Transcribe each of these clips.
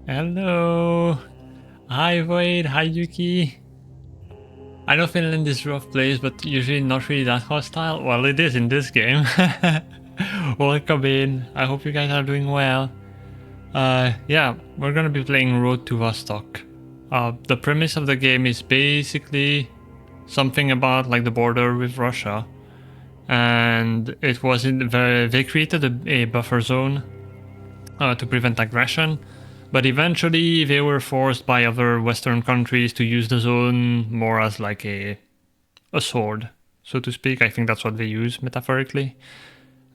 Hello. Hi Wade, hi Yuki. I know Finland is a rough place, but usually not really that hostile. Well, it is in this game. Welcome in. I hope you guys are doing well. Yeah, we're gonna be playing Road to Vostok. The premise of the game is basically something about like the border with Russia. And it was they created a buffer zone to prevent aggression. But eventually they were forced by other Western countries to use the zone more as like a sword, so to speak. I think that's what they use metaphorically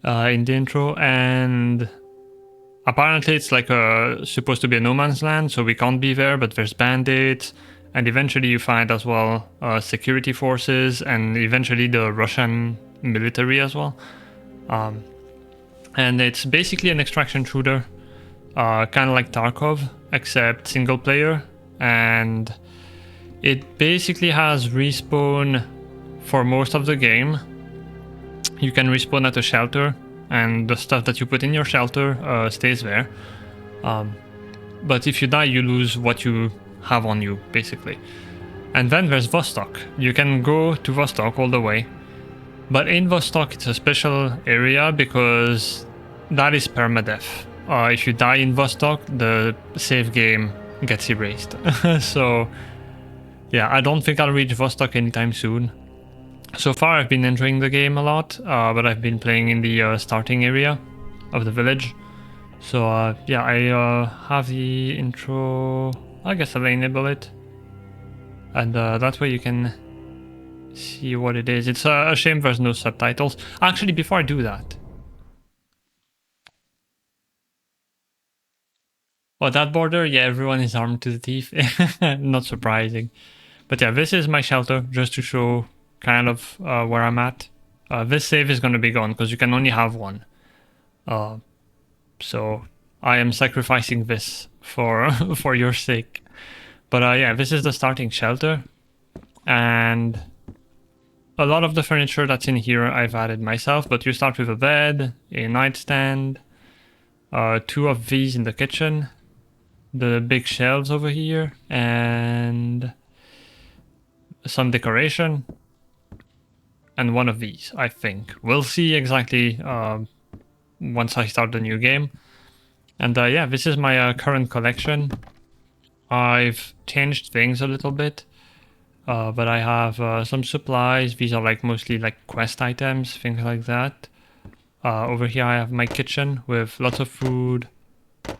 in the intro. And apparently it's like supposed to be a no man's land, so we can't be there, but there's bandits. And eventually you find as well security forces and eventually the Russian military as well. And it's basically an extraction shooter. Kind of like Tarkov, except single player, and it basically has respawn for most of the game. You can respawn at a shelter, and the stuff that you put in your shelter stays there. But if you die, you lose what you have on you, basically. And then there's Vostok. You can go to Vostok all the way, but in Vostok it's a special area because that is permadeath. If you die in Vostok, the save game gets erased. So, yeah, I don't think I'll reach Vostok anytime soon. So far, I've been enjoying the game a lot, but I've been playing in the starting area of the village. So, yeah, I have the intro. I guess I'll enable it. And that way you can see what it is. It's a shame there's no subtitles. Actually, before I do that, well, that border, yeah, everyone is armed to the teeth. Not surprising. But yeah, this is my shelter, just to show kind of where I'm at. This save is going to be gone, because you can only have one. So I am sacrificing this for for your sake. But yeah, this is the starting shelter. And a lot of the furniture that's in here I've added myself, but you start with a bed, a nightstand, 2 of these in the kitchen, the big shelves over here, and some decoration, and 1 of these, I think. We'll see exactly once I start the new game. And yeah, this is my current collection. I've changed things a little bit, but I have some supplies. These are like mostly like quest items, things like that. Over here I have my kitchen with lots of food,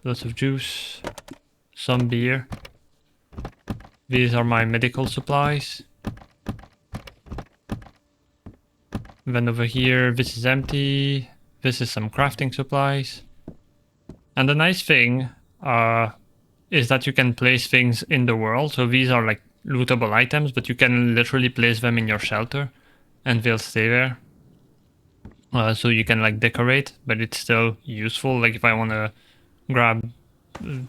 lots of juice, some beer. These are my medical supplies. Then over here, this is empty. This is some crafting supplies. And the nice thing is that you can place things in the world. So these are like lootable items, but you can literally place them in your shelter and they'll stay there. So you can like decorate, but it's still useful. Like if I want to grab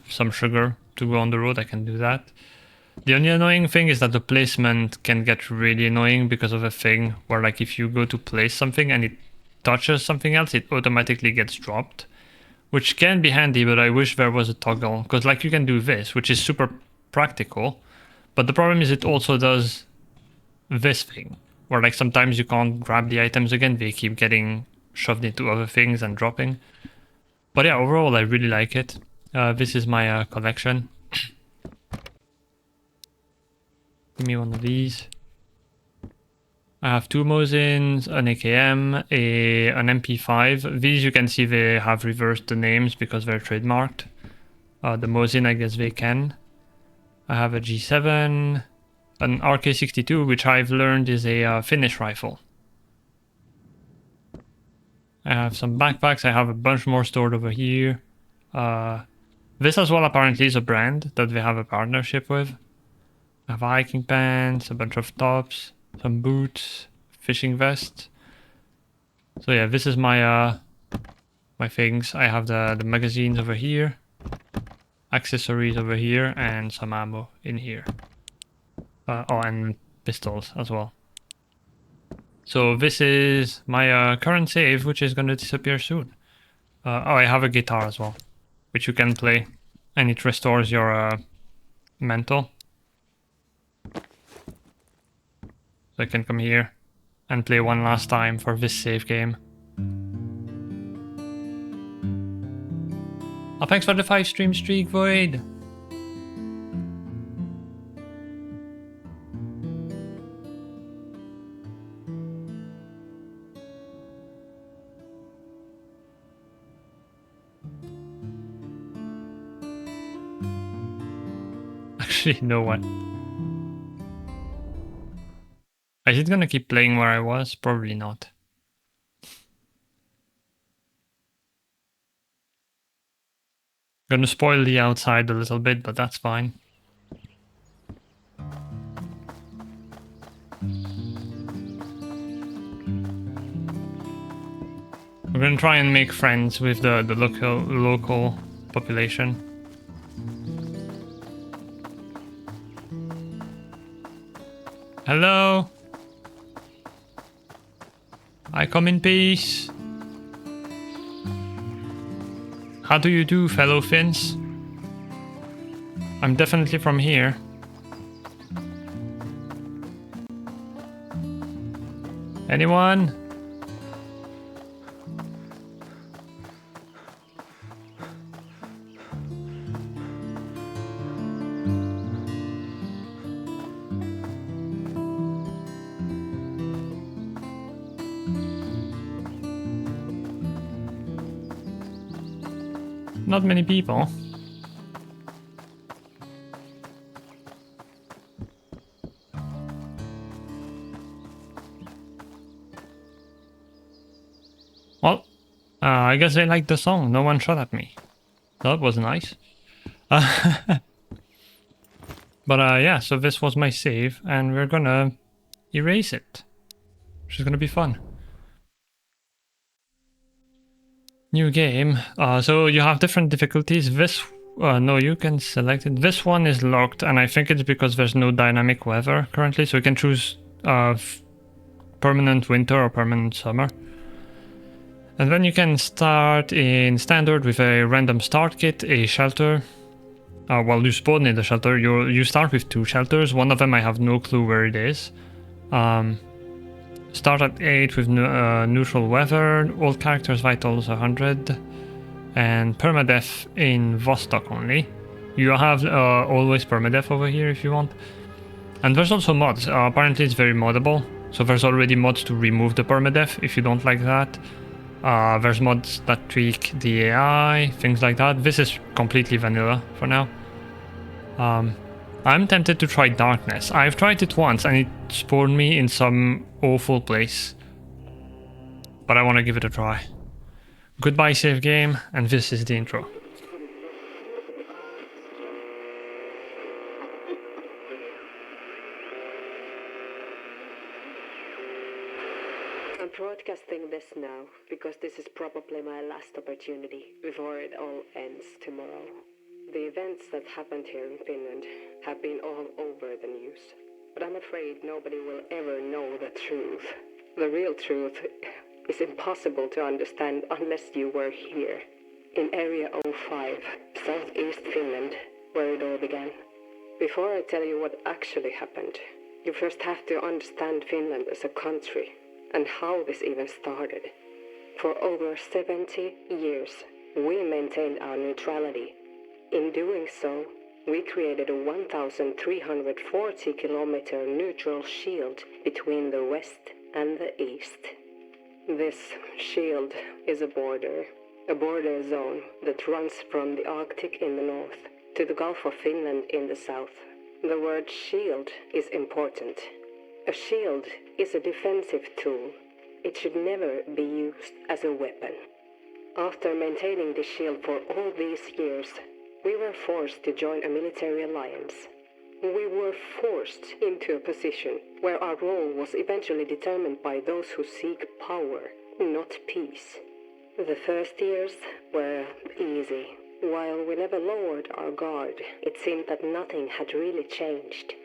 some sugar to go on the road, I can do that. The only annoying thing is that the placement can get really annoying because of a thing where like if you go to place something and it touches something else, it automatically gets dropped, which can be handy, but I wish there was a toggle, because like you can do this, which is super practical, but the problem is it also does this thing where like sometimes you can't grab the items again, they keep getting shoved into other things and dropping. But yeah, overall I really like it. This is my collection. Give me 1 of these. I have 2 Mosins, an AKM, an MP5. These you can see they have reversed the names because they're trademarked. The Mosin, I guess they can. I have a G7, an RK62, which I've learned is a Finnish rifle. I have some backpacks. I have a bunch more stored over here. This as well apparently is a brand that they have a partnership with. I have hiking pants, a bunch of tops, some boots, fishing vest. So yeah, this is my my things. I have the magazines over here, accessories over here, and some ammo in here. Oh, and pistols as well. So this is my current save, which is going to disappear soon. Oh, I have a guitar as well, which you can play and it restores your mental. So I can come here and play one last time for this save game. Oh, thanks for the 5 stream streak, Void! Actually, no one. Is it gonna keep playing where I was? Probably not. Gonna spoil the outside a little bit, but that's fine. We're gonna try and make friends with the local population. Hello! I come in peace. How do you do, fellow Finns? I'm definitely from here. Anyone? Not many people. Well, I guess they liked the song. No one shot at me. That was nice. But yeah, so this was my save, and we're gonna erase it, which is gonna be fun. New game. So you have different difficulties. This, no, you can select it. This one is locked, and I think it's because there's no dynamic weather currently, so you can choose permanent winter or permanent summer. And then you can start in standard with a random start kit, a shelter. Well, you spawn in the shelter. You start with 2 shelters. One of them I have no clue where it is. Start at 8 with neutral weather. All characters vitals 100, and permadeath in Vostok only. You have always permadeath over here if you want. And there's also mods. Apparently it's very moddable. So there's already mods to remove the permadeath if you don't like that. There's mods that tweak the AI, things like that. This is completely vanilla for now. I'm tempted to try darkness. I've tried it once and it spawned me in some awful place. But I want to give it a try. Goodbye save game, and this is the intro. I'm broadcasting this now because this is probably my last opportunity before it all ends tomorrow. The events that happened here in Finland have been all over the news, but I'm afraid nobody will ever know the truth. The real truth is impossible to understand unless you were here, in Area 05, southeast Finland, where it all began. Before I tell you what actually happened, you first have to understand Finland as a country and how this even started. For over 70 years, we maintained our neutrality. In doing so, we created a 1,340-kilometer neutral shield between the west and the east. This shield is a border zone that runs from the Arctic in the north to the Gulf of Finland in the south. The word shield is important. A shield is a defensive tool. It should never be used as a weapon. After maintaining the shield for all these years, we were forced to join a military alliance. We were forced into a position where our role was eventually determined by those who seek power, not peace. The first years were easy. While we never lowered our guard, it seemed that nothing had really changed.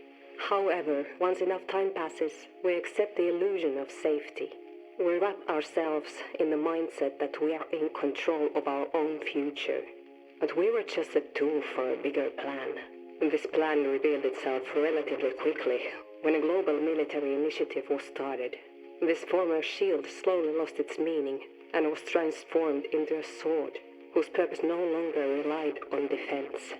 However, once enough time passes, we accept the illusion of safety. We wrap ourselves in the mindset that we are in control of our own future. But we were just a tool for a bigger plan. This plan revealed itself relatively quickly when a global military initiative was started. This former shield slowly lost its meaning and was transformed into a sword whose purpose no longer relied on defense.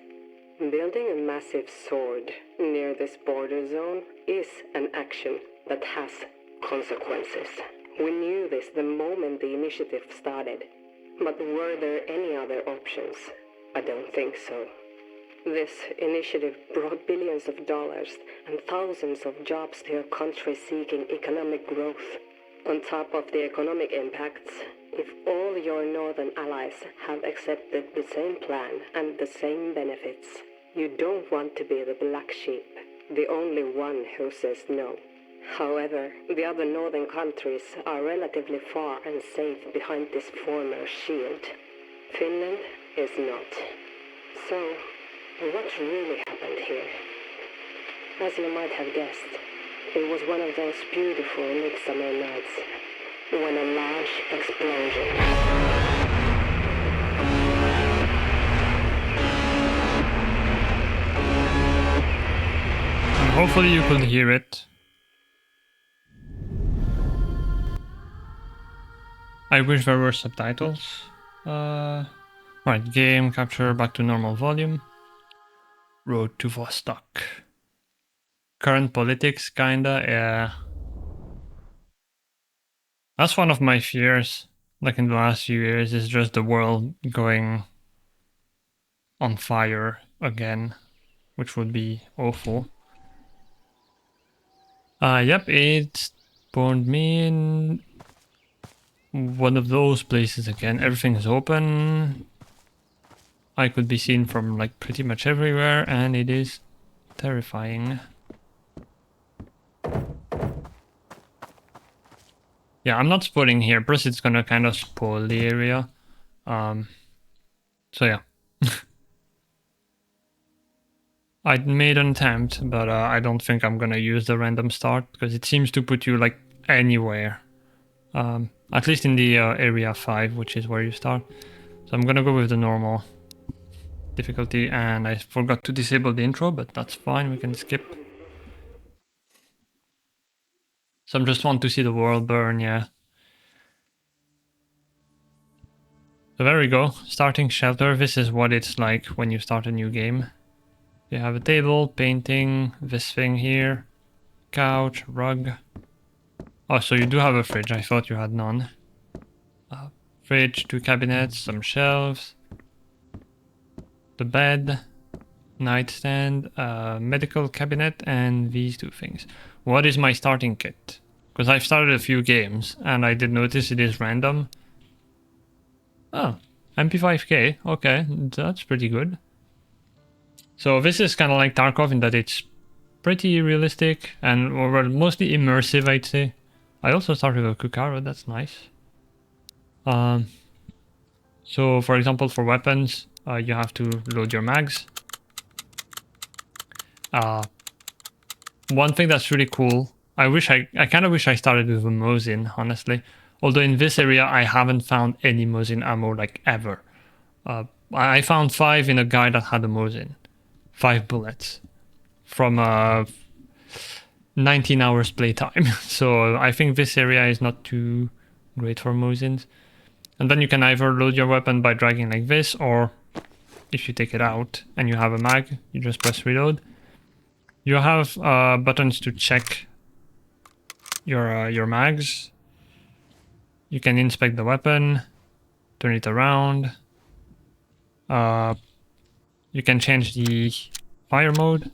Building a massive sword near this border zone is an action that has consequences. We knew this the moment the initiative started. But were there any other options? I don't think so. This initiative brought billions of dollars and thousands of jobs to a country seeking economic growth. On top of the economic impacts, if all your northern allies have accepted the same plan and the same benefits, you don't want to be the black sheep, the only one who says no. However, the other northern countries are relatively far and safe behind this former shield. Finland is not. So, what really happened here? As you might have guessed, it was one of those beautiful midsummer nights when a large explosion. Hopefully you could hear it. I wish there were subtitles. Right, game capture back to normal volume. Road to Vostok. Current politics, kinda, yeah. That's one of my fears, like in the last few years, is just the world going on fire again, which would be awful. Yep, it spawned me in one of those places again. Everything is open. I could be seen from like pretty much everywhere, and it is terrifying. Yeah, I'm not spawning here, plus it's gonna kind of spoil the area. So yeah. I made an attempt, but I don't think I'm gonna use the random start, because it seems to put you like anywhere. At least in the area 5, which is where you start. So I'm gonna go with the normal difficulty, and I forgot to disable the intro, but that's fine, we can skip. Some just want to see the world burn, yeah. So there we go, starting shelter. This is what it's like when you start a new game. You have a table, painting, this thing here, couch, rug. Oh, so you do have a fridge, I thought you had none. Fridge, 2 cabinets, some shelves, the bed, nightstand, medical cabinet, and these 2 things. What is my starting kit? Because I've started a few games, and I did notice it is random. Oh, MP5K, okay, that's pretty good. So this is kind of like Tarkov in that it's pretty realistic and or mostly immersive, I'd say. I also started with a Kukaro, that's nice. So for example, for weapons, you have to load your mags. One thing that's really cool, I kind of wish I started with a Mosin, honestly. Although in this area I haven't found any Mosin ammo like ever. I found 5 in a guy that had a Mosin. 5 bullets from 19 hours playtime. So I think this area is not too great for Mosins. And then you can either load your weapon by dragging like this, or if you take it out and you have a mag, you just press reload. You have buttons to check your mags. You can inspect the weapon, turn it around. You can change the fire mode.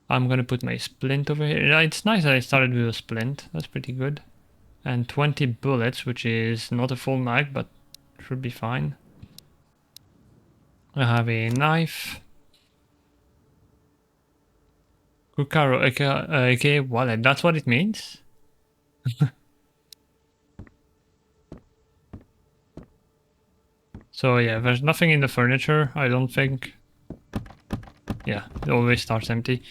I'm gonna put my splint over here. It's nice that I started with a splint. That's pretty good. And 20 bullets, which is not a full mag, but should be fine. I have a knife. Kukaro AK wallet. That's what it means? So yeah, there's nothing in the furniture, I don't think. Yeah, it always starts empty.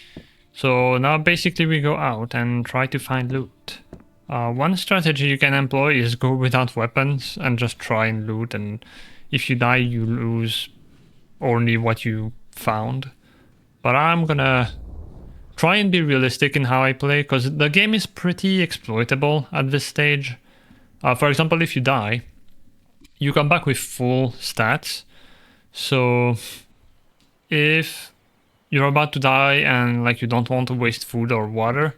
So now basically we go out and try to find loot. One strategy you can employ is go without weapons and just try and loot, and if you die you lose only what you found. But I'm gonna try and be realistic in how I play, because the game is pretty exploitable at this stage. For example, if you die, you come back with full stats. So if you're about to die and like you don't want to waste food or water,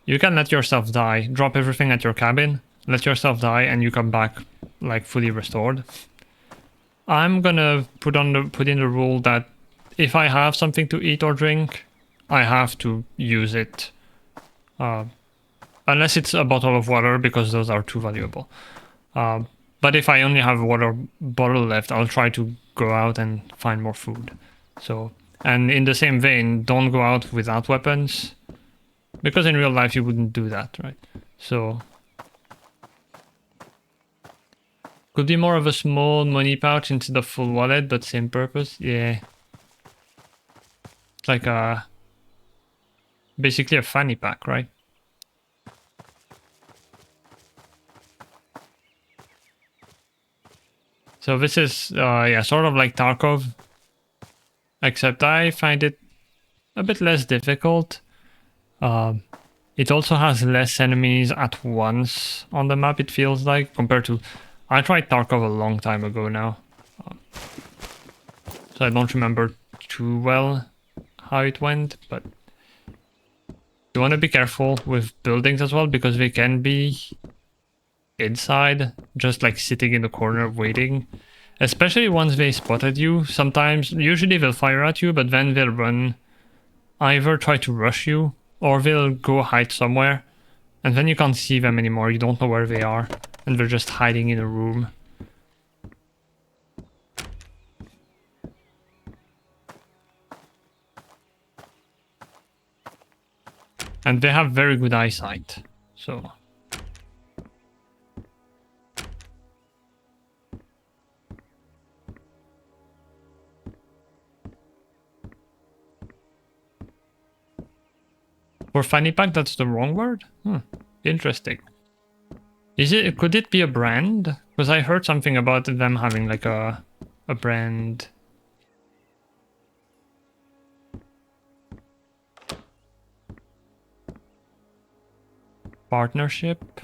you can let yourself die, drop everything at your cabin, let yourself die, and you come back like fully restored. I'm gonna put in the rule that if I have something to eat or drink, I have to use it. Unless it's a bottle of water, because those are too valuable. But if I only have a water bottle left, I'll try to go out and find more food. So, and in the same vein, don't go out without weapons, because in real life you wouldn't do that, right? So, could be more of a small money pouch instead of full wallet, but same purpose. Yeah, it's like basically a fanny pack, right? So this is, yeah, sort of like Tarkov, except I find it a bit less difficult. It also has less enemies at once on the map, it feels like, compared to... I tried Tarkov a long time ago now, so I don't remember too well how it went, but you want to be careful with buildings as well, because they can be inside, just like sitting in the corner waiting. Especially once they spotted you, sometimes, usually they'll fire at you, but then they'll run, either try to rush you, or they'll go hide somewhere, and then you can't see them anymore, you don't know where they are, and they're just hiding in a room. And they have very good eyesight, so... For fanny pack, that's the wrong word? Interesting. Could it be a brand? Because I heard something about them having like a brand. Partnership.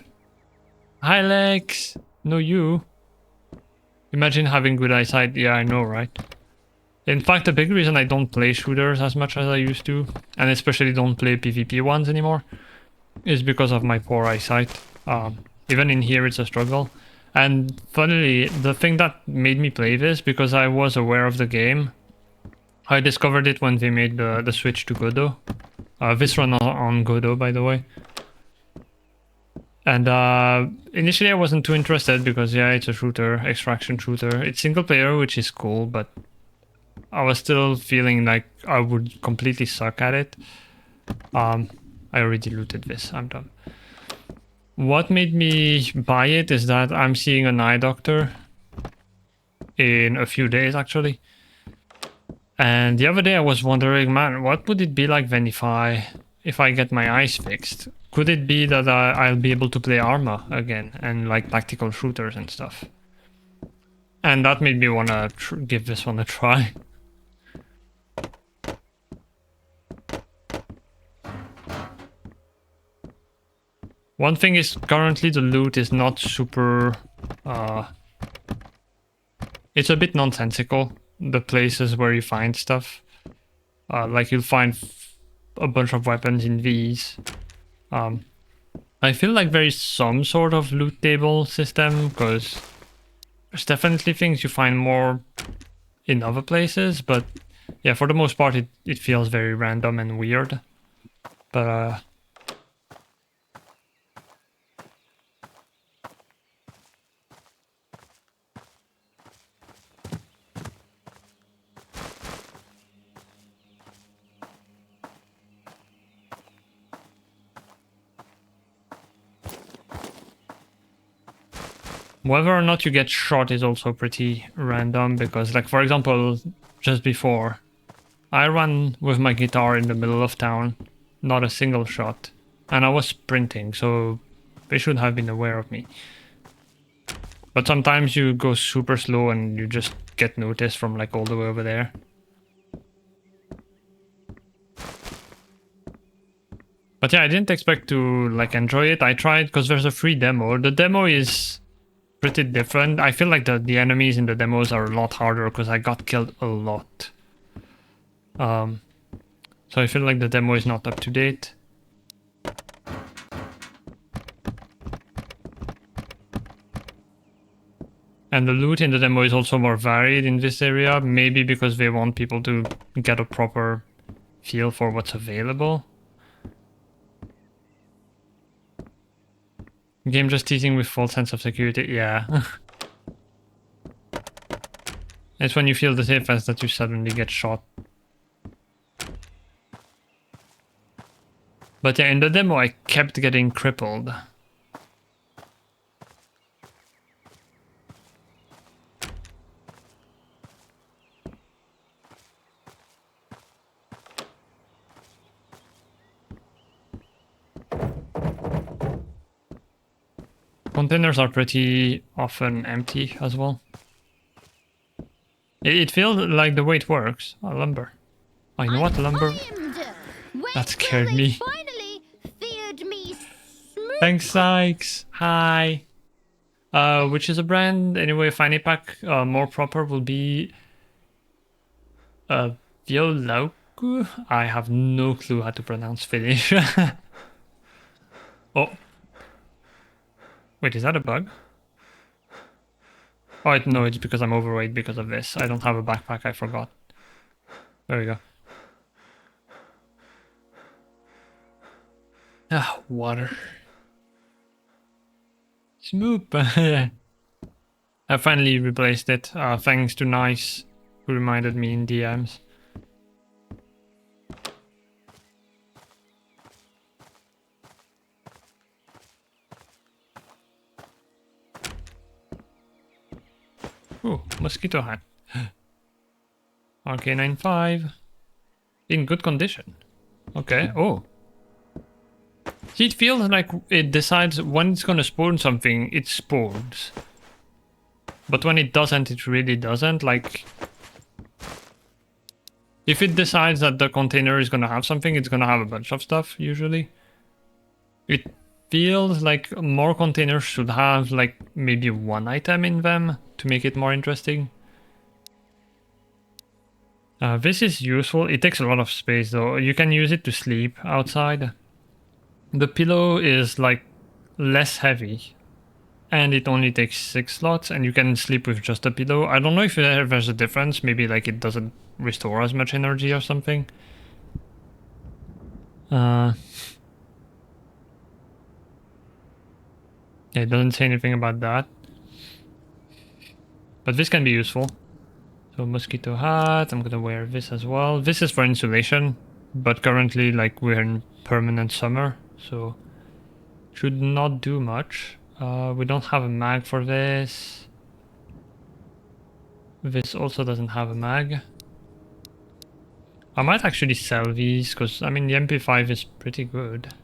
Hi Lex! No, you. Imagine having good eyesight. Yeah, I know, right? In fact, the big reason I don't play shooters as much as I used to, and especially don't play PvP ones anymore, is because of my poor eyesight. Even in here, it's a struggle. And funnily, the thing that made me play this, because I was aware of the game, I discovered it when they made the switch to Godot. This run on Godot, by the way. And initially I wasn't too interested because, yeah, it's a shooter, extraction shooter. It's single player, which is cool, but I was still feeling like I would completely suck at it. I already looted this, I'm done. What made me buy it is that I'm seeing an eye doctor in a few days, actually. And the other day I was wondering, man, what would it be like then if I get my eyes fixed? Could it be that I'll be able to play Arma again and like tactical shooters and stuff? And that made me want to give this one a try. One thing is, currently the loot is not super... it's a bit nonsensical, the places where you find stuff. Like you'll find a bunch of weapons in these. I feel like there is some sort of loot table system, because there's definitely things you find more in other places, but yeah, for the most part it feels very random and weird. But whether or not you get shot is also pretty random, because, like, for example, just before, I ran with my guitar in the middle of town, not a single shot, and I was sprinting, so They should have been aware of me. But sometimes you go super slow and you just get noticed from like all the way over there. But yeah, I didn't expect to like enjoy it. I tried because there's a free demo. The demo is pretty different. I feel like the enemies in the demos are a lot harder because I got killed a lot. So I feel like the demo is not up to date. And the loot in the demo is also more varied in this area, maybe because they want people to get a proper feel for what's available. Game just teasing with full sense of security, yeah. It's when you feel the safest that you suddenly get shot. But yeah, in the demo I kept getting crippled. Containers are pretty often empty as well. It feels like the way it works. Oh, lumber. Oh, you know what, lumber? That scared me. Thanks, Sykes. Hi. Which is a brand? Anyway, fanny pack more proper will be Violauku. I have no clue how to pronounce Finnish. Oh. Wait, is that a bug? Oh, no, it's because I'm overweight because of this. I don't have a backpack, I forgot. There we go. Ah, water. Smoop. I finally replaced it, thanks to Nice, who reminded me in DMs. Ooh, mosquito hat. RK95. In good condition. Okay, oh. See, it feels like it decides when it's gonna spawn something, it spawns. But when it doesn't, it really doesn't. Like, if it decides that the container is gonna have something, it's gonna have a bunch of stuff, usually. It feels like more containers should have, like, maybe one item in them to make it more interesting. This is useful. It takes a lot of space, though. You can use it to sleep outside. The pillow is, like, less heavy. And it only takes 6 slots, and you can sleep with just a pillow. I don't know if there's a difference. Maybe, like, it doesn't restore as much energy or something. Yeah, it doesn't say anything about that. But this can be useful. So mosquito hat, I'm gonna wear this as well. This is for insulation, but currently like we're in permanent summer, so should not do much. We don't have a mag for this. This also doesn't have a mag. I might actually sell these, because I mean the MP5 is pretty good.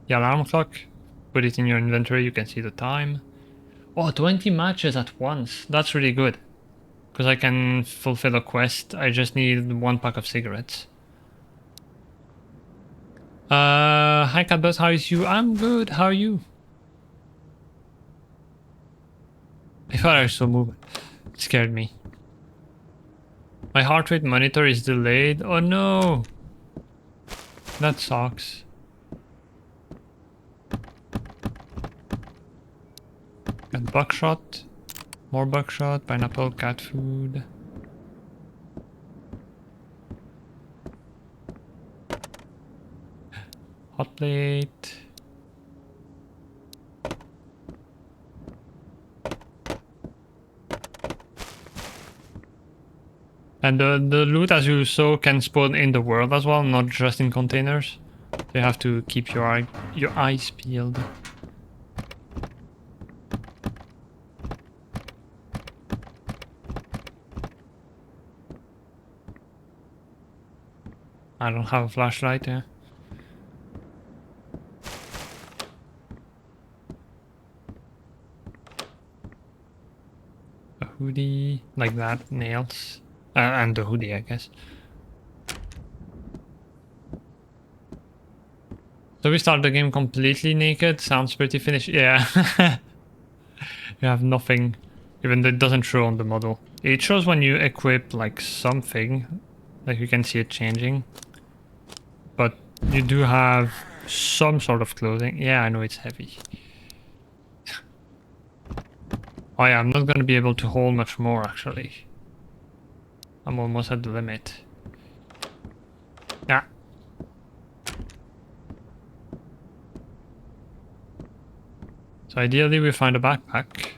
The alarm clock, put it in your inventory, you can see the time. Oh, 20 matches at once. That's really good. Because I can fulfill a quest. I just need 1 pack of cigarettes. Hi Catbus, how is you? I'm good, how are you? I thought I saw movement. It scared me. My heart rate monitor is delayed. Oh no! That sucks. Got buckshot. More buckshot, pineapple, cat food. Hot plate. And the loot, as you saw, can spawn in the world as well, not just in containers. You have to keep your eyes peeled. I don't have a flashlight, yeah. hoodie, like that, nails, and the hoodie, I guess. So we start the game completely naked. Sounds pretty finished. Yeah. You have nothing, even though it doesn't show on the model. It shows when you equip like something, like you can see it changing. But you do have some sort of clothing. Yeah, I know it's heavy. Oh yeah, I'm not gonna be able to hold much more actually. I'm almost at the limit. Yeah. So ideally we find a backpack.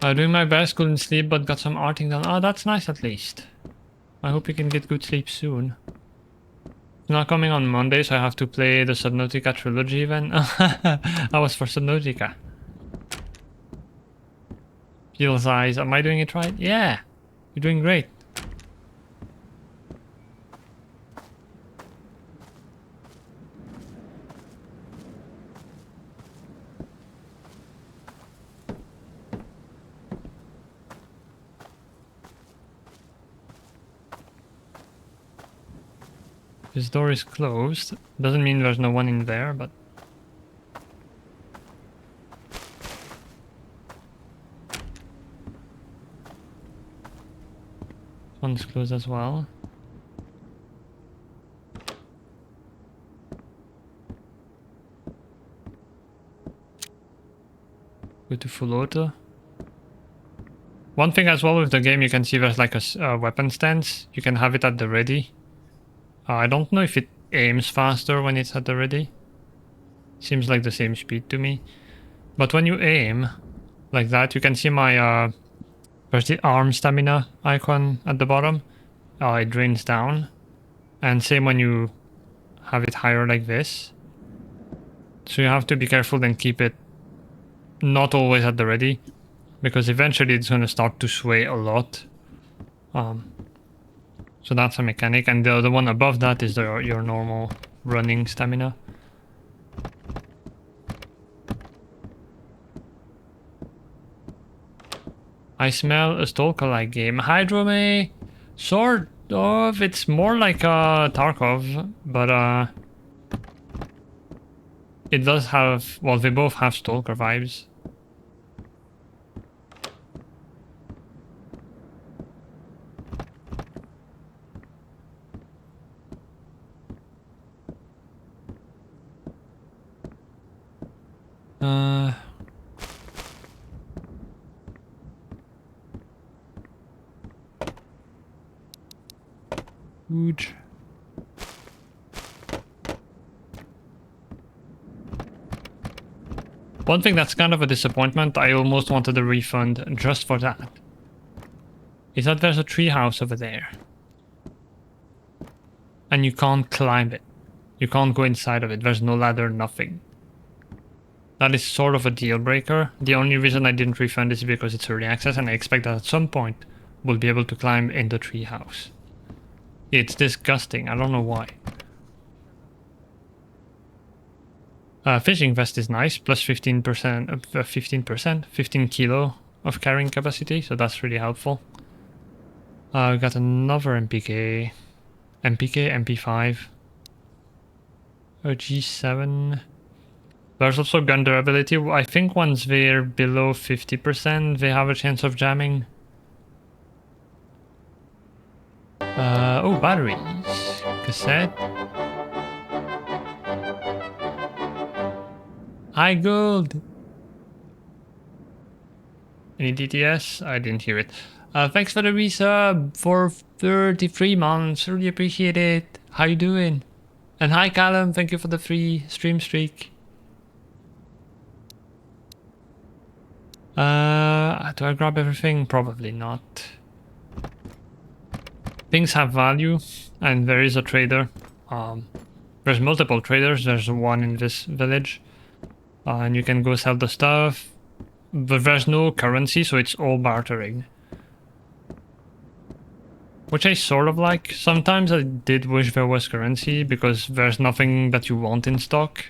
Doing my best, couldn't sleep, but got some arting done. Oh, that's nice at least. I hope you can get good sleep soon. It's not coming on Monday, so I have to play the Subnautica trilogy event. I was for Subnautica. Feels eyes. Am I doing it right? Yeah. You're doing great. This door is closed. Doesn't mean there's no one in there, but... This one's closed as well. Go to full auto. One thing as well with the game, you can see there's like a weapon stance. You can have it at the ready. I don't know if it aims faster when it's at the ready. Seems like the same speed to me. But when you aim like that, you can see my there's the arm stamina icon at the bottom. It drains down. And same when you have it higher like this. So you have to be careful and keep it not always at the ready, because eventually it's going to start to sway a lot. So that's a mechanic, and the other one above that is your normal running stamina. I smell a Stalker-like game. Hydrome, sort of. It's more like Tarkov, but it does have, well, they both have Stalker vibes. Food. One thing that's kind of a disappointment, I almost wanted a refund just for that, is that there's a treehouse over there. And you can't climb it. You can't go inside of it. There's no ladder, nothing. That is sort of a deal breaker. The only reason I didn't refund is because it's early access, and I expect that at some point we'll be able to climb in the treehouse. It's disgusting. I don't know why. Fishing vest is nice. Plus 15%, 15 kilo of carrying capacity. So that's really helpful. We got another MPK. MP5. A G7. There's also gun durability. I think once they're below 50%, they have a chance of jamming. Oh, batteries. Cassette. High gold. Any DTS? I didn't hear it. Thanks for the resub for 33 months. Really appreciate it. How you doing? And hi Callum, thank you for the free stream streak. Do I grab everything? Probably not. Things have value, and there is a trader. There's multiple traders. There's one in this village, and you can go sell the stuff. But there's no currency, so it's all bartering. which I sort of like. Sometimes I did wish there was currency because there's nothing that you want in stock,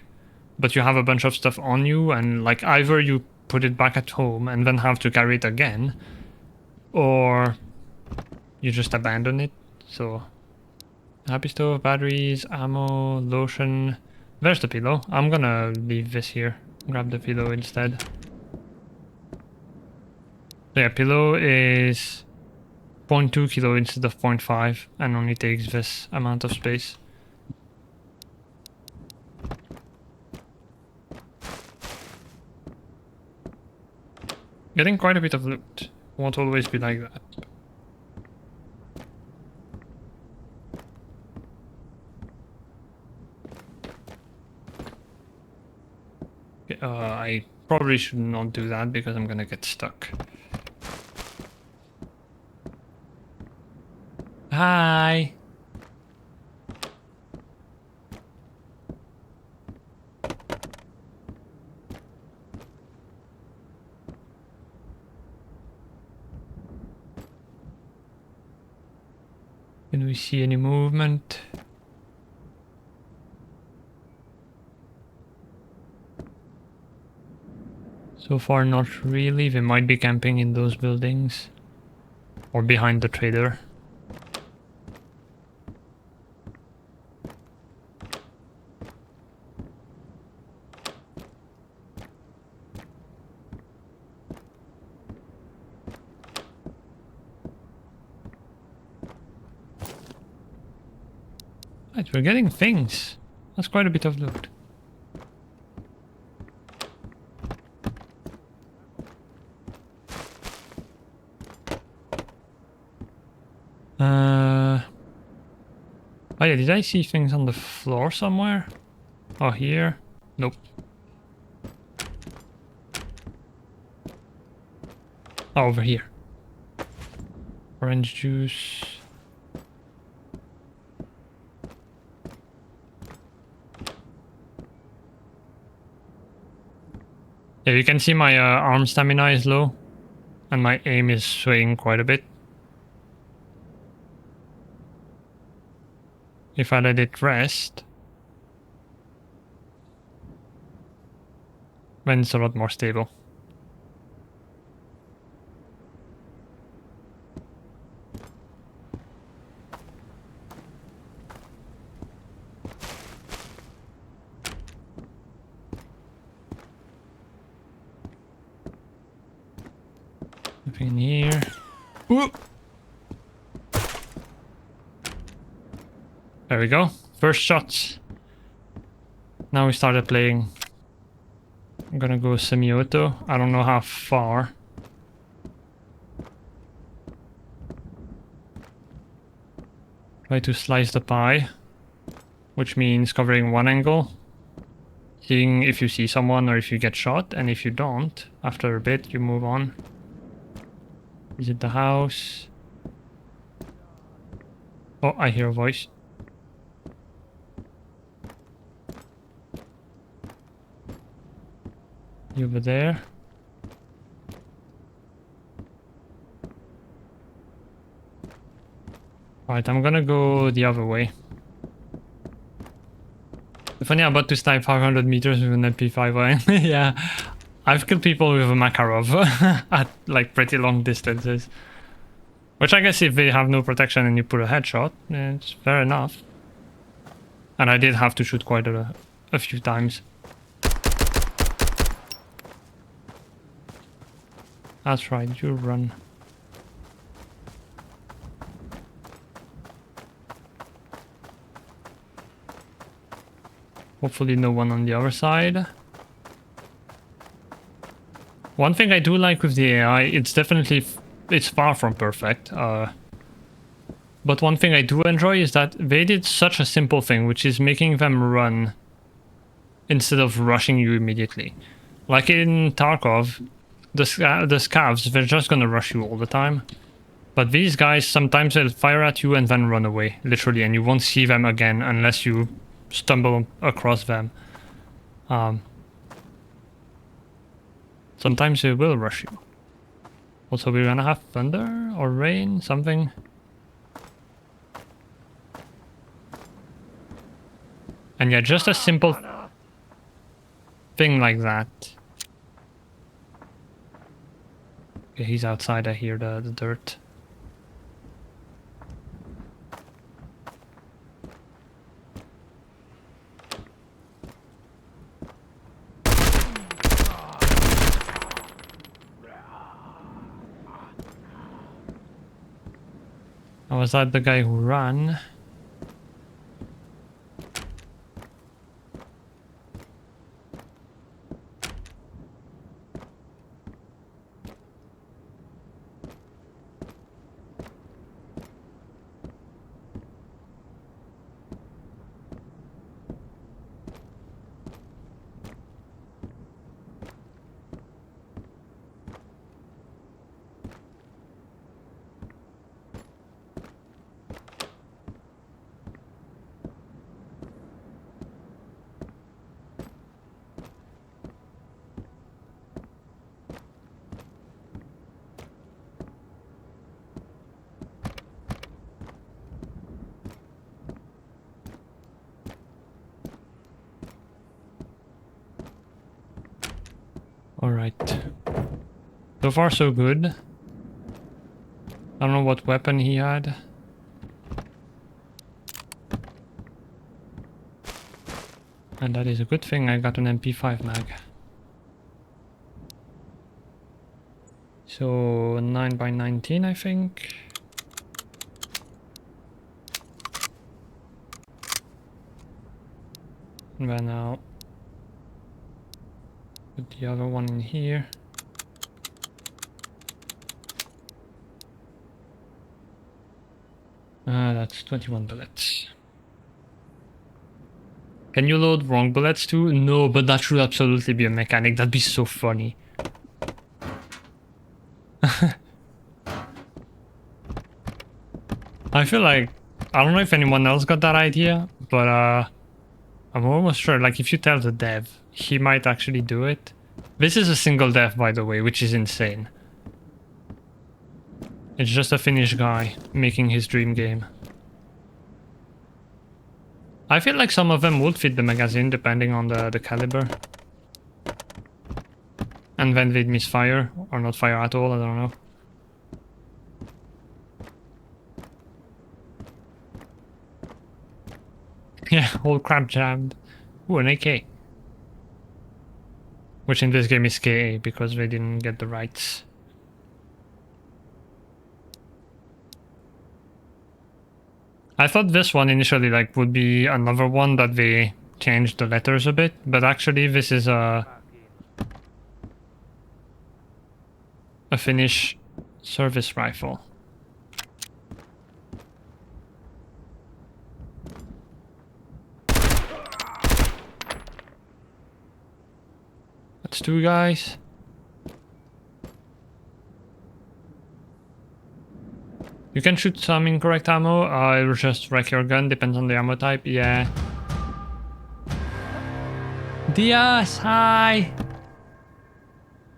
but you have a bunch of stuff on you, and like either you put it back at home and then have to carry it again, or you just abandon it. So happy stove, batteries, ammo, lotion. There's the pillow. I'm gonna leave this here. Grab the pillow instead. So yeah, pillow is 0.2 kilo instead of 0.5 and only takes this amount of space. Getting quite a bit of loot. Won't always be like that. Okay, I probably should not do that because I'm gonna get stuck. Hi! Can we see any movement? So far not really. They might be camping in those buildings. Or behind the trader. Right, we're getting things. That's quite a bit of loot. Oh yeah, did I see things on the floor somewhere? Oh, here? Nope. Oh, over here. Orange juice. Yeah, you can see my arm stamina is low. And my aim is swaying quite a bit. If I let it rest, then it's a lot more stable. Nothing in here. Ooh! There we go. First shots. Now we started playing. I'm gonna go semi-auto. I don't know how far. Try to slice the pie, which means covering one angle, seeing if you see someone or if you get shot, and if you don't, after a bit you move on. Is it the house? Oh, I hear a voice. You over there? Right, I'm gonna go the other way. Funny, I'm about to snipe 500 meters with an MP5. Yeah, I've killed people with a Makarov at like pretty long distances. Which I guess if they have no protection and you put a headshot, it's fair enough. And I did have to shoot quite a few times. That's right, you run. Hopefully no one on the other side. One thing I do like with the AI, it's definitely, it's far from perfect. But one thing I do enjoy is that they did such a simple thing, which is making them run instead of rushing you immediately. Like in Tarkov, the scavs, they're just gonna rush you all the time. But these guys, sometimes they'll fire at you and then run away, literally, and you won't see them again unless you stumble across them. Sometimes they will rush you. Also, we're gonna have thunder or rain, something. And yeah, just a simple thing like that. Okay, he's outside, I hear the dirt. Oh, was that the guy who ran? Alright. So far so good. I don't know what weapon he had. And that is a good thing I got an MP5 mag. So 9x19 I think. And then I'll put the other one in here. That's 21 bullets. Can you load wrong bullets too? No, but that should absolutely be a mechanic. That'd be so funny. I feel like, I don't know if anyone else got that idea, but I'm almost sure, like if you tell the dev, he might actually do it. This is a single dev, by the way, which is insane. It's just a Finnish guy making his dream game. I feel like some of them would fit the magazine depending on the caliber. And then they'd misfire, or not fire at all, I don't know. Yeah, whole crap jammed. Ooh, an AK. Which in this game is KA, because they didn't get the rights. I thought this one initially like would be another one that they changed the letters a bit, but actually this is a Finnish service rifle. That's two guys. You can shoot some incorrect ammo, it'll just wreck your gun, depends on the ammo type, yeah. Diaz, hi!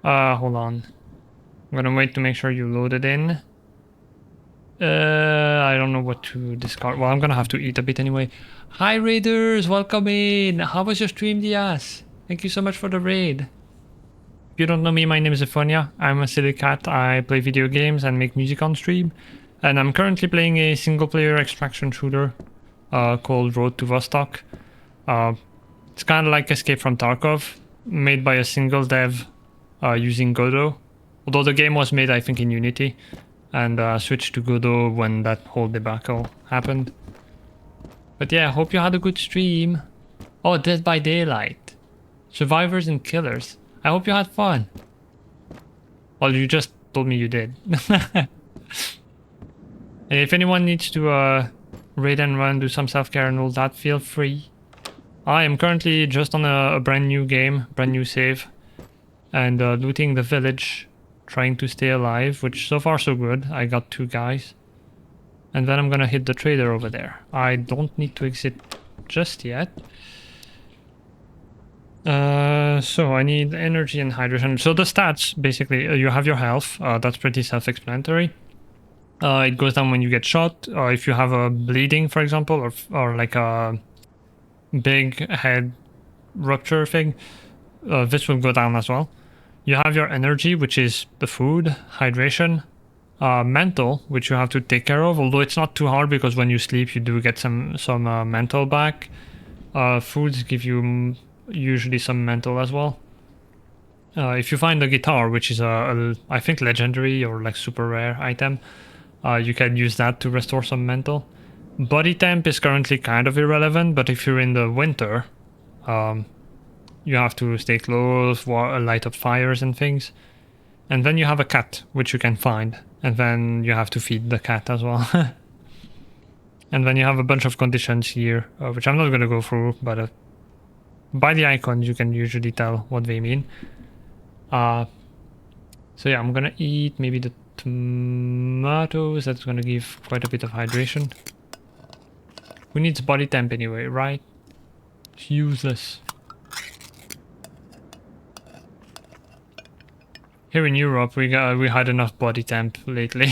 Hold on. I'm gonna wait to make sure you load it in. I don't know what to discard. Well, I'm gonna have to eat a bit anyway. Hi Raiders, welcome in! How was your stream, Diaz? Thank you so much for the raid. If you don't know me, my name is Efonia. I'm a silly cat, I play video games and make music on stream. And I'm currently playing a single-player extraction shooter called Road to Vostok. It's kind of like Escape from Tarkov, made by a single dev using Godot. Although the game was made, I think, in Unity, and switched to Godot when that whole debacle happened. But yeah, hope you had a good stream. Oh, Dead by Daylight. Survivors and Killers. I hope you had fun. Well, you just told me you did. And if anyone needs to raid and run, do some self-care and all that, feel free. I am currently just on a brand new game, brand new save, and looting the village, trying to stay alive, which so far so good. I got 2 guys. And then I'm gonna hit the trader over there. I don't need to exit just yet. So I need energy and hydration. So the stats, basically, you have your health, that's pretty self-explanatory. It goes down when you get shot, or if you have a bleeding, for example, or like a big head rupture thing, this will go down as well. You have your energy, which is the food, hydration, mental, which you have to take care of, although it's not too hard because when you sleep you do get some mental back. Foods give you usually some mental as well. If you find a guitar, which is I think legendary or like super rare item, you can use that to restore some mental. Body temp is currently kind of irrelevant, but if you're in the winter, you have to stay close, light up fires and things. And then you have a cat, which you can find, and then you have to feed the cat as well. And then you have a bunch of conditions here, which I'm not going to go through, but by the icons you can usually tell what they mean. So yeah, I'm gonna eat maybe the tomatoes. That's gonna give quite a bit of hydration. Who needs body temp anyway, right? It's useless. Here in Europe, we had enough body temp lately.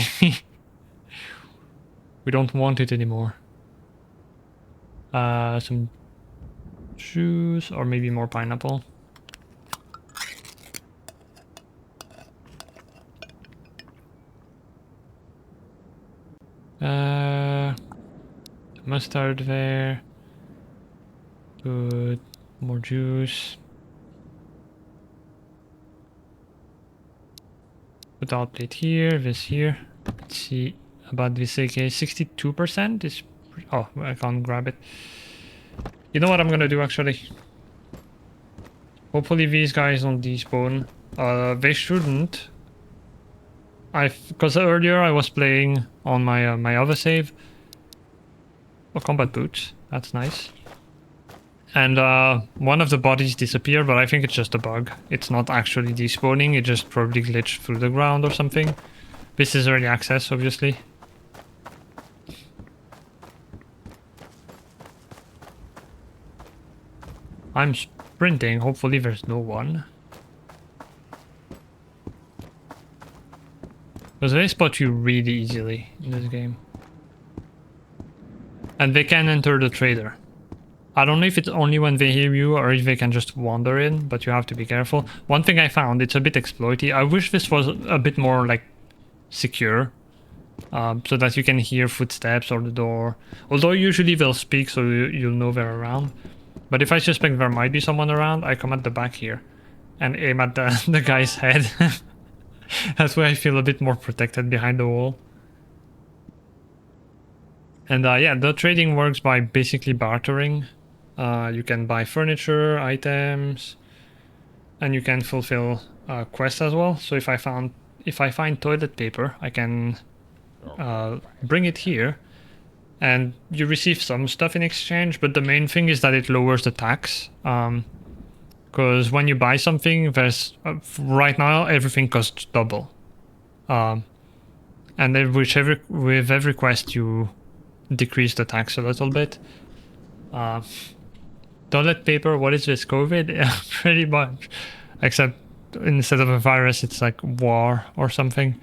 We don't want it anymore. Some juice or maybe more pineapple. Mustard there. Good. More juice. Put our plate here, this here. Let's see about this AK. 62% is... Oh, I can't grab it. You know what I'm gonna do actually? Hopefully these guys don't despawn. They shouldn't. Because earlier I was playing on my my other save. Oh, combat boots. That's nice. And one of the bodies disappeared, but I think it's just a bug. It's not actually despawning, it just probably glitched through the ground or something. This is early access, obviously. I'm sprinting, hopefully there's no one. Because they spot you really easily in this game. And they can enter the trader. I don't know if it's only when they hear you or if they can just wander in, but you have to be careful. One thing I found, it's a bit exploity. I wish this was a bit more like secure. So that you can hear footsteps or the door. Although usually they'll speak so you'll know they're around. But if I suspect there might be someone around, I come at the back here. And aim at the guy's head. That's why I feel a bit more protected behind the wall. And yeah, the trading works by basically bartering. You can buy furniture, items, and you can fulfill quests as well. So if I find toilet paper, I can bring it here, and you receive some stuff in exchange. But the main thing is that it lowers the tax. Because when you buy something, there's right now everything costs double. And with every quest you decrease the tax a little bit. Toilet paper, what is this, COVID? Yeah, pretty much. Except instead of a virus, it's like war or something.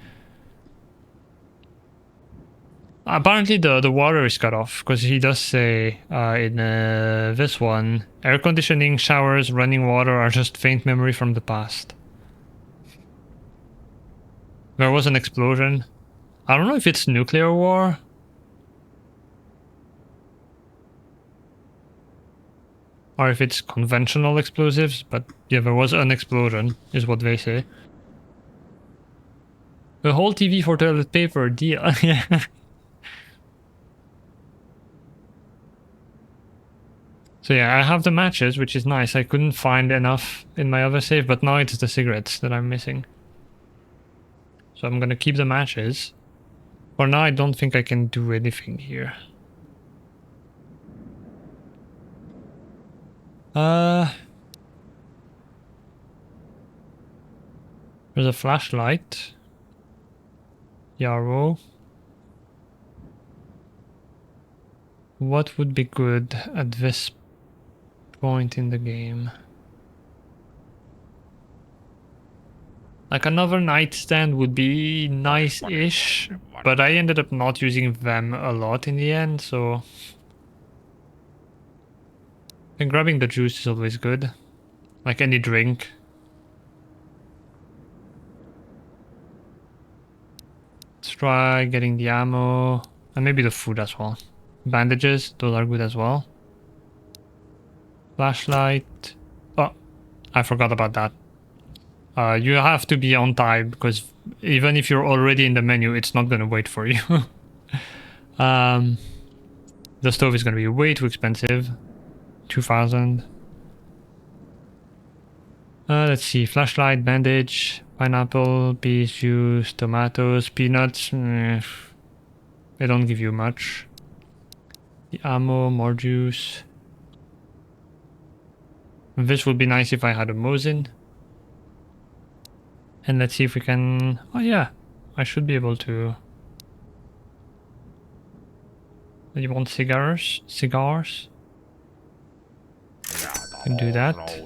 Apparently the water is cut off, because he does say in this one, air conditioning, showers, running water are just faint memory from the past. There was an explosion. I don't know if it's nuclear war. Or if it's conventional explosives, but yeah, there was an explosion, is what they say. A whole TV for toilet paper, deal. So yeah, I have the matches, which is nice. I couldn't find enough in my other save, but now it's the cigarettes that I'm missing. So I'm gonna keep the matches. For now, I don't think I can do anything here. There's a flashlight. Yarrow. What would be good at this point in the game? Like another nightstand would be nice-ish, but I ended up not using them a lot in the end, so... And grabbing the juice is always good. Like any drink. Let's try getting the ammo. And maybe the food as well. Bandages, those are good as well. Flashlight. Oh, I forgot about that. You have to be on time because even if you're already in the menu, it's not going to wait for you. The stove is going to be way too expensive. 2,000. Let's see. Flashlight, bandage, pineapple, peach juice, tomatoes, peanuts. They don't give you much. The ammo, more juice. This would be nice if I had a Mosin. And let's see if we can... Oh yeah, I should be able to... You want cigars? Cigars? Can do that.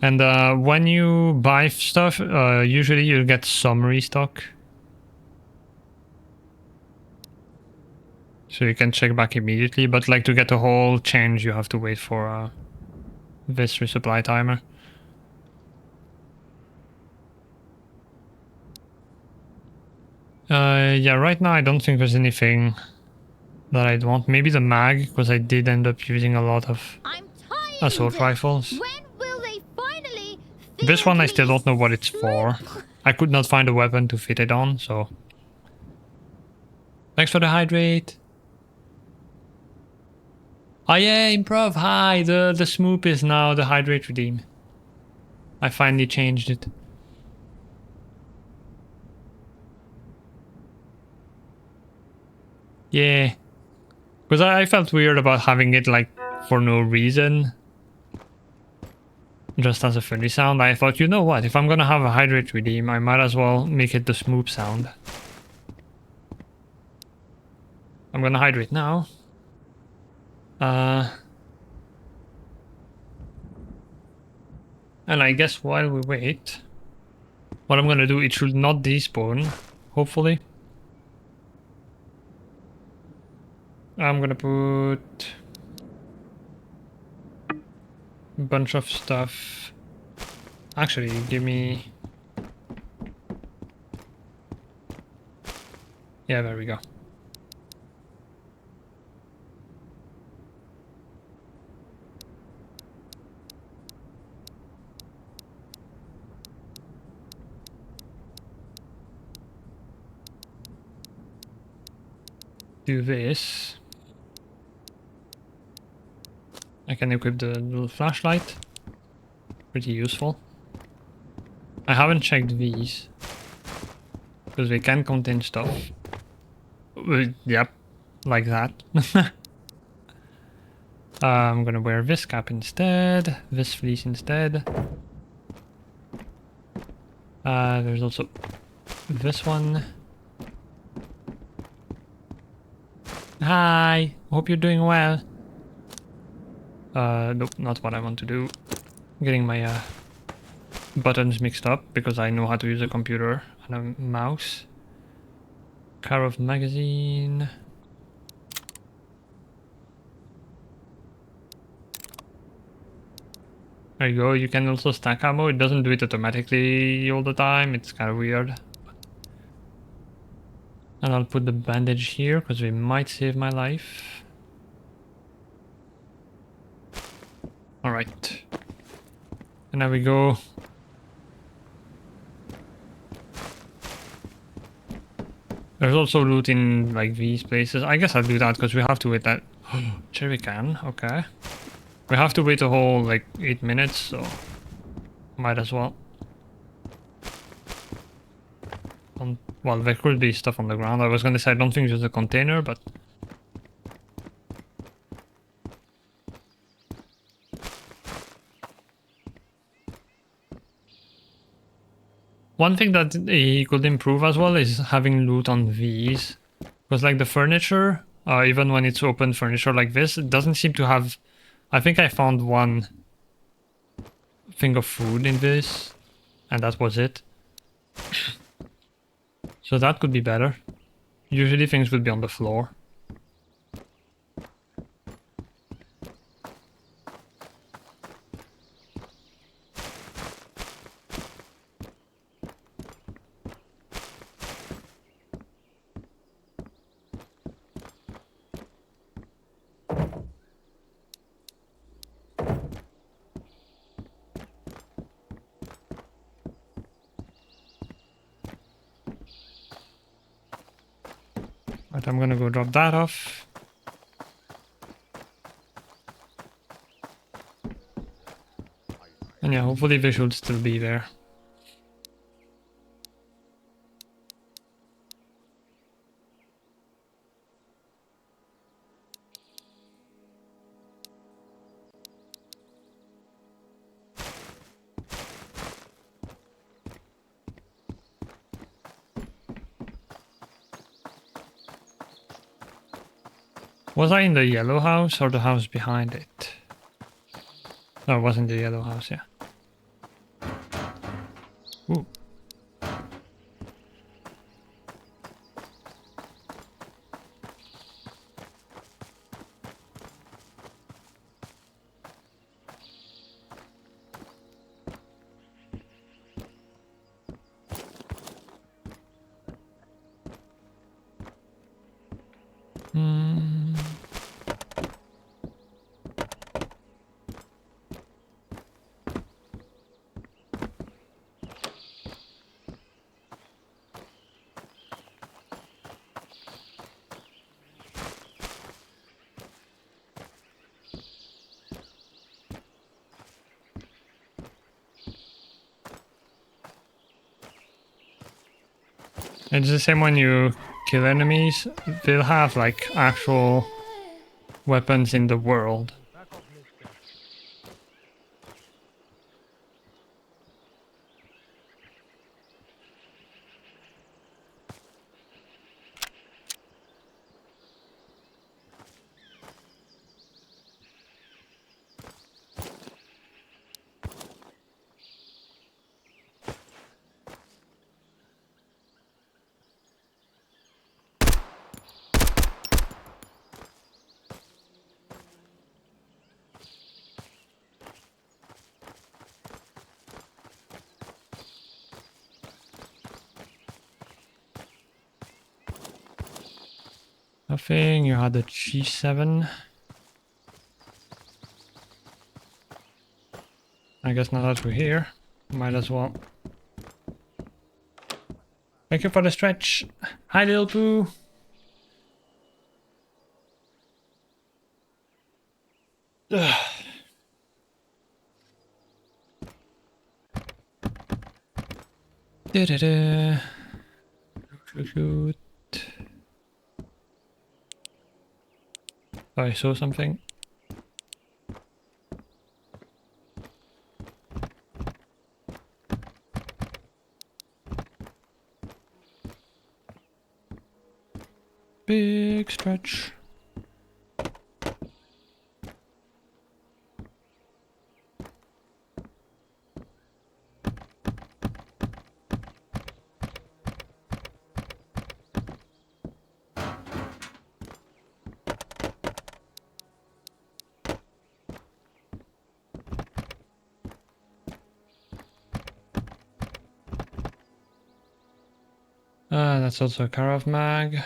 And when you buy stuff, usually you get some restock. So you can check back immediately, but like to get a whole change, you have to wait for this resupply timer. Yeah, right now I don't think there's anything that I'd want. Maybe the mag, because I did end up using a lot of assault rifles. When will they finally This one I still don't know what it's for. I could not find a weapon to fit it on, so... Thanks for the hydrate. Oh yeah, improv, hi! The smoop is now the hydrate redeem. I finally changed it. Yeah. Because I felt weird about having it like for no reason. Just as a funny sound. I thought, you know what, if I'm gonna have a hydrate redeem, I might as well make it the smoop sound. I'm gonna hydrate now. And I guess while we wait, what I'm gonna do, it should not despawn, hopefully. I'm gonna put a bunch of stuff. Actually, give me... Yeah, there we go. Do this. I can equip the little flashlight. Pretty useful. I haven't checked these. Because they can contain stuff. Yep, like that. I'm gonna wear this cap instead. This fleece instead. There's also this one. Hi, hope you're doing well. Nope, not what I want to do. Getting my buttons mixed up because I know how to use a computer and a mouse. Karov magazine. There you go, you can also stack ammo. It doesn't do it automatically all the time, it's kind of weird. And I'll put the bandage here because they might save my life. Alright. And there we go. There's also loot in like these places. I guess I'll do that because we have to wait that. Cherry can, okay. We have to wait a whole like 8 minutes, so might as well. Well, there could be stuff on the ground. I was gonna say I don't think there's a container, but... One thing that he could improve as well is having loot on these. Because like the furniture, even when it's open furniture like this, it doesn't seem to have... I think I found one thing of food in this, and that was it. So that could be better. Usually things would be on the floor. But I'm gonna go drop that off. And yeah, hopefully they should still be there. Was I in the yellow house or the house behind it? No, it wasn't the yellow house, yeah. Ooh. Hmm. It's the same when you kill enemies, they'll have like actual weapons in the world. Nothing, you had a G7. I guess now that we're here, might as well. Thank you for the stretch. Hi, little poo. Da-da-da. Shoot. I saw something. Big stretch. That's also a Karov mag.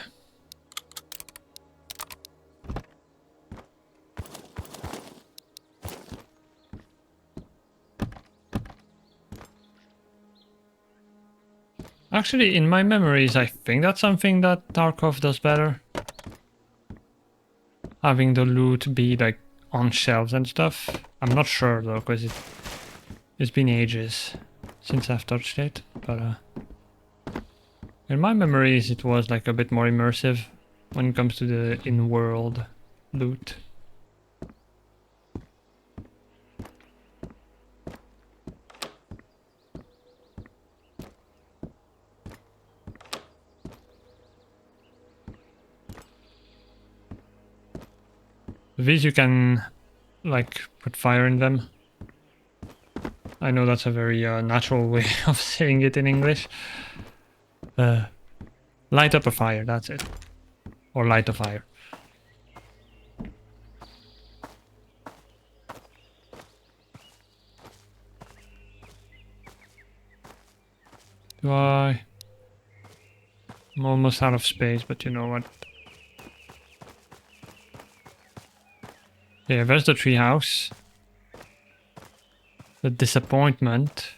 Actually, in my memories, I think that's something that Tarkov does better. Having the loot be like on shelves and stuff. I'm not sure though, because it's been ages since I've touched it. But in my memories, it was like a bit more immersive when it comes to the in-world loot. These you can like put fire in them. I know that's a very natural way of saying it in English. Light up a fire, that's it. Or light a fire. I'm almost out of space, but you know what? Yeah, there's the treehouse. The disappointment.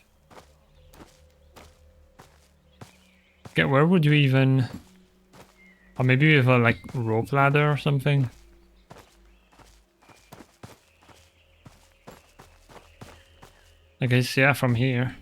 Okay, where would you even... Or maybe with a like rope ladder or something. I guess, yeah, from here.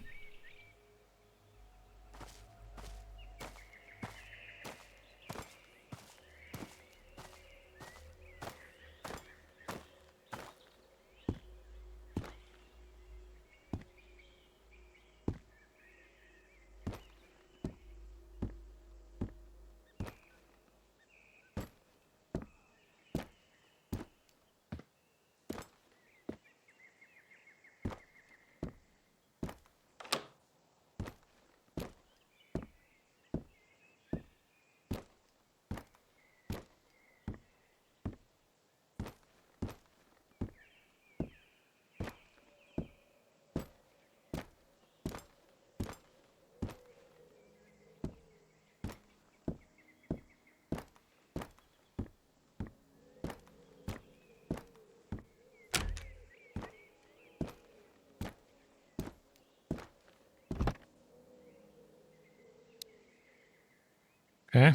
Okay.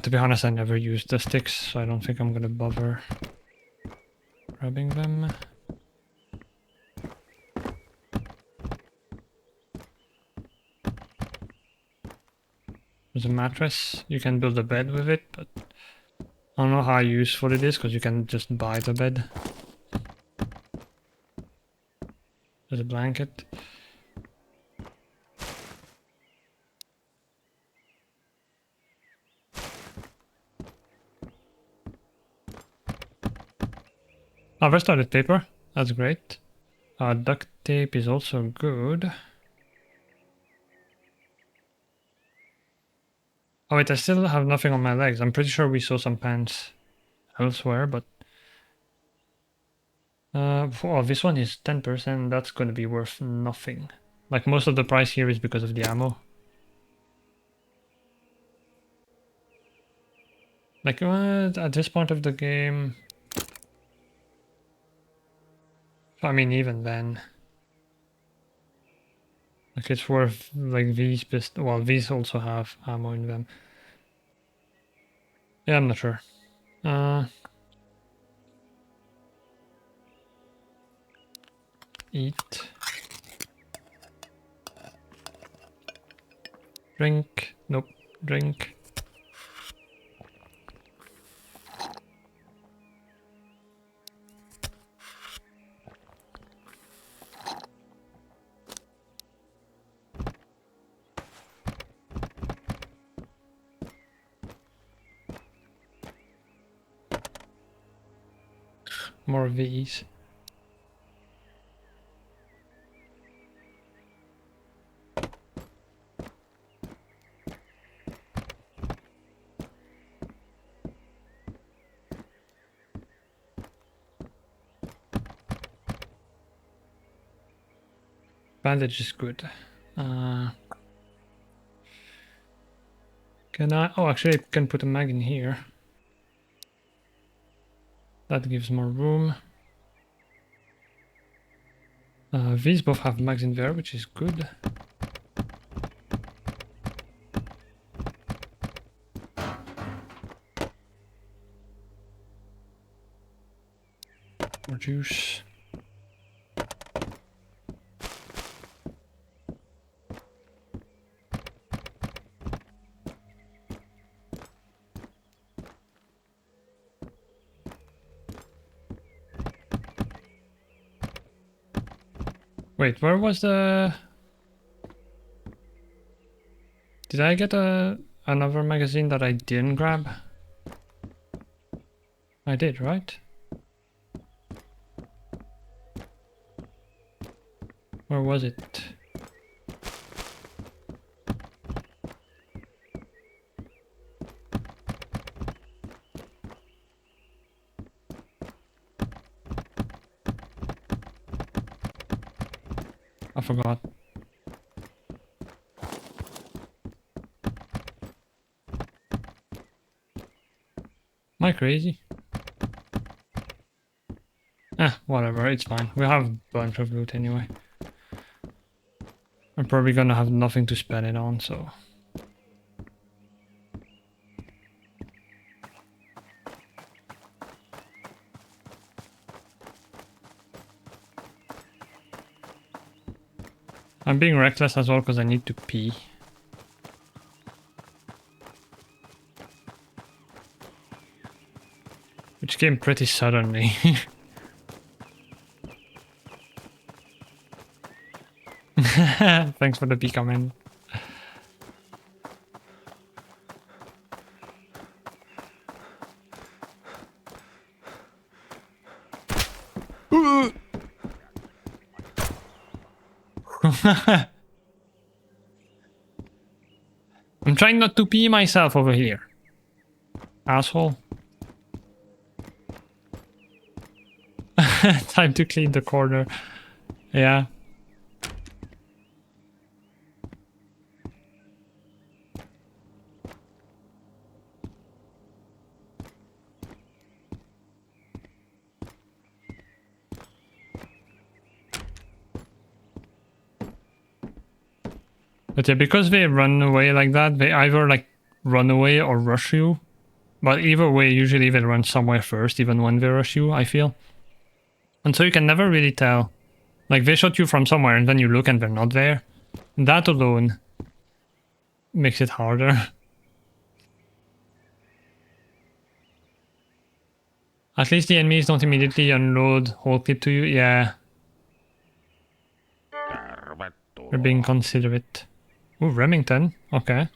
To be honest, I never used the sticks, so I don't think I'm gonna bother grabbing them. There's a mattress. You can build a bed with it, but I don't know how useful it is because you can just buy the bed. There's a blanket. Oh, there's toilet paper. That's great. Duct tape is also good. Oh wait, I still have nothing on my legs. I'm pretty sure we saw some pants elsewhere, but... oh, this one is 10%. That's going to be worth nothing. Like, most of the price here is because of the ammo. Like, at this point of the game... I mean, even then... Like, it's worth, like, these well, these also have ammo in them. Yeah, I'm not sure. Eat. Drink. Nope. Drink. More of these. Bandage is good. Can I? Oh, actually, I can put a mag in here. That gives more room. These both have mags in there, which is good. More juice. Wait, where was the... Did I get another magazine that I didn't grab? I did, right? Where was it? I forgot. Am I crazy? Whatever, it's fine. We have a bunch of loot anyway. I'm probably gonna have nothing to spend it on, so... I'm being reckless as well because I need to pee. Which came pretty suddenly. Thanks for the pee comment. I'm trying not to pee myself over here. Asshole. Time to clean the corner. Yeah. But yeah, because they run away like that, they either like run away or rush you. But either way, usually they run somewhere first, even when they rush you, I feel. And so you can never really tell. Like, they shot you from somewhere and then you look and they're not there. That alone makes it harder. At least the enemies don't immediately unload whole clip to you. Yeah. They're being considerate. Ooh, Remington. Okay.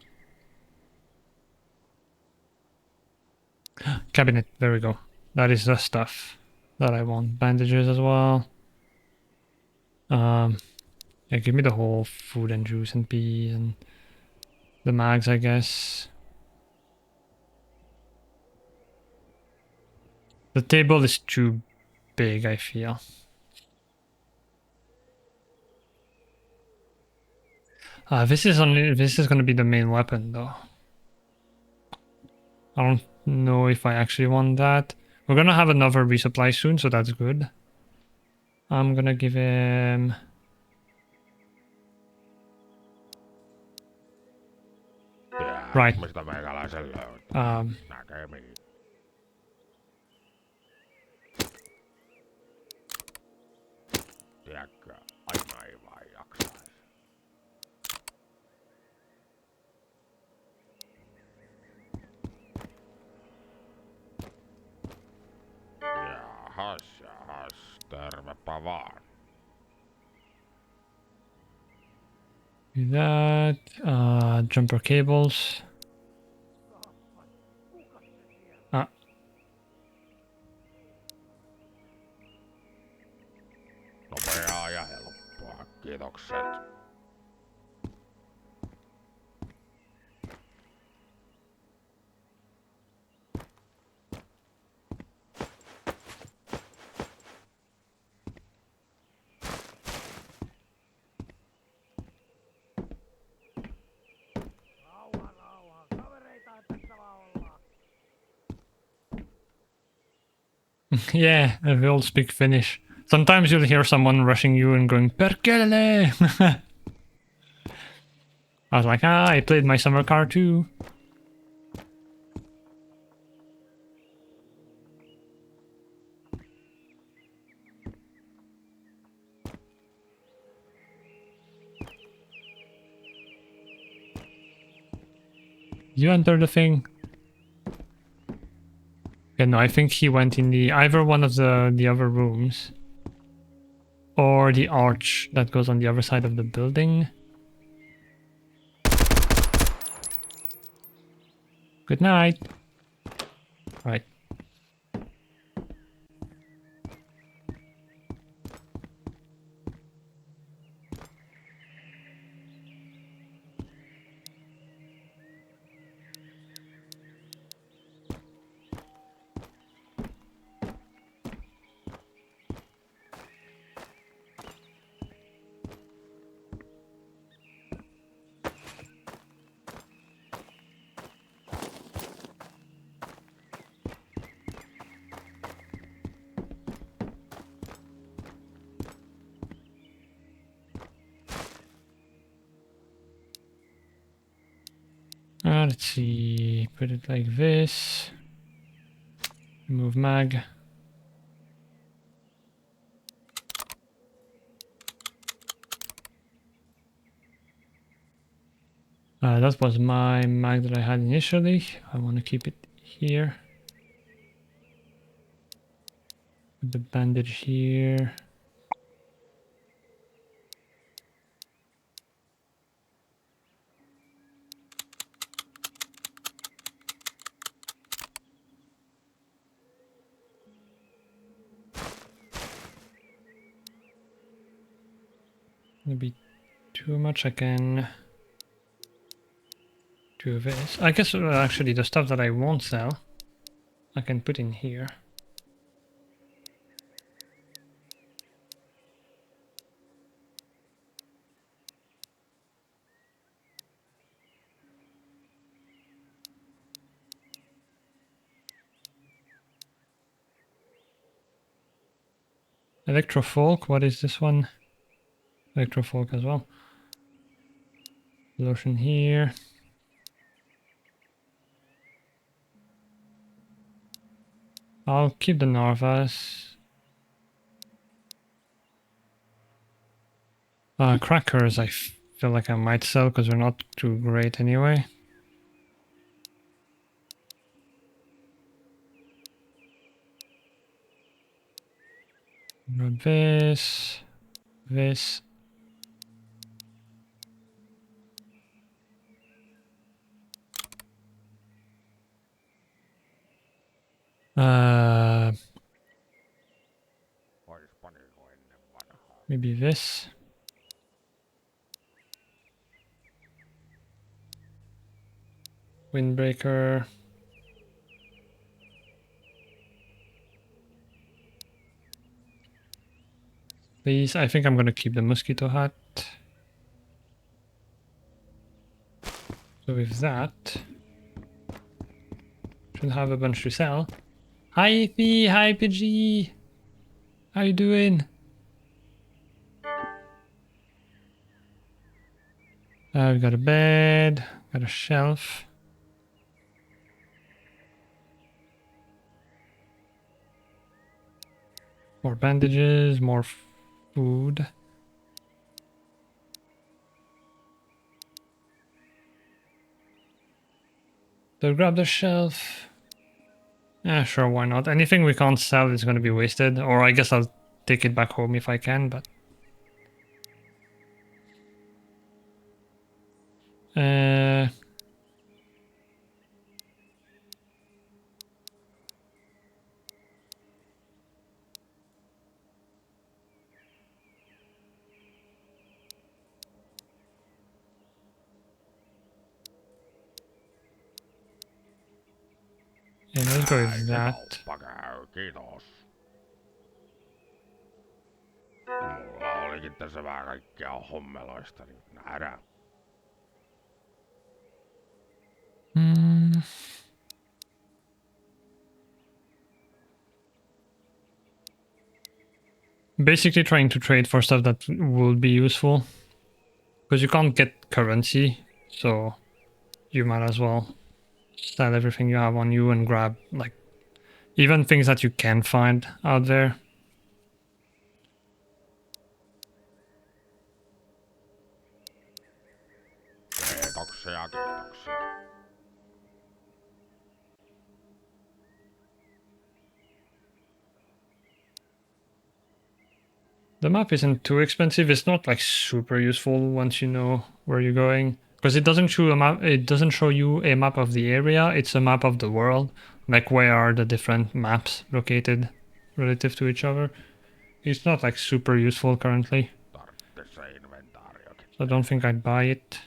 Cabinet. There we go. That is the stuff that I want. Bandages as well. Yeah, give me the whole food and juice and pee and the mags, I guess. The table is too big, I feel. This is gonna be the main weapon though. I don't know if I actually want that. We're gonna have another resupply soon, so that's good. I'm gonna give him... Right. Jahas, tervepä vaan. Do that. Jumper cables. Nopeaa ja helppoa, kiitokset. Yeah, we all speak Finnish. Sometimes you'll hear someone rushing you and going, Perkele! I was like, I played my summer car too. You enter the thing? Yeah, no, I think he went in the either one of the other rooms. Or the arch that goes on the other side of the building. Good night. Right. Let's see, put it like this. Remove mag. That was my mag that I had initially. I want to keep it here. Put the bandage here. Maybe too much. I can do this. I guess actually the stuff that I won't sell, I can put in here. Electrofolk, what is this one? Electrofolk as well. Lotion here. I'll keep the Narvas. Crackers I feel like I might sell because they're not too great anyway. Grab this. This. Maybe this. Windbreaker. Please, I think I'm gonna keep the mosquito hat. So with that, should have a bunch to sell. Hi Ify, hi Pidgey! How you doing? We've got a bed, got a shelf. More bandages, more food. So grab the shelf. Yeah, sure, why not? Anything we can't sell is going to be wasted. Or I guess I'll take it back home if I can, but... yeah, let's go with that. Kiitos. Mulla olikin tässä vähän kaikkea hommeloista, niin nähdään. Basically trying to trade for stuff that will be useful. Because you can't get currency, so you might as well sell everything you have on you and grab, like, even things that you can find out there. Kiitoksia, kiitoksia. The map isn't too expensive. It's not like super useful once you know where you're going, because it doesn't show a map. It doesn't show you a map of the area. It's a map of the world, like where are the different maps located relative to each other. It's not like super useful currently. So I don't think I'd buy it.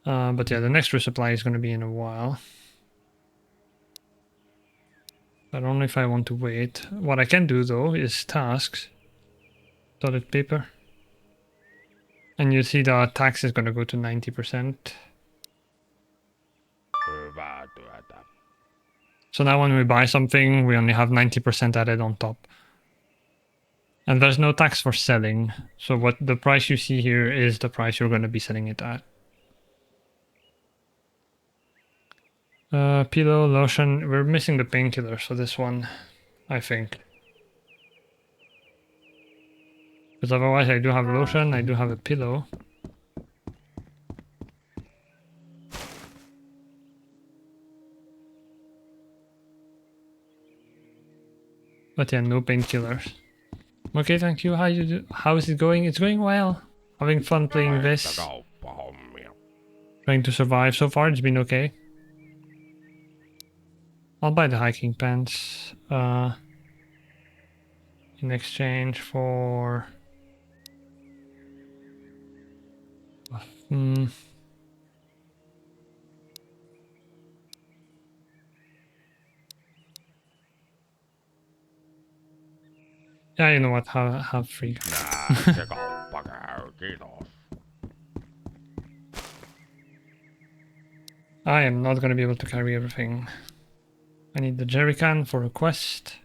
But yeah, the next resupply is going to be in a while. I don't know if I want to wait. What I can do though is tasks. Toilet paper. And you see the tax is going to go to 90%. Hyvää työtä. So now when we buy something, we only have 90% added on top. And there's no tax for selling. So what the price you see here is the price you're going to be selling it at. Pillow, lotion. We're missing the painkillers for this one, I think. Because otherwise I do have lotion, I do have a pillow. But yeah, no painkillers. Okay, thank you. How is it going? It's going well. Having fun playing this. Trying to survive. So far it's been okay. I'll buy the hiking pants. In exchange for... Yeah, you know what? Have free. I am not going to be able to carry everything. I need the jerry can for a quest.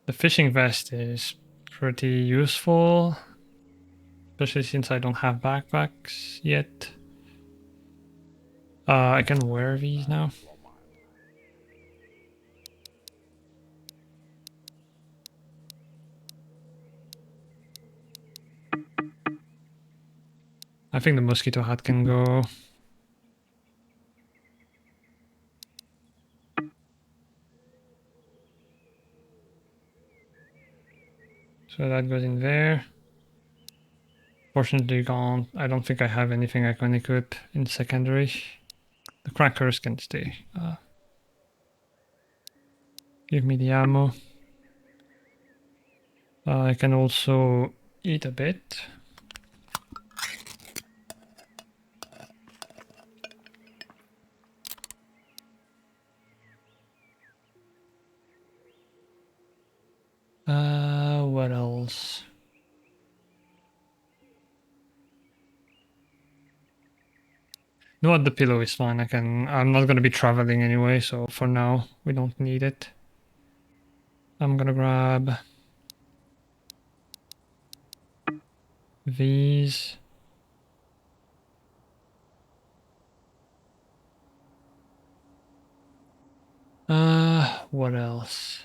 The fishing vest is pretty useful, especially since I don't have backpacks yet. I can wear these now. I think the mosquito hat can go. So that goes in there. Fortunately, I don't think I have anything I can equip in secondary. The crackers can stay. Give me the ammo. I can also eat a bit. What else? No, what, the pillow is fine. I'm not gonna be traveling anyway, so for now we don't need it. I'm gonna grab these. What else?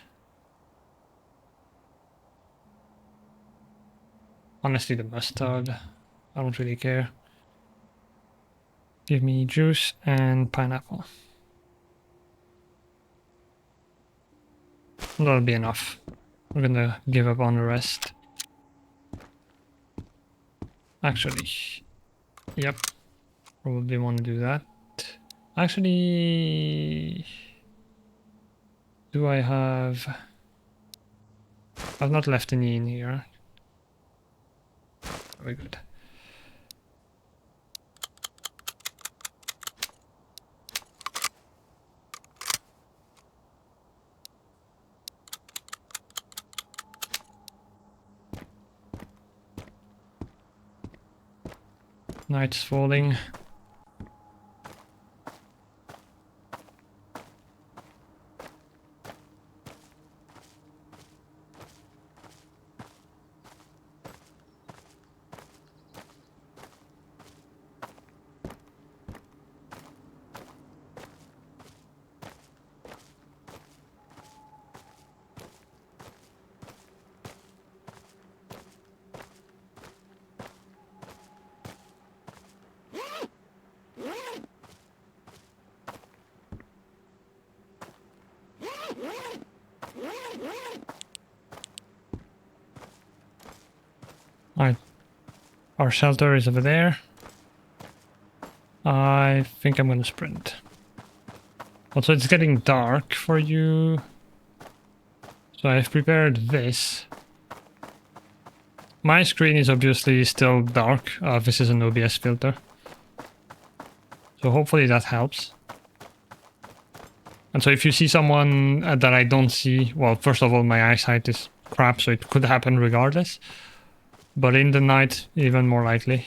Honestly, the mustard. I don't really care. Give me juice and pineapple. That'll be enough. We're gonna give up on the rest. Actually, yep. Probably want to do that. Actually, do I have... I've not left any in here. Very good. Night's falling. Alright, our shelter is over there. I think I'm gonna sprint. Also, it's getting dark for you. So I've prepared this. My screen is obviously still dark. This is an OBS filter. So hopefully that helps. And so if you see someone that I don't see, well, first of all, my eyesight is crap, so it could happen regardless. But in the night, even more likely.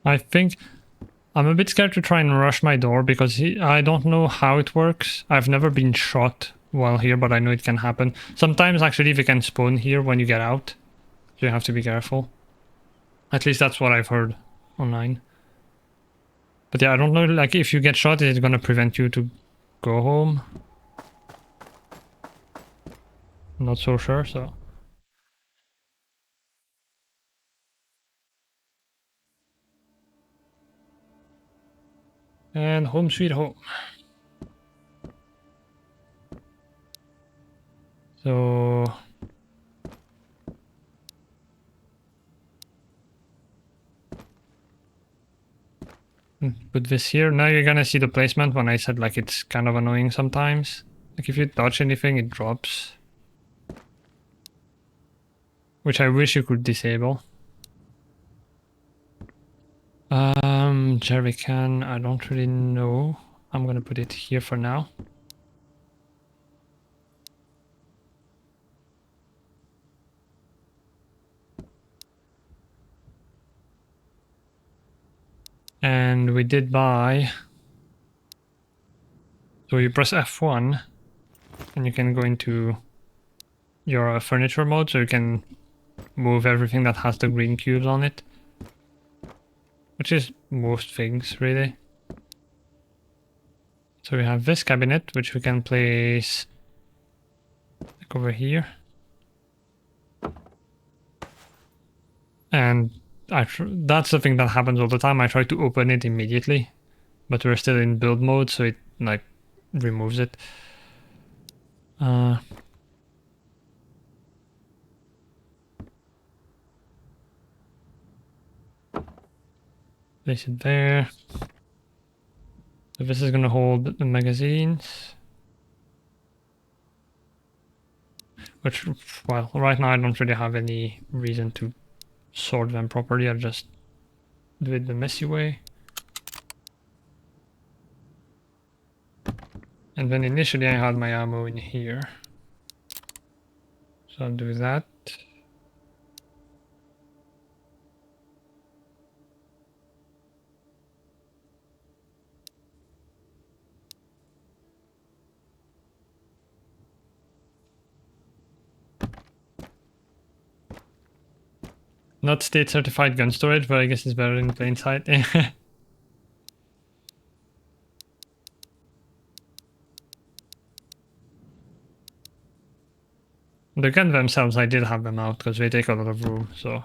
I think I'm a bit scared to try and rush my door because I don't know how it works. I've never been shot while here, but I know it can happen. Sometimes actually they can spawn here when you get out. So you have to be careful. At least that's what I've heard online. But yeah, I don't know, like, if you get shot, is it gonna prevent you to go home? I'm not so sure, so... And home sweet home. So... put this here. Now you're gonna see the placement when I said, like, it's kind of annoying sometimes. Like, if you touch anything, it drops. Which I wish you could disable. Jerry can, I don't really know. I'm gonna put it here for now. And we did buy... So you press F1 and you can go into your furniture mode, so you can move everything that has the green cubes on it. Which is most things, really. So we have this cabinet, which we can place like over here. And that's the thing that happens all the time. I try to open it immediately, but we're still in build mode, so it like removes it. Place it there. So this is gonna hold the magazines. Which, well, right now I don't really have any reason to sort them properly. I'll just do it the messy way. And then initially I had my ammo in here. So I'll do that. Not state certified gun storage, but I guess it's better in plain sight. The gun themselves, I did have them out because they take a lot of room, so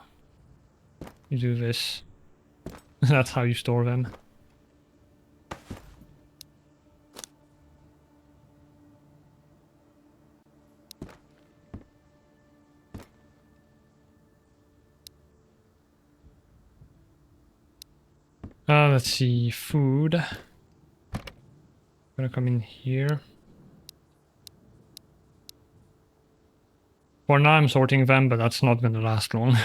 you do this. That's how you store them. Let's see, food. Gonna come in here. For now I'm sorting them, but that's not gonna last long.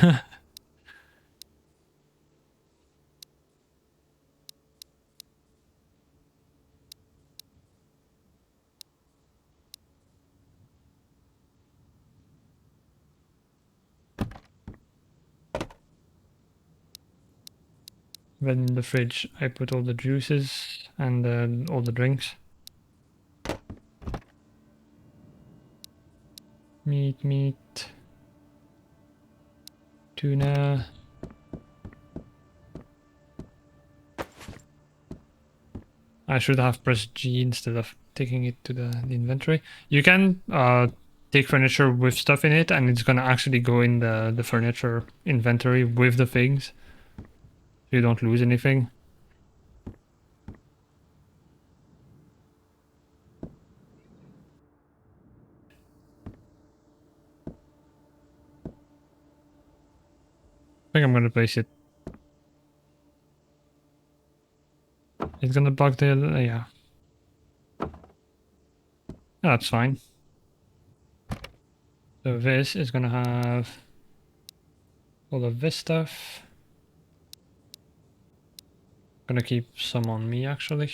Then in the fridge I put all the juices and all the drinks. Meat. Tuna. I should have pressed G instead of taking it to the inventory. You can take furniture with stuff in it, and it's gonna actually go in the furniture inventory with the things. So you don't lose anything. I think I'm gonna place it. It's gonna bug the... yeah. That's fine. So this is gonna have all of this stuff. Gonna keep some on me, actually.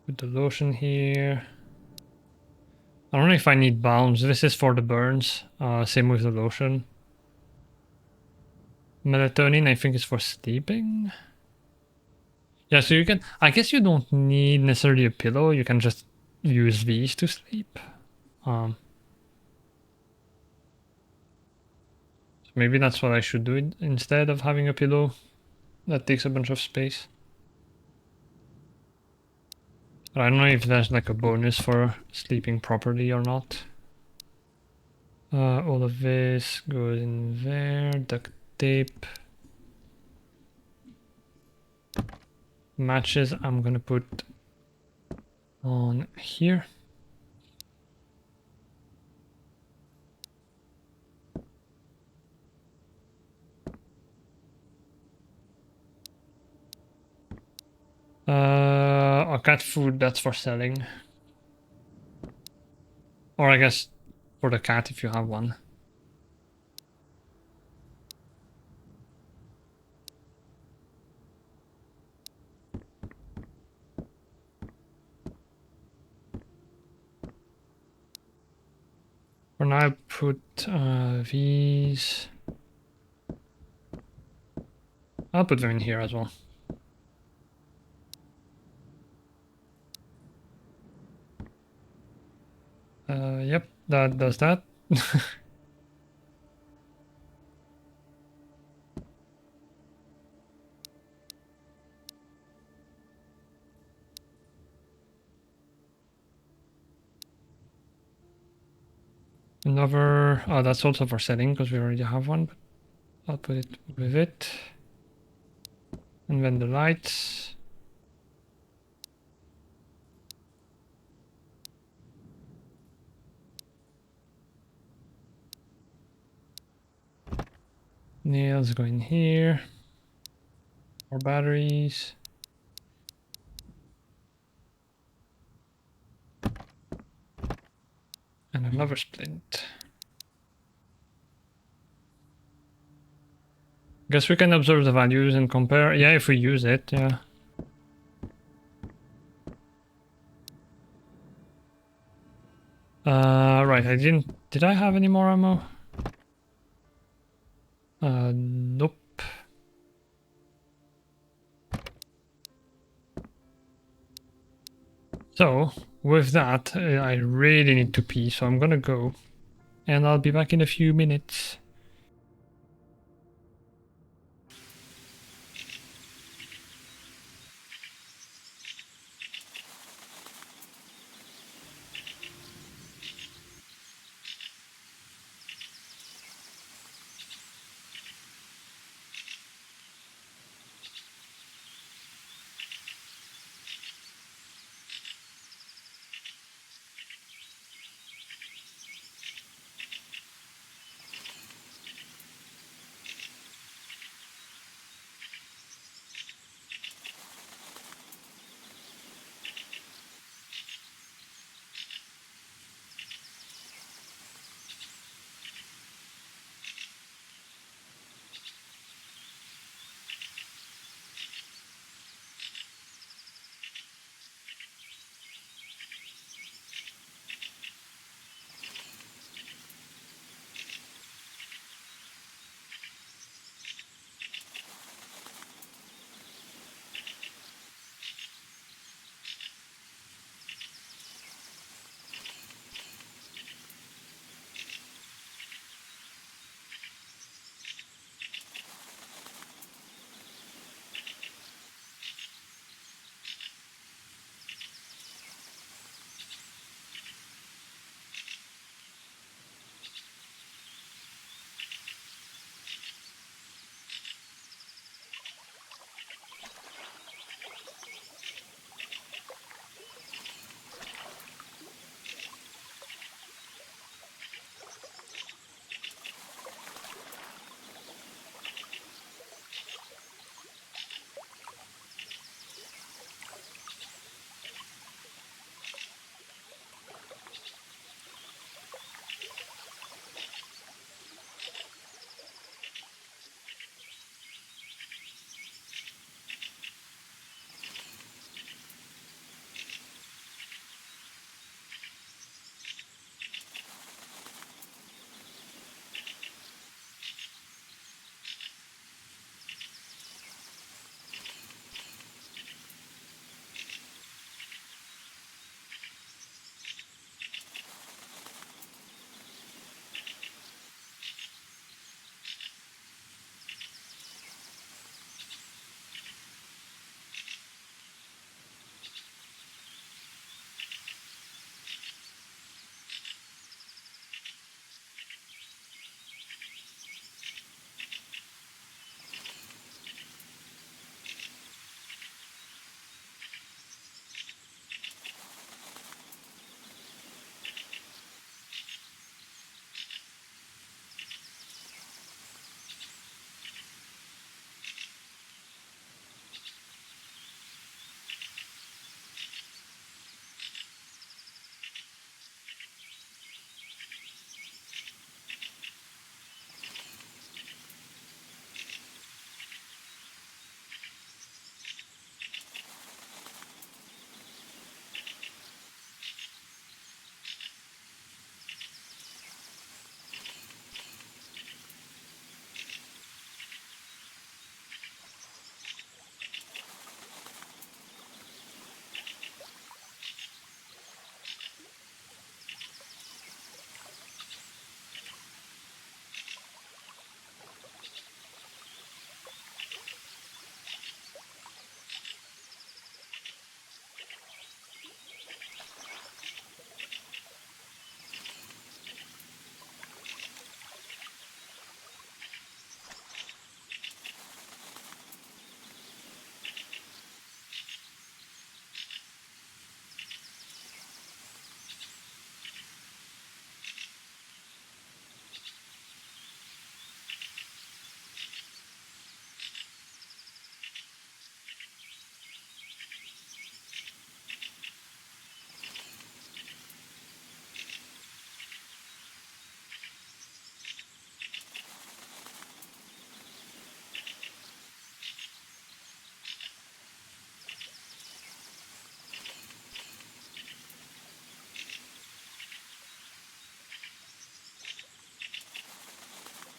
Put the lotion here. I don't know if I need balms. This is for the burns. Same with the lotion. Melatonin, I think, is for sleeping. Yeah, so you can... I guess you don't need necessarily a pillow. You can just use these to sleep. Maybe that's what I should do instead of having a pillow that takes a bunch of space. But I don't know if there's like a bonus for sleeping properly or not. All of this goes in there. Duct tape. Matches I'm gonna put on here. Or cat food, that's for selling. Or I guess for the cat if you have one. For now I put these. I'll put them in here as well. Yep, that does that. Another, oh, that's also for setting because we already have one, but I'll put it with it. And then the lights. Nails go in here. More batteries. And another splint. Guess we can observe the values and compare. Yeah, if we use it, yeah. Right, I didn't... Did I have any more ammo? Nope. So, with that, I really need to pee, so I'm gonna go. And I'll be back in a few minutes.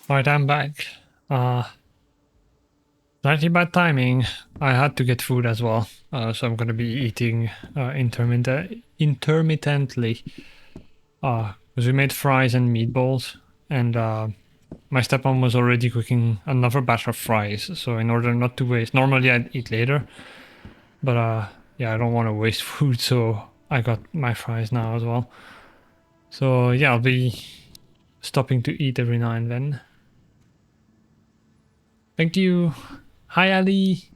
Alright, I'm back. Slightly bad timing. I had to get food as well, so I'm gonna be eating intermittently. Because we made fries and meatballs, and my stepmom was already cooking another batch of fries. So in order not to waste, normally I'd eat later, but yeah, I don't want to waste food, so I got my fries now as well. So yeah, I'll be stopping to eat every now and then. Thank you. Hi, Ali.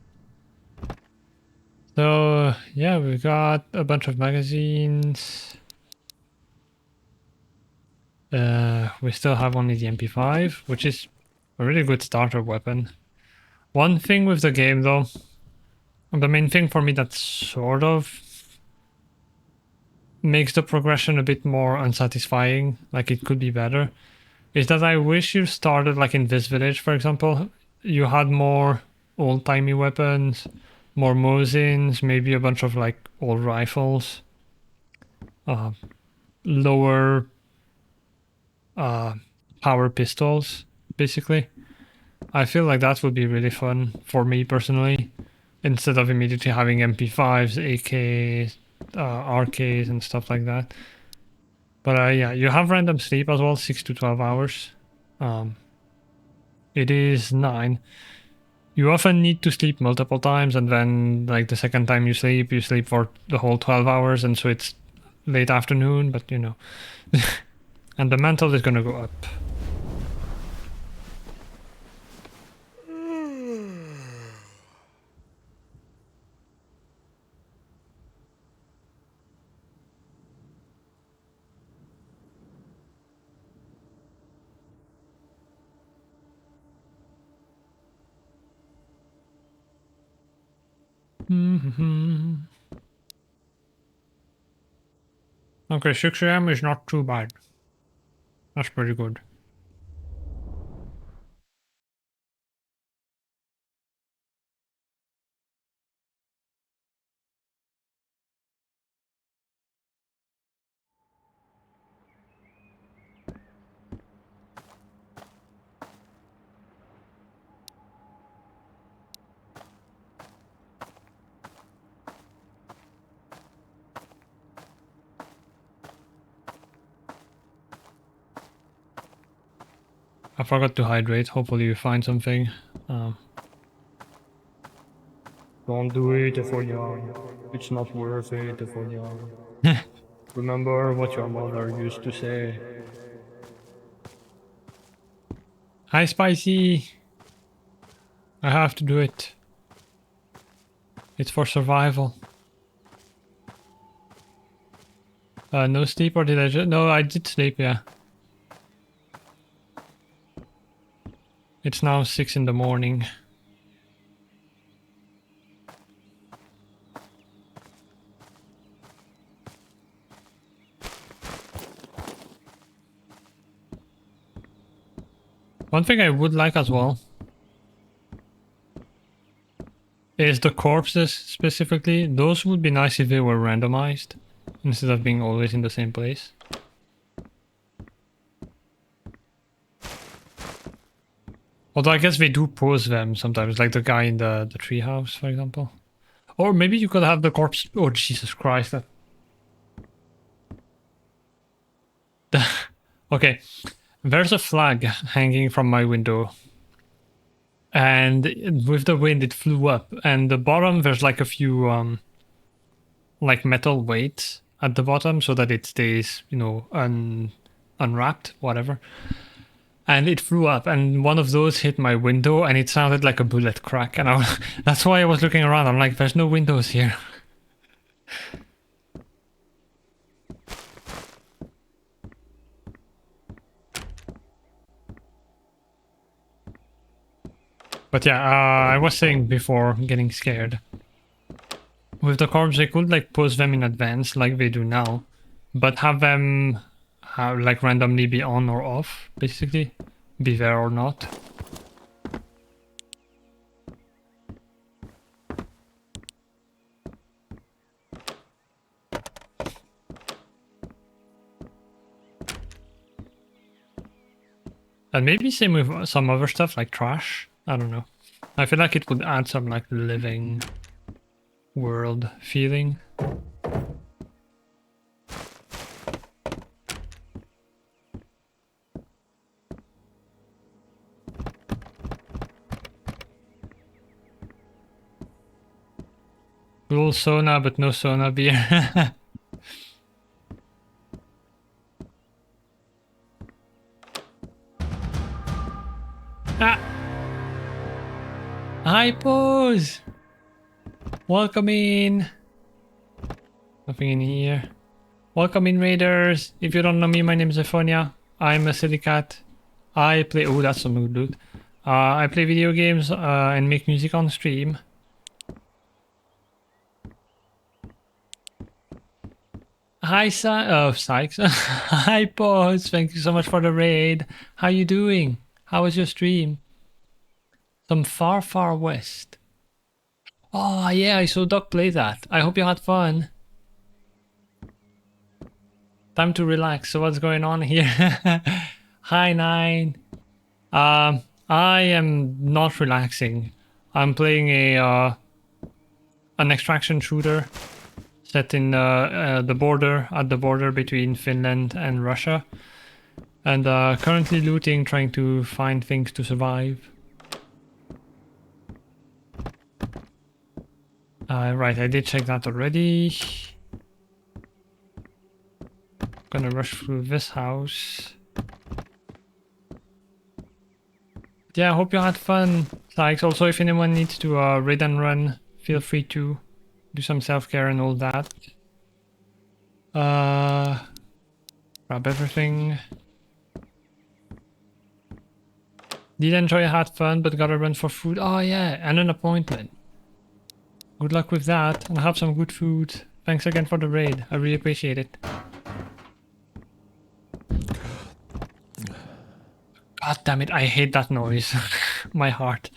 So yeah, we've got a bunch of magazines. We still have only the MP5, which is a really good starter weapon. One thing with the game though, the main thing for me that sort of makes the progression a bit more unsatisfying, like it could be better, is that I wish you started like in this village, for example. You had more old-timey weapons, more Mosins, maybe a bunch of like old rifles, lower power pistols, basically. I feel like that would be really fun for me personally, instead of immediately having MP5s, AKs, RKs, and stuff like that. But yeah, you have random sleep as well, 6 to 12 hours. It is 9. You often need to sleep multiple times, and then like the second time you sleep for the whole 12 hours, and so it's late afternoon, but you know. And the mental is gonna go up. Okay, 6 AM is not too bad. That's pretty good. I forgot to hydrate. Hopefully you find something. Don't do it if you're young. It's not worth it if you're young. Remember what your mother used to say. Hi, Spicy. I have to do it. It's for survival. No sleep, or did I just... No, I did sleep, yeah. It's now 6 in the morning. One thing I would like as well is the corpses specifically. Those would be nice if they were randomized instead of being always in the same place. Although I guess they do pose them sometimes, like the guy in the treehouse, for example. Or maybe you could have the corpse... Oh, Jesus Christ. Okay, there's a flag hanging from my window. And with the wind, it flew up. And the bottom, there's like a few, like metal weights at the bottom so that it stays, you know, unwrapped, whatever. And it flew up, and one of those hit my window, and it sounded like a bullet crack. And that's why I was looking around. I'm like, there's no windows here. But yeah, I was saying before getting scared. With the corpse, they could like pose them in advance like they do now, but have them like randomly be on or off, basically. Be there or not. And maybe same with some other stuff like trash. I don't know. I feel like it would add some like living world feeling. Cool sauna, but no sauna beer. Ah! Hi, Pose! Welcome in! Nothing in here. Welcome in, Raiders! If you don't know me, my name is Ephonia. I'm a silly cat. I play... Oh, that's some good loot. I play video games and make music on stream. Hi, Sykes. Hi, Pose. Thank you so much for the raid. How you doing? How was your stream? Some far, far west. Oh, yeah, I saw Doc play that. I hope you had fun. Time to relax. So what's going on here? Hi, Nine. I am not relaxing. I'm playing an extraction shooter set in at the border between Finland and Russia, and currently looting, trying to find things to survive. Right, I did check that already. Gonna rush through this house. Yeah, I hope you had fun, Sykes. Also, if anyone needs to raid and run, feel free to do some self-care and all that. Grab everything. Did enjoy, had fun, but gotta run for food. Oh yeah, and an appointment. Good luck with that, and have some good food. Thanks again for the raid. I really appreciate it. God damn it, I hate that noise. My heart.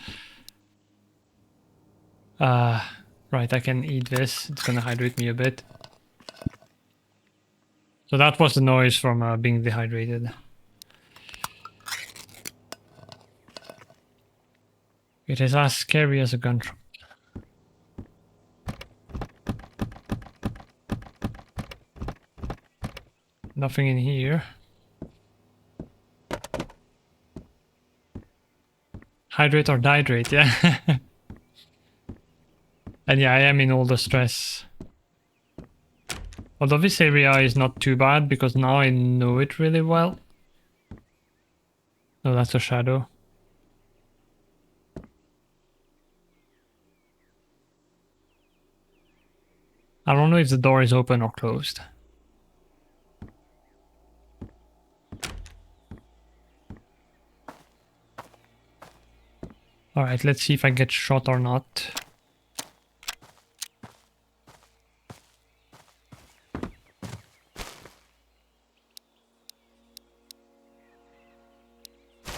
Right, I can eat this. It's gonna hydrate me a bit. So that was the noise from being dehydrated. It is as scary as a gunshot. Nothing in here. Hydrate or dihydrate, yeah. And yeah, I am in all the stress. Although this area is not too bad because now I know it really well. No, that's a shadow. I don't know if the door is open or closed. Alright, let's see if I get shot or not.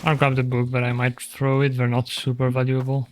I'll grab the book, but I might throw it. They're not super valuable.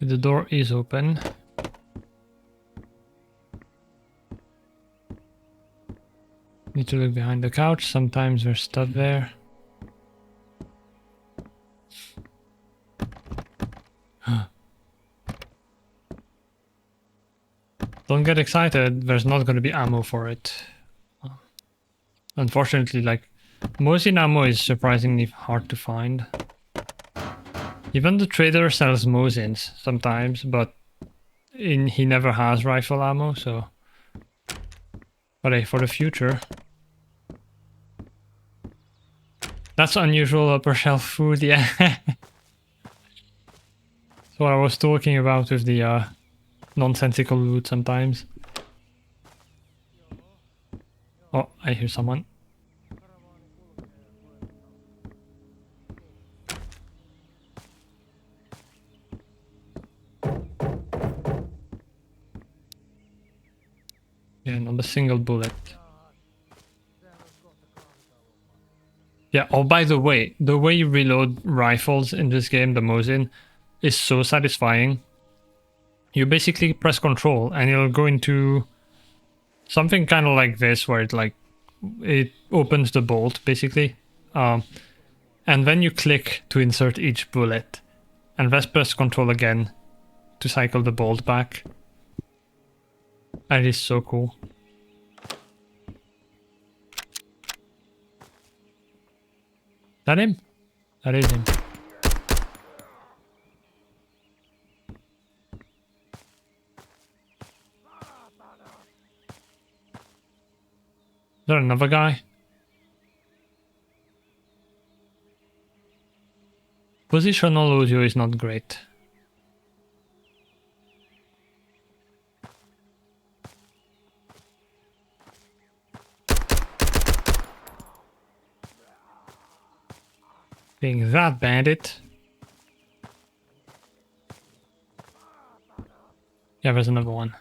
The door is open. Need to look behind the couch. Sometimes there's stuff there. Don't get excited. There's not going to be ammo for it. Unfortunately, like, Mosin ammo is surprisingly hard to find. Even the trader sells Mosins sometimes, but he never has rifle ammo, so... But hey, for the future... That's unusual upper shelf food, yeah. That's what I was talking about with the nonsensical loot sometimes. Oh, I hear someone. Yeah, not a single bullet. Yeah, oh, by the way you reload rifles in this game, the Mosin, is so satisfying. You basically press control and it'll go into something kind of like this, where it opens the bolt, basically. And then you click to insert each bullet. And then press control again to cycle the bolt back. That is so cool. That him? That is him. Is there another guy? Positional audio is not great. Being that bandit. Yeah, there's another one.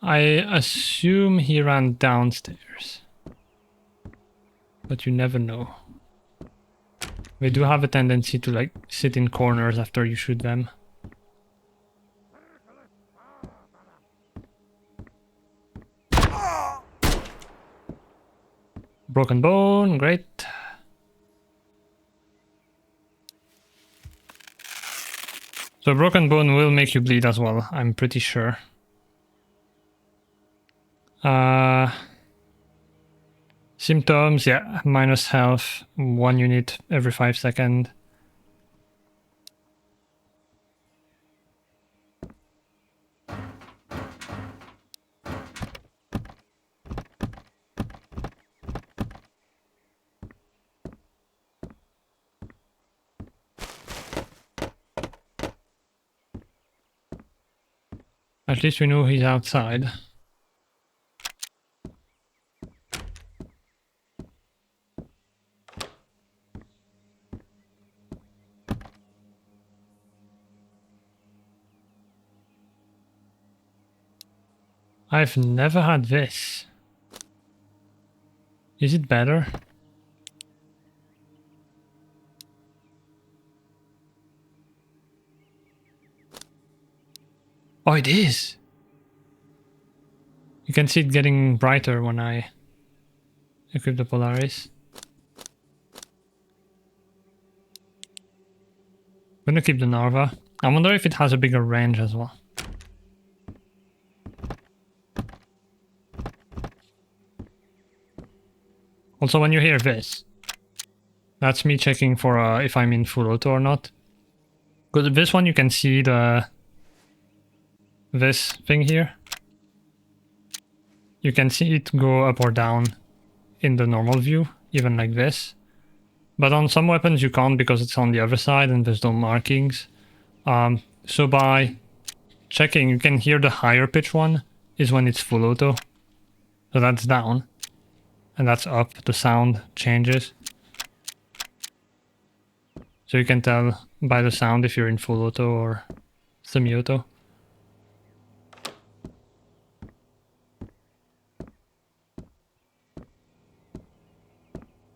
I assume he ran downstairs, but you never know. They do have a tendency to like sit in corners after you shoot them. Broken bone, great. So broken bone will make you bleed as well, I'm pretty sure. Symptoms, yeah, minus health, 1 unit every 5 seconds. At least we know he's outside. I've never had this. Is it better? Oh, it is! You can see it getting brighter when I equip the Polaris. I'm gonna keep the Narva. I wonder if it has a bigger range as well. Also, when you hear this, that's me checking for if I'm in full auto or not. Because this one you can see this thing here. You can see it go up or down in the normal view, even like this. But on some weapons you can't because it's on the other side and there's no markings. So by checking, you can hear the higher pitch one is when it's full auto. So that's down. And that's up, the sound changes. So you can tell by the sound if you're in full auto or semi-auto.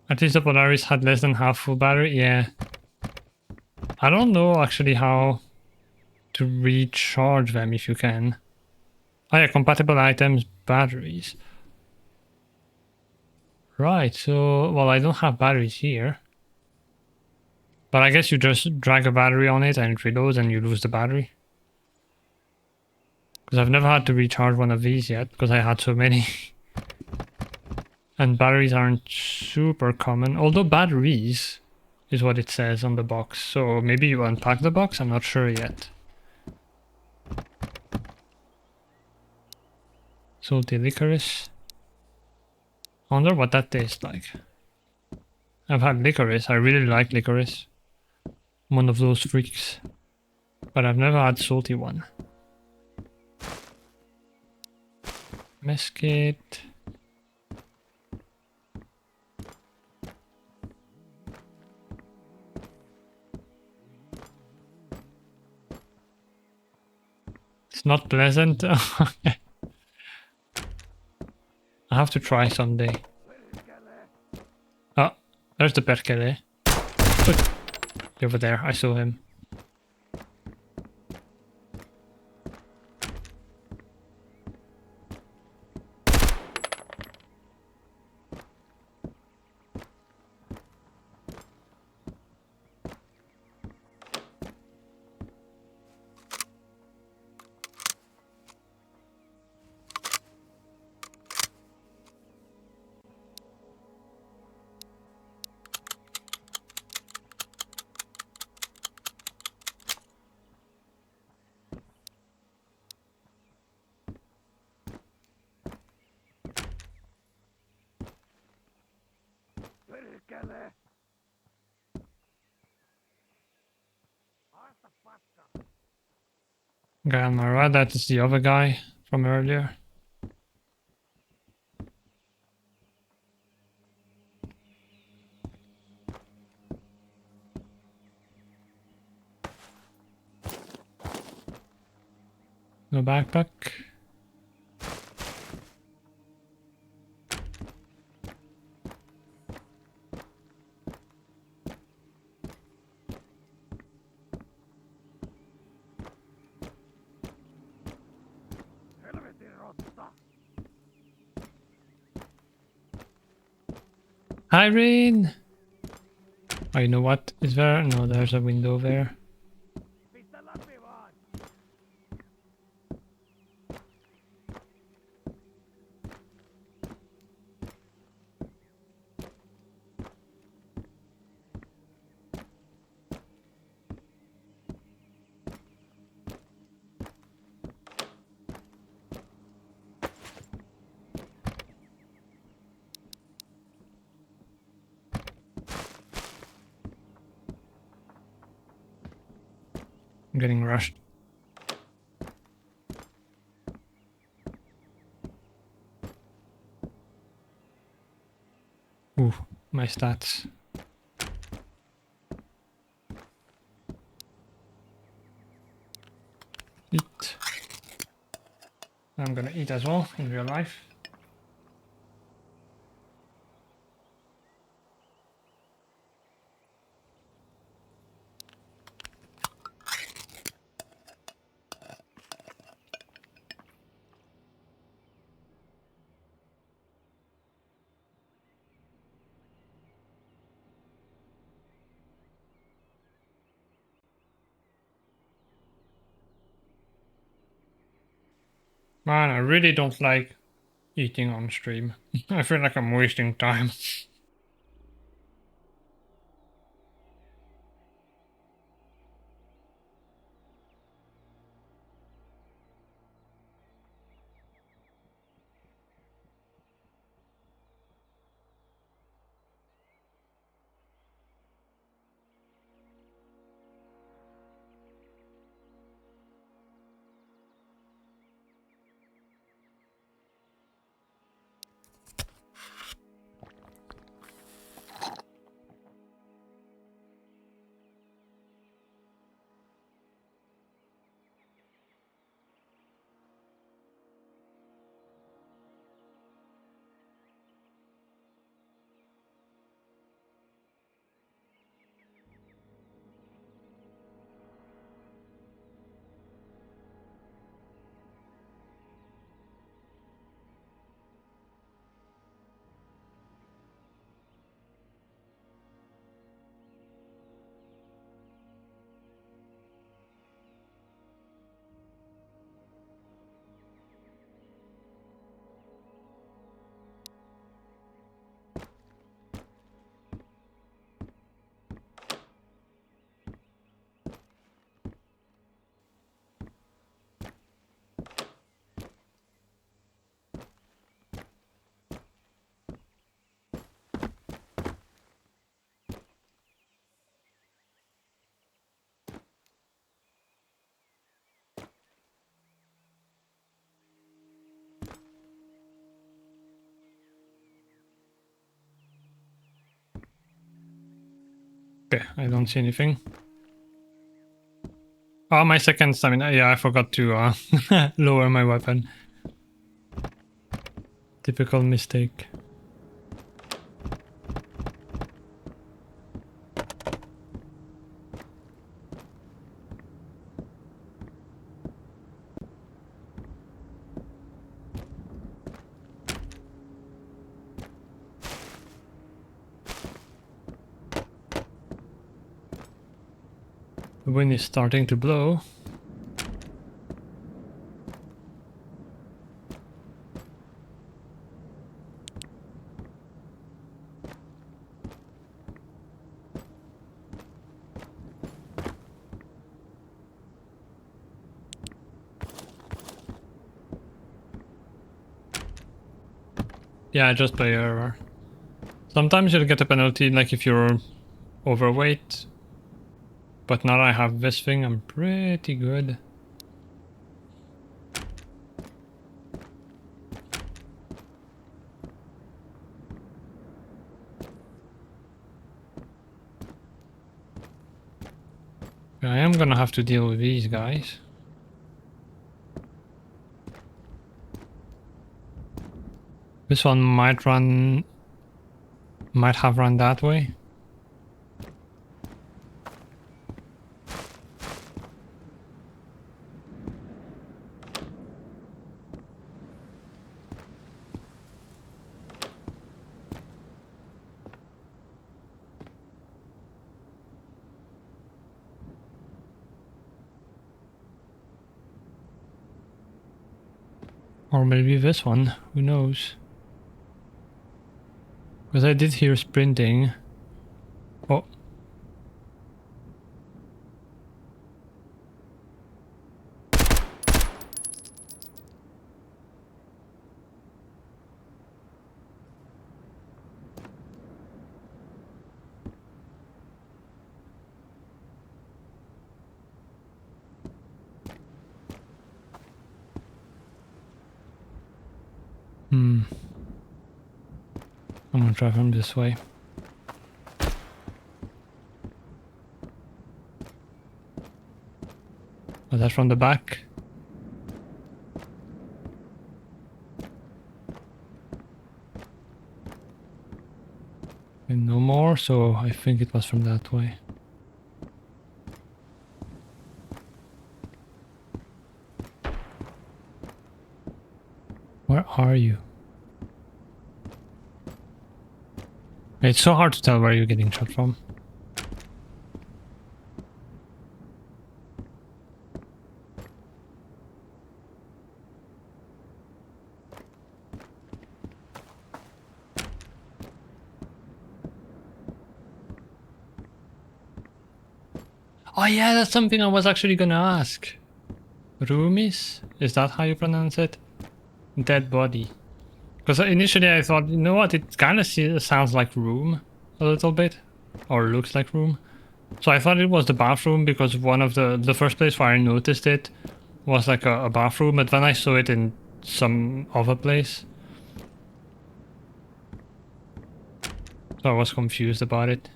At least the Polaris had less than half full battery, yeah. I don't know actually how to recharge them if you can. Oh yeah, compatible items, batteries. Right, so, well, I don't have batteries here. But I guess you just drag a battery on it and it reloads and you lose the battery. Because I've never had to recharge one of these yet, because I had so many. And batteries aren't super common, although batteries is what it says on the box. So maybe you unpack the box, I'm not sure yet. Salty licorice. I wonder what that tastes like. I've had licorice, I really like licorice. I'm one of those freaks. But I've never had salty one. Mesquite. It's not pleasant. I have to try someday. Oh, there's the perkele. Over there, I saw him. Guy on my right, that is the other guy from earlier. No backpack. Irene! Oh, you know what? Is there? No, there's a window there. I'm getting rushed. Ooh, my stats. Eat. I'm gonna eat as well in real life. Man, I really don't like eating on stream. I feel like I'm wasting time. Okay, I don't see anything. Oh, my second stamina. Yeah, I forgot to lower my weapon. Typical mistake. The wind is starting to blow. Yeah, just by error. Sometimes you'll get a penalty like if you're overweight. But now I have this thing, I'm pretty good. I am gonna have to deal with these guys. This one might have run that way. Or maybe this one, who knows? Because I did hear sprinting. Oh. I'm gonna try from this way. Oh, that's from the back. And no more, so I think it was from that way. Where are you? It's so hard to tell where you're getting shot from. Oh yeah, that's something I was actually gonna ask. Roomies? Is that how you pronounce it? Dead body. Because initially I thought, you know what, it kind of sounds like room a little bit. Or looks like room. So I thought it was the bathroom because one of the first place where I noticed it was like a bathroom, but then I saw it in some other place. So I was confused about it.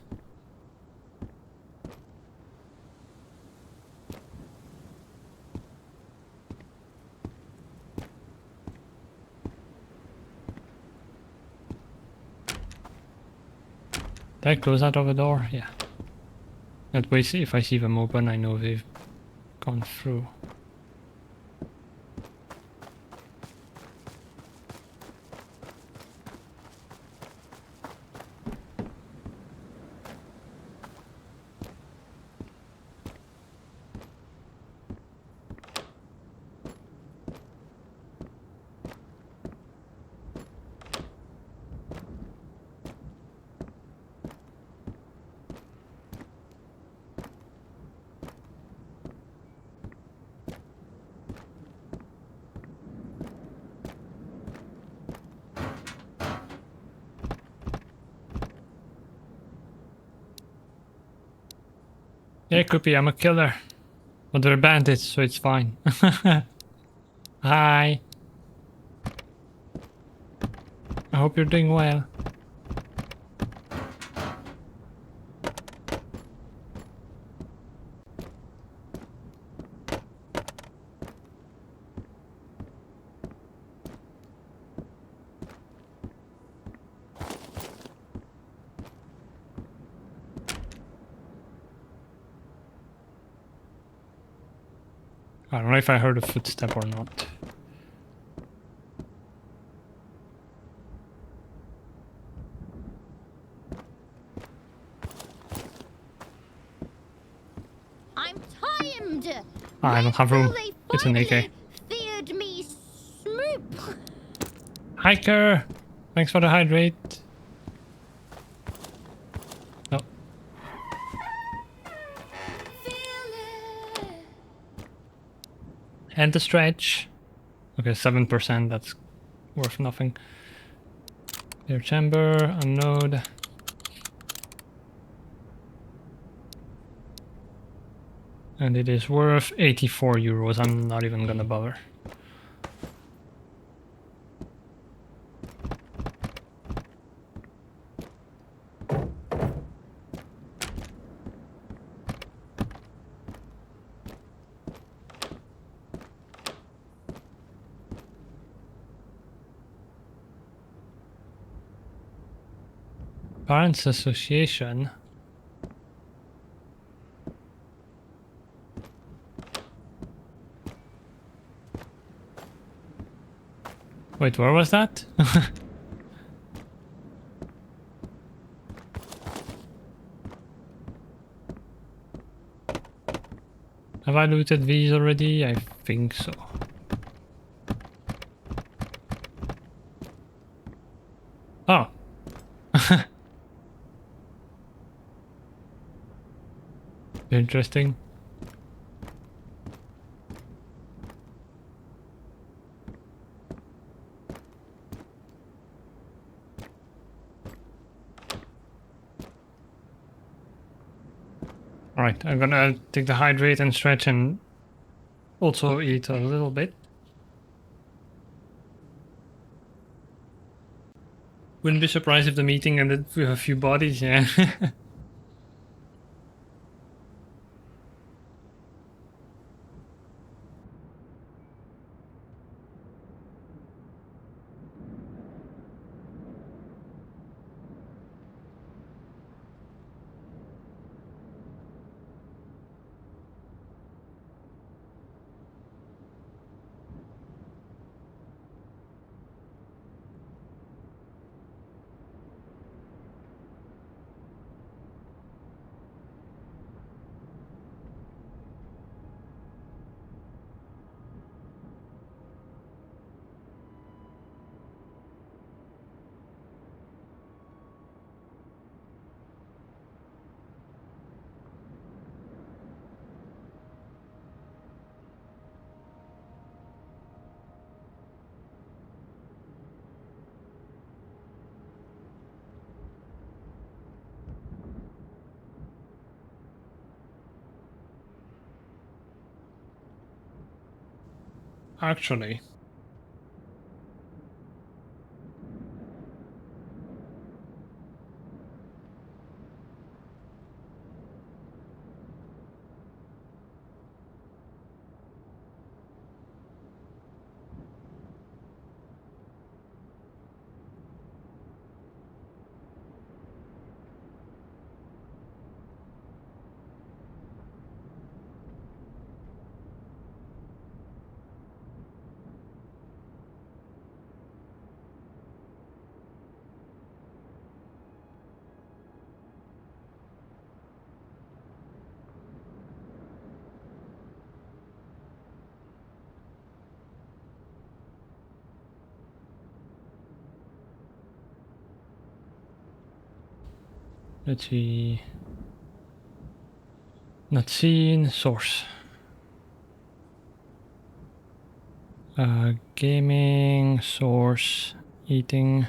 Did I close that other door? Yeah. That way, if I see them open, I know they've gone through. Yeah, it could be. I'm a killer. But they're bandits, so it's fine. Hi. I hope you're doing well. I don't know if I heard a footstep or not. I'm timed. I don't have room. Will they It's an AK. finally feared me smoop? Hiker! Thanks for the hydrate. No. Feel it. And the stretch. Okay, 7%, that's worth nothing. Air chamber, unload. And it is worth 84 euros. I'm not even gonna bother. Parents Association. Wait, where was that? Have I looted these already? I think so. Oh. Interesting. Alright, I'm gonna take the hydrate and stretch and also eat a little bit. Wouldn't be surprised if the meeting ended with a few bodies, yeah. Actually. Let's see. Not seen. Source. Gaming. Source. Eating.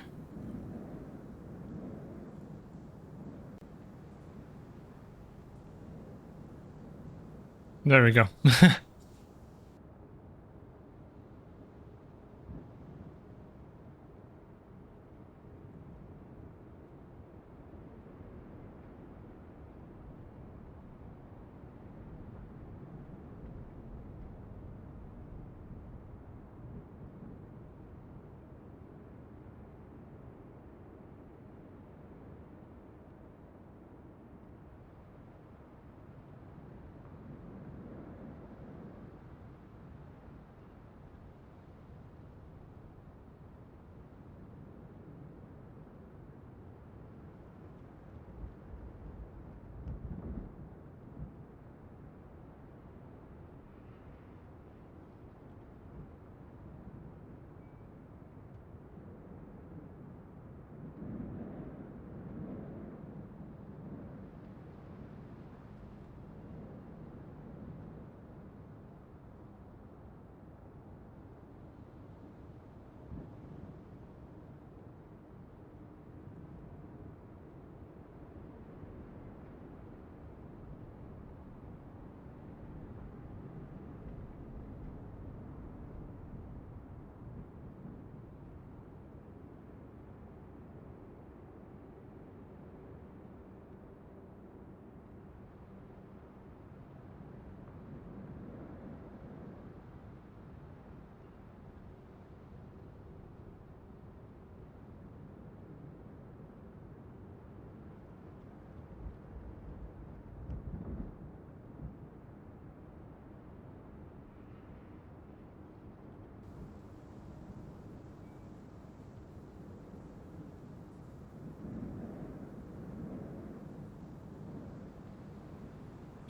There we go.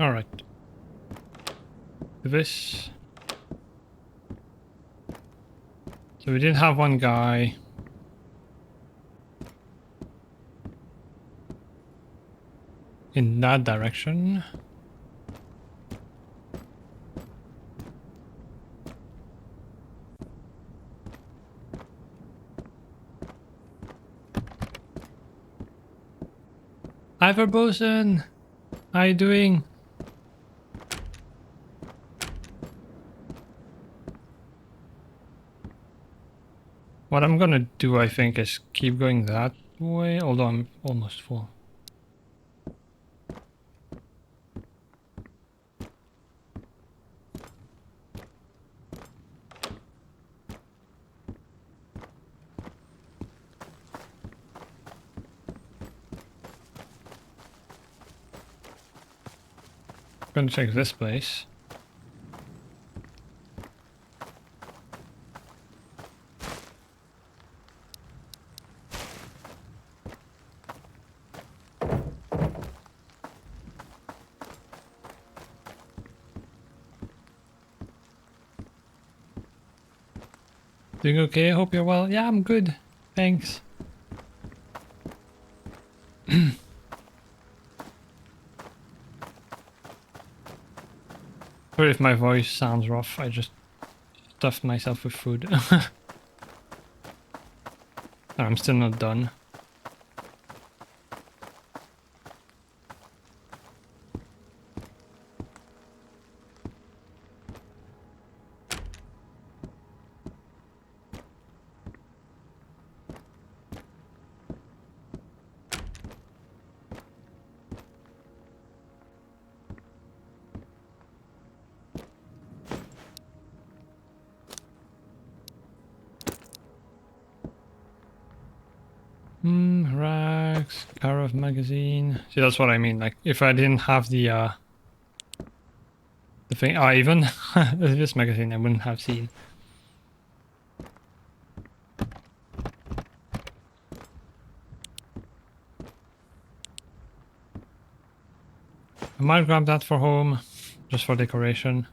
Alright. This. So we did have one guy. In that direction. Ivor Bosun, how you doing? What I'm gonna do, I think, is keep going that way, although I'm almost full. Gonna check this place. Doing okay? Hope you're well. Yeah, I'm good. Thanks. Sorry if my voice sounds rough. I just stuffed myself with food. I'm still not done. Rags, Karov magazine. See, that's what I mean. Like, if I didn't have the thing, even this magazine, I wouldn't have seen. I might grab that for home, just for decoration.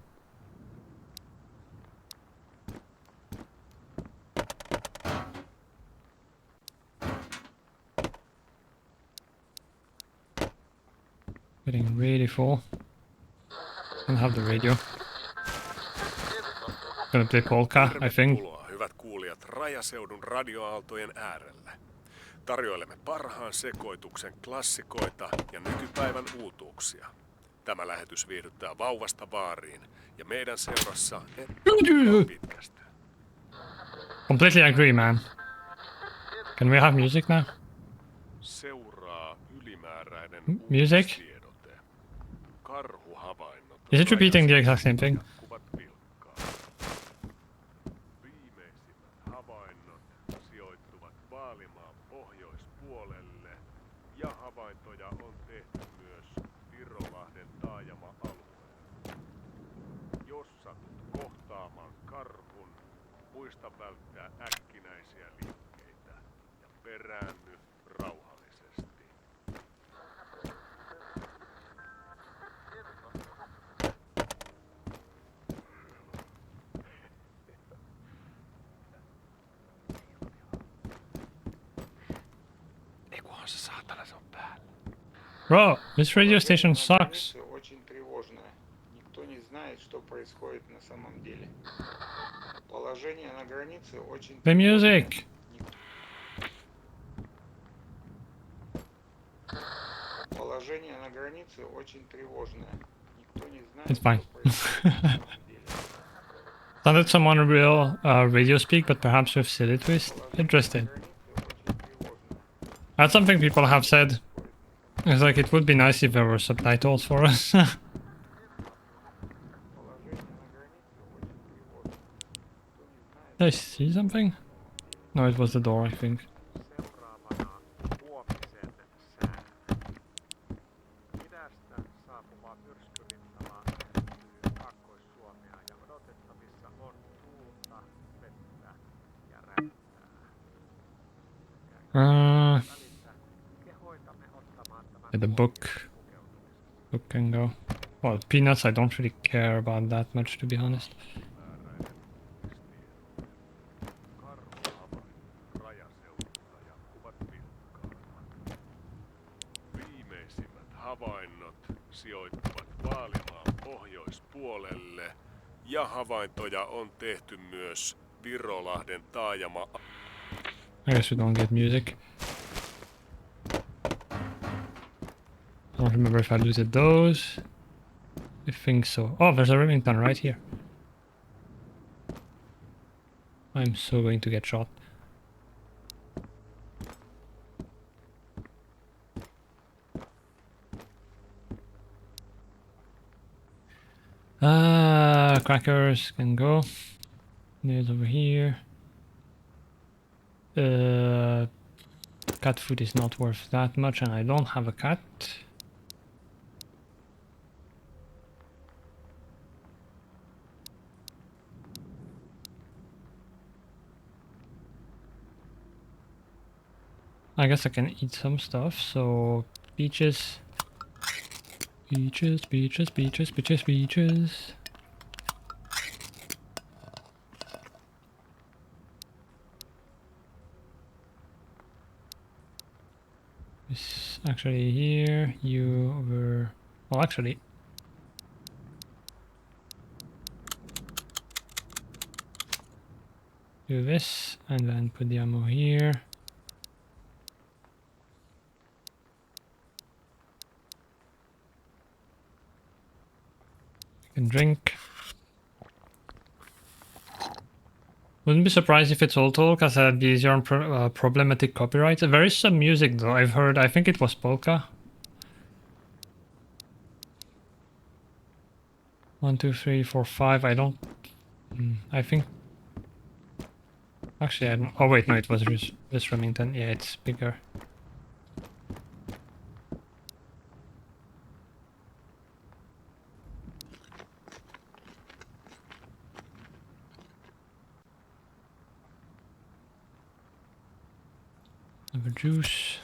Getting really full. Don't have the radio. Gonna play polka, I think. Tervetuloa, hyvät kuulijat, rajaseudun radioaaltojen äärelle. Tarjoilemme parhaan sekoituksen klassikoita ja nykypäivän uutuuksia. Tämä lähetys viihdyttää vauvasta vaariin ja meidän seurassa pitkästä. Completely agree, man. Can we have music now? Seuraa ylimääräinen Music? uutistiedote. Karhuhavainnot. Is it repeating the exact same thing? Jatkuvat vilkkaan. Viimeisimmät havainnot sijoittuvat Vaalimaan pohjoispuolelle ja havaintoja on tehty myös Virolahden taajama-alueella. Jos satut kohtaamaan karhun, muista välttää äkkinäisiä liikkeitä ja peräänny rauhallisesti. Eiköhän se saatana se on päällä. Bro, this radio station sucks. Очень тревожное. Никто не знает, что происходит на самом деле. Положение на границе очень The music! Положение на границе очень тревожное. Никто не знает, It's fine. что происходит на самом деле. Sounded some unreal radio speak, but perhaps with silly twist. Interesting. That's something people have said. It's like it would be nice if there were subtitles for us. Did I see something? No, it was the door, I think. Seuraavana huomisen sää. Idästä saapuva myrskyrintama lähestyy Kaakkois-Suomea ja odotettavissa on tuulta, vettä ja räntää. Yeah, the book can go. Well, peanuts I don't really care about that much, to be honest. Viimeisimmät havainnot sijoittuvat Vaalimaan pohjoispuolelle ja havaintoja on tehty myös Virolahden taajama. I guess we don't get music. I don't remember if I looted those. I think so. Oh, there's a Remington right here. I'm so going to get shot. Crackers can go. Nails over here. Cat food is not worth that much, and I don't have a cat. I guess I can eat some stuff, so peaches. Peaches, peaches, peaches, peaches, peaches. This actually here, you over... Well, actually... Do this, and then put the ammo here. Can drink. Wouldn't be surprised if it's auto, because that'd be easier on problematic copyright. There is some music though, I've heard. I think it was polka. 1, 2, 3, 4, 5. I don't... I think... Actually, I don't... Oh wait, no, it was this Remington. Yeah, it's bigger. Another juice.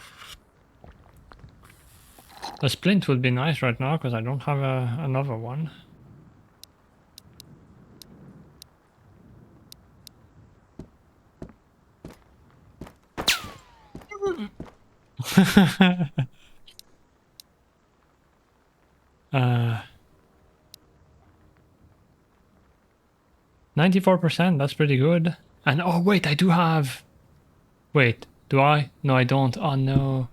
A splint would be nice right now, because I don't have another one. uh, 94%, that's pretty good. And oh wait, I do have... Wait, do I? No, I don't. Oh no.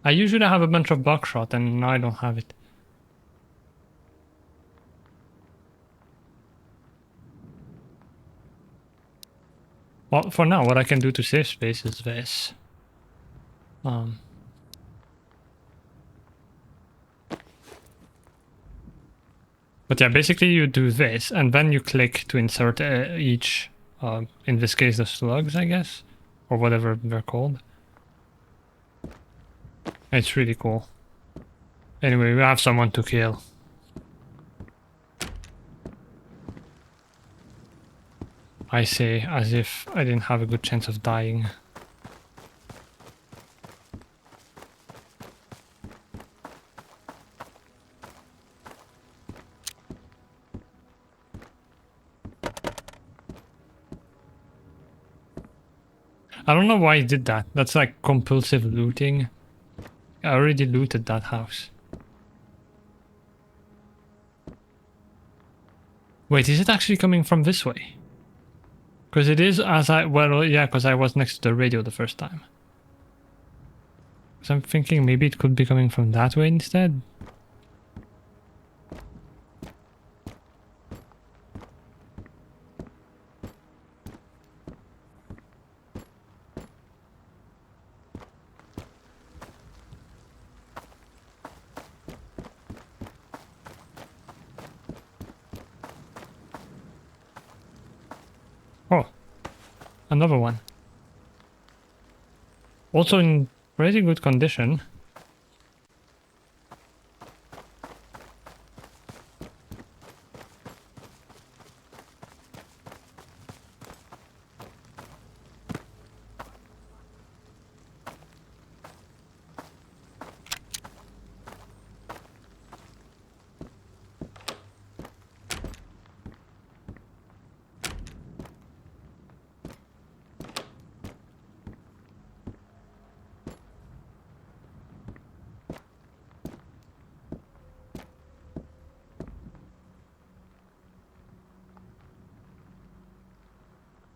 I usually have a bunch of buckshot and now I don't have it. Well, for now, what I can do to save space is this. But yeah, basically you do this, and then you click to insert each, in this case the slugs, I guess, or whatever they're called. It's really cool. Anyway, we have someone to kill. I say, as if I didn't have a good chance of dying. I don't know why he did that. That's like compulsive looting. I already looted that house. Wait, is it actually coming from this way? Because it is as I... Well, yeah, because I was next to the radio the first time. So I'm thinking maybe it could be coming from that way instead. Oh, another one. Also in pretty good condition.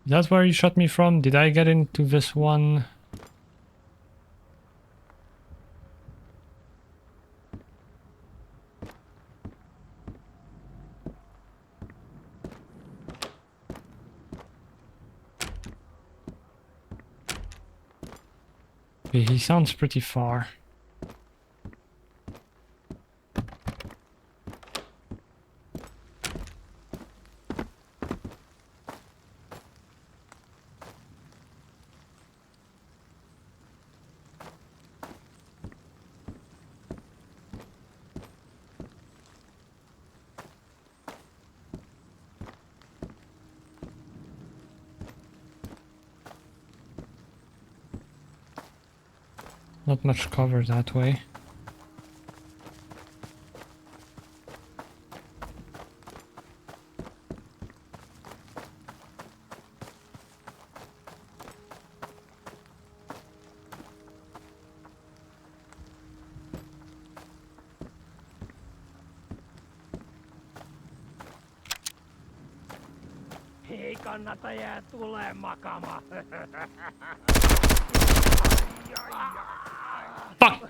That's where you shot me from? Did I get into this one? Okay, he sounds pretty far. Not much cover that way. Ei kannata jää tuleen makaamaan. Fuck!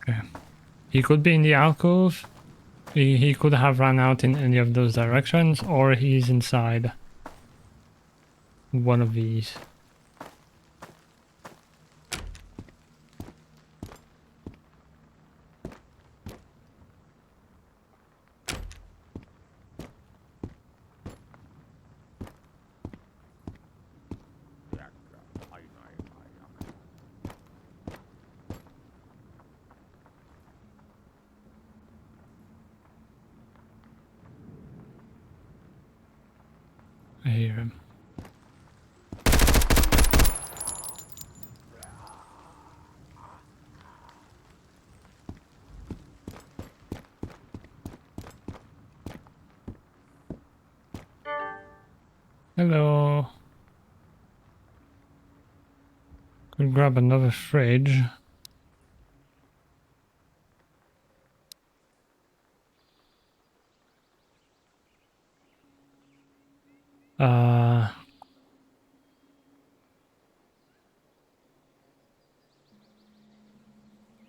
Okay. He could be in the alcove. He could have run out in any of those directions, or he's inside one of these. I hear him. Hello. Could grab another fridge.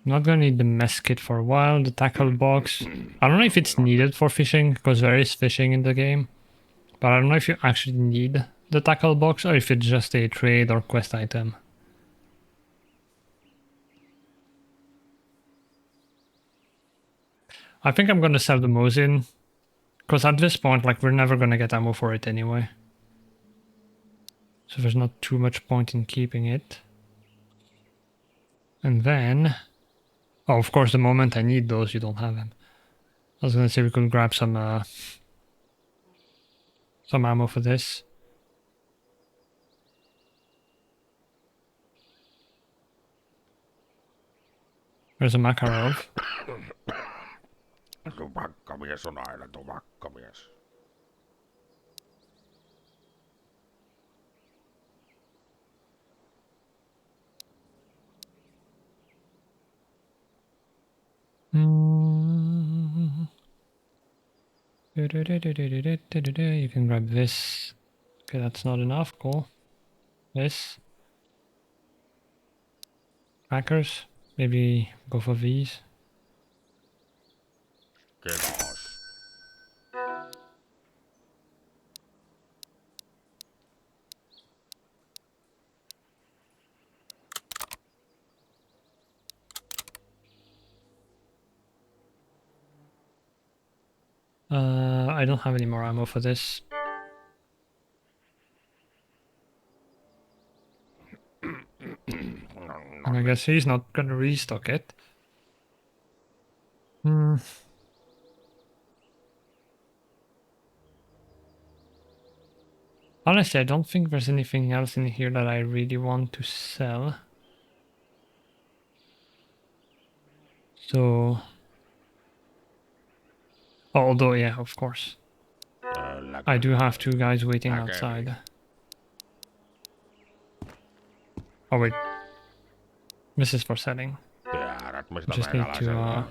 Not gonna need the mess kit for a while. The tackle box. I don't know if it's needed for fishing, because there is fishing in the game. But I don't know if you actually need the tackle box or if it's just a trade or quest item. I think I'm gonna sell the Mosin, because at this point, like, we're never gonna get ammo for it anyway. So there's not too much point in keeping it. And then... Oh, of course, the moment I need those, you don't have them. I was gonna say we could grab some ammo for this. There's a Makarov. Tupakkamies on aina tupakkamies. You can grab this. Okay, that's not enough. Cool. This. Crackers. Maybe go for these. Kiitos. I don't have any more ammo for this. And I guess he's not gonna restock it. Honestly, I don't think there's anything else in here that I really want to sell. So... although, yeah, of course. I do have 2 guys waiting outside. Oh wait. This is for selling. Just need to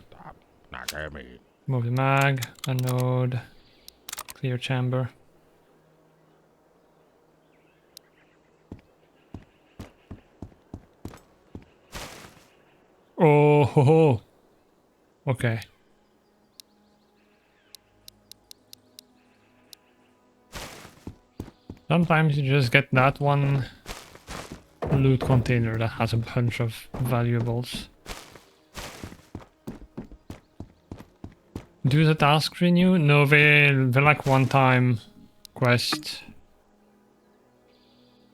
move the mag, unload, clear chamber. Oh ho ho. Okay. Sometimes you just get that one loot container that has a bunch of valuables. Do the task renew? No, they're like one-time quest.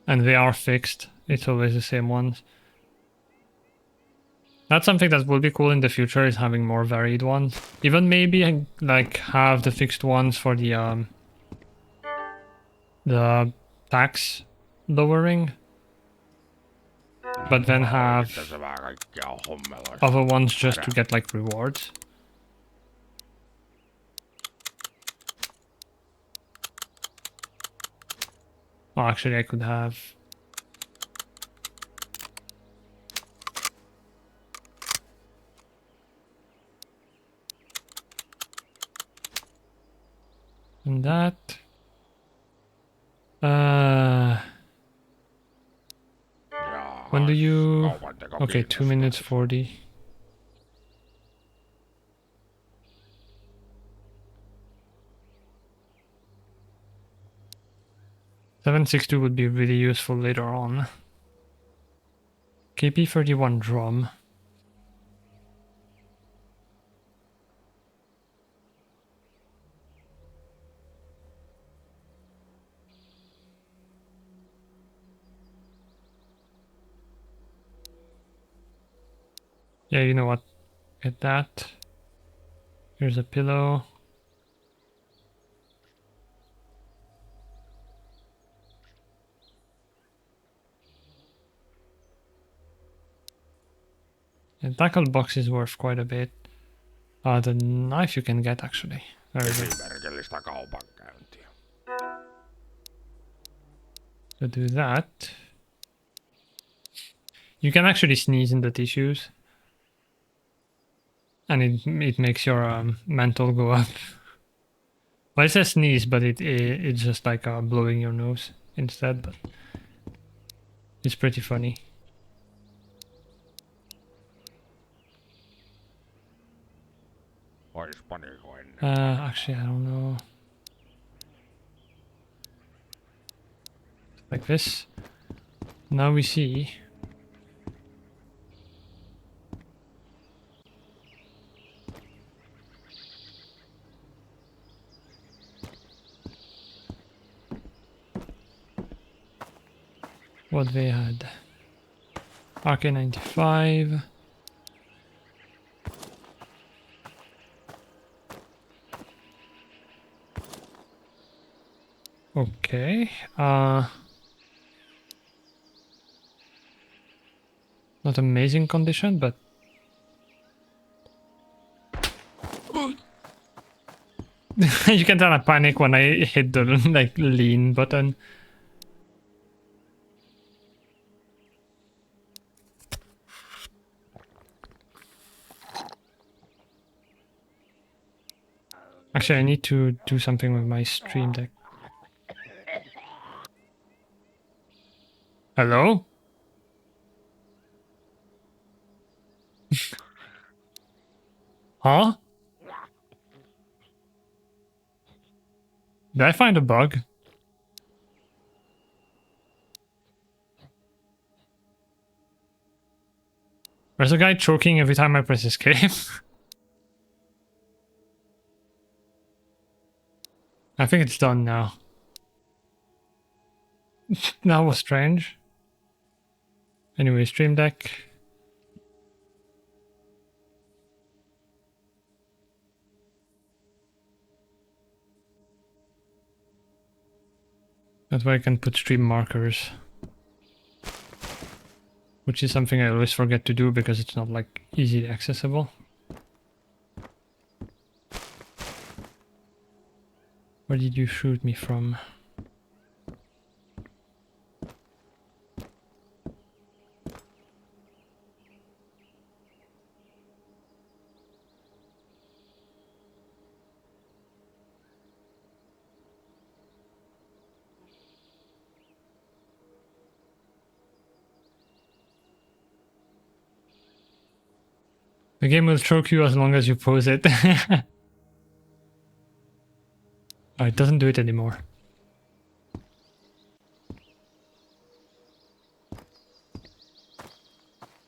And they are fixed. It's always the same ones. That's something that will be cool in the future, is having more varied ones. Even maybe like have the fixed ones for the tax lowering. But then have other ones just to get like rewards. Oh, actually I could have... and that... when do you... okay, 2 minutes 40. .762 would be really useful later on. KP31 drum. Yeah, you know what? Get that. Here's a pillow. The tackle box is worth quite a bit. The knife you can get actually. Very good. To do that, you can actually sneeze in the tissues. And it makes your mental go up. Well, it says sneeze, but it's just like blowing your nose instead. But it's pretty funny. Actually, I don't know. Like this. Now we see. What they had. RK95. Okay. Not amazing condition, but you can tell I panic when I hit the like lean button. Actually, I need to do something with my stream deck. Hello? Huh? Did I find a bug? There's a guy choking every time I press escape. I think it's done now. That was strange. Anyway, Stream Deck. That way I can put stream markers. Which is something I always forget to do because it's not like easily accessible. Where did you shoot me from? The game will choke you as long as you pause it. Oh, it doesn't do it anymore.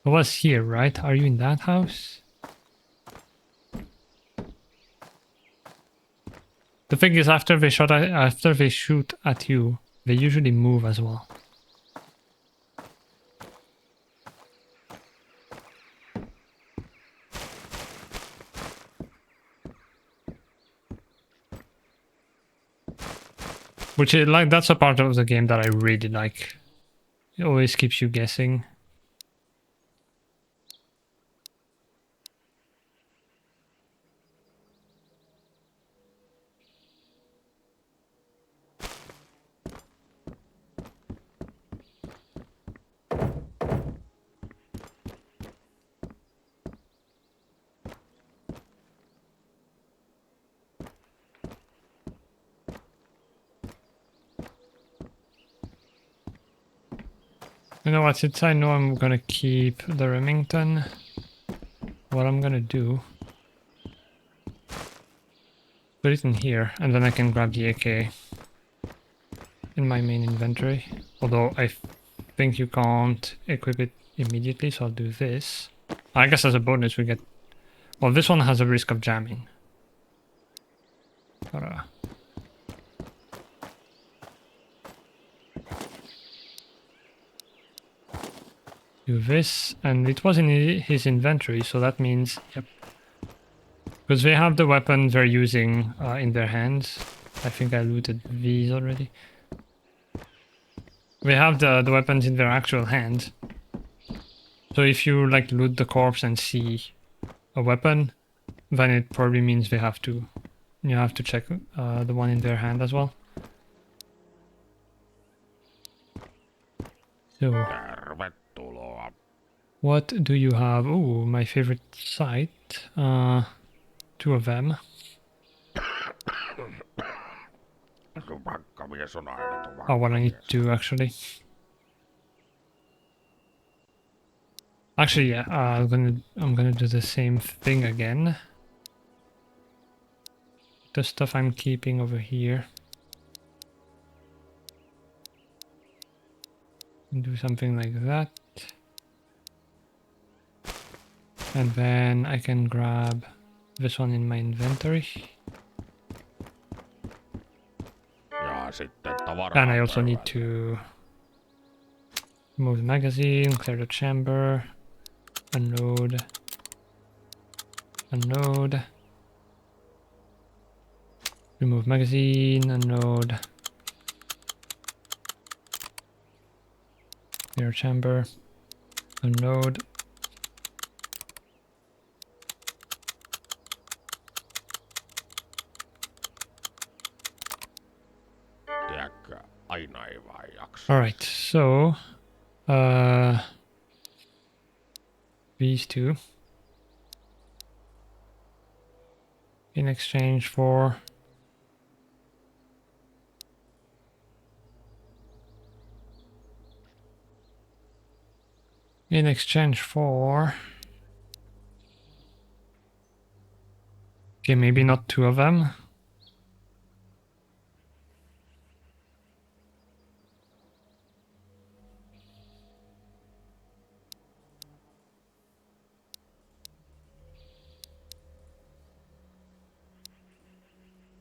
I was here, right? Are you in that house? The thing is, after they shoot at you, they usually move as well. Which is like, that's a part of the game that I really like. It always keeps you guessing. You know what, since I know I'm gonna keep the Remington, what I'm gonna do, put it in here, and then I can grab the AK in my main inventory. Although I think you can't equip it immediately, so I'll do this. I guess as a bonus we get... Well, this one has a risk of jamming. But, do this, and it was in his inventory, so that means, yep. Because they have the weapon they're using in their hands. I think I looted these already. They have the weapons in their actual hands. So if you like loot the corpse and see a weapon, then it probably means they have to... You have to check the one in their hand as well. So... Tervetuloa. What do you have? Oh, my favorite site. Two of them. Tupakkamies on aina tupakkamies. Oh, what I need to do actually. Actually, yeah, I'm gonna do the same thing again. The stuff I'm keeping over here. And do something like that. And then I can grab this one in my inventory. Ja sitten And I also need tavarapöydälle. to remove the magazine, clear the chamber, unload, unload, remove magazine, unload, clear chamber, unload. Tiedätkö, aina ei vaan jaksa. Alright, so these two in exchange for okay, maybe not two of them.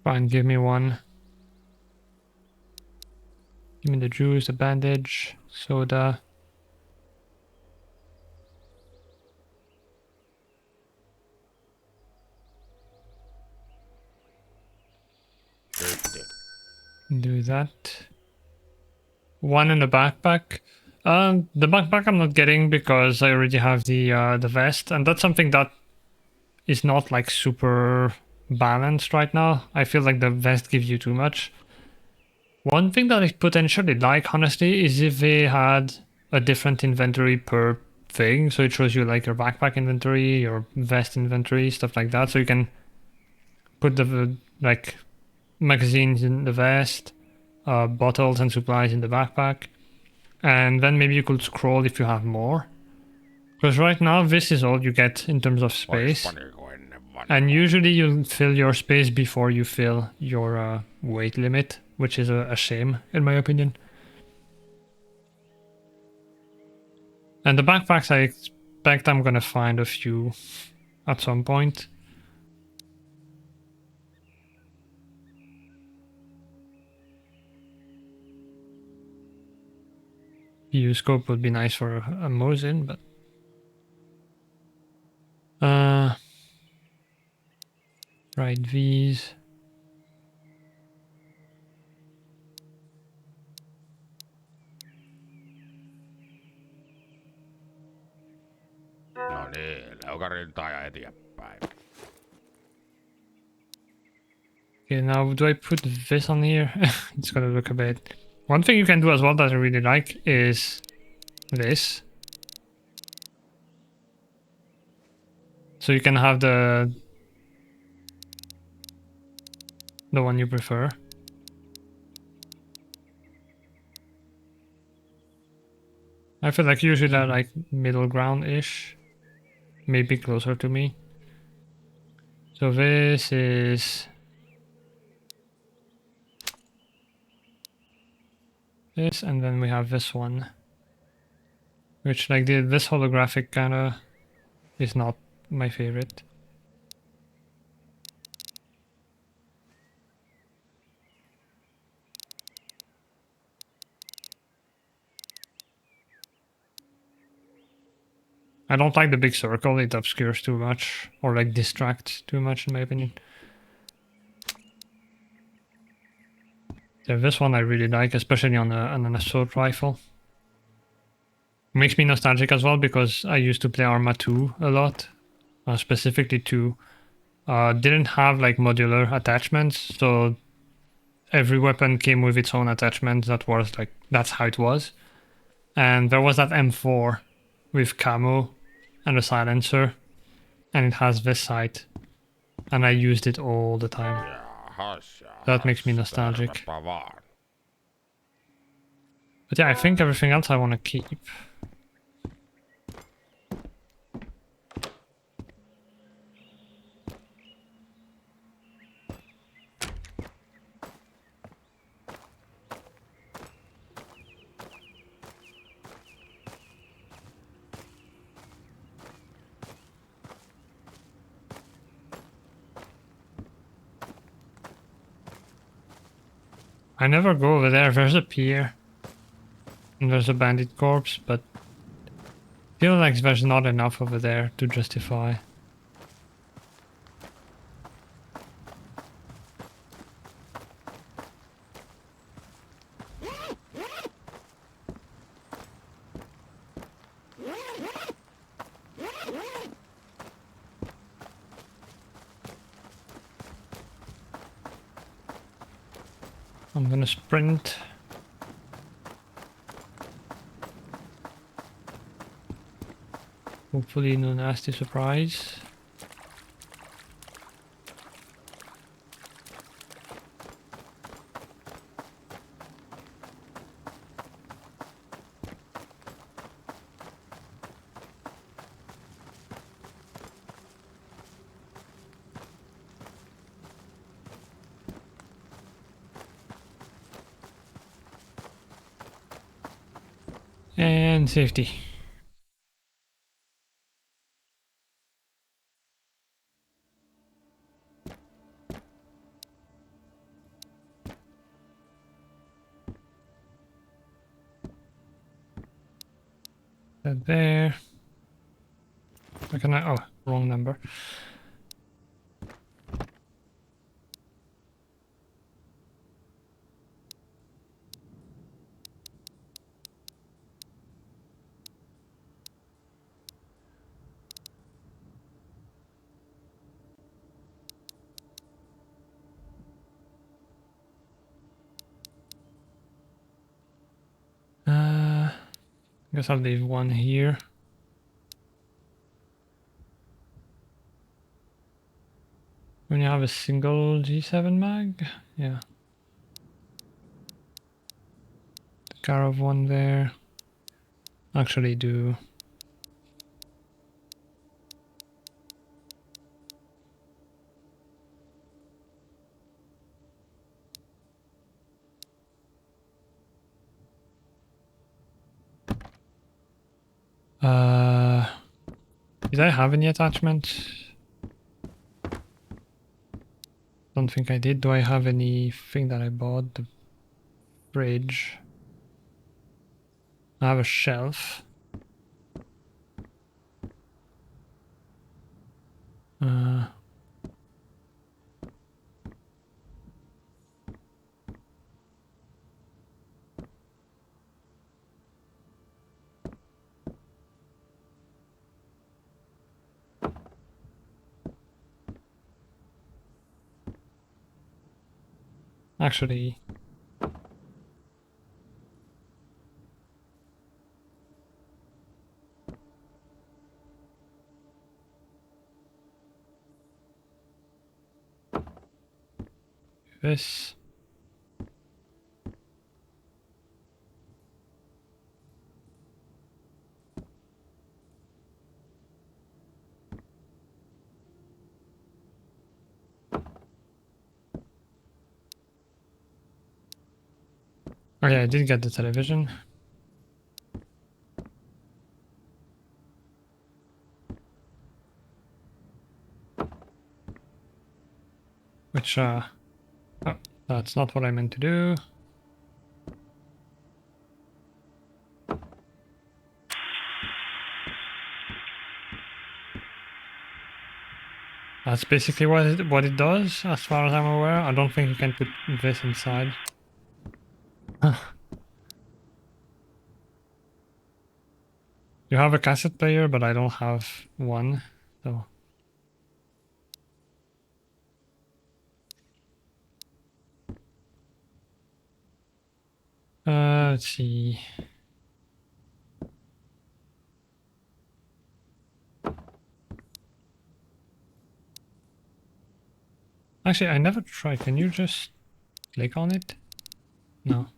Fine, give me one. Give me the juice, the bandage, soda. Do that. One in the backpack. The backpack I'm not getting because I already have the vest, and that's something that is not like super balanced right now. I feel like the vest gives you too much. One thing that I potentially like, honestly, is if they had a different inventory per thing. So it shows you like your backpack inventory, your vest inventory, stuff like that. So you can put the like magazines in the vest, bottles and supplies in the backpack. And then maybe you could scroll if you have more. Because right now this is all you get in terms of space. And usually you fill your space before you fill your weight limit, which is a shame in my opinion. And the backpacks, I expect I'm gonna find a few at some point. View scope would be nice for a Mosin, but right V's. No niin, leukarintaa ja eteenpäin. Okay, now do I put this on here? It's gonna look a bit. One thing you can do as well that I really like is this. So you can have the one you prefer. I feel like usually they're like middle ground-ish. Maybe closer to me. So this is this, and then we have this one. Which like this holographic kinda is not my favorite. I don't like the big circle, it obscures too much, or like distracts too much in my opinion. Yeah, this one I really like, especially on an assault rifle. Makes me nostalgic as well because I used to play Arma 2 a lot, specifically 2. Didn't have like modular attachments, so every weapon came with its own attachment. That was like, that's how it was. And there was that M4 with camo and a silencer, and it has this sight, and I used it all the time. That makes me nostalgic. But yeah, I think everything else I want to keep. I never go over there. There's a pier. And there's a bandit corpse, but I feel like there's not enough over there to justify. I'm gonna sprint. Hopefully no nasty surprise. And safety. That there. Where can I? Oh, wrong number. Guess I'll leave one here. When you have a single G7 mag, yeah. The Karov one there. Actually do. Did I have any attachment? Don't think I did. Do I have anything that I bought? The fridge. I have a shelf. Actually, this. Oh yeah, I did get the television. Which, oh, that's not what I meant to do. That's basically what it does, as far as I'm aware. I don't think you can put this inside. You have a cassette player, but I don't have one, so. Let's see. Actually, I never tried. Can you just click on it? No.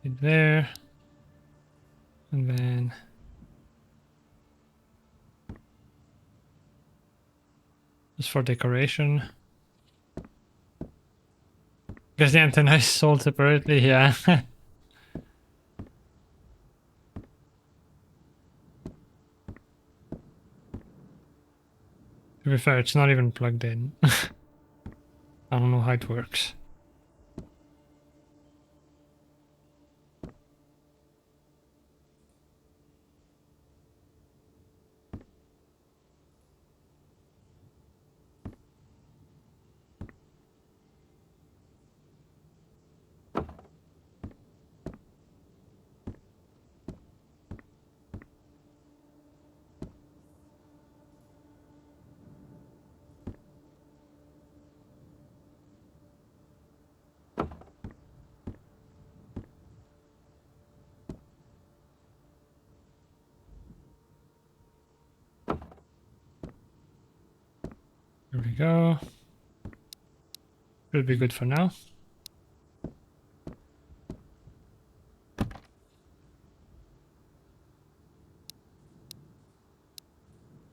It there. And then just for decoration. Guess the antenna is sold separately, yeah. To be fair, it's not even plugged in. I don't know how it works. Here we go. Should be good for now.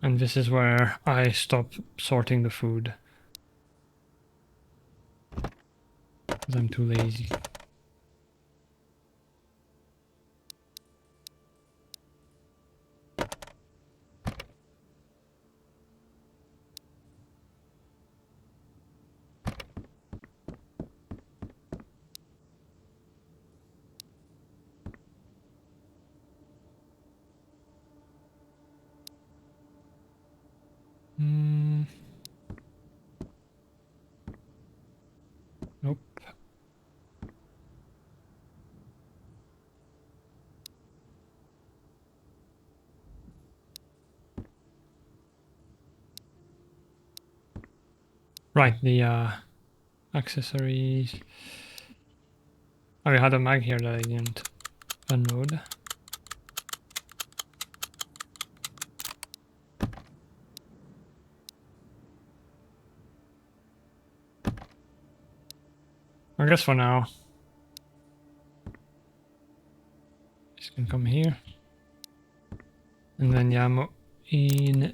And this is where I stop sorting the food. Because I'm too lazy. Right, the accessories. Oh, we had a mag here that I didn't unload. I guess for now, this can come here. And then Yamo in.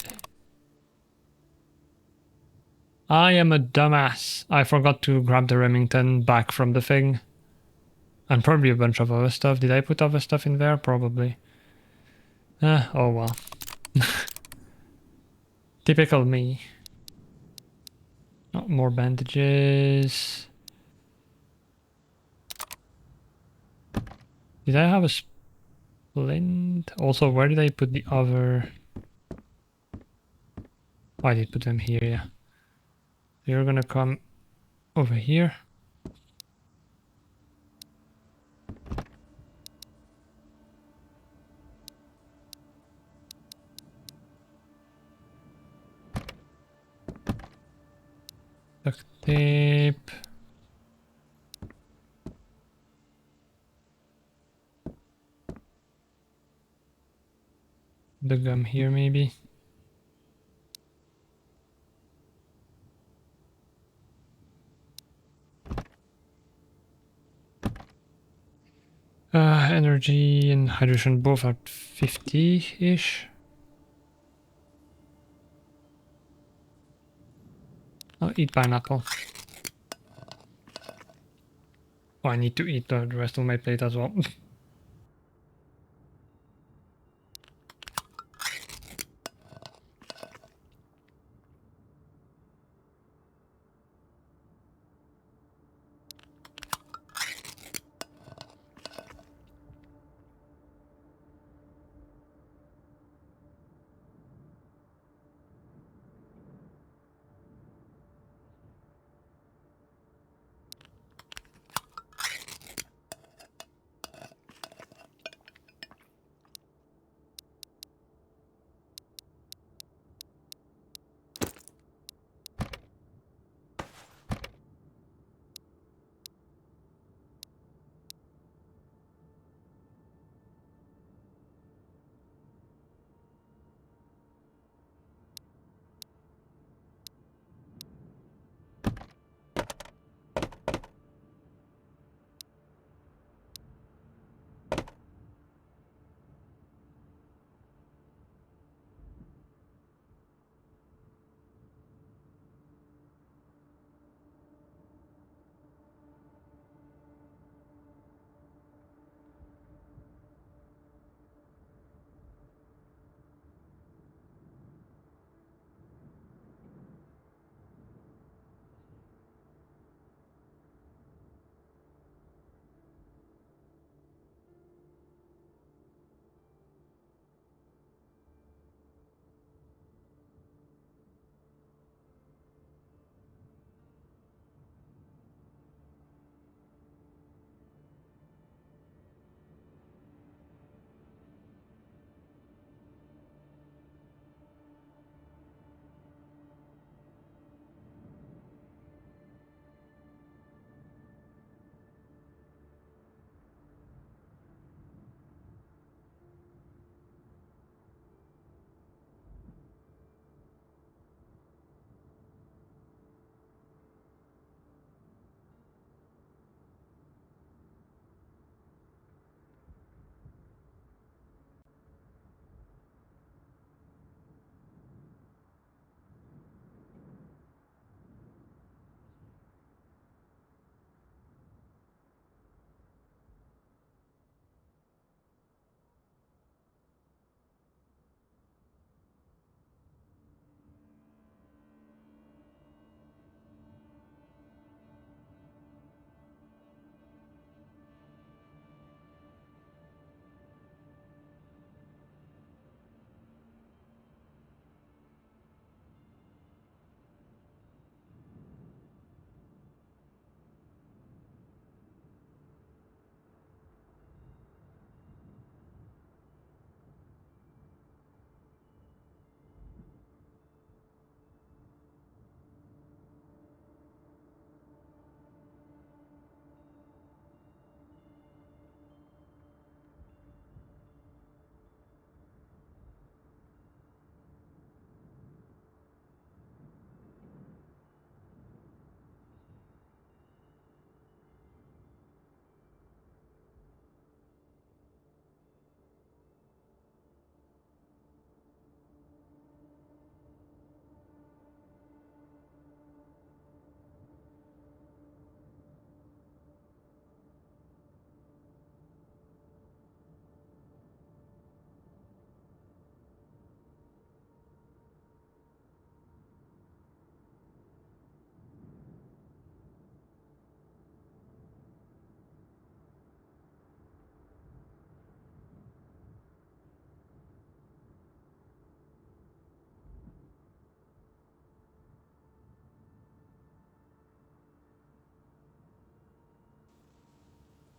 I am a dumbass. I forgot to grab the Remington back from the thing. And probably a bunch of other stuff. Did I put other stuff in there? Probably. Oh well. Typical me. Oh, more bandages. Did I have a splint? Also, where did I put the other? Oh, I did put them here, yeah. You're gonna come over here. Duct tape. The gum here, maybe. Energy and hydration both at 50-ish. I'll eat pineapple. Oh, I need to eat the rest of my plate as well.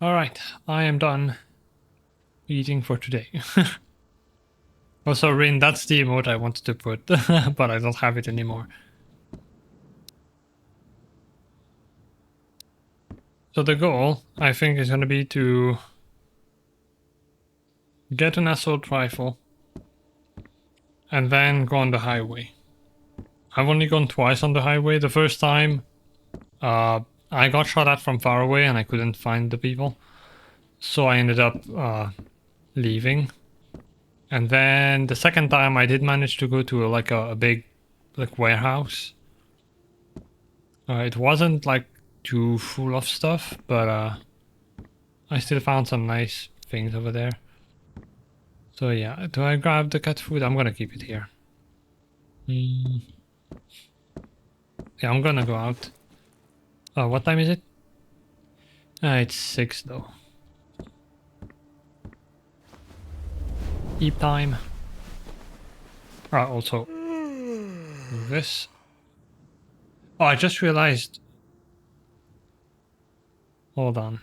Alright, I am done eating for today. Also, Rin, that's the emote I wanted to put, but I don't have it anymore. So the goal, I think, is going to be to get an assault rifle and then go on the highway. I've only gone twice on the highway. The first time, I got shot at from far away and I couldn't find the people. So I ended up leaving. And then the second time I did manage to go to a big warehouse. It wasn't like too full of stuff, but I still found some nice things over there. So yeah, do I grab the cat food? I'm gonna keep it here. Yeah, I'm gonna go out. What time is it? It's 6 though. Eat time. Also this. Oh, I just realized. Hold on.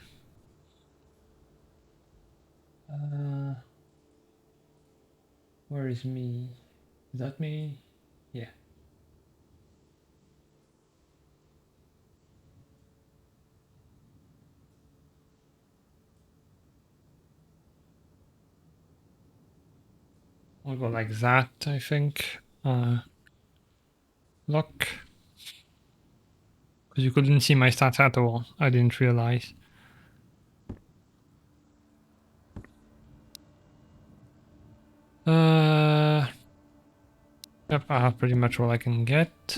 Where is me? Is that me? Yeah. I'll go like that, I think. Look. Because you couldn't see my stats at all. I didn't realize. Yep, I have pretty much all I can get.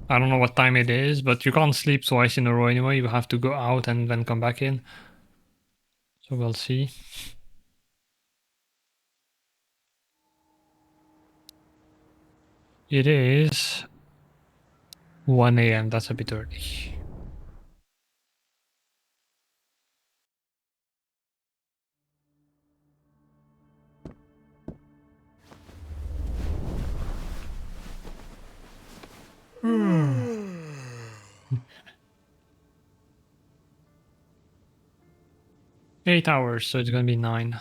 I don't know what time it is, but you can't sleep twice in a row anyway. You have to go out and then come back in. So we'll see. It is 1 AM. That's a bit early. Eight hours, so it's gonna be 9.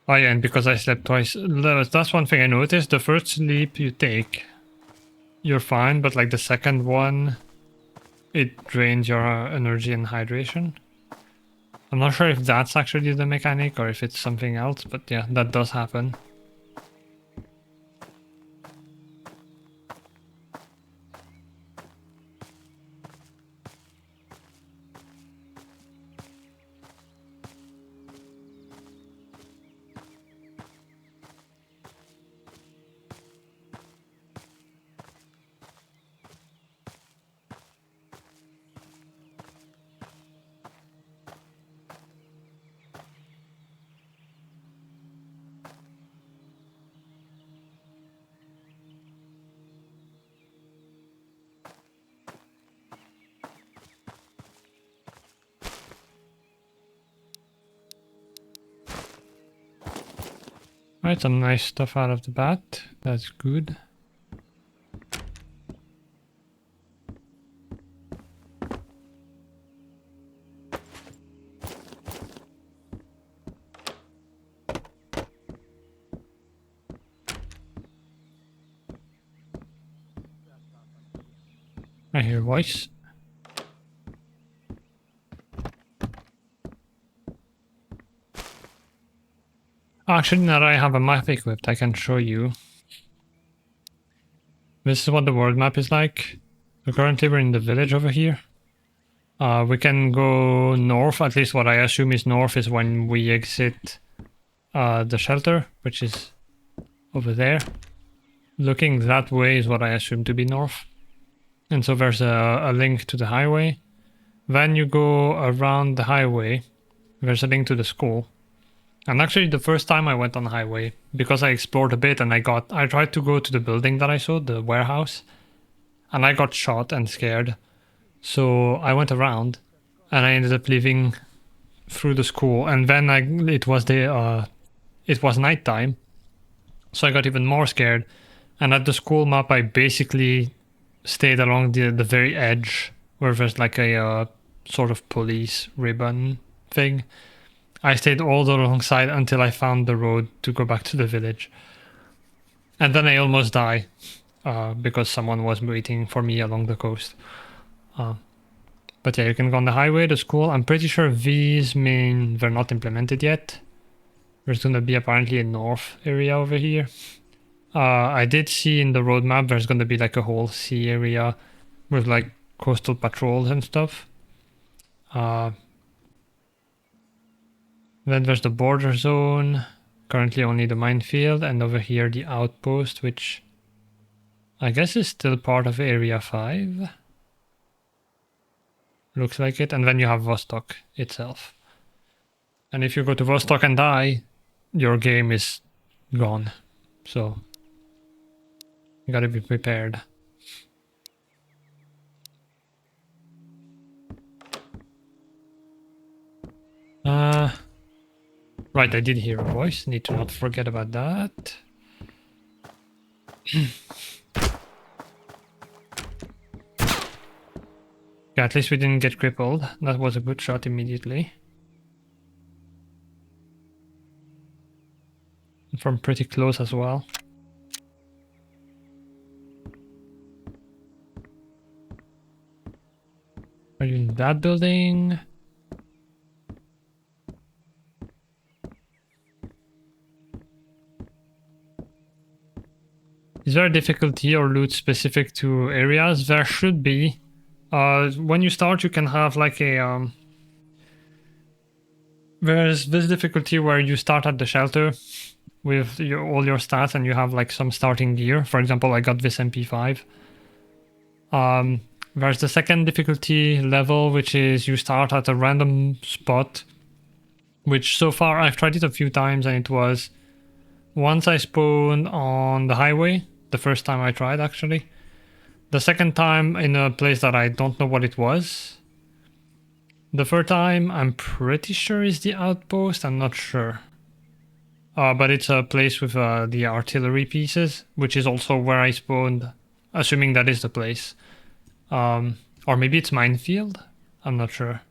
Oh yeah, and because I slept twice, that's one thing I noticed. The first sleep you take, you're fine, but like the second one, it drains your energy and hydration. I'm not sure if that's actually the mechanic or if it's something else, but yeah, that does happen. Right, some nice stuff out of the bat. That's good. I hear a voice. Actually, now that I have a map equipped, I can show you. This is what the world map is like. So currently we're in the village over here. We can go north, at least what I assume is north is when we exit the shelter, which is over there. Looking that way is what I assume to be north. And so there's a link to the highway. Then you go around the highway. There's a link to the school. And actually the first time I went on the highway, because I explored a bit and I tried to go to the building that I saw, the warehouse. And I got shot and scared. So I went around, and I ended up leaving through the school, and then it was nighttime, so I got even more scared. And at the school map, I basically stayed along the very edge where there's like a sort of police ribbon thing. I stayed all alongside until I found the road to go back to the village. And then I almost died because someone was waiting for me along the coast. But yeah, you can go on the highway, the school. I'm pretty sure these mean they're not implemented yet. There's going to be apparently a north area over here. I did see in the roadmap there's going to be like a whole sea area with like coastal patrols and stuff. Then there's the border zone. Currently only the minefield, and over here the outpost, which I guess is still part of Area 5. Looks like it. And then you have Vostok itself. And if you go to Vostok and die, your game is gone. So you gotta be prepared. Right, I did hear a voice. Need to not forget about that. Yeah, at least we didn't get crippled. That was a good shot immediately. And from pretty close as well. Are you in that building? Is there a difficulty or loot specific to areas? There should be. When you start, you can have like a... There's this difficulty where you start at the shelter with all your stats and you have like some starting gear. For example, I got this MP5. There's the second difficulty level, which is you start at a random spot, which so far I've tried it a few times, and it was once I spawned on the highway, the first time I tried actually. The second time in a place that I don't know what it was. The third time I'm pretty sure is the outpost, I'm not sure. But it's a place with the artillery pieces, which is also where I spawned, assuming that is the place. Or maybe it's minefield, I'm not sure.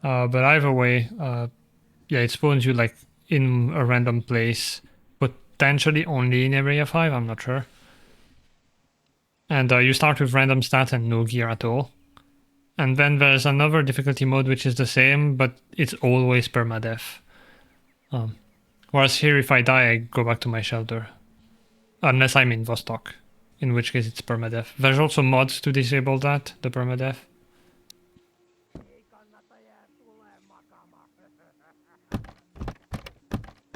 But either way, yeah, it spawns you like in a random place, potentially only in Area 5, I'm not sure. And you start with random stats and no gear at all. And then there's another difficulty mode which is the same, but it's always permadeath. Whereas here, if I die, I go back to my shelter. Unless I'm in Vostok, in which case it's permadeath. There's also mods to disable that, the permadeath.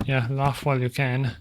Yeah, laugh while you can.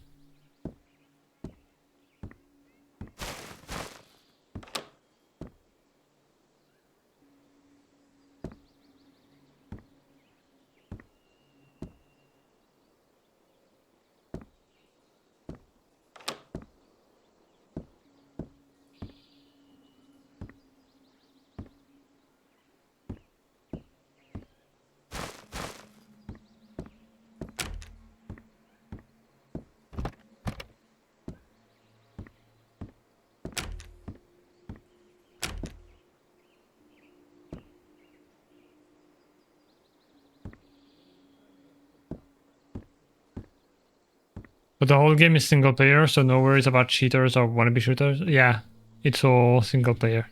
But the whole game is single player, so no worries about cheaters or wannabe shooters. Yeah, it's all single player.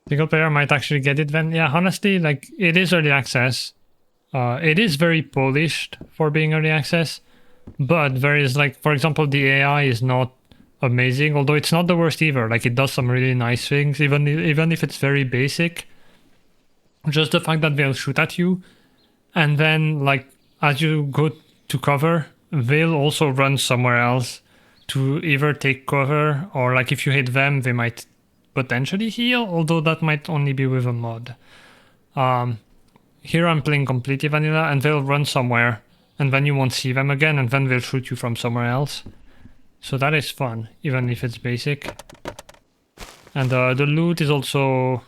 Single player might actually get it then. Yeah, honestly, like, it is early access. It is very polished for being early access, but there is, like, for example, the AI is not amazing, although it's not the worst either. Like, it does some really nice things, even if it's very basic. Just the fact that they'll shoot at you, and then, like, as you go to cover, they'll also run somewhere else to either take cover or like if you hit them, they might potentially heal, although that might only be with a mod. Here I'm playing completely vanilla and they'll run somewhere and then you won't see them again and then they'll shoot you from somewhere else. So that is fun, even if it's basic. And the loot is also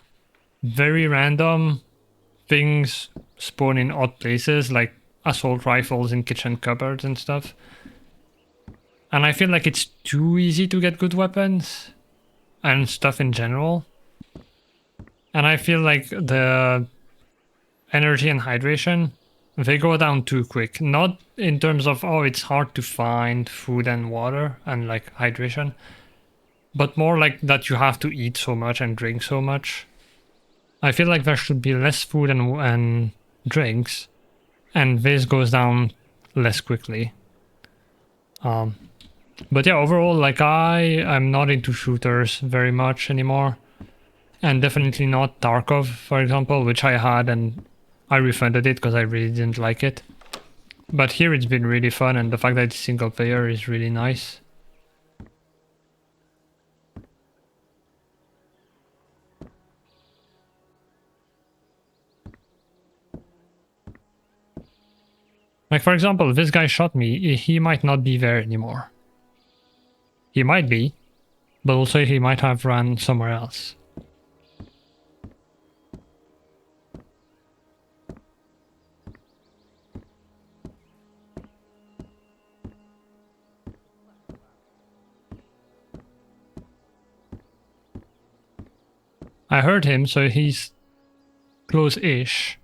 very random. Things spawn in odd places, like assault rifles in kitchen cupboards and stuff. And I feel like it's too easy to get good weapons and stuff in general. And I feel like the energy and hydration, they go down too quick. Not in terms of, oh, it's hard to find food and water and like hydration, but more like that you have to eat so much and drink so much. I feel like there should be less food and drinks, and this goes down less quickly. But yeah, overall, like I'm not into shooters very much anymore. And definitely not Tarkov, for example, which I had and I refunded it because I really didn't like it. But here it's been really fun and the fact that it's single player is really nice. Like for example, this guy shot me, he might not be there anymore. He might be, but also he might have run somewhere else. I heard him, so he's close-ish.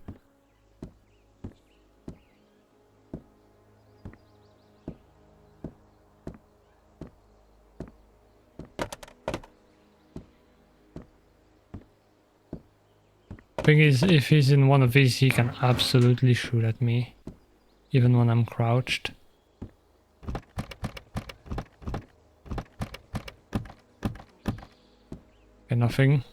Thing is, if he's in one of these, he can absolutely shoot at me, even when I'm crouched. Okay, nothing.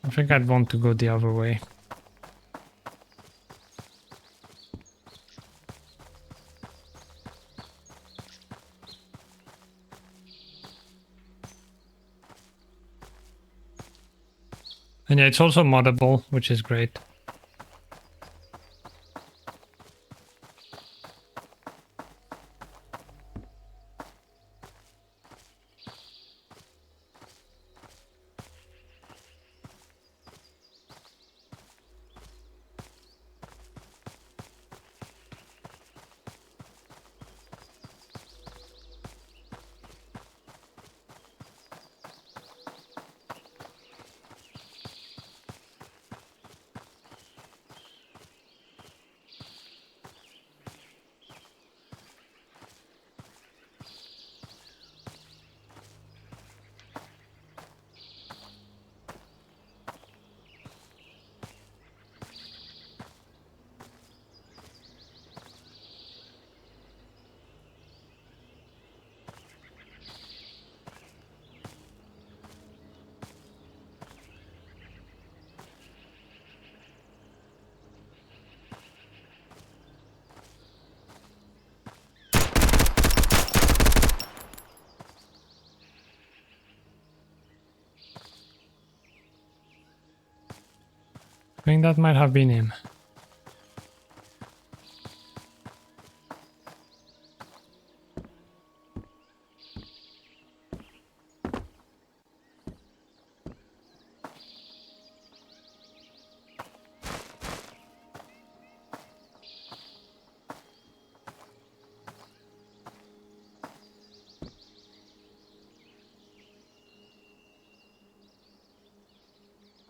I think I'd want to go the other way. And yeah, it's also moddable, which is great. I think that might have been him.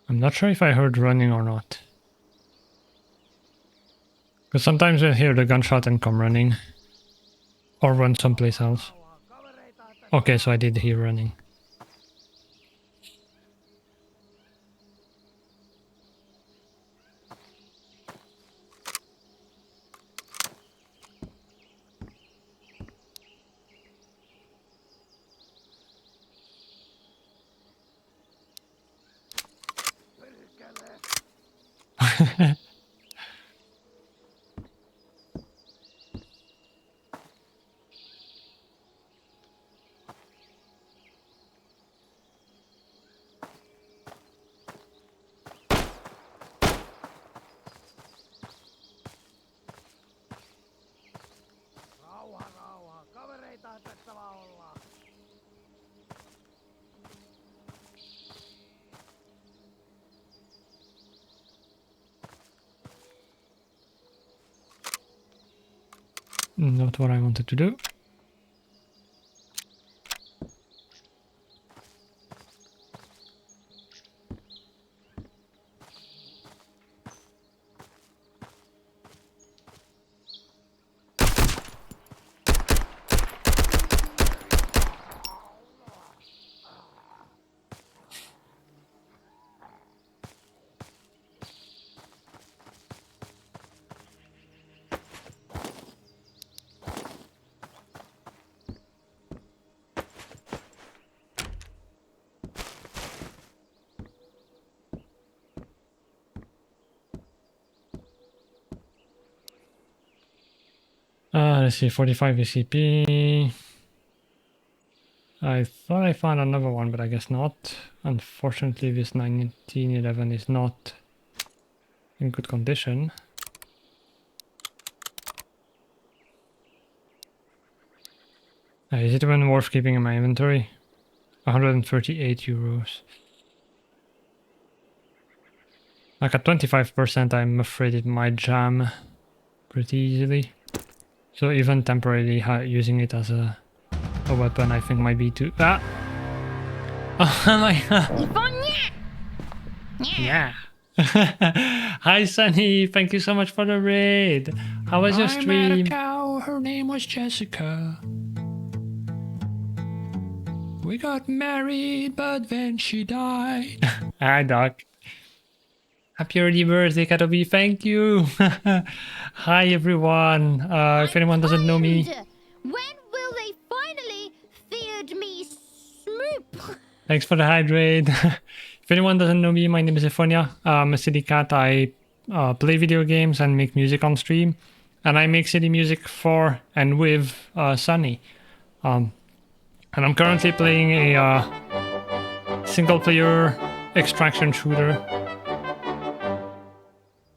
I'm not sure if I heard running or not. Because sometimes I hear the gunshot and come running. Or run someplace else. Okay, so I did hear running. Not what I wanted to do. Let's see, 45 ECP. I thought I found another one, but I guess not. Unfortunately, this 1911 is not in good condition. Is it even worth keeping in my inventory? 138 euros. Like at 25%, I'm afraid it might jam pretty easily. So even temporarily using it as a weapon, I think might be too... Ah! Oh my god! Yeah! Hi Sunny, thank you so much for the raid. How was your stream? I met a cow, her name was Jessica. We got married, but then she died. Hi Doc. Happy early birthday, Katobi, thank you. Hi everyone. If anyone doesn't know me. When will they finally feed me smoop? Thanks for the hydrate. If anyone doesn't know me, my name is Ephonia. I'm a city cat. I play video games and make music on stream. And I make city music for and with Sunny. And I'm currently playing a single player extraction shooter.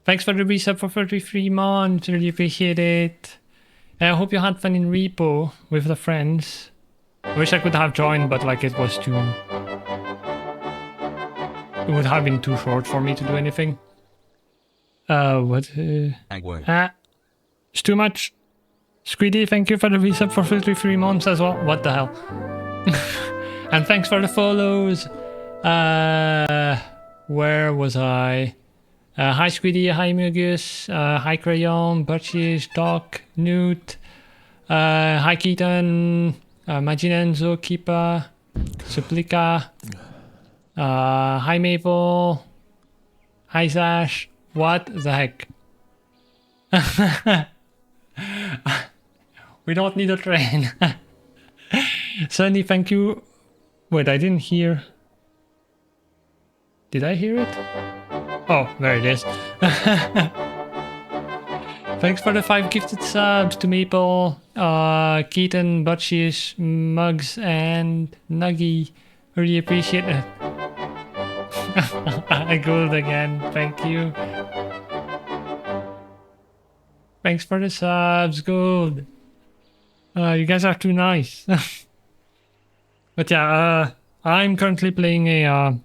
Thanks for the resub for 33 months, really appreciate it. And I hope you had fun in Repo with the friends. I wish I could have joined, but like it was too... It would have been too short for me to do anything. What? It's too much. Squiddy, thank you for the resub for 33 months as well. What the hell? And thanks for the follows. Where was I? Hi Squiddy, hi Mugus, hi Crayon, Birchies, Doc, Newt, hi Keaton, Maginenzo, Kipa, Supplica, hi Maple, hi Zash, what the heck? We don't need a train. Sunny, thank you. Wait, I didn't hear. Did I hear it? Oh, there it is. Thanks for the 5 gifted subs to Maple, Keaton, Butchies, Mugs, and Nuggy. Really appreciate it. I gold again. Thank you. Thanks for the subs, Gold. You guys are too nice. But yeah, I'm currently playing a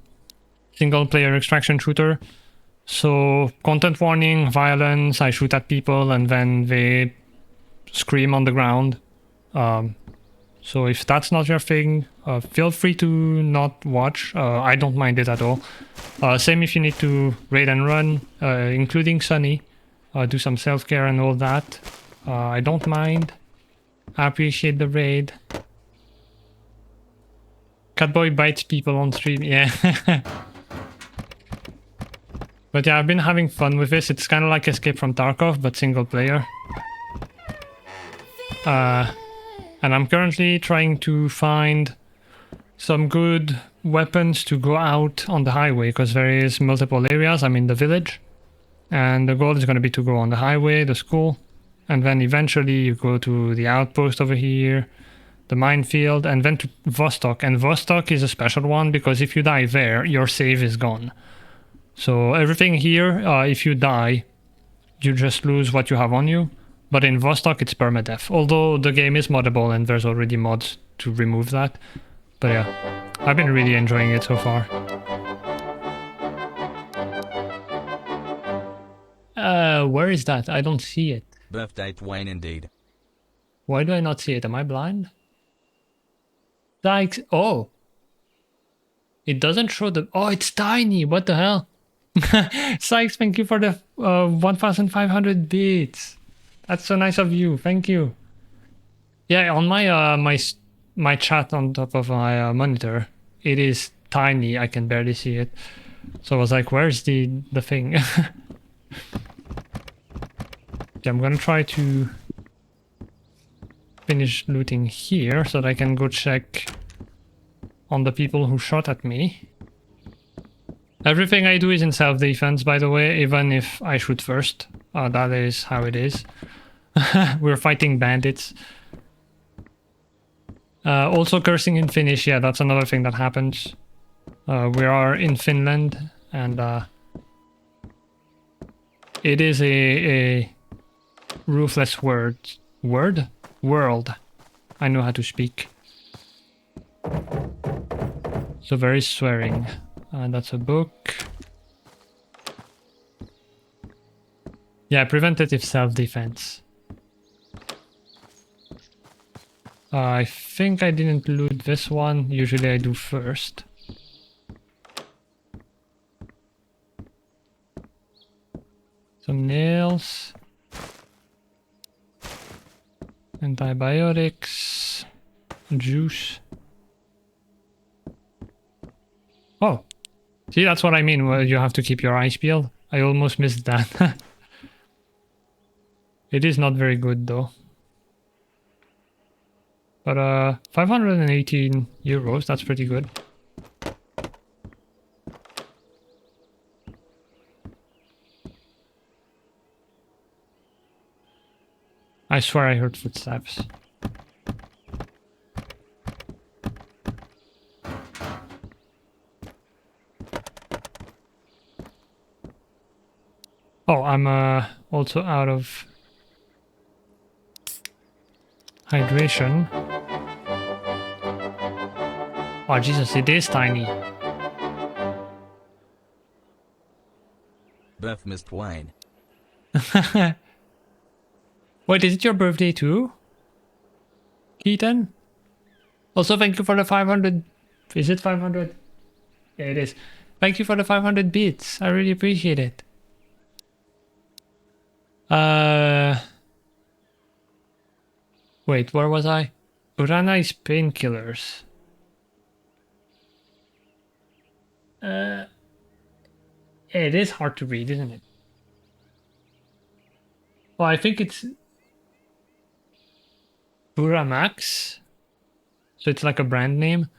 single player extraction shooter. So, content warning, violence, I shoot at people and then they scream on the ground. So if that's not your thing, feel free to not watch. I don't mind it at all. Same if you need to raid and run, including Sunny. Do some self-care and all that. I don't mind. I appreciate the raid. Catboy bites people on stream, yeah. But yeah, I've been having fun with this. It's kind of like Escape from Tarkov, but single player. And I'm currently trying to find some good weapons to go out on the highway, because there is multiple areas. I'm in the village. And the goal is going to be to go on the highway, the school. And then eventually you go to the outpost over here, the minefield, and then to Vostok. And Vostok is a special one, because if you die there, your save is gone. So everything here, if you die, you just lose what you have on you. But in Vostok, it's permadeath. Although the game is moddable and there's already mods to remove that. But yeah, I've been really enjoying it so far. Where is that? I don't see it. Birthday Twain indeed. Why do I not see it? Am I blind? Sykes. Oh. It doesn't show the... Oh, it's tiny. What the hell? Sykes, thank you for the 1,500 bits. That's so nice of you. Thank you. Yeah, on my my chat on top of my monitor, it is tiny. I can barely see it. So I was like, where's the thing? Yeah, I'm gonna try to finish looting here so that I can go check on the people who shot at me. Everything I do is in self-defense, by the way, even if I shoot first. That is how it is. We're fighting bandits. Also cursing in Finnish, yeah, that's another thing that happens. We are in Finland, and it is a ruthless world. I know how to speak. So very swearing. That's a book. Yeah, preventative self-defense. I think I didn't loot this one. Usually I do first. Some nails. Antibiotics. Juice. Oh. See, that's what I mean. Well, you have to keep your eyes peeled. I almost missed that. It is not very good though. But 518 euros, that's pretty good. I swear I heard footsteps. Oh, I'm also out of hydration. Oh Jesus, it is tiny. Birth Miss Twain. Wait, is it your birthday too? Keaton? Also, thank you for the 500... Is it 500? Yeah, it is. Thank you for the 500 bits. I really appreciate it. Wait, where was I? Urana is painkillers. It is hard to read, isn't it? Well, I think it's Buramax. So it's like a brand name.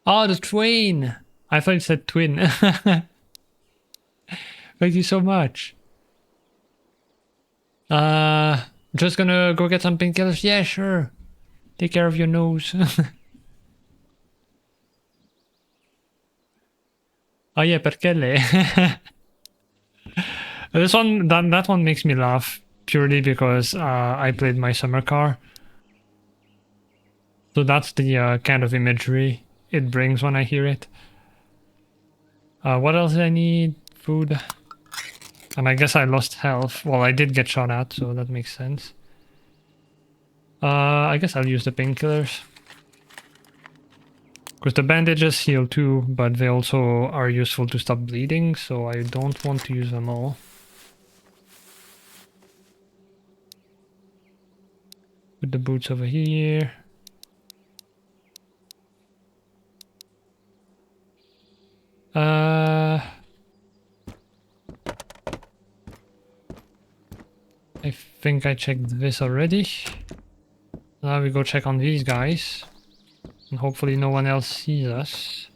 Oh, the train! I thought it said twin. Thank you so much. Just gonna go get some painkillers? Yeah, sure. Take care of your nose. Oh yeah, perché lei? This one, that one makes me laugh purely because I played my summer car. So that's the kind of imagery it brings when I hear it. What else do I need? Food. And I guess I lost health. Well, I did get shot at, so that makes sense. I guess I'll use the painkillers. Because the bandages heal too, but they also are useful to stop bleeding, so I don't want to use them all. Put the boots over here. I think I checked this already. Now we go check on these guys. And hopefully no one else sees us.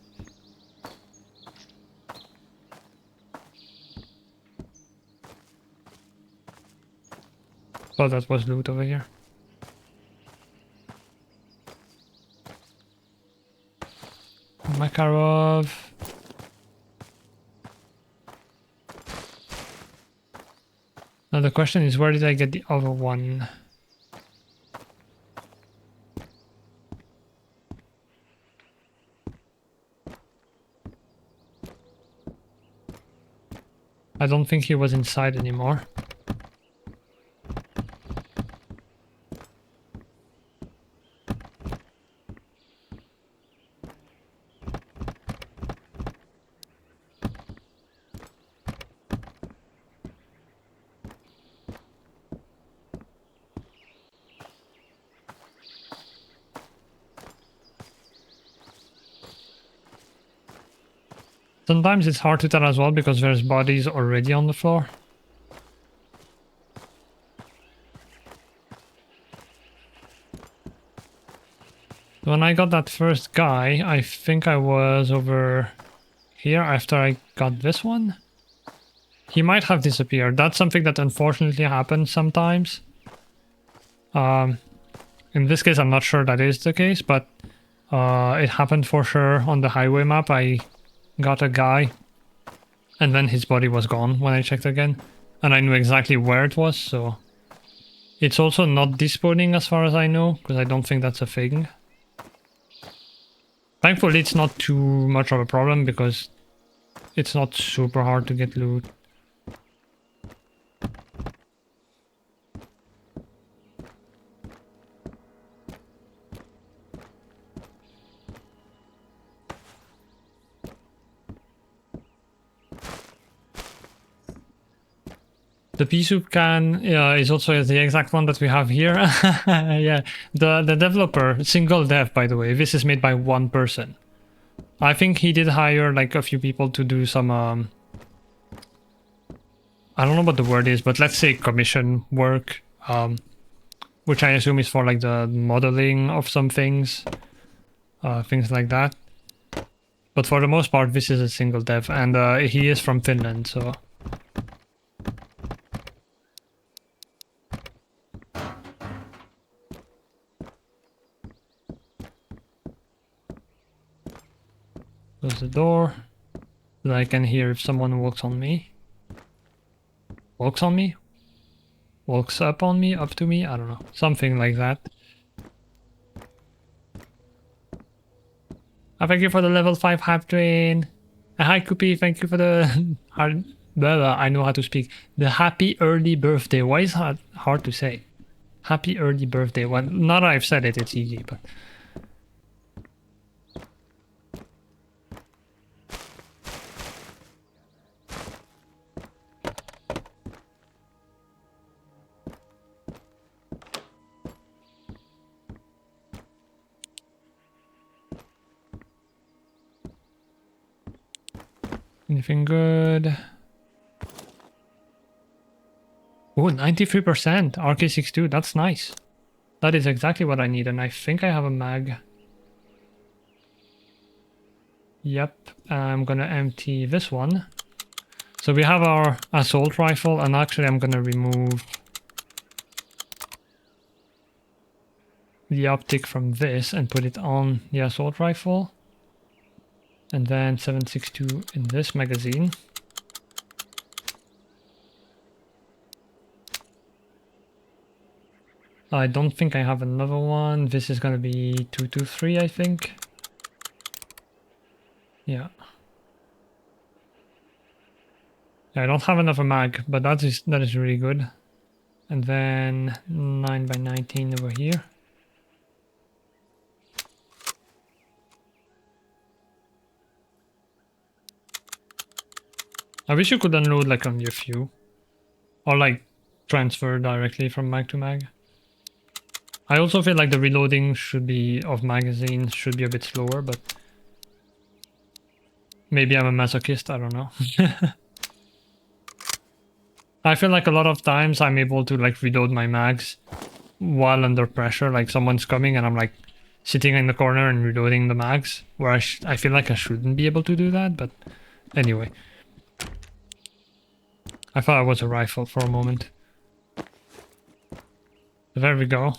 Oh, that was loot over here. Makarov. Now the question is, where did I get the other one? I don't think he was inside anymore. Sometimes it's hard to tell as well because there's bodies already on the floor. When I got that first guy, I think I was over here after I got this one. He might have disappeared. That's something that unfortunately happens sometimes. In this case, I'm not sure that is the case, but it happened for sure on the highway map. I got a guy, and then his body was gone when I checked again, and I knew exactly where it was, so... It's also not despawning as far as I know, because I don't think that's a thing. Thankfully, it's not too much of a problem, because it's not super hard to get loot. The pea soup can is also the exact one that we have here. Yeah, the developer, single dev, by the way. This is made by one person. I think he did hire like a few people to do some, I don't know what the word is, but let's say commission work, which I assume is for like the modeling of some things, things like that. But for the most part, this is a single dev, and he is from Finland, so... Close the door, so that I can hear if someone walks on me. Walks on me? Walks up on me? Up to me? I don't know. Something like that. Thank you for the level 5 hype train. Hi Koopy, thank you for the... I know how to speak. The happy early birthday. Why is that hard to say? Happy early birthday. Well, now that I've said it, it's easy, but... Anything good? Oh, 93% RK62, that's nice. That is exactly what I need, and I think I have a mag. Yep, I'm gonna empty this one. So we have our assault rifle, and actually I'm gonna remove the optic from this and put it on the assault rifle. And then 7.62 in this magazine. I don't think I have another one. This is gonna be 223, I think. Yeah. I don't have another mag, but that is really good. And then 9x19 over here. I wish you could unload like on your few. Or like transfer directly from mag to mag. I also feel like the reloading should be of magazines should be a bit slower, but Maybe I'm a masochist, I don't know. I feel like a lot of times I'm able to like reload my mags while under pressure, like someone's coming and I'm like sitting in the corner and reloading the mags, where I feel like I shouldn't be able to do that, but anyway. I thought I was a rifle for a moment. There we go.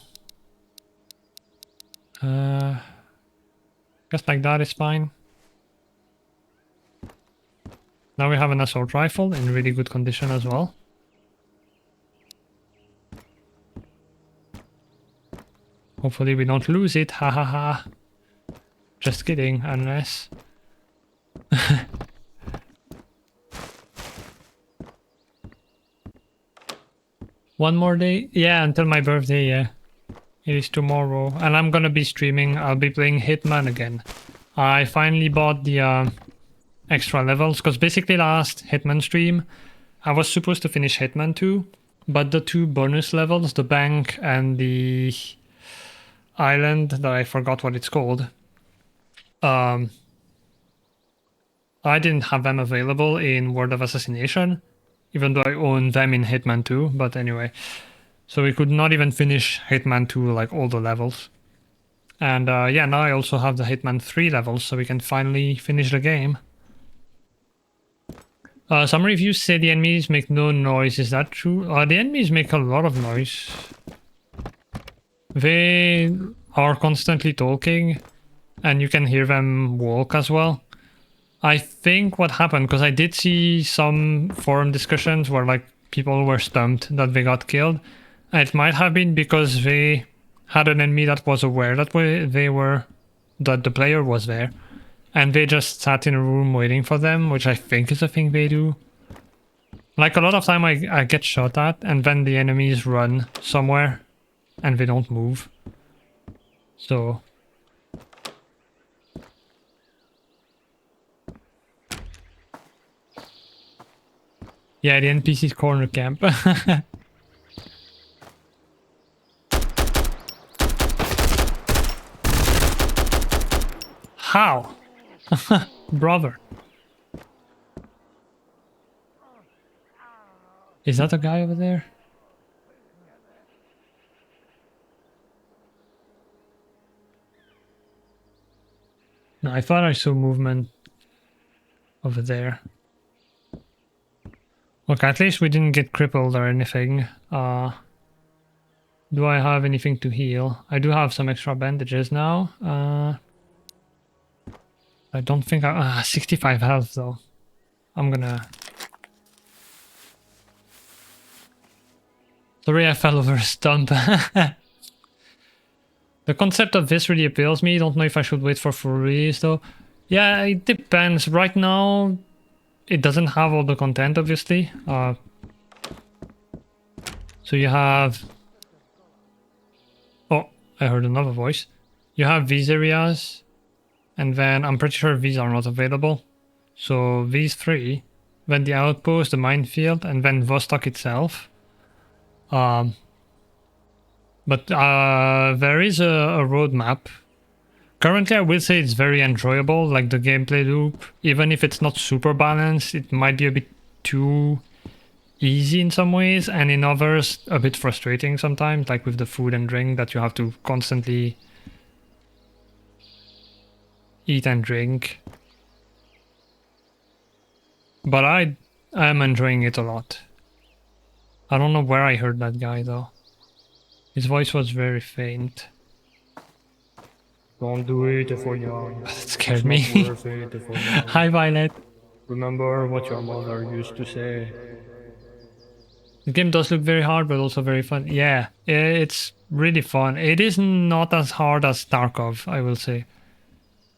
Just like that is fine. Now we have an assault rifle in really good condition as well. Hopefully we don't lose it, ha ha ha. Just kidding, unless... One more day? Yeah, until my birthday, yeah. It is tomorrow, and I'm gonna be streaming. I'll be playing Hitman again. I finally bought the extra levels, because basically last Hitman stream, I was supposed to finish Hitman 2, but the 2 bonus levels, the bank and the island that I forgot what it's called, I didn't have them available in World of Assassination, even though I own them in Hitman 2, but anyway. So we could not even finish Hitman 2, like all the levels. And yeah, now I also have the Hitman 3 levels, so we can finally finish the game. Some reviews say the enemies make no noise, is that true? The enemies make a lot of noise. They are constantly talking, and you can hear them walk as well. I think what happened, because I did see some forum discussions where like people were stumped that they got killed. It might have been because they had an enemy that was aware that that the player was there, and they just sat in a room waiting for them, which I think is a thing they do. Like a lot of time I get shot at, and then the enemies run somewhere, and they don't move. So... yeah, the NPC's corner camp. How? Brother. Is that a guy over there? No, I thought I saw movement over there. Okay, at least we didn't get crippled or anything. Do I have anything to heal? I do have some extra bandages now. I don't think I... 65 health though. I'm gonna... Sorry, I fell over a stump. The concept of this really appeals me. Don't know if I should wait for full release though. Yeah, it depends. Right now... it doesn't have all the content, obviously. So you have... oh, I heard another voice. You have these areas, and then I'm pretty sure these are not available. So these 3, then the outpost, the minefield, and then Vostok itself. But there is a roadmap. Currently, I will say it's very enjoyable, like the gameplay loop. Even if it's not super balanced, it might be a bit too easy in some ways, and in others, a bit frustrating sometimes, like with the food and drink that you have to constantly eat and drink. But I am enjoying it a lot. I don't know where I heard that guy, though. His voice was very faint. Don't do it if you're young. That scared me. Hi, Violet. Remember what your mother used to say. The game does look very hard, but also very fun. Yeah, it's really fun. It is not as hard as Tarkov, I will say.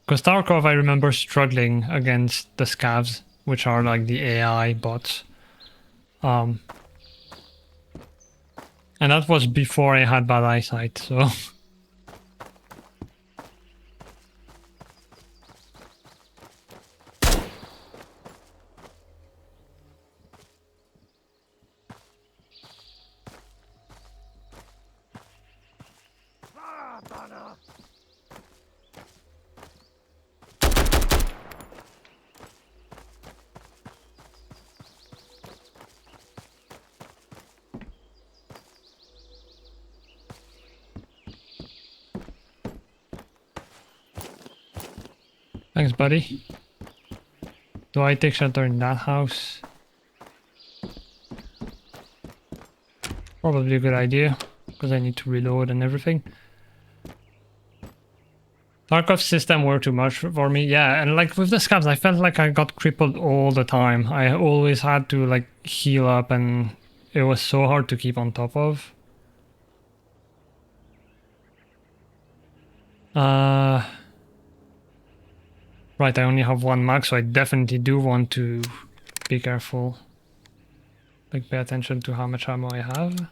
Because Tarkov, I remember struggling against the scavs, which are like the AI bots. And that was before I had bad eyesight, so... Thanks, buddy. Do I take shelter in that house? Probably a good idea, because I need to reload and everything. Tarkov's system were too much for me. Yeah, and like with the scabs, I felt like I got crippled all the time. I always had to like heal up, and it was so hard to keep on top of. Right, I only have one mag, so I definitely do want to be careful. Like, pay attention to how much ammo I have.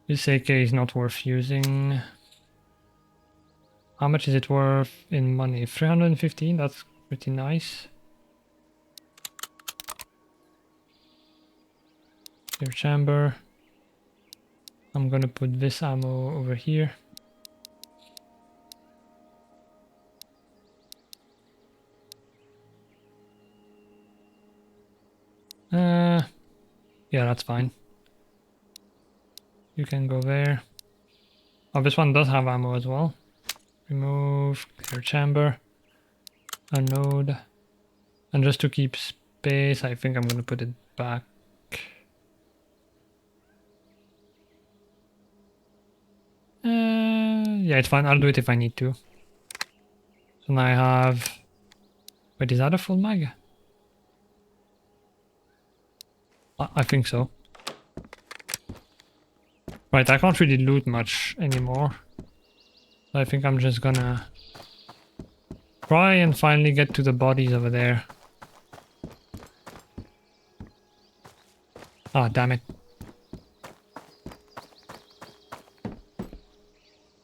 This AK is not worth using. How much is it worth in money? 315, that's pretty nice. Clear chamber. I'm gonna put this ammo over here. Yeah, that's fine. You can go there. Oh, this one does have ammo as well. Remove, clear chamber, unload. And just to keep space, I think I'm gonna put it back. Yeah, it's fine. I'll do it if I need to. So now I have... Wait, is that a full mag? I think so. Right, I can't really loot much anymore. So I think I'm just gonna try and finally get to the bodies over there. Ah, damn it.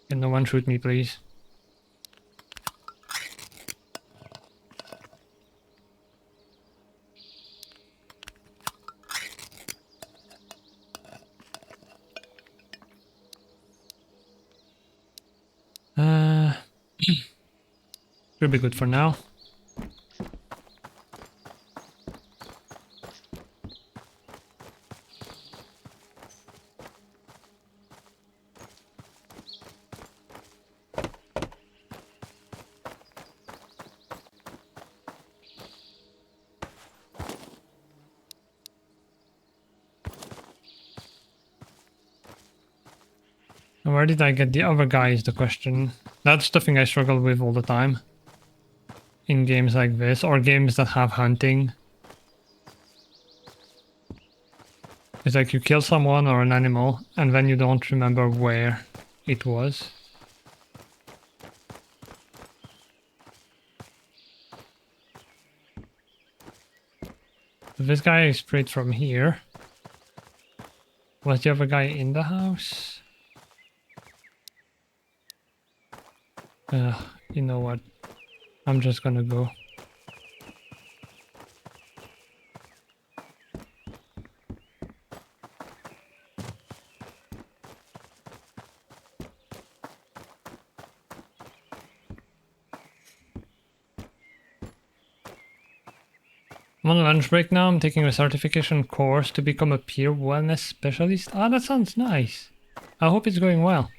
Can no one shoot me, please? Should be good for now. And where did I get the other guy is the question. That's the thing I struggle with all the time. In games like this, or games that have hunting. It's like you kill someone or an animal, and then you don't remember where it was. This guy is straight from here. Was the other guy in the house? You know what? I'm just gonna go. I'm on lunch break now. I'm taking a certification course to become a peer wellness specialist. Ah, that sounds nice. I hope it's going well.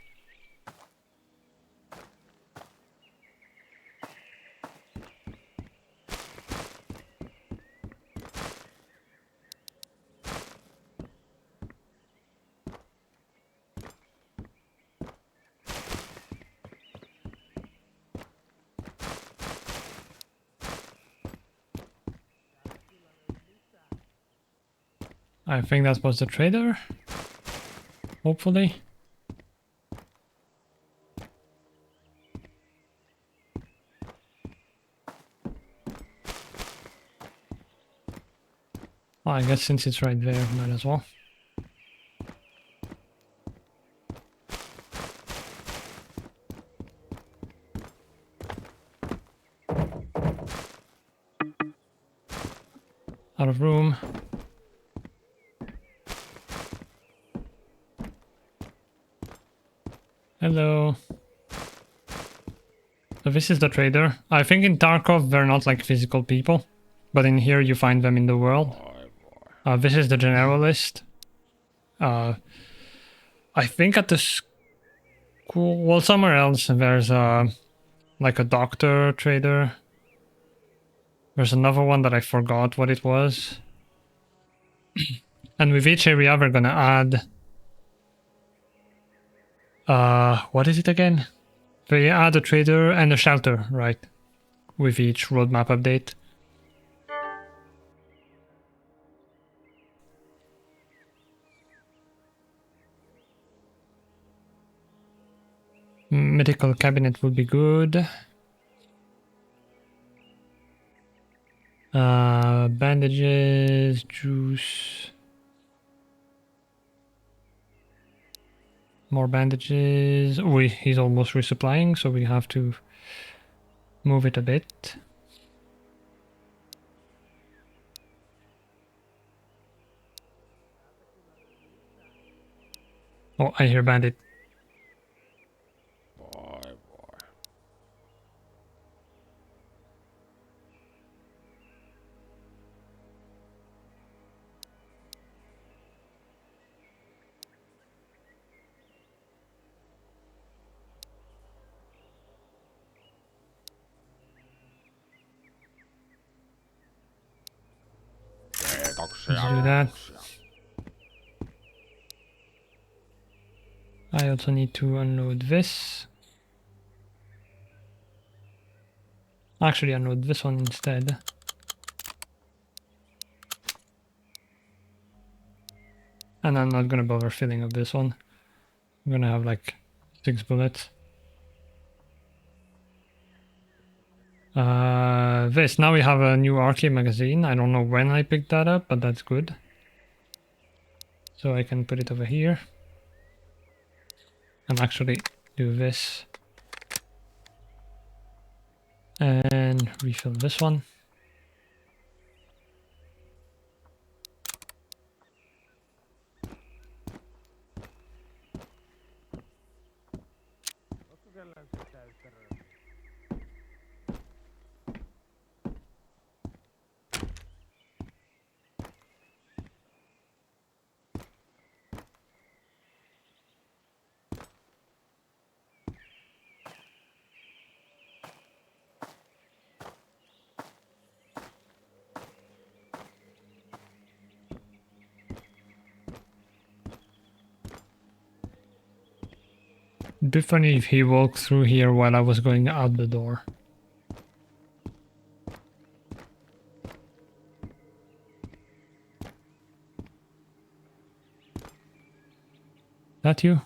I think that was the trader. Hopefully. Well, I guess since it's right there, might as well. Out of room. Hello. So this is the trader. I think in Tarkov they're not like physical people, but in here you find them in the world. This is the generalist. I I think at the school, well, somewhere else, there's like a doctor trader. There's another one that I forgot what it was. And with each area, we're gonna add... what is it again? We add a trader and a shelter, right? With each roadmap update. Medical cabinet would be good. Bandages, juice. More bandages. He's almost resupplying, so we have to move it a bit. Oh, I hear bandit. Voi voi. Kiitoksia. Let's do that. I also need to unload this. Actually, unload this one instead. And I'm not gonna bother filling up this one. I'm gonna have like 6 bullets. This, now we have a new arcade magazine. I don't know when I picked that up, but that's good. So I can put it over here. And actually do this. And refill this one. It'd be funny if he walked through here while I was going out the door. That you?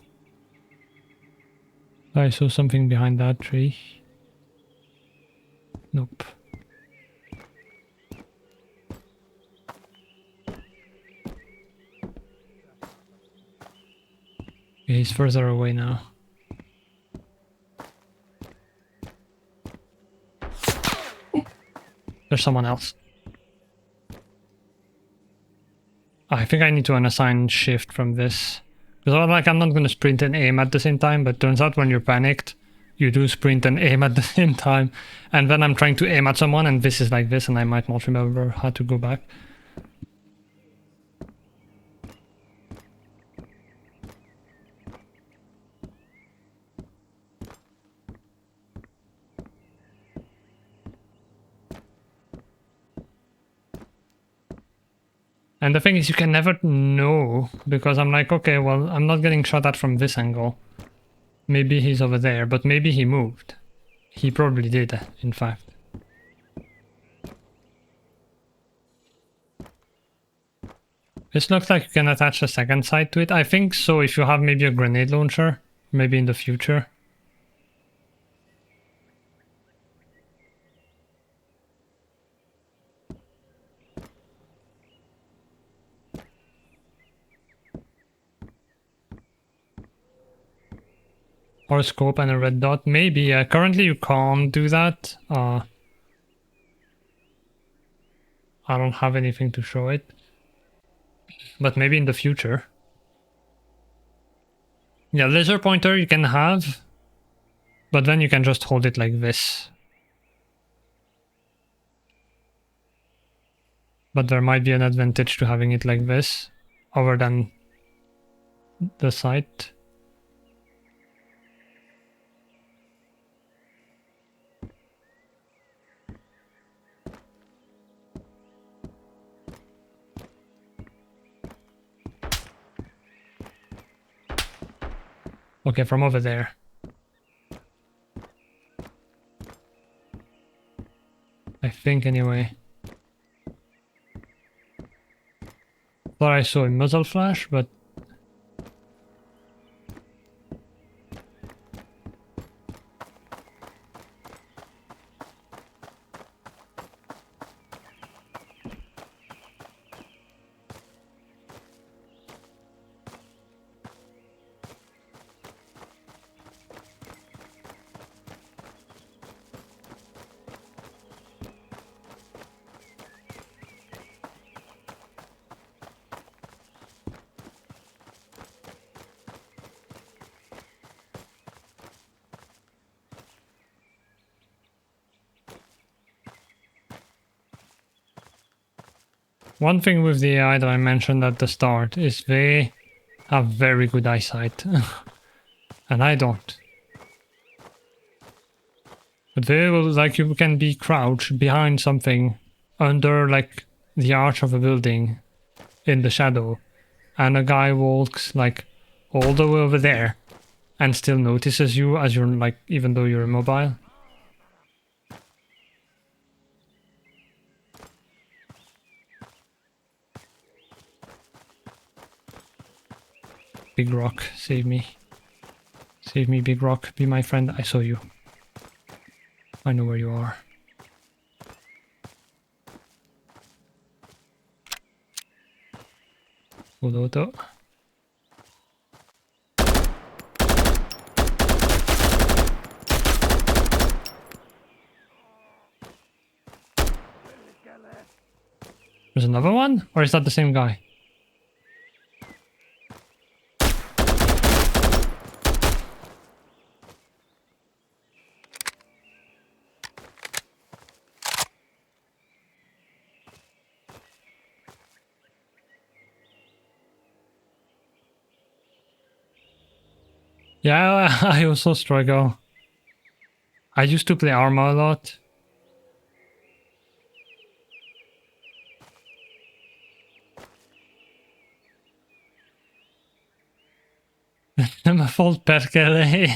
I saw something behind that tree. Nope. He's further away now. There's someone else. I think I need to unassign shift from this. Because I'm not going to sprint and aim at the same time, but turns out when you're panicked, you do sprint and aim at the same time. And then I'm trying to aim at someone and this is like this and I might not remember how to go back. And the thing is, you can never know, because I'm like, okay, well, I'm not getting shot at from this angle. Maybe he's over there, but maybe he moved. He probably did, in fact. This looks like you can attach a second sight to it. I think so, if you have maybe a grenade launcher, maybe in the future. Or a scope and a red dot, maybe. Currently you can't do that. I don't have anything to show it. But maybe in the future. Yeah, laser pointer you can have. But then you can just hold it like this. But there might be an advantage to having it like this. Other than the sight. Okay, from over there. I think anyway. Thought I saw a muzzle flash, but one thing with the AI that I mentioned at the start is they have very good eyesight. And I don't. But they will, like, you can be crouched behind something under, like, the arch of a building in the shadow, and a guy walks, like, all the way over there and still notices you as you're, like, even though you're immobile. Big rock, save me. Save me, big rock. Be my friend. I saw you. I know where you are. Full auto. There's another one? Or is that the same guy? Yeah, I also struggle. I used to play Arma a lot. Ma fault perché lei...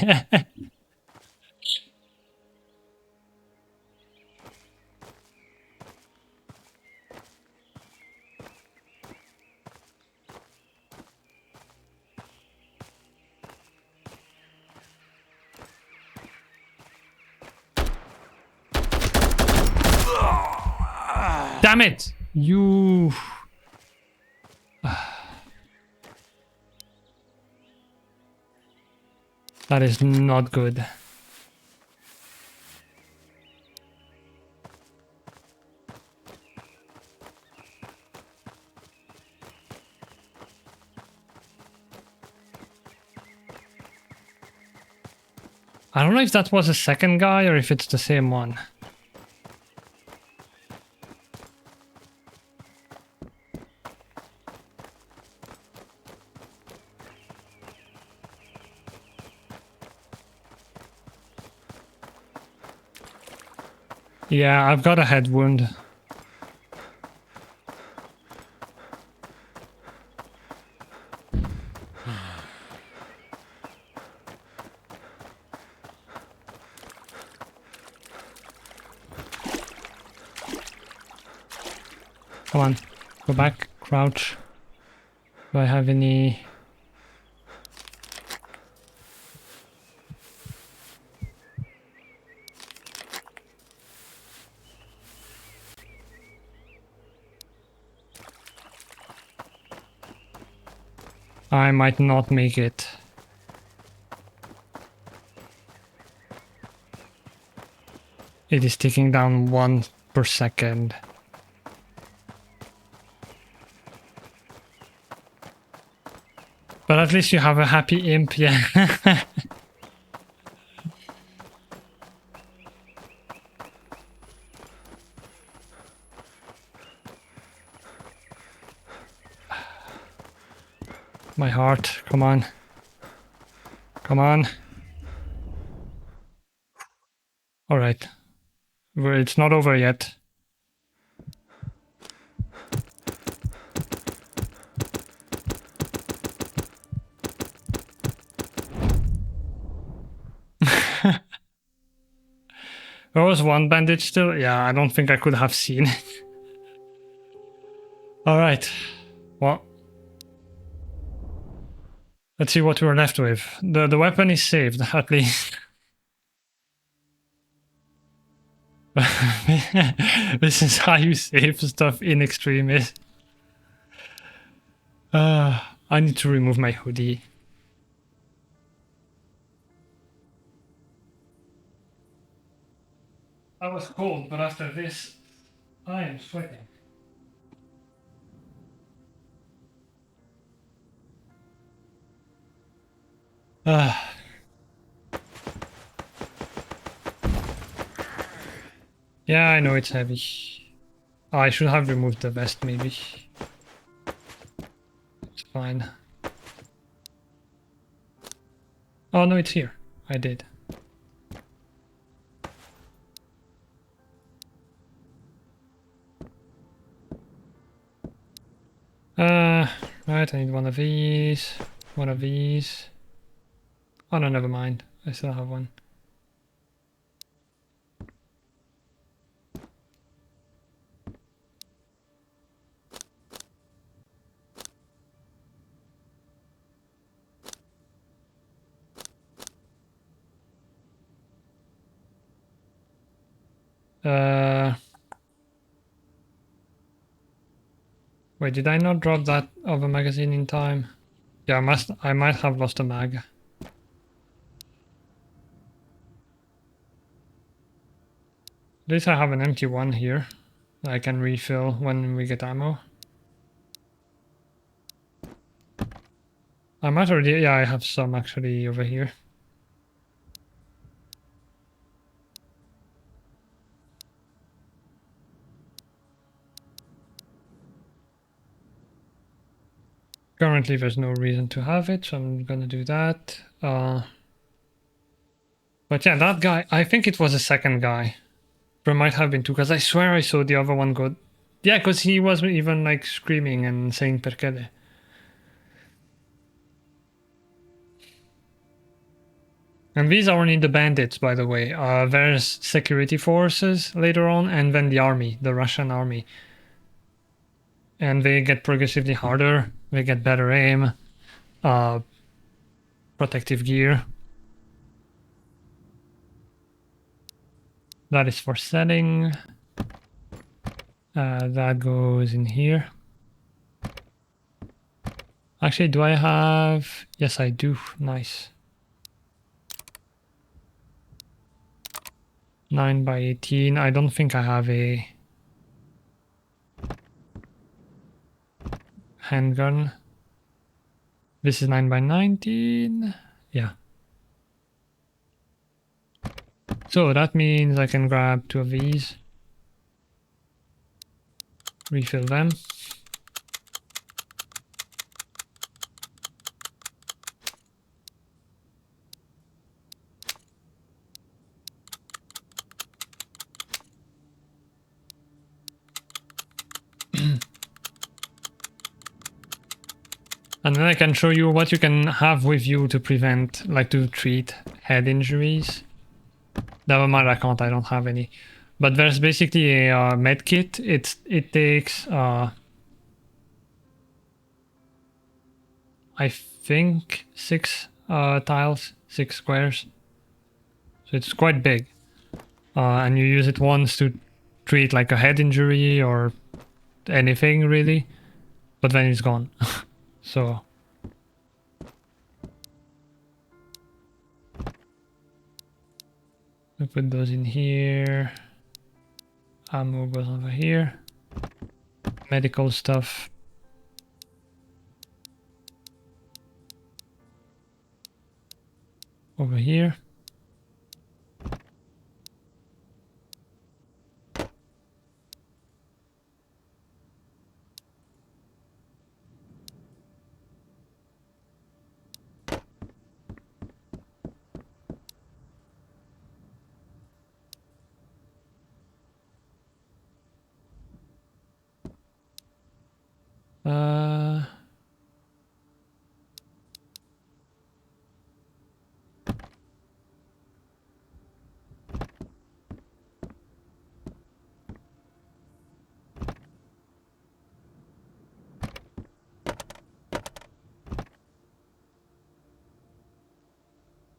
Damn it! You... That is not good. I don't know if that was a second guy or if it's the same one. Yeah, I've got a head wound. Come on, go back, crouch. Do I have any... I might not make it. It is ticking down 1 per second. But at least you have a happy imp, yeah. My heart, come on. Come on. Alright. Well, it's not over yet. There was one bandage still. Yeah, I don't think I could have seen it. Alright. Well. Let's see what we're left with. The weapon is saved, at least. This is how you save stuff in extremis. I need to remove my hoodie. I was cold, but after this, I am sweating. Yeah, I know it's heavy. Oh, I should have removed the vest, maybe. It's fine. Oh, no, it's here. I did. Right, I need one of these. One of these. Oh, no, never mind. I still have one. Wait, did I not drop that other magazine in time? Yeah, I might have lost a mag. At least I have an empty one here that I can refill when we get ammo. I might already, yeah, I have some actually over here. Currently there's no reason to have it, so I'm gonna do that. But yeah, that guy, I think it was a second guy. There might have been two, because I swear I saw the other one go... Yeah, because he was even like screaming and saying perkele. And these are only the bandits, by the way. There's security forces later on, and then the army, the Russian army. And they get progressively harder, they get better aim, protective gear. That is for setting. That goes in here. Actually, do I have... Yes, I do. Nice. 9x18. I don't think I have a handgun. This is 9x19. Yeah. So that means I can grab two of these. Refill them. And then I can show you what you can have with you to prevent, like to treat head injuries. Never mind, I can't, I don't have any. But there's basically a med kit. It takes, I think, 6 tiles, 6 squares. So it's quite big. And you use it once to treat like a head injury or anything really. But then it's gone. So we put those in here. Ammo goes over here. Medical stuff. Over here.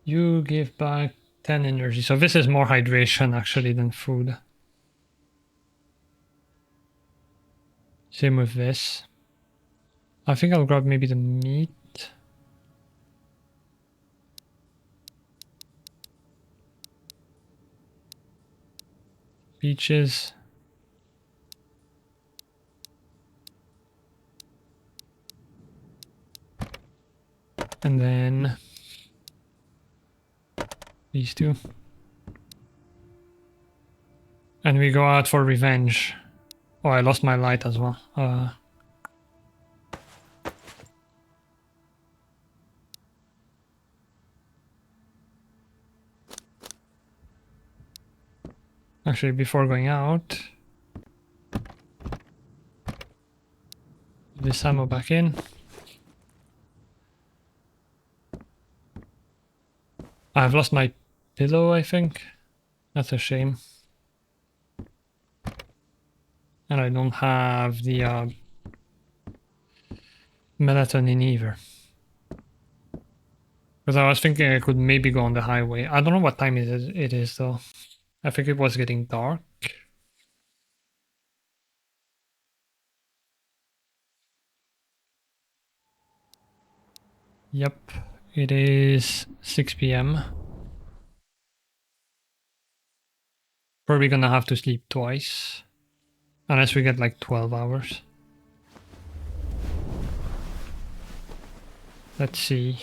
You give back 10 energy. So this is more hydration actually than food. Same with this. I think I'll grab maybe the meat. Peaches. And then these two. And we go out for revenge. Oh, I lost my light as well. Actually, before going out, this ammo back in. I've lost my pillow, I think. That's a shame. And I don't have the melatonin either. Because I was thinking I could maybe go on the highway. I don't know what time it is though. I think it was getting dark. Yep, it is 6 p.m. Probably gonna have to sleep twice. Unless we get like 12 hours. Let's see.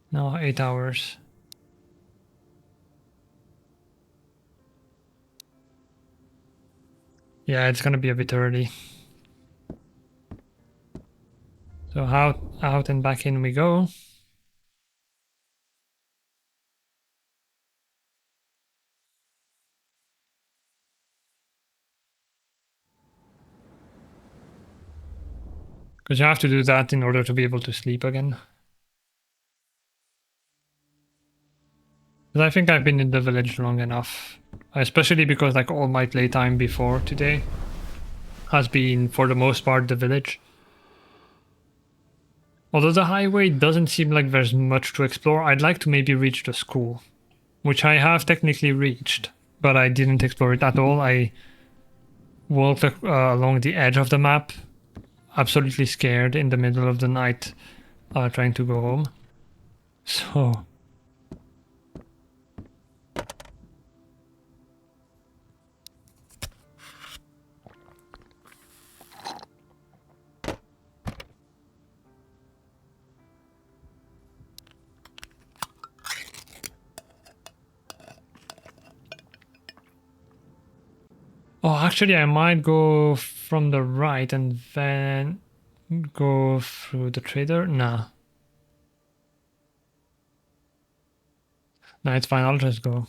No, 8 hours. Yeah, it's gonna be a bit early. So out and back in we go. Because you have to do that in order to be able to sleep again. Because I think I've been in the village long enough. Especially because like all my playtime before today has been for the most part the village. Although the highway doesn't seem like there's much to explore, I'd like to maybe reach the school. Which I have technically reached, but I didn't explore it at all. I walked along the edge of the map, absolutely scared in the middle of the night, trying to go home. So... Oh, actually, I might go from the right and then go through the trader. Nah. No, it's fine. I'll just go.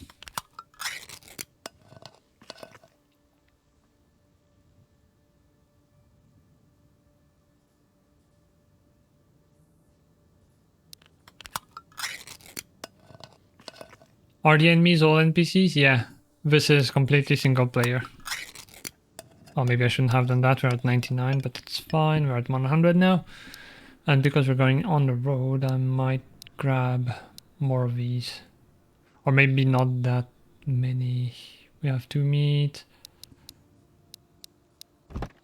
Are the enemies all NPCs? Yeah. This is completely single player. Oh, maybe I shouldn't have done that. We're at 99, but it's fine. We're at 100 now. And because we're going on the road, I might grab more of these. Or maybe not that many. We have 2 meat.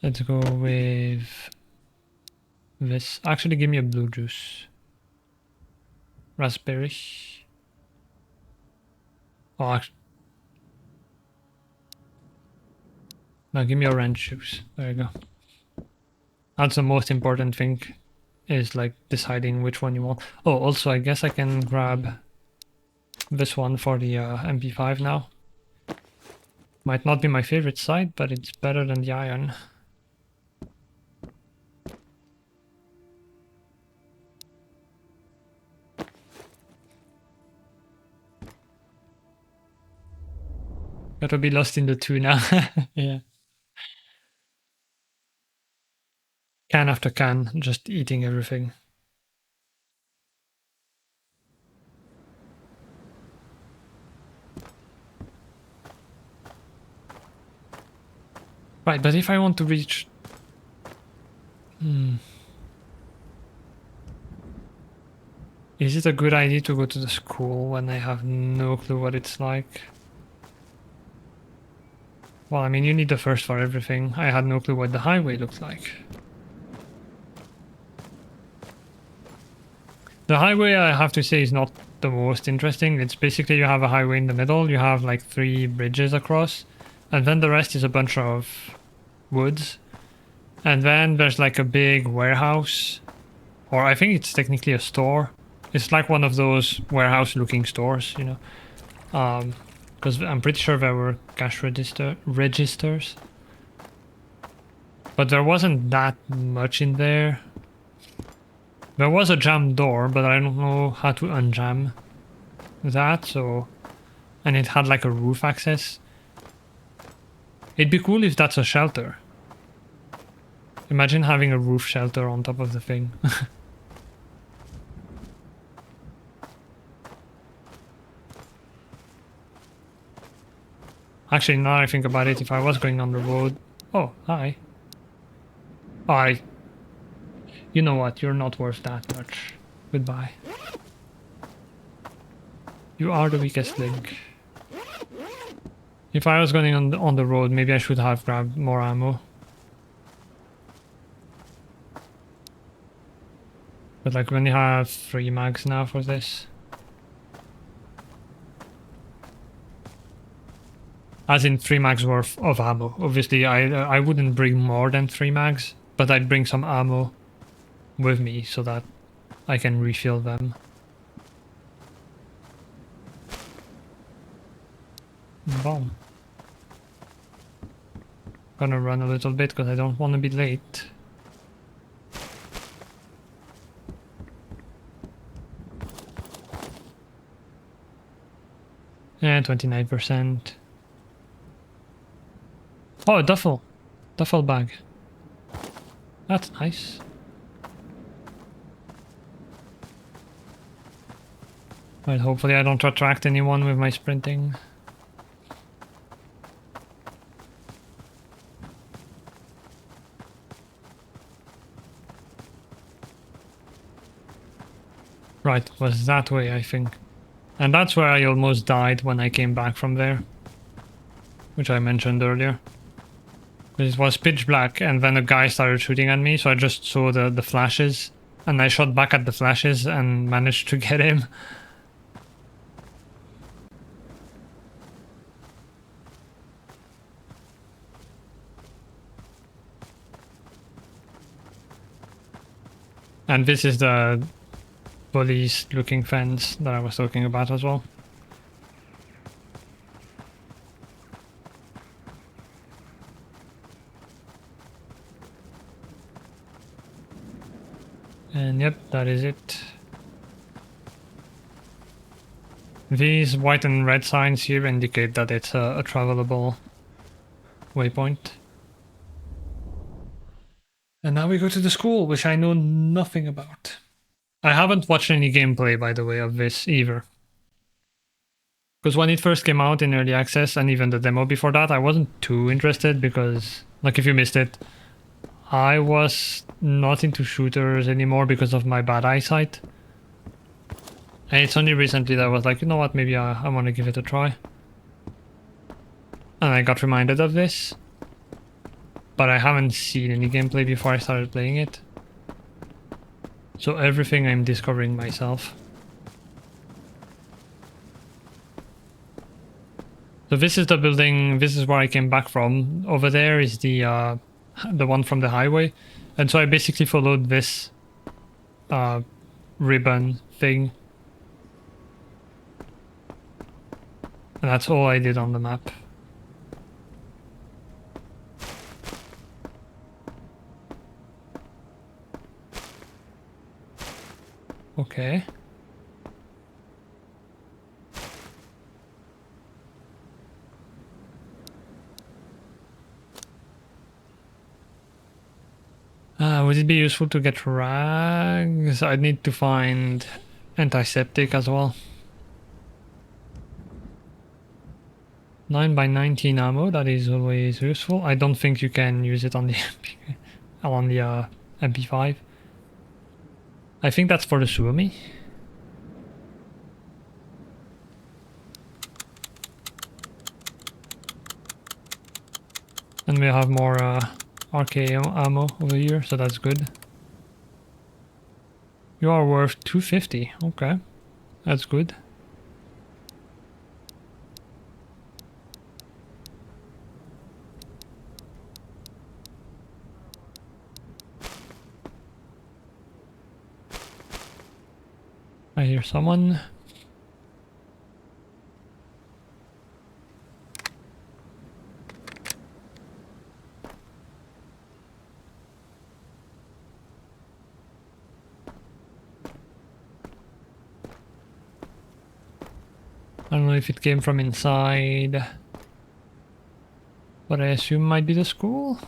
Let's go with this. Actually, give me a blue juice. Raspberry. Oh, actually. Now give me orange juice. There you go. That's the most important thing, is like deciding which one you want. Oh, also I guess I can grab this one for the MP5 now. Might not be my favorite side, but it's better than the iron. Gotta be lost in the two now. Yeah. Can after can, just eating everything. Right, but if I want to reach... Is it a good idea to go to the school when I have no clue what it's like? Well, I mean, you need the first for everything. I had no clue what the highway looked like. The highway, I have to say, is not the most interesting. It's basically you have a highway in the middle, you have like 3 bridges across, and then the rest is a bunch of woods. And then there's like a big warehouse, or I think it's technically a store. It's like one of those warehouse-looking stores, you know. Because I'm pretty sure there were cash registers. But there wasn't that much in there. There was a jammed door, but I don't know how to unjam that, so... And it had like a roof access. It'd be cool if that's a shelter. Imagine having a roof shelter on top of the thing. Actually, now I think about it, if I was going on the road... Oh, hi. Oh, you know what, you're not worth that much. Goodbye. You are the weakest link. If I was going on the road, maybe I should have grabbed more ammo. But like, we only have 3 mags now for this. As in 3 mags worth of ammo. Obviously, I wouldn't bring more than 3 mags, but I'd bring some ammo with me so that I can refill them. Bomb. Gonna run a little bit because I don't want to be late. And 29%. Oh, a duffel. Duffel bag. That's nice. Right, hopefully I don't attract anyone with my sprinting. Right, was that way, I think. And that's where I almost died when I came back from there. Which I mentioned earlier. It was pitch black and then a guy started shooting at me, so I just saw the flashes. And I shot back at the flashes and managed to get him. And this is the police looking fence that I was talking about as well. And yep, that is it. These white and red signs here indicate that it's a travelable waypoint. And now we go to the school, which I know nothing about. I haven't watched any gameplay, by the way, of this either. Because when it first came out in early access, and even the demo before that, I wasn't too interested because, like, if you missed it, I was not into shooters anymore because of my bad eyesight. And it's only recently that I was like, you know what, maybe I want to give it a try. And I got reminded of this. But I haven't seen any gameplay before I started playing it. So everything I'm discovering myself. So this is the building, this is where I came back from. Over there is the one from the highway. And so I basically followed this ribbon thing. And that's all I did on the map. Okay. Would it be useful to get rags? I'd need to find antiseptic as well. 9x19 ammo, that is always useful. I don't think you can use it on the MP5. I think that's for the Suomi. And we have more RK ammo over here, so that's good. You are worth 250. Okay, that's good. I hear someone. I don't know if it came from inside, but I assume might be the school.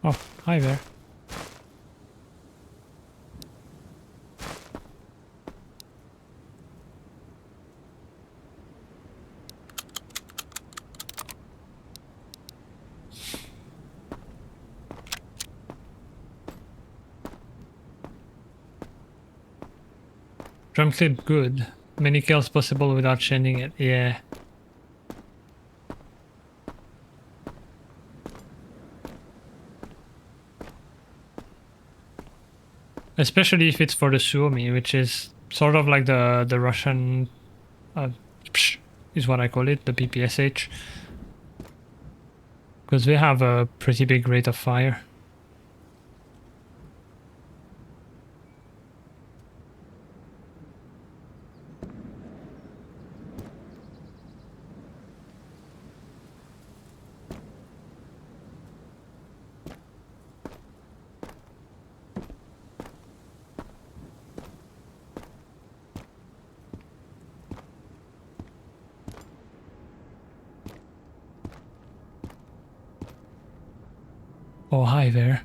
Oh, hi there. Drum clip good. Many kills possible without changing it. Yeah. Especially if it's for the Suomi, which is sort of like the Russian is what I call it, the PPSH. Because we have a pretty big rate of fire. Oh, hi there.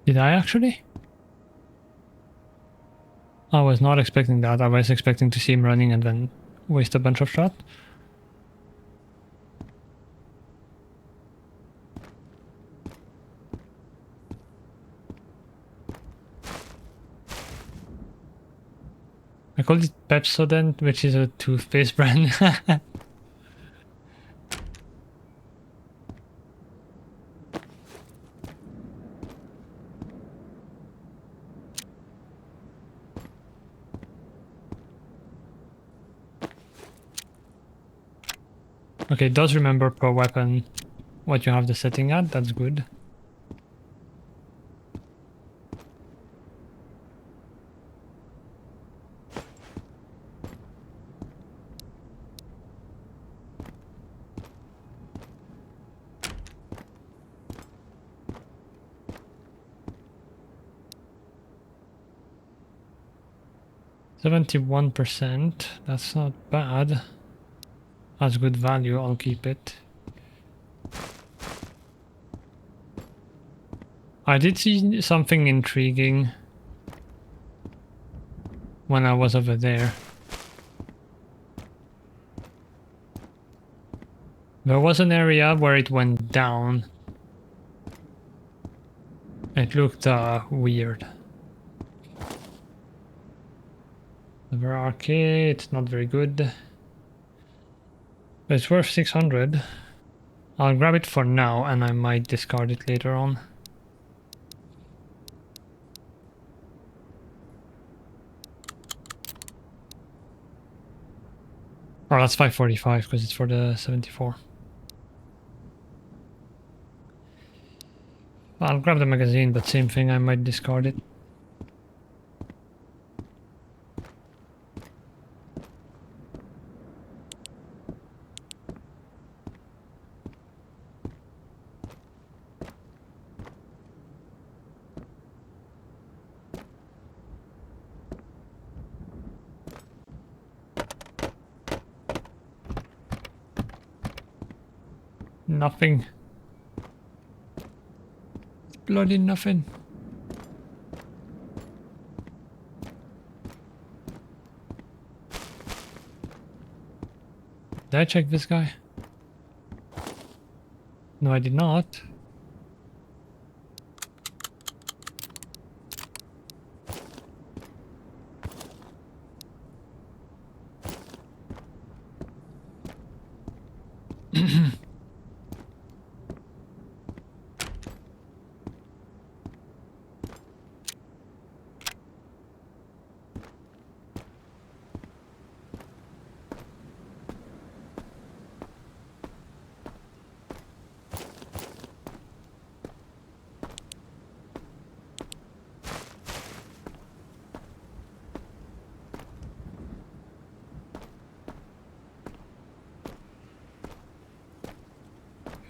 Did I actually? I was not expecting that. I was expecting to see him running and then waste a bunch of shot. I call it Pepsodent, which is a toothpaste brand. Okay, it does remember per weapon what you have the setting at. That's good. %71%. That's not bad. That's good value. I'll keep it. I did see something intriguing when I was over there. There was an area where it went down. It looked weird. Never arcade, it's not very good. But it's worth 600. I'll grab it for now and I might discard it later on. Oh, that's 545 because it's for the 74. I'll grab the magazine, but same thing, I might discard it. Nothing. Bloody nothing. I check this guy? No, I did not.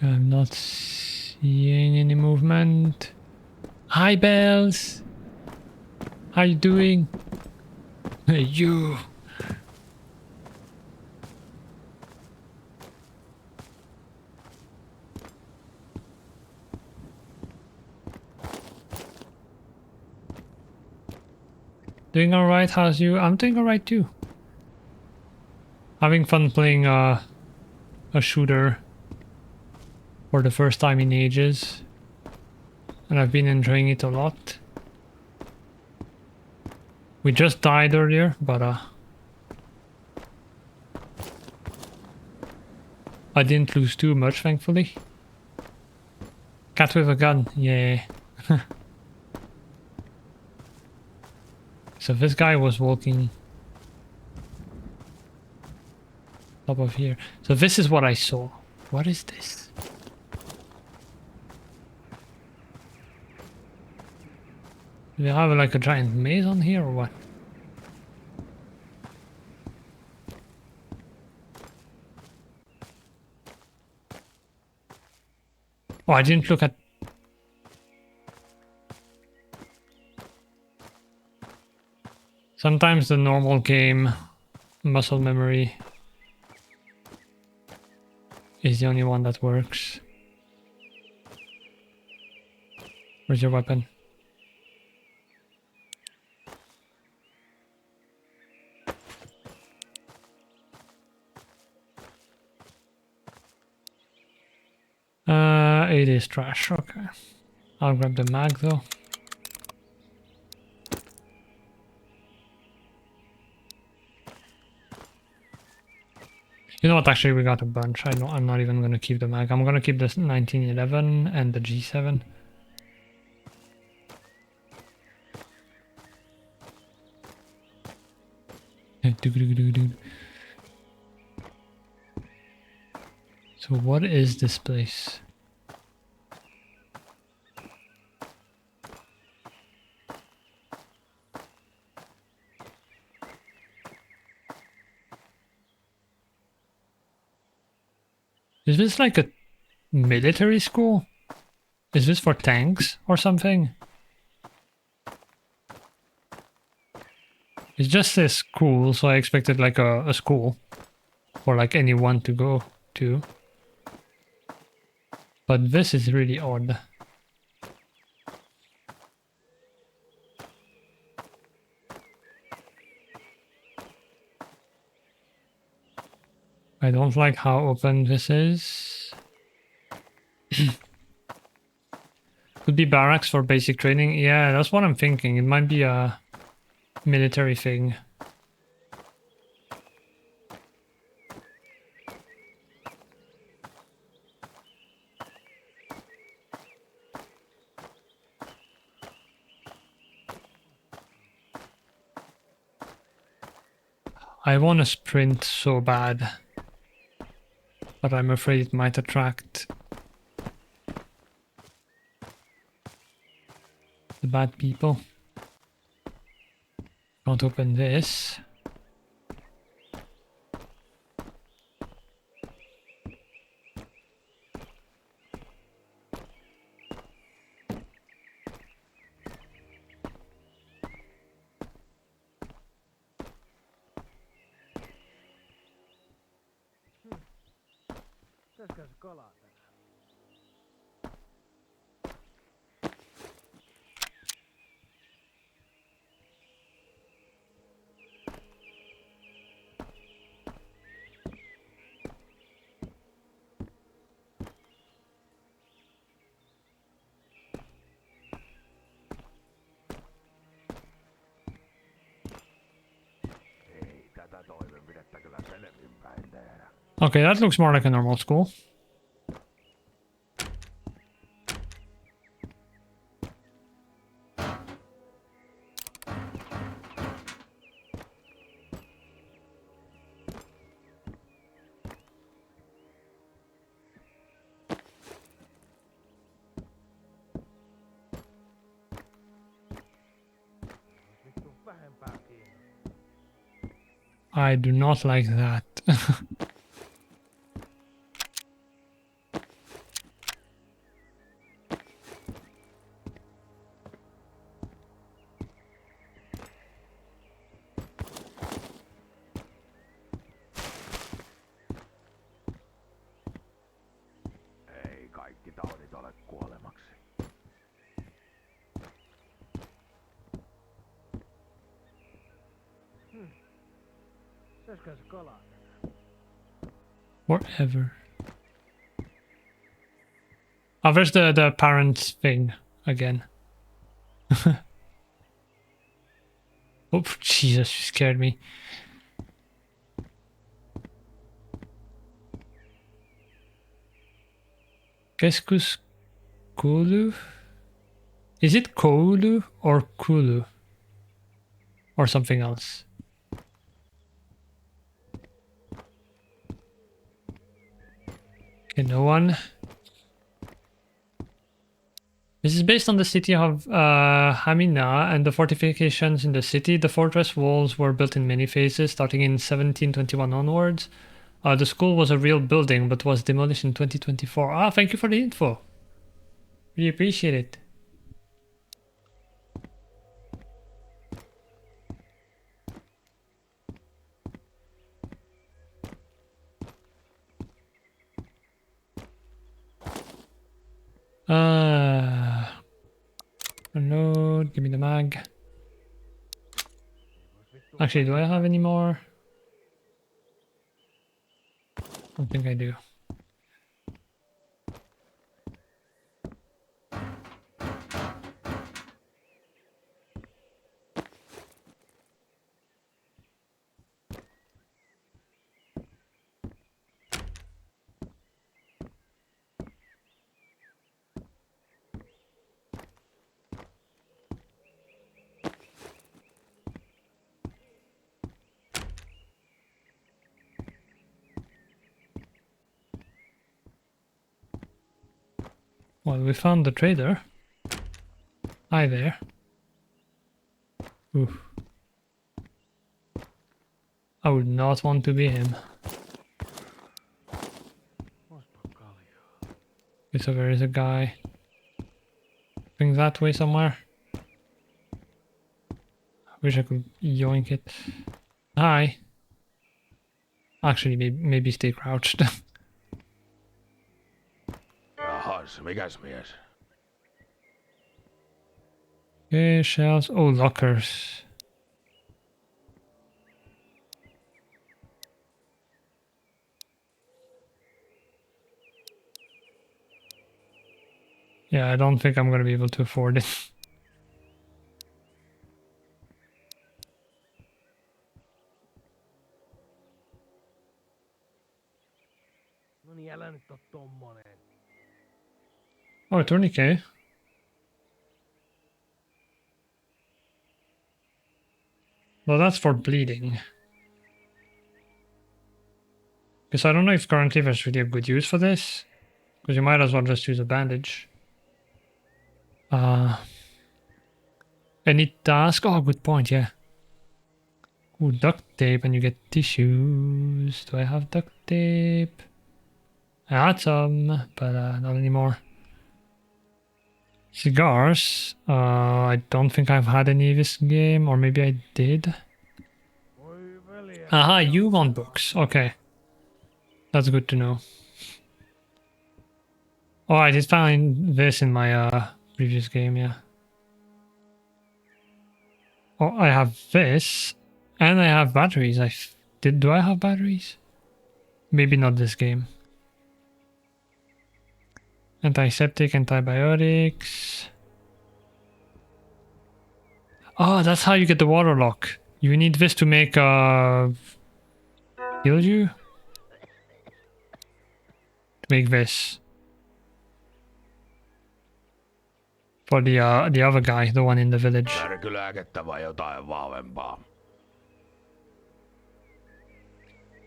I'm not seeing any movement. Hi, Bells. How you doing? Hey, you. Doing alright, how's you? I'm doing alright too. Having fun playing a shooter for the first time in ages. And I've been enjoying it a lot. We just died earlier, but I didn't lose too much, thankfully. Cat with a gun, yeah. So this guy was walking top of here. So this is what I saw. What is this? Do they have like a giant maze on here or what? Oh, I didn't look at... Sometimes the normal game muscle memory is the only one that works. Where's your weapon? It is trash, okay. I'll grab the mag though. You know what, actually we got a bunch. I'm not even gonna keep the mag. I'm gonna keep this 1911 and the G7. So what is this place? Is this like a military school? Is this for tanks or something? It just says school, so I expected like a school for like anyone to go to. But this is really odd. I don't like how open this is. Could be barracks for basic training. Yeah, that's what I'm thinking. It might be a military thing. I want to sprint so bad, but I'm afraid it might attract the bad people. Can't open this. Okay, that looks more like a normal school. I do not like that. Ei kaikki taudit ole kuolemaksi. Whatever. Oh, there's the parents thing again. Oh, Jesus, you scared me. Qu'est-ce que Kulu? Is it Koulu or Kulu? Or something else? Okay, no one. This is based on the city of Hamina and the fortifications in the city. The fortress walls were built in many phases, starting in 1721 onwards. The school was a real building, but was demolished in 2024. Ah, thank you for the info. Really appreciate it. No, give me the mag. Actually, do I have any more? I don't think I do. Well, we found the trader. Hi there. Oof. I would not want to be him. Okay, so there is a guy. Going that way somewhere. Wish I could yoink it. Hi. Actually, maybe stay crouched. Jahas, mikäs mies? Okay, shelves. Oh, lockers. Yeah, I don't think I'm gonna be able to afford it. Oh, a tourniquet. Well, that's for bleeding. Because I don't know if currently there's really a good use for this. Because you might as well just use a bandage. Any task? Oh, good point, yeah. Ooh, duct tape and you get tissues. Do I have duct tape? I had some, but not anymore. Cigars. I don't think I've had any this game, or maybe I did. Aha, you want books. Okay. That's good to know. Oh, I did find this in my previous game, yeah. Oh, I have this, and I have batteries. Do I have batteries? Maybe not this game. Antiseptic, antibiotics. Oh, that's how you get the water lock. You need this to make kill you? make this for the other guy, the one in the village. Särkylääkettä vai jotain vahvempaa?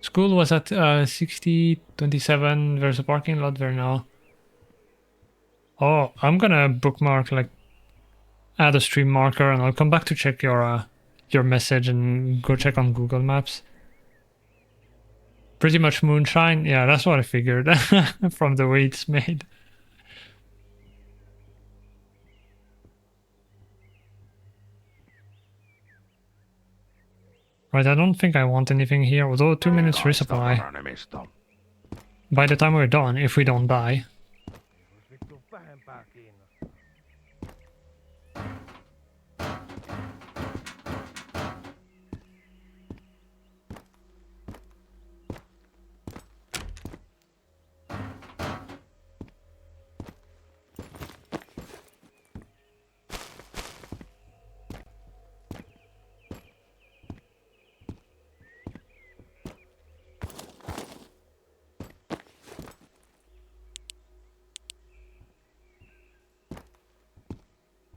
School was at 6027. There's a parking lot there now. Oh, I'm gonna bookmark, like, add a stream marker, and I'll come back to check your message and go check on Google Maps. Pretty much moonshine. Yeah, that's what I figured from the way it's made. Right, I don't think I want anything here, although 2 minutes resupply. Paranemista. By the time we're done, if we don't die.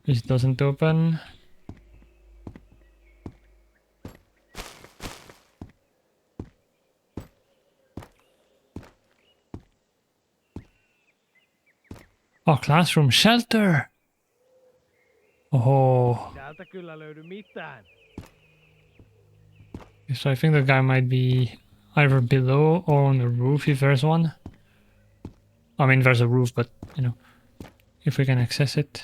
This doesn't open. Oh, classroom shelter. Oh. Täältä kyllä löydy mitään. So I think the guy might be either below or on the roof if there's one. I mean, there's a roof, but, you know, if we can access it.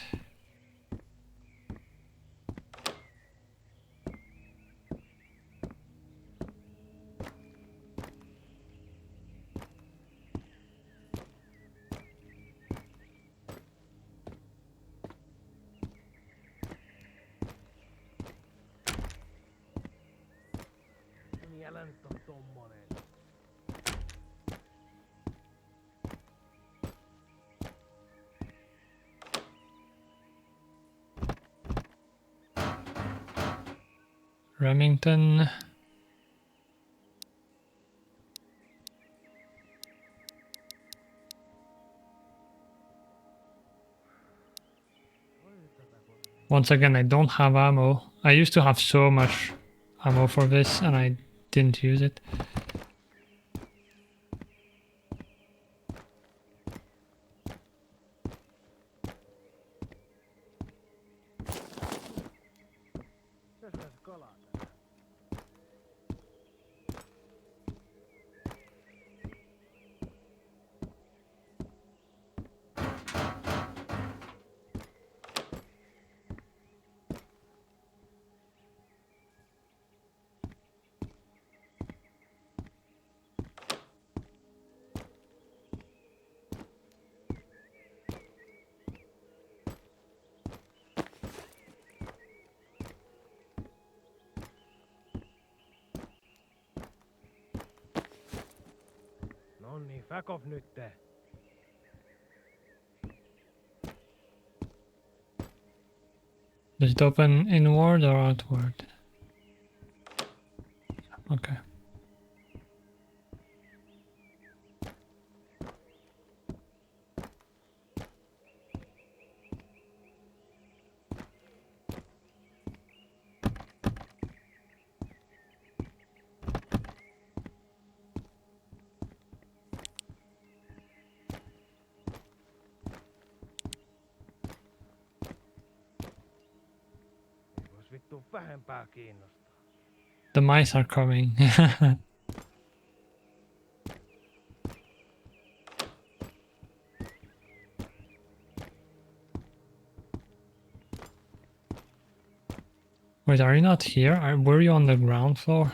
Älä nyt on tommonen. Remington. Once again, I don't have ammo. I used to have so much ammo for this and I didn't use it. Nonni, fuck off nytte. Does it open inward or outward? Okay. Vois vittu vähempää kiinnostaa. The mice are coming. Wait, are you not here? Were you on the ground floor?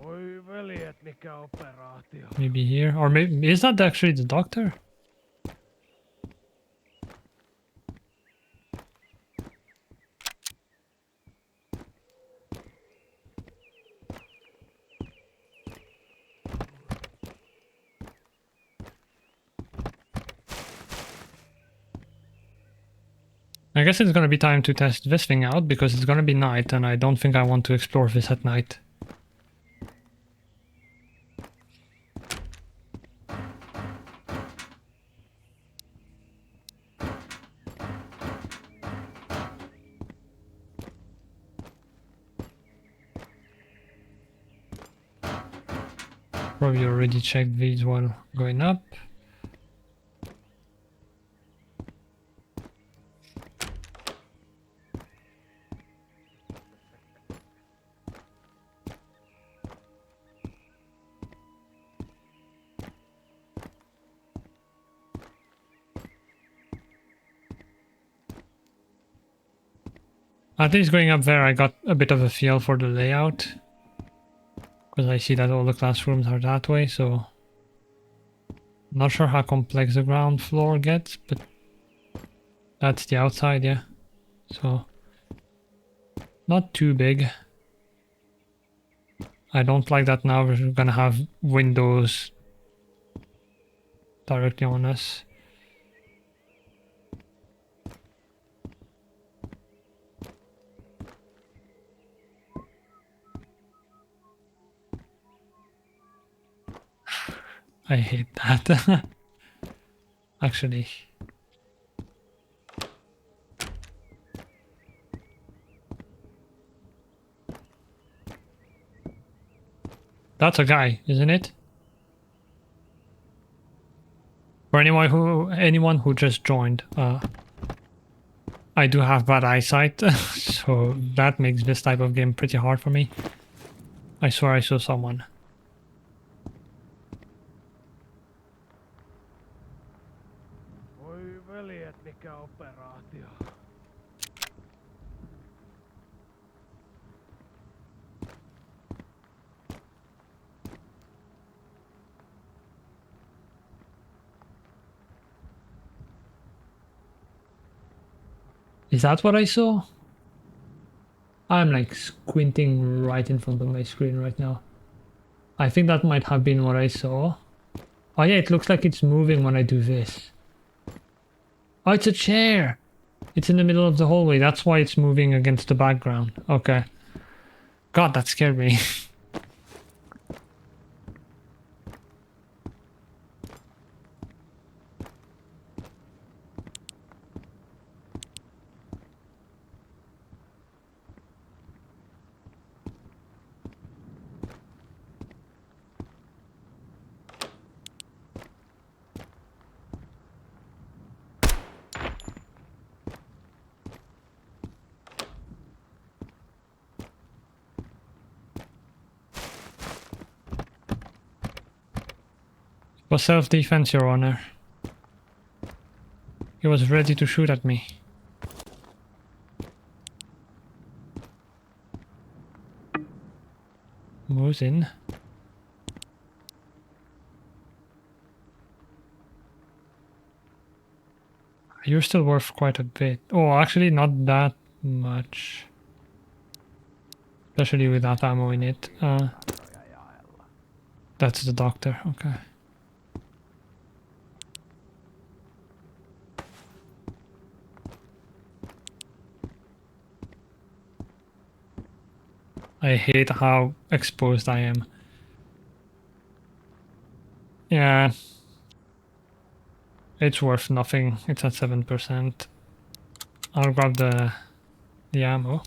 Oi veljet, mikä operaatio. Maybe here? Or maybe, is that actually the doctor? I guess it's gonna be time to test this thing out because it's gonna be night and I don't think I want to explore this at night. Probably already checked these while going up. At least going up there I got a bit of a feel for the layout. Because I see that all the classrooms are that way, so... Not sure how complex the ground floor gets, but... That's the outside, yeah. So... Not too big. I don't like that now we're gonna have windows directly on us. I hate that. Actually. That's a guy, isn't it? For anyone who just joined, I do have bad eyesight, so that makes this type of game pretty hard for me. I swear I saw someone. Voi veljet, mikä operaatio. Is that what I saw? I'm like squinting right in front of my screen right now. I think that might have been what I saw. Oh yeah, it looks like it's moving when I do this. Oh, it's a chair! It's in the middle of the hallway, that's why it's moving against the background. Okay. God, that scared me. Was self-defense, Your Honor. He was ready to shoot at me. Moves in. You're still worth quite a bit. Oh, actually not that much. Especially with that ammo in it. That's the doctor, okay. I hate how exposed I am. Yeah. It's worth nothing. It's at 7%. I'll grab the ammo.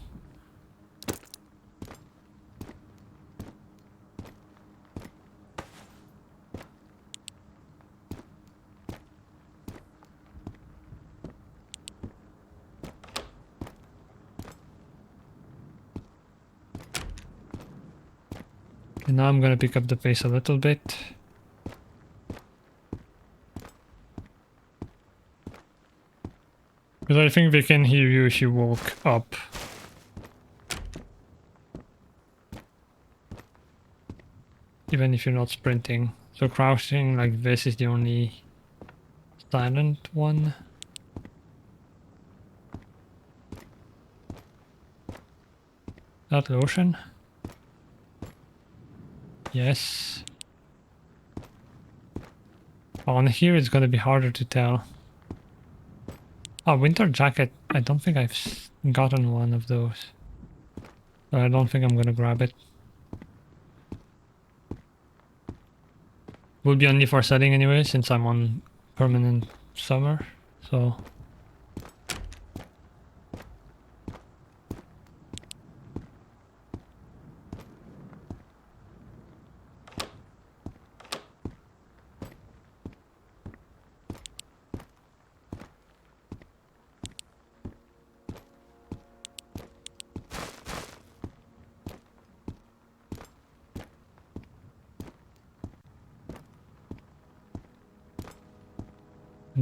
And now I'm gonna pick up the pace a little bit. Because I think they can hear you if you walk up. Even if you're not sprinting. So crouching like this is the only silent one. That lotion? Yes. On here it's gonna be harder to tell. Oh, winter jacket. I don't think I've gotten one of those. But I don't think I'm gonna grab it. Will be only for setting anyway, since I'm on permanent summer. So...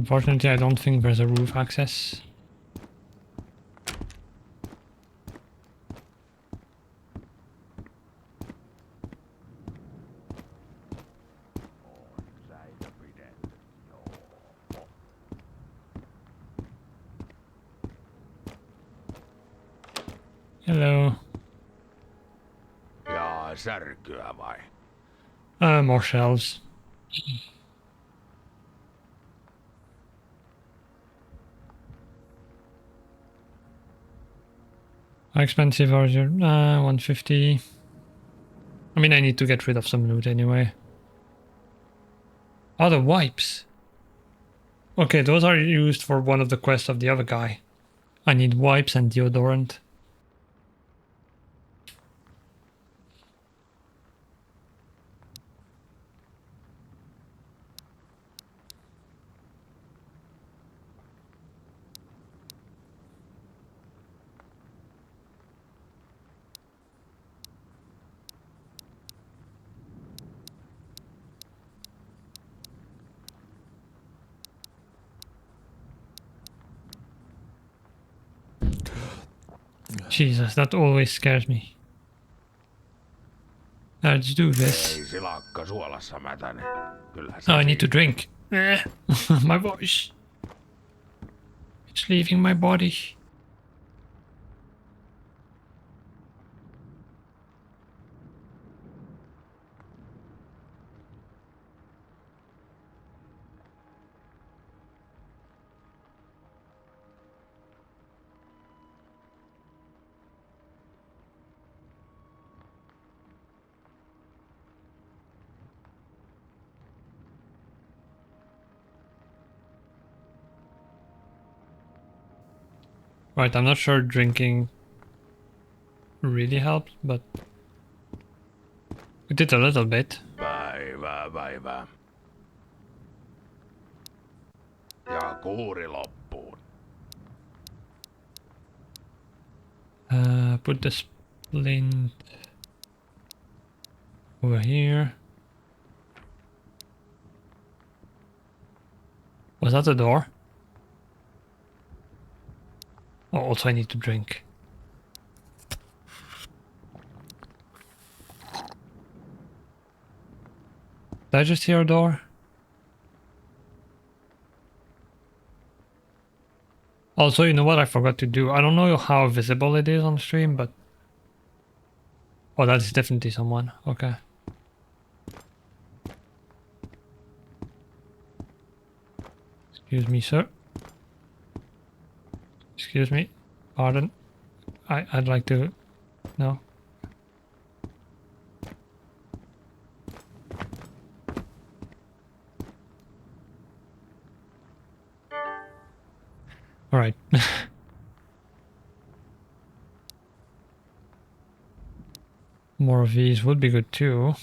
Unfortunately, I don't think there's a roof access. Hello. Jaa, särkyä vai? More shelves. How expensive are your 150? I mean, I need to get rid of some loot anyway. Oh, the wipes. Okay, those are used for one of the quests of the other guy. I need wipes and deodorant. Jesus, that always scares me. Let's do this. Ei silakka suolassa mätäne. Kyllähän Oh, I need to drink. My voice. It's leaving my body. Right, I'm not sure drinking really helped, but it did a little bit. Päivää. Ja kuuri loppuun. Put the splint over here. Was that the door? Oh, also I need to drink. Did I just hear a door? Also, you know what I forgot to do? I don't know how visible it is on stream, but... Oh, that is definitely someone. Okay. Excuse me, sir. Excuse me. Pardon. I'd like to... No. Alright. More of these would be good too.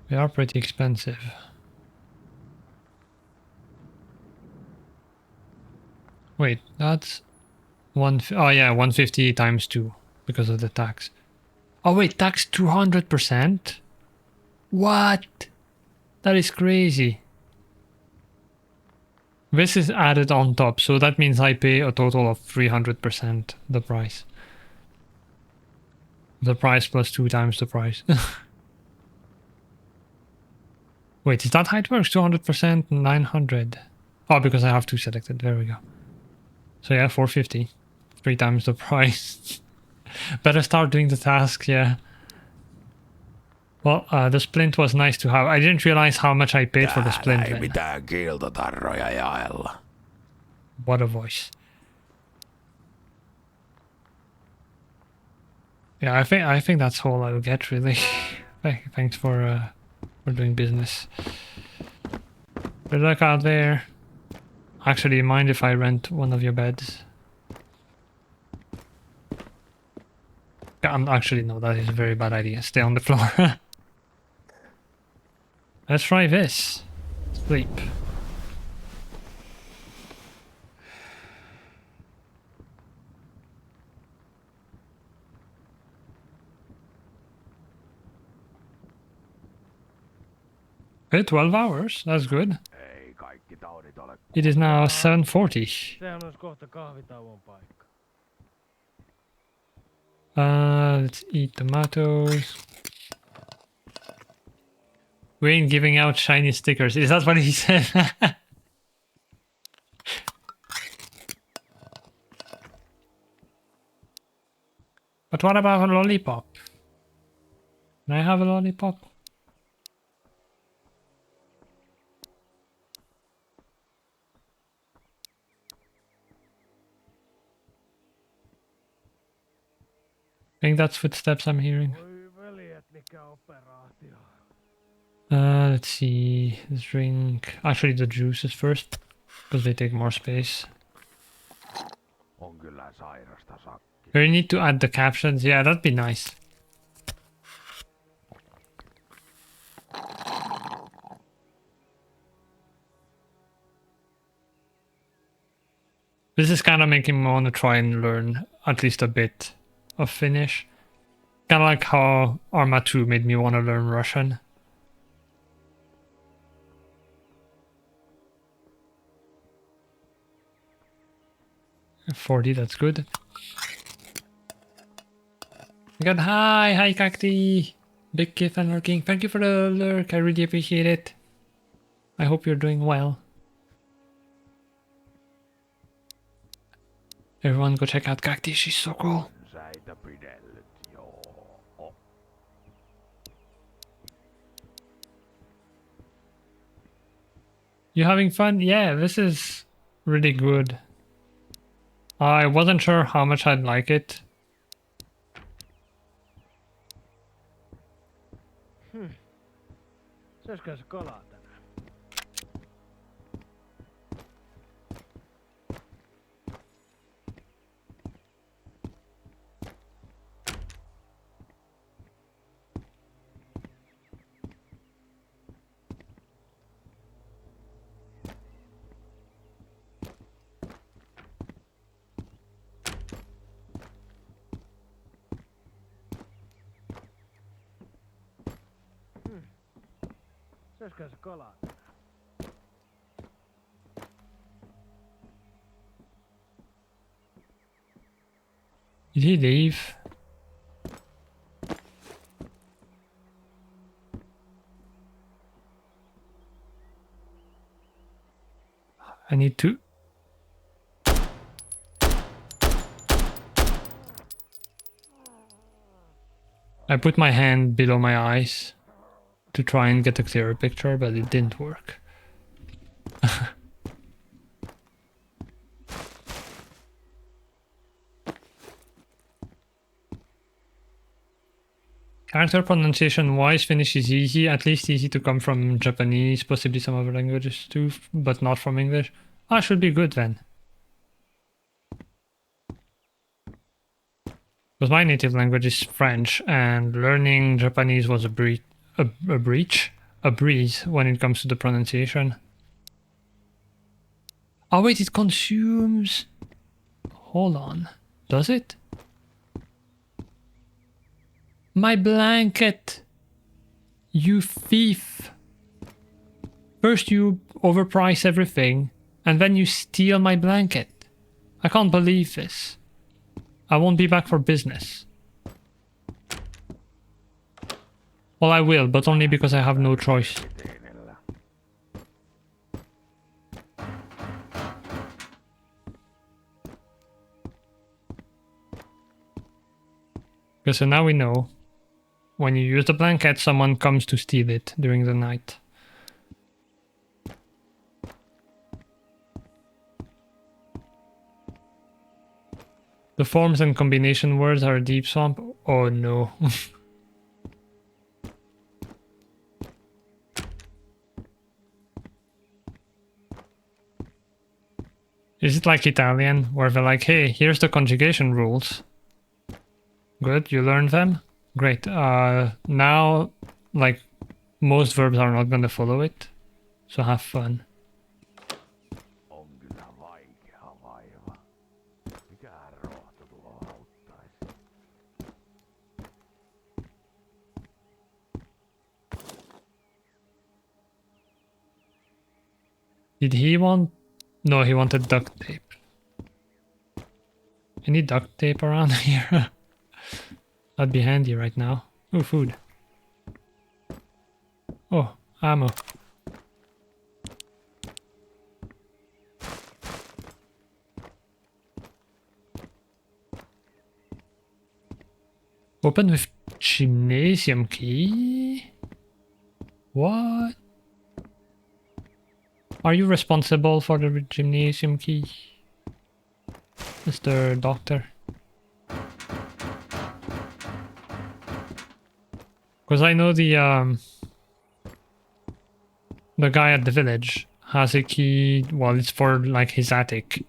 They are pretty expensive. Wait, that's oh yeah, 150 times 2 because of the tax. Oh wait, tax 200%? What? That is crazy. This is added on top, so that means I pay a total of 300% the price. The price plus 2 times the price. Wait, is that how it works? 200%, 900. Oh, because I have 2 selected. There we go. So yeah, 450. 3 times the price. Better start doing the tasks, yeah. Well, the splint was nice to have. I didn't realize how much I paid for the splint. Täällä ei mitään kiiltotarroja jaella. What a voice. Yeah, I think that's all I'll get really. Thanks for doing business. Good luck out there. Actually, mind if I rent one of your beds? Yeah, actually no, that is a very bad idea. Stay on the floor. Let's try this. Sleep. Okay, 12 hours. That's good. Ei kaikki taudit ole It is now 7:40. Sehän olisi kohta kahvitauon paikka. Let's eat tomatoes. We ain't giving out shiny stickers. Is that what he said? But what about a lollipop? Can I have a lollipop? I think that's footsteps I'm hearing. Voi veljet, mikä operaatio. Let's see. Let's drink. Actually, the juices first, because they take more space. on kyllä sairasta sakki. We need to add the captions. Yeah, that'd be nice. This is kind of making me want to try and learn at least a bit of Finnish. Kind of like how Arma 2 made me want to learn Russian. $40, that's good. Good. Hi Cacti. Big Kith and lurking. Thank you for the lurk. I really appreciate it. I hope you're doing well. Everyone go check out Cacti, she's so cool. Säitä pidellyt, joo. You having fun? Yeah, this is really good. I wasn't sure how much I'd like it. Söisikö se kalaa tänään? Söisikö se kalaa tänään? Did he leave? I need to... I put my hand below my eyes to try and get a clearer picture, but it didn't work. Character pronunciation wise, Finnish is easy, at least easy to come from Japanese, possibly some other languages too, but not from English. Ah, should be good then. Because my native language is French, and learning Japanese was a breeze when it comes to the pronunciation. Oh wait, it consumes... Hold on. Does it? My blanket! You thief! First you overprice everything, and then you steal my blanket. I can't believe this. I won't be back for business. Well, I will, but only because I have no choice. Okay, so now we know. When you use the blanket, someone comes to steal it during the night. The forms and combination words are a deep swamp. Oh no. Is it like Italian, where they're like, hey, here's the conjugation rules. Good, you learned them? Great. Now, like, most verbs are not going to follow it, so have fun. On kyllä vaikea vaiva. Mikähän rohto tuo auttaisi? Did he want... No, he wanted duct tape. Any duct tape around here? That'd be handy right now. Oh, food. Oh, ammo. Open with gymnasium key? What? Are you responsible for the gymnasium key, Mr. Doctor? Because I know the guy at the village has a key, well, it's for like his attic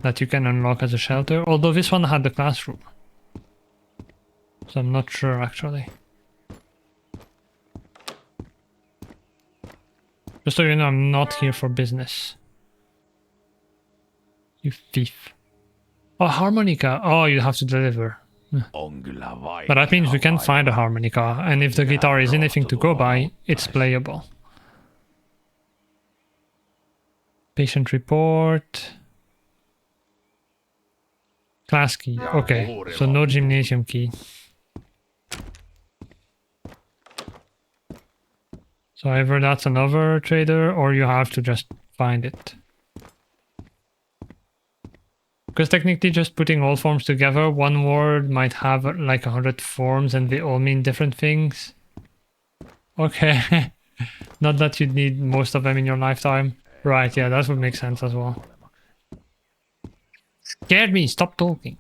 that you can unlock as a shelter, although this one had the classroom. So I'm not sure actually. Just so you know, I'm not here for business. You thief. Oh, harmonica. Oh, you have to deliver. But that means we can find a harmonica, and if the guitar is anything to go by, it's playable. Patient report. Class key. Okay, so no gymnasium key. So either that's another trader, or you have to just find it. Because technically just putting all forms together, one word might have like 100 forms and they all mean different things. Okay. Not that you'd need most of them in your lifetime. Right, yeah, that would make sense as well. Scared me, stop talking.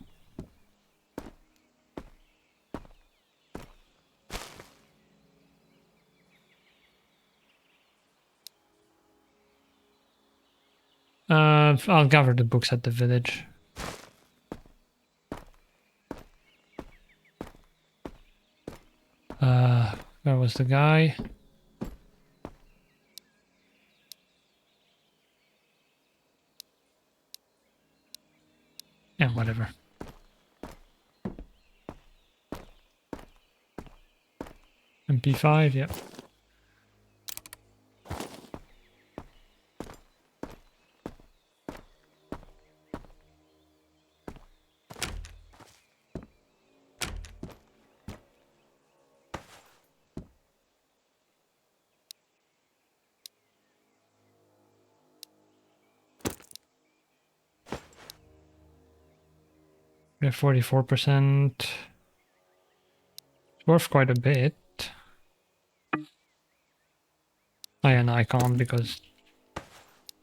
I'll gather the books at the village. Where was the guy? Yeah, whatever. MP5, yeah. We have 44%. It's worth quite a bit. Oh yeah, no, I can't because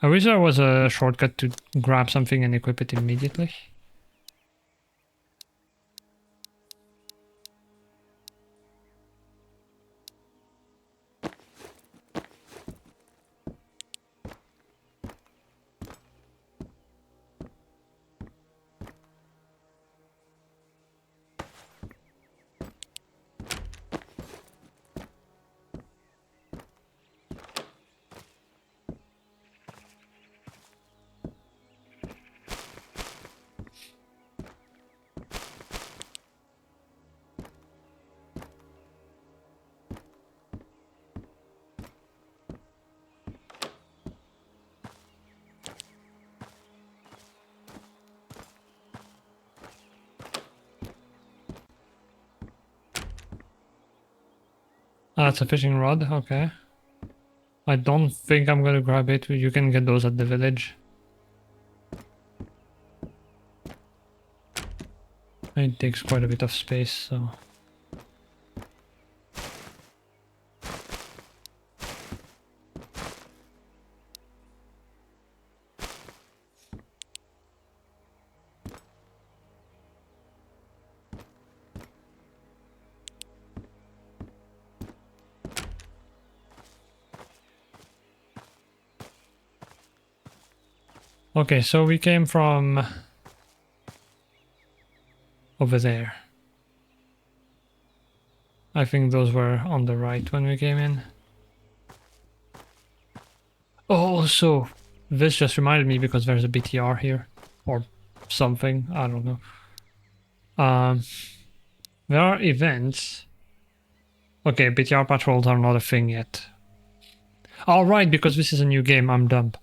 I wish there was a shortcut to grab something and equip it immediately. Ah, it's a fishing rod, okay. I don't think I'm gonna grab it. You can get those at the village. It takes quite a bit of space, so... Okay, so we came from over there. I think those were on the right when we came in. Oh, also, this just reminded me because there's a BTR here. Or something, I don't know. There are events. Okay, BTR patrols are not a thing yet. All right, because this is a new game, I'm dumb.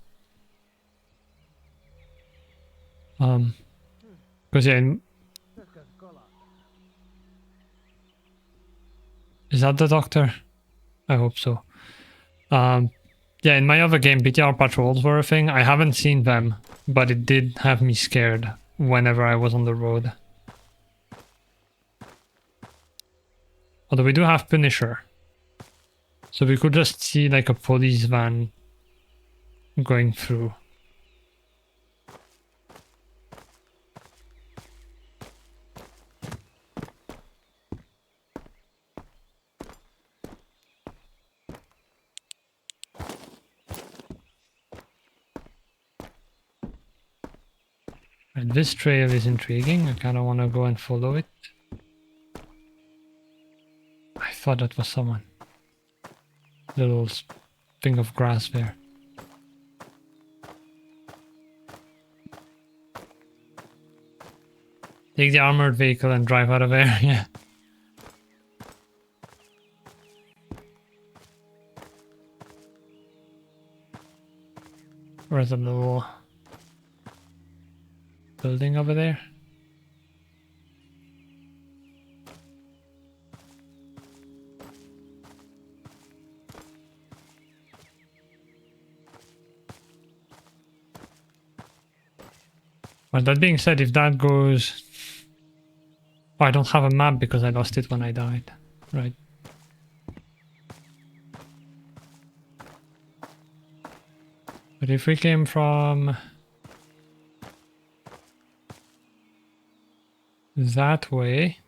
Because yeah, Pitäisikö se kalaa? is that the doctor? I hope so. Yeah, in my other game, BTR patrols were a thing. I haven't seen them, but it did have me scared whenever I was on the road. Although we do have Punisher. So we could just see like a police van going through. Right, this trail is intriguing. I kind of want to go and follow it. I thought that was someone. Little thing of grass there. Take the armored vehicle and drive out of there, yeah. Where's the little building over there? Well, that being said, if that goes... Oh, I don't have a map because I lost it when I died. Right. But if we came from... that way...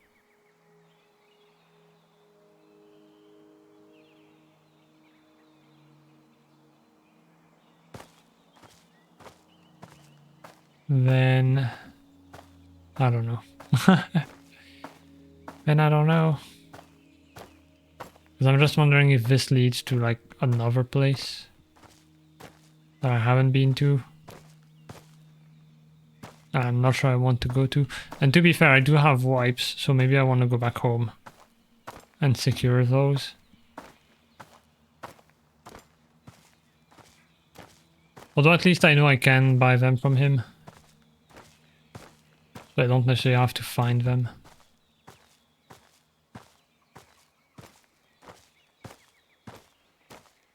then... I don't know. Then I don't know. Because I'm just wondering if this leads to like another place that I haven't been to. I'm not sure I want to go to. And to be fair, I do have wipes, so maybe I want to go back home and secure those. Although at least I know I can buy them from him. So I don't necessarily have to find them.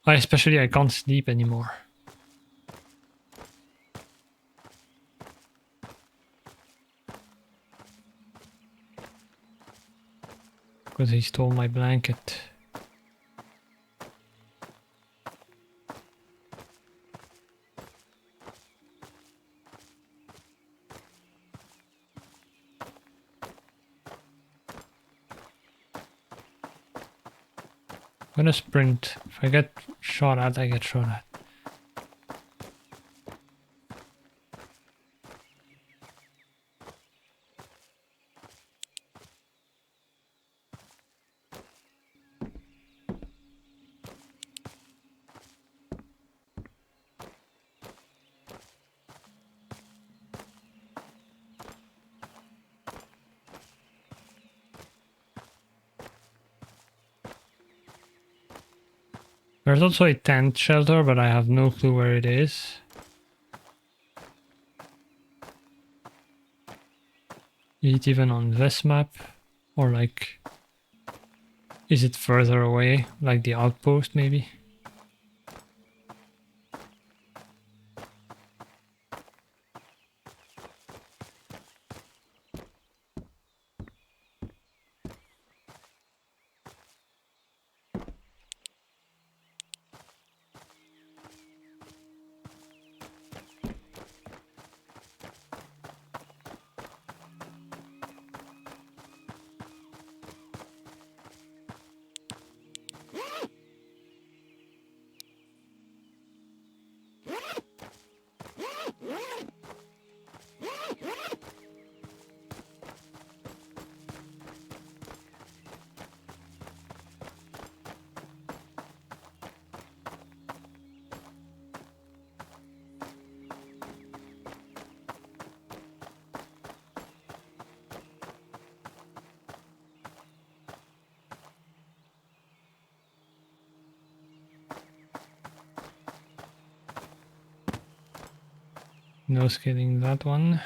Especially I can't sleep anymore. Because he stole my blanket. I'm gonna sprint. If I get shot at, I get shot at. There's also a tent shelter, but I have no clue where it is. Is it even on this map? Or like... is it further away? Like the outpost maybe? No scaling that one.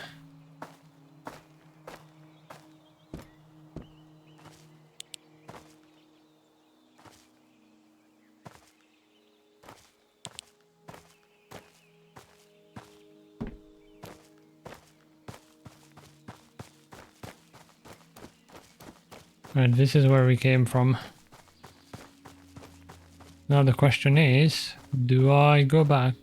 Alright, this is where we came from. Now the question is, do I go back?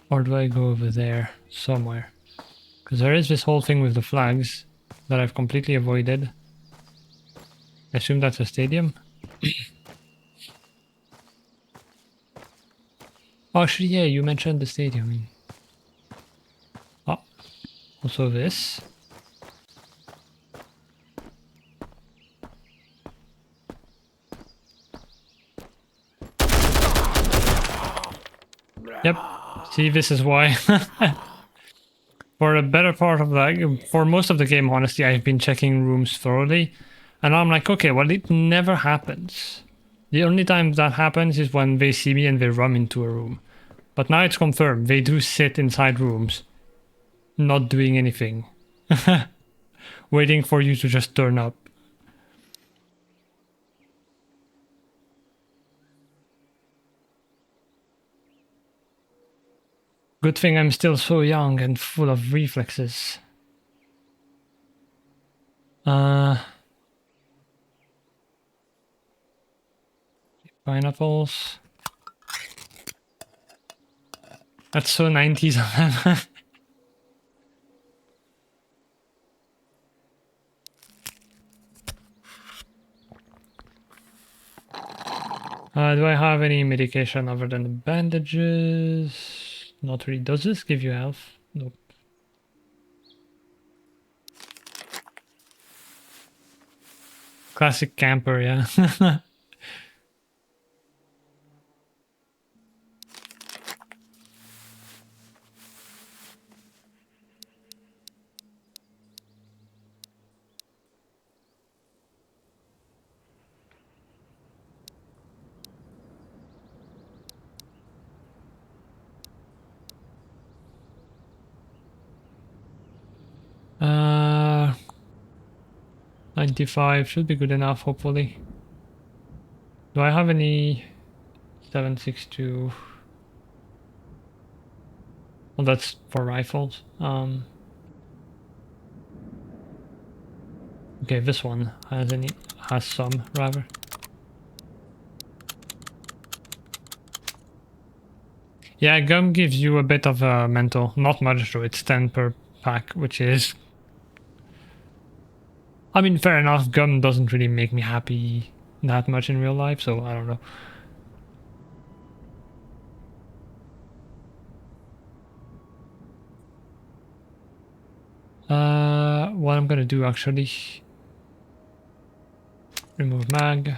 Or do I go over there somewhere? Because there is this whole thing with the flags that I've completely avoided. I assume that's a stadium. Oh, actually, yeah, you mentioned the stadium. Oh, also this. Yep. See, this is why. For a better part of that, for most of the game, honestly, I've been checking rooms thoroughly. And I'm like, okay, well, it never happens. The only time that happens is when they see me and they run into a room. But now it's confirmed. They do sit inside rooms, not doing anything. Waiting for you to just turn up. Good thing I'm still so young and full of reflexes. Pineapples. That's so 90s of them. Do I have any medication other than the bandages? Not really. Does this give you health? Nope. Classic camper, yeah. Uh, 95 should be good enough, hopefully. Do I have any 7.62? Well, that's for rifles. Okay, this one has some rather. Yeah, gum gives you a bit of a mental, not much though. It's 10 per pack, which is, I mean, fair enough. Gum doesn't really make me happy that much in real life, so I don't know. What I'm gonna do actually, remove mag.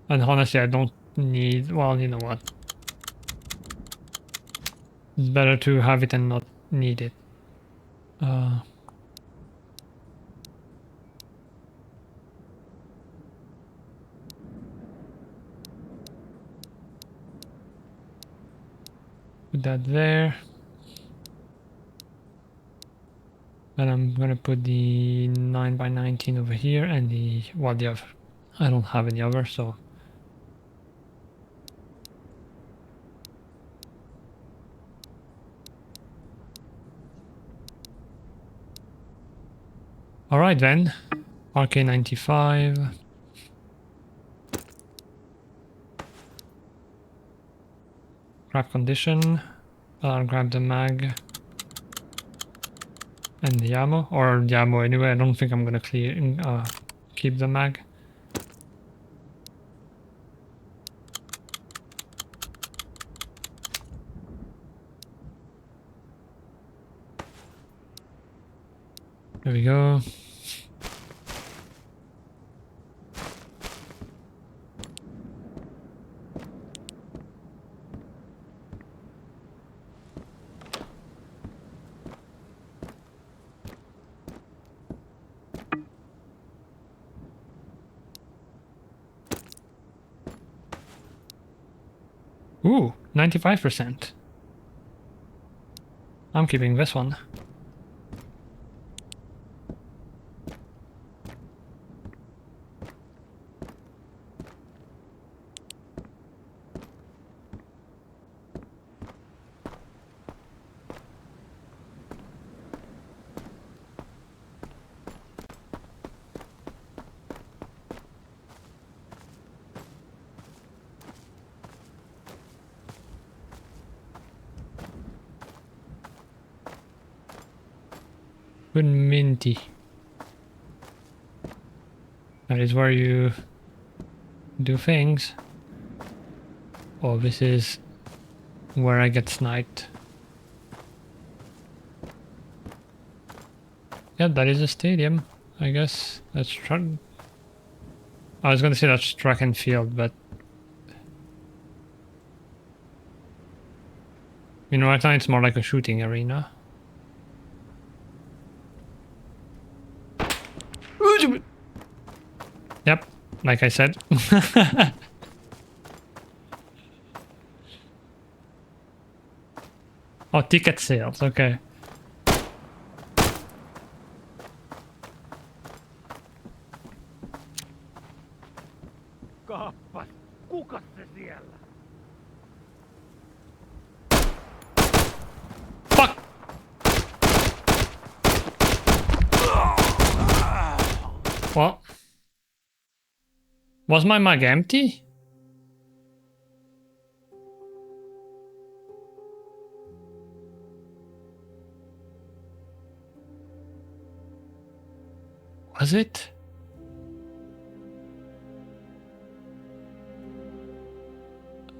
And honestly, I don't need, well, you know what? It's better to have it and not need it. Put that there. And I'm gonna put the 9x19 over here and the other. I don't have any other, so. Alright then, RK95. Grab condition. I'll grab the mag. And the ammo, or the ammo anyway. I don't think I'm gonna keep the mag. There we go. Ooh, 95%. I'm keeping this one. Good minty. That is where you do things. Oh, this is where I get sniped. Yeah, that is a stadium, I guess. That's track. I was gonna say that's track and field, but you know, right now it's more like a shooting arena. Yep, like I said. Oh, ticket sales, okay. Kappas, kukas se siellä? Fuck! What? Was my mag empty? Was it?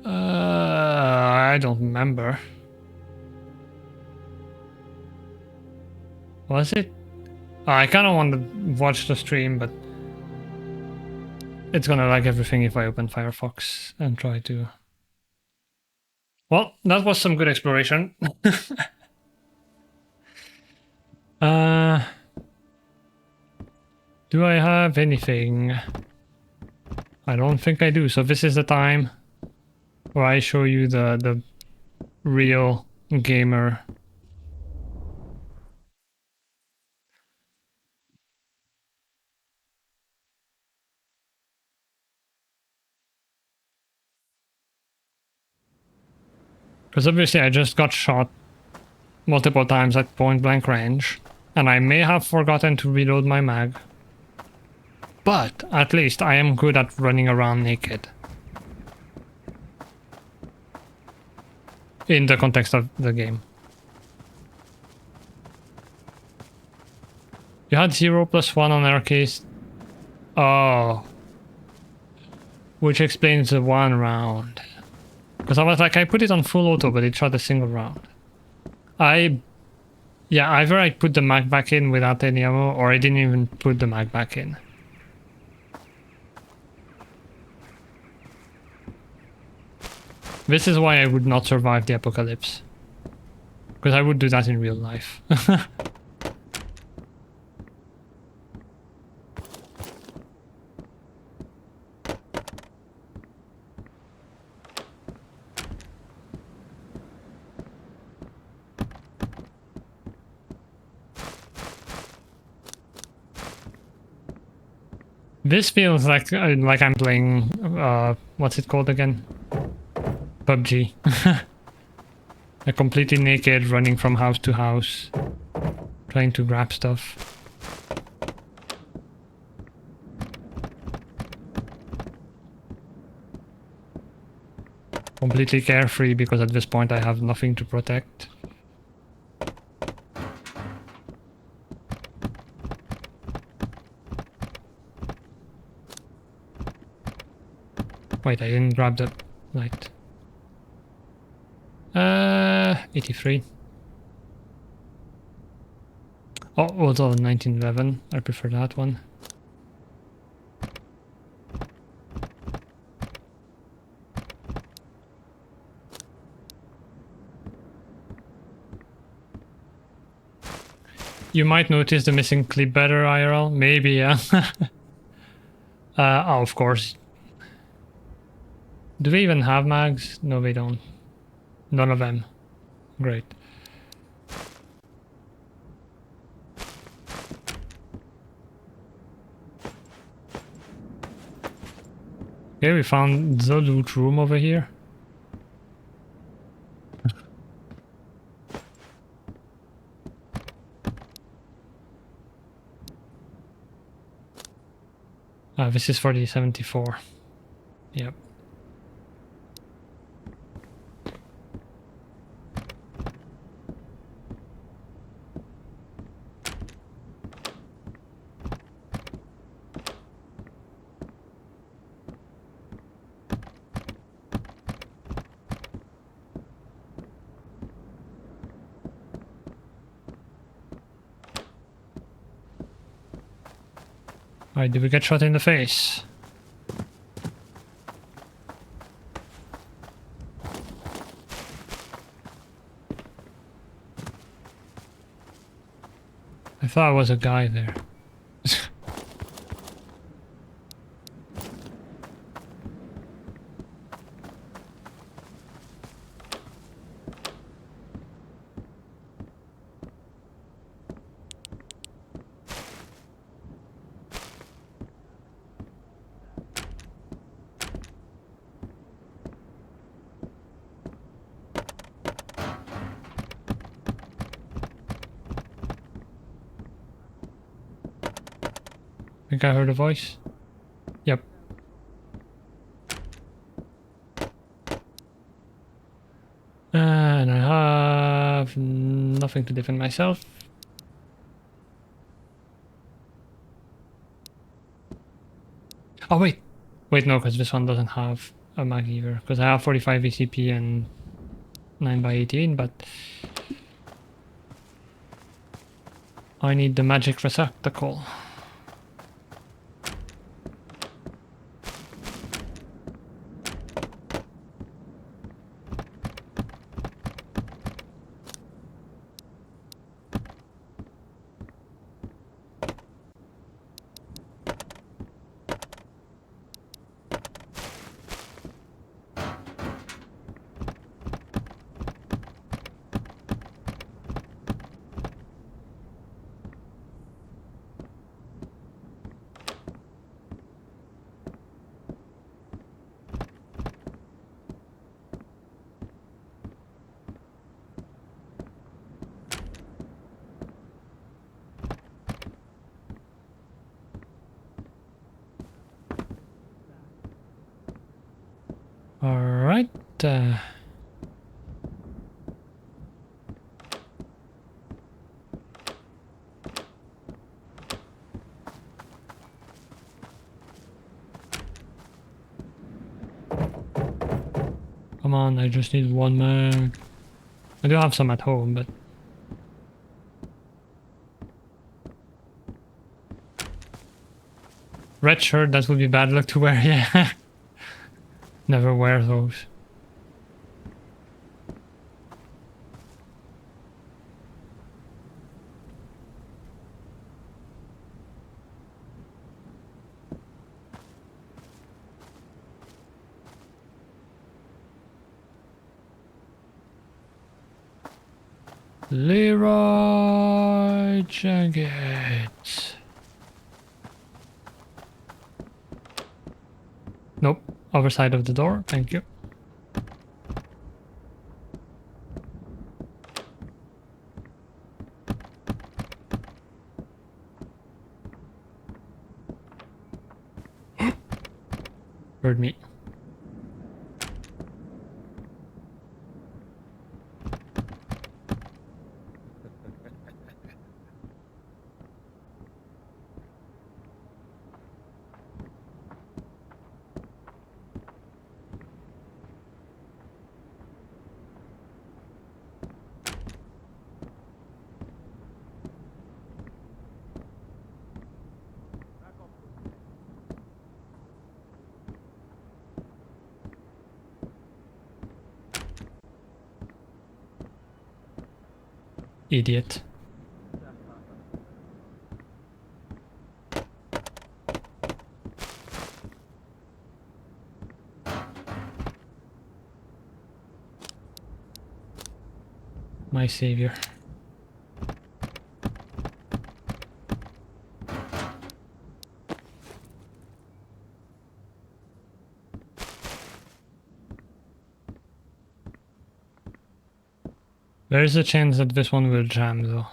I don't remember. Was it? I kind of want to watch the stream, but it's gonna lag everything if I open Firefox and try to... Well, that was some good exploration. Do I have anything? I don't think I do, so this is the time where I show you the real gamer. Because obviously I just got shot multiple times at point blank range, and I may have forgotten to reload my mag. But at least I am good at running around naked. In the context of the game. You had 0 + 1 on aircase. Oh. Which explains the 1 round. Because I was like, I put it on full auto, but it shot a single round. Yeah, either I put the mag back in without any ammo, or I didn't even put the mag back in. This is why I would not survive the apocalypse. Because I would do that in real life. This feels like I'm playing what's it called again? PUBG. Completely naked, running from house to house, trying to grab stuff. Completely carefree because at this point I have nothing to protect. Wait, I didn't grab the light. 83. Oh, also 1911. I prefer that one. You might notice the missing clip better IRL. Maybe, yeah. Oh, of course. Do they even have mags? No, they don't. None of them. Great. Okay, we found the loot room over here. This is for the 74. Yep. Alright, did we get shot in the face? I thought it was a guy there. I think I heard a voice. Yep. And I have nothing to defend myself. Oh wait! Wait, no, because this one doesn't have a mag either. Because I have 45 ECP and 9x18, but I need the magic receptacle. Alright. Come on, I just need one mag. I do have some at home, but... Red shirt, that would be bad luck to wear, yeah. Never wear those. Leroy Jenkins. Nope, other side of the door, thank you. Heard me. Idiot. My savior. There's a chance that this one will jam though.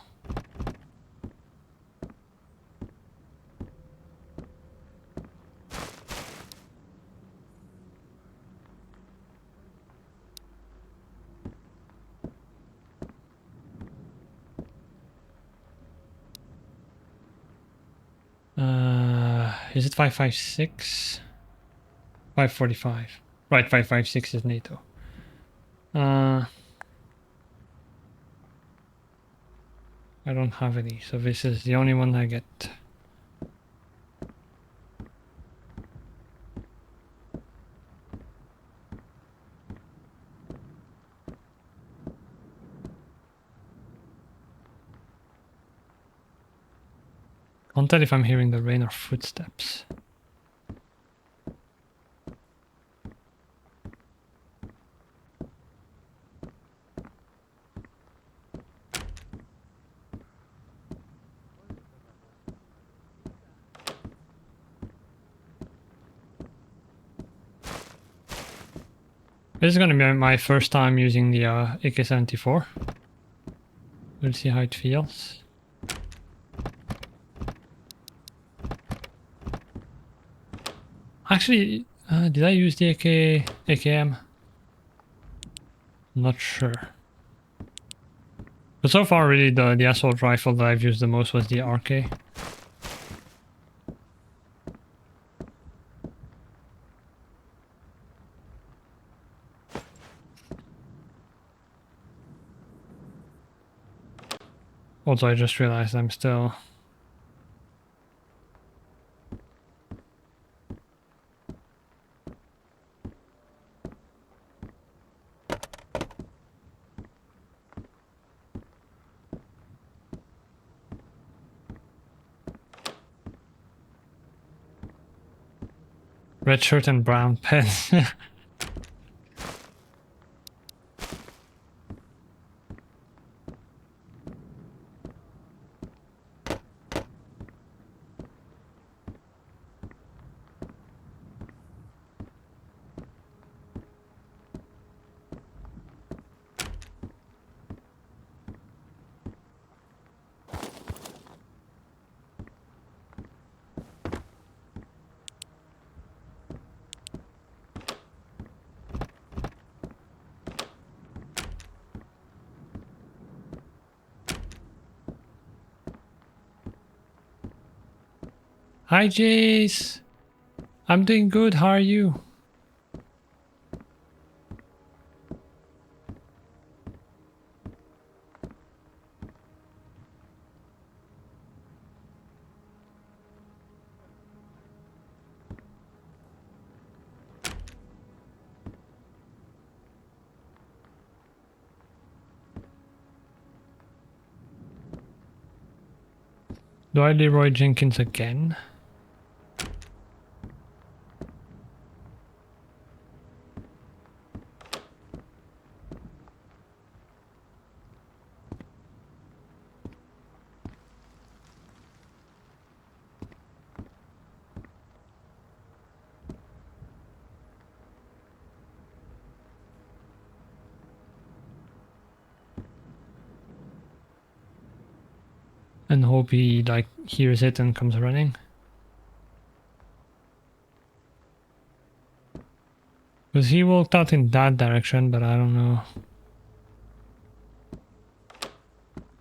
Is it 556? 545. Right, 556 is NATO. I don't have any, so this is the only one I get. Can't tell if I'm hearing the rain or footsteps. This is gonna be my first time using the AK-74. We'll see how it feels. Actually, did I use the AKM? Not sure. But so far, really, the assault rifle that I've used the most was the RK. Also, I just realized I'm still... Red shirt and brown pants. Hi Jace! I'm doing good, how are you? Do I Leroy Jenkins again? And hope he like hears it and comes running. Because he walked out in that direction, but I don't know.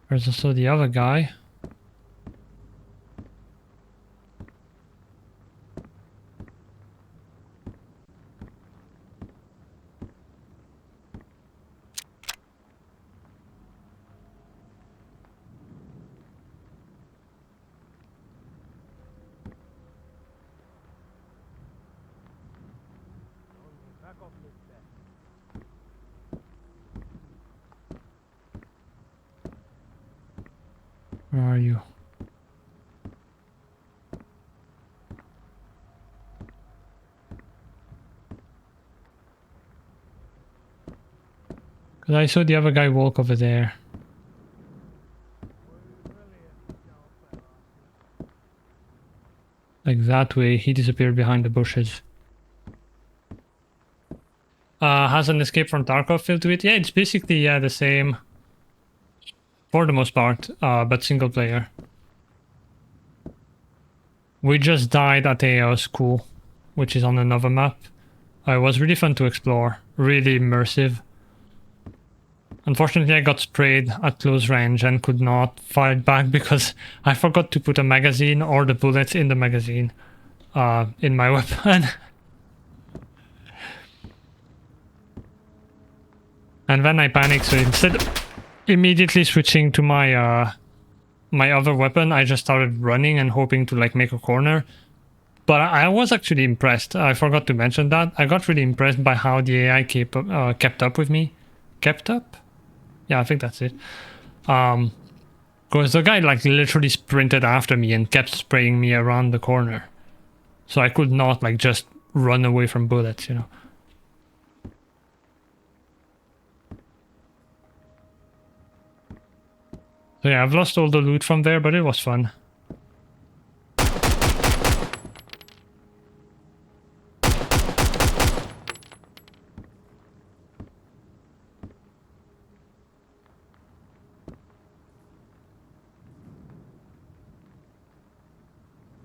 There's also the other guy. Where are you? Because I saw the other guy walk over there. Like that way, he disappeared behind the bushes. Has an escape from Tarkov feel to it? Yeah, it's basically the same. For the most part, but single player. We just died at a school, which is on another map. It was really fun to explore, really immersive. Unfortunately, I got sprayed at close range and could not fight back because I forgot to put a magazine or the bullets in the magazine in my weapon. And then I panicked, so instead of immediately switching to my my other weapon, I just started running and hoping to like make a corner. But I was actually impressed. I forgot to mention that. I got really impressed by how the AI kept up with me. Kept up? Yeah, I think that's it. Because the guy like literally sprinted after me and kept spraying me around the corner. So I could not like just run away from bullets, you know. So yeah, I've lost all the loot from there, but it was fun.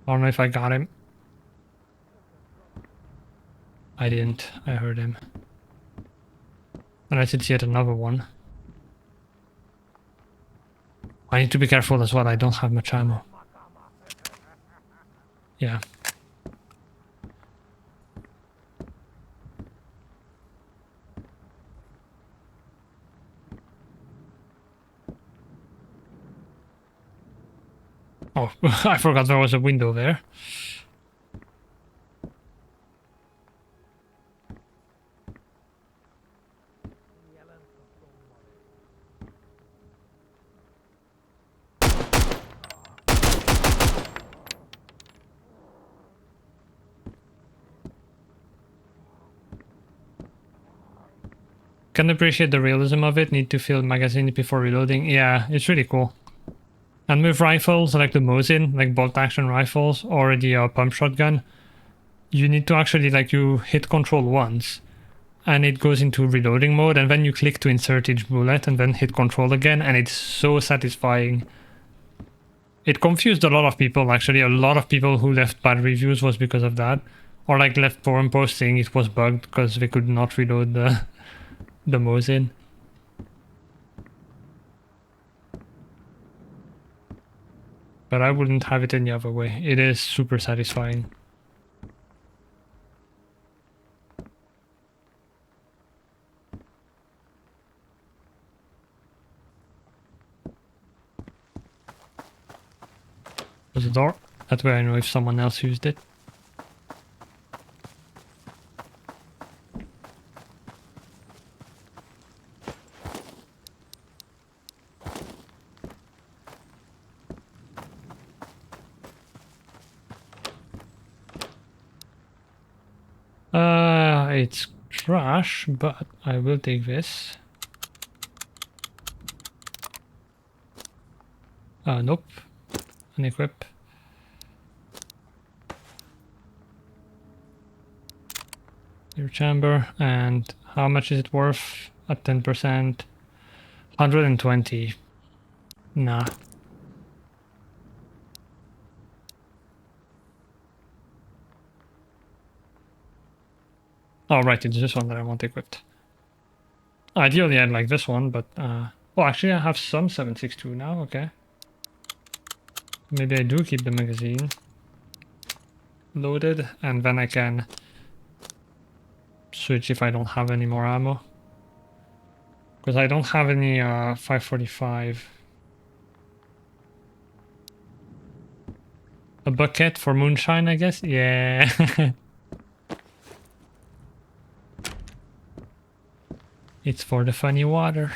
I don't know if I got him. I didn't. I heard him. And I did see another one. I need to be careful as well. I don't have much ammo. Yeah. Oh, I forgot there was a window there. Can appreciate the realism of it. Need to fill magazine before reloading. Yeah, it's really cool. And with rifles like the Mosin, like bolt action rifles or the pump shotgun, you need to actually like you hit control once and it goes into reloading mode, and then you click to insert each bullet and then hit control again, and it's so satisfying. It confused a lot of people actually. A lot of people who left bad reviews was because of that, or like left forum posts saying it was bugged because they could not reload the Mosin. But I wouldn't have it any other way. It is super satisfying. There's a door. That way I know if someone else used it. It's trash, but I will take this. Nope. Unequip. Your chamber, and how much is it worth at 10%? 120. Nah. Oh, right, it's this one that I want equipped. Ideally, I'd like this one, but... well, actually, I have some 7.62 now, okay. Maybe I do keep the magazine loaded, and then I can switch if I don't have any more ammo. Because I don't have any 5.45. A bucket for moonshine, I guess? Yeah. It's for the funny water.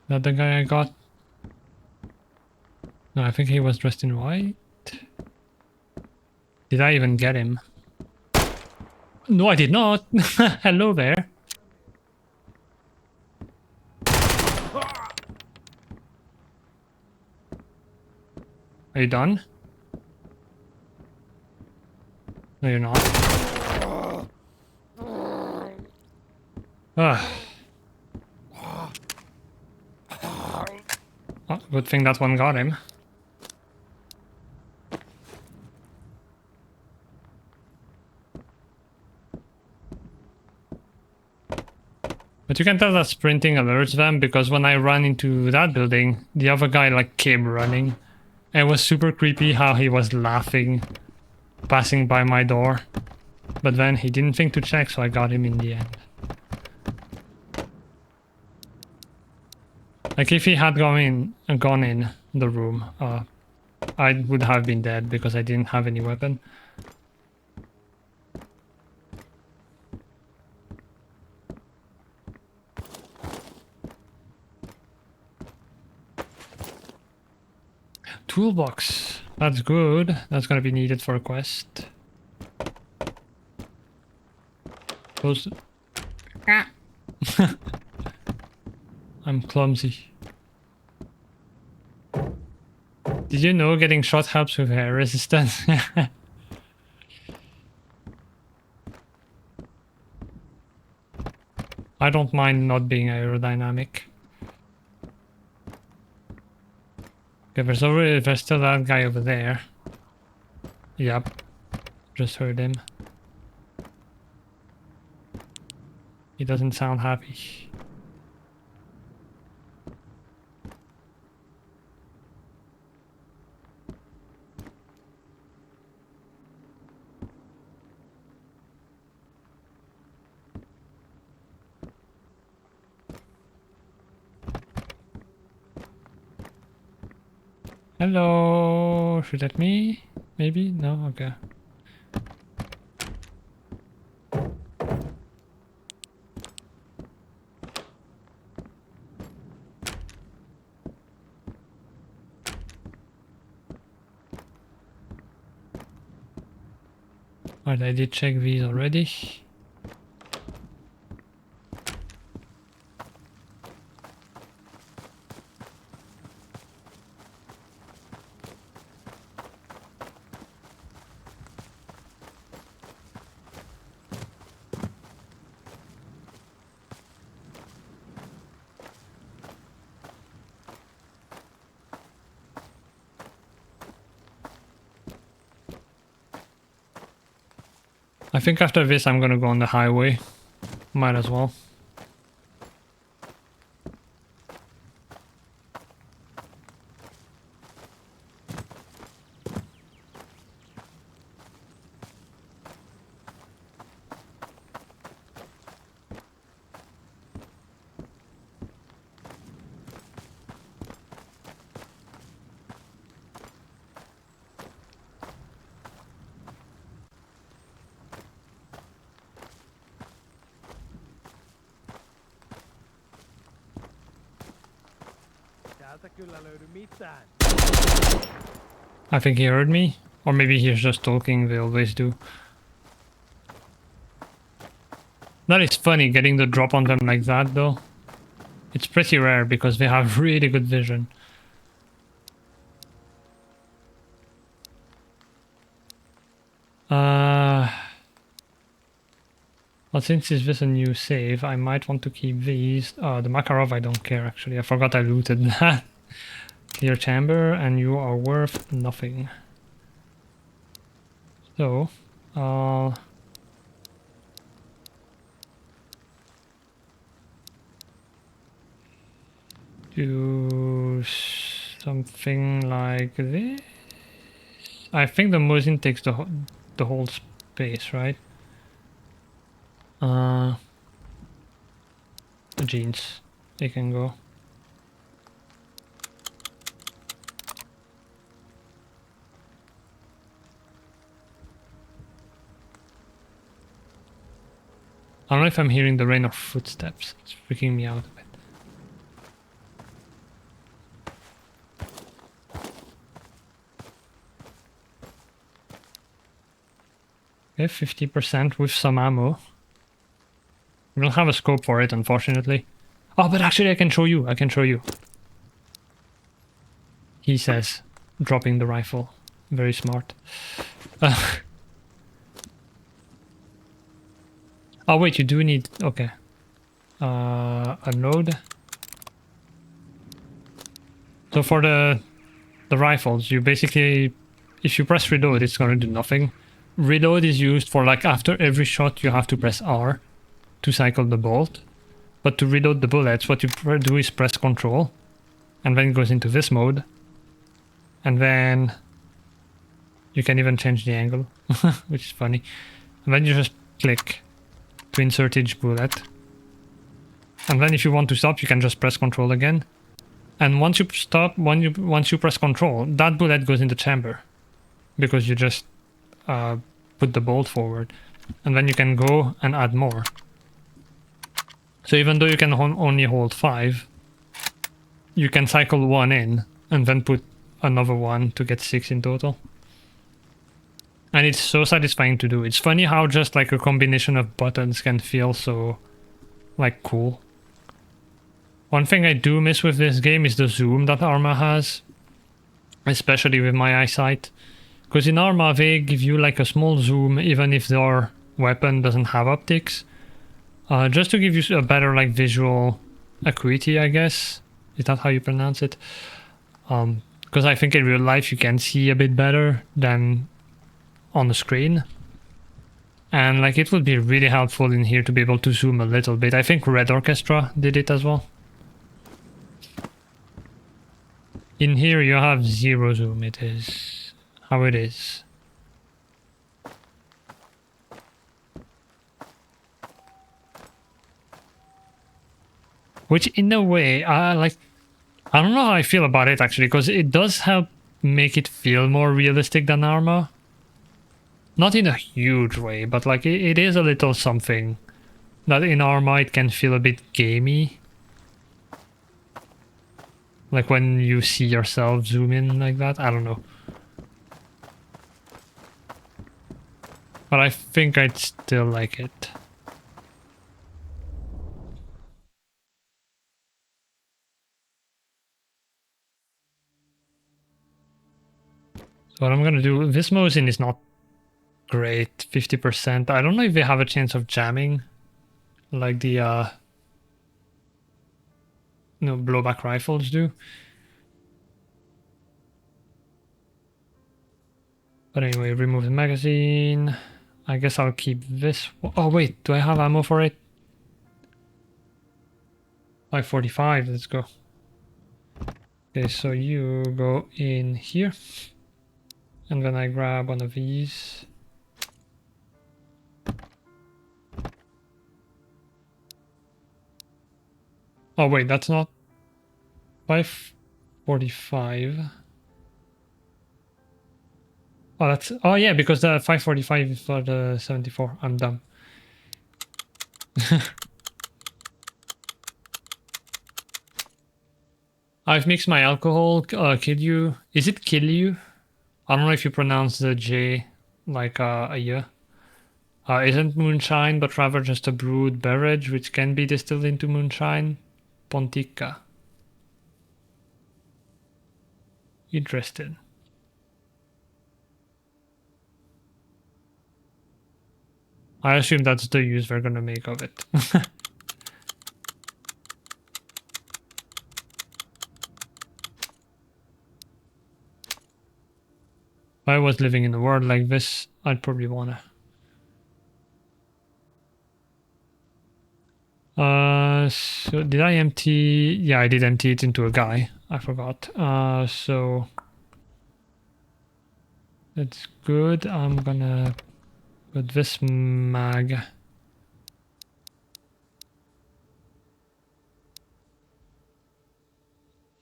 That the guy I got? No, I think he was dressed in white. Did I even get him? No, I did not. Hello there. Are you done? No, you're not. Ah. Oh, good thing that one got him. But you can tell that sprinting alerts them, because when I ran into that building, the other guy like came running. And it was super creepy how he was laughing, passing by my door. But then he didn't think to check, so I got him in the end. Like if he had gone in the room, I would have been dead because I didn't have any weapon. Toolbox. That's good. That's gonna be needed for a quest. Close. I'm clumsy. Did you know getting shot helps with air resistance? I don't mind not being aerodynamic. Okay, there's still that guy over there. Yep. Just heard him. He doesn't sound happy. Hello, shoot at me? Maybe? No? Okay. Alright, I did check these already. I think after this I'm gonna go on the highway. Might as well. Täältä kyllä löydy mitään. I think he heard me. Or maybe he's just talking, they always do. That is funny, getting the drop on them like that though. It's pretty rare because they have really good vision. Well, since this is a new save, I might want to keep these. The Makarov I don't care actually. I forgot I looted that. Clear chamber, and you are worth nothing. So, I'll do something like this. I think the Mosin takes the whole space, right? The jeans, they can go. I don't know if I'm hearing the rain of footsteps. It's freaking me out a bit. Okay, 50% with some ammo. We don't have a scope for it, unfortunately. Oh, but actually I can show you. I can show you. He says, dropping the rifle. Very smart. Oh wait, you do need... Okay. A node. So for the rifles, you basically... If you press reload, it's gonna do nothing. Reload is used for like after every shot you have to press R to cycle the bolt. But to reload the bullets, what you do is press Control. And then it goes into this mode. And then... You can even change the angle, which is funny. And then you just click to insert each bullet. And then if you want to stop, you can just press Control again. And once you stop, once you press control, that bullet goes in the chamber because you just put the bolt forward, and then you can go and add more. So even though you can only hold 5, you can cycle 1 in and then put another 1 to get 6 in total. And it's so satisfying to do. It's funny how just like a combination of buttons can feel so like cool. One thing I do miss with this game is the zoom that Arma has, especially with my eyesight. Because in Arma they give you like a small zoom even if their weapon doesn't have optics. Just to give you a better like visual acuity, I guess. Is that how you pronounce it? Because I think in real life you can see a bit better than on the screen. And like it would be really helpful in here to be able to zoom a little bit. I think Red Orchestra did it as well. In here you have 0 zoom, it is how it is. Which in a way, I don't know how I feel about it actually, because it does help make it feel more realistic than Arma. Not in a huge way, but like it is a little something that in Arma it can feel a bit gamey. Like when you see yourself zoom in like that, I don't know. But I think I'd still like it. So what I'm gonna do, this Mosin is not great, 50%. I don't know if they have a chance of jamming like the blowback rifles do. But anyway, remove the magazine. I guess I'll keep this. Oh wait, do I have ammo for it? 545, let's go. Okay, so you go in here. And then I grab one of these. Oh wait, that's not 545. Oh, that's, oh yeah, because the 545 is for the 74. I'm dumb. I've mixed my alcohol. Kill you. Is it kill you? I don't know if you pronounce the J like a Y. Isn't moonshine, but rather just a brewed beverage which can be distilled into moonshine. Pontica. Interesting. I assume that's the use we're gonna make of it. If I was living in a world like this, I'd probably wanna. So did I empty? Yeah, I did empty it into a guy. I forgot. So that's good. I'm gonna put this mag.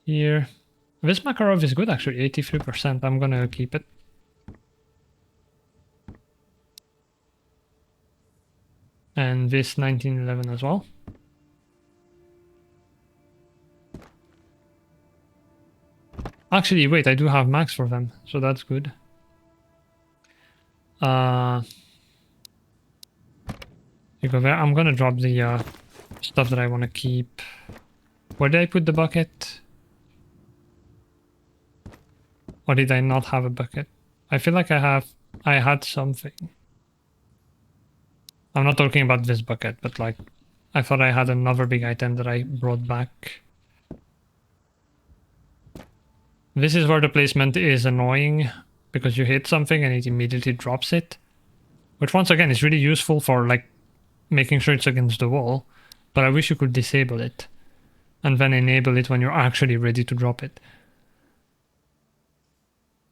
Here. This Makarov is good actually, 83%. I'm gonna keep it. And this 1911 as well. Actually, wait, I do have max for them, so that's good. You go there. I'm gonna drop the stuff that I want to keep. Where did I put the bucket? Or did I not have a bucket? I feel like I had something. I'm not talking about this bucket, but like, I thought I had another big item that I brought back. This is where the placement is annoying, because you hit something and it immediately drops it. Which once again is really useful for like making sure it's against the wall, but I wish you could disable it and then enable it when you're actually ready to drop it.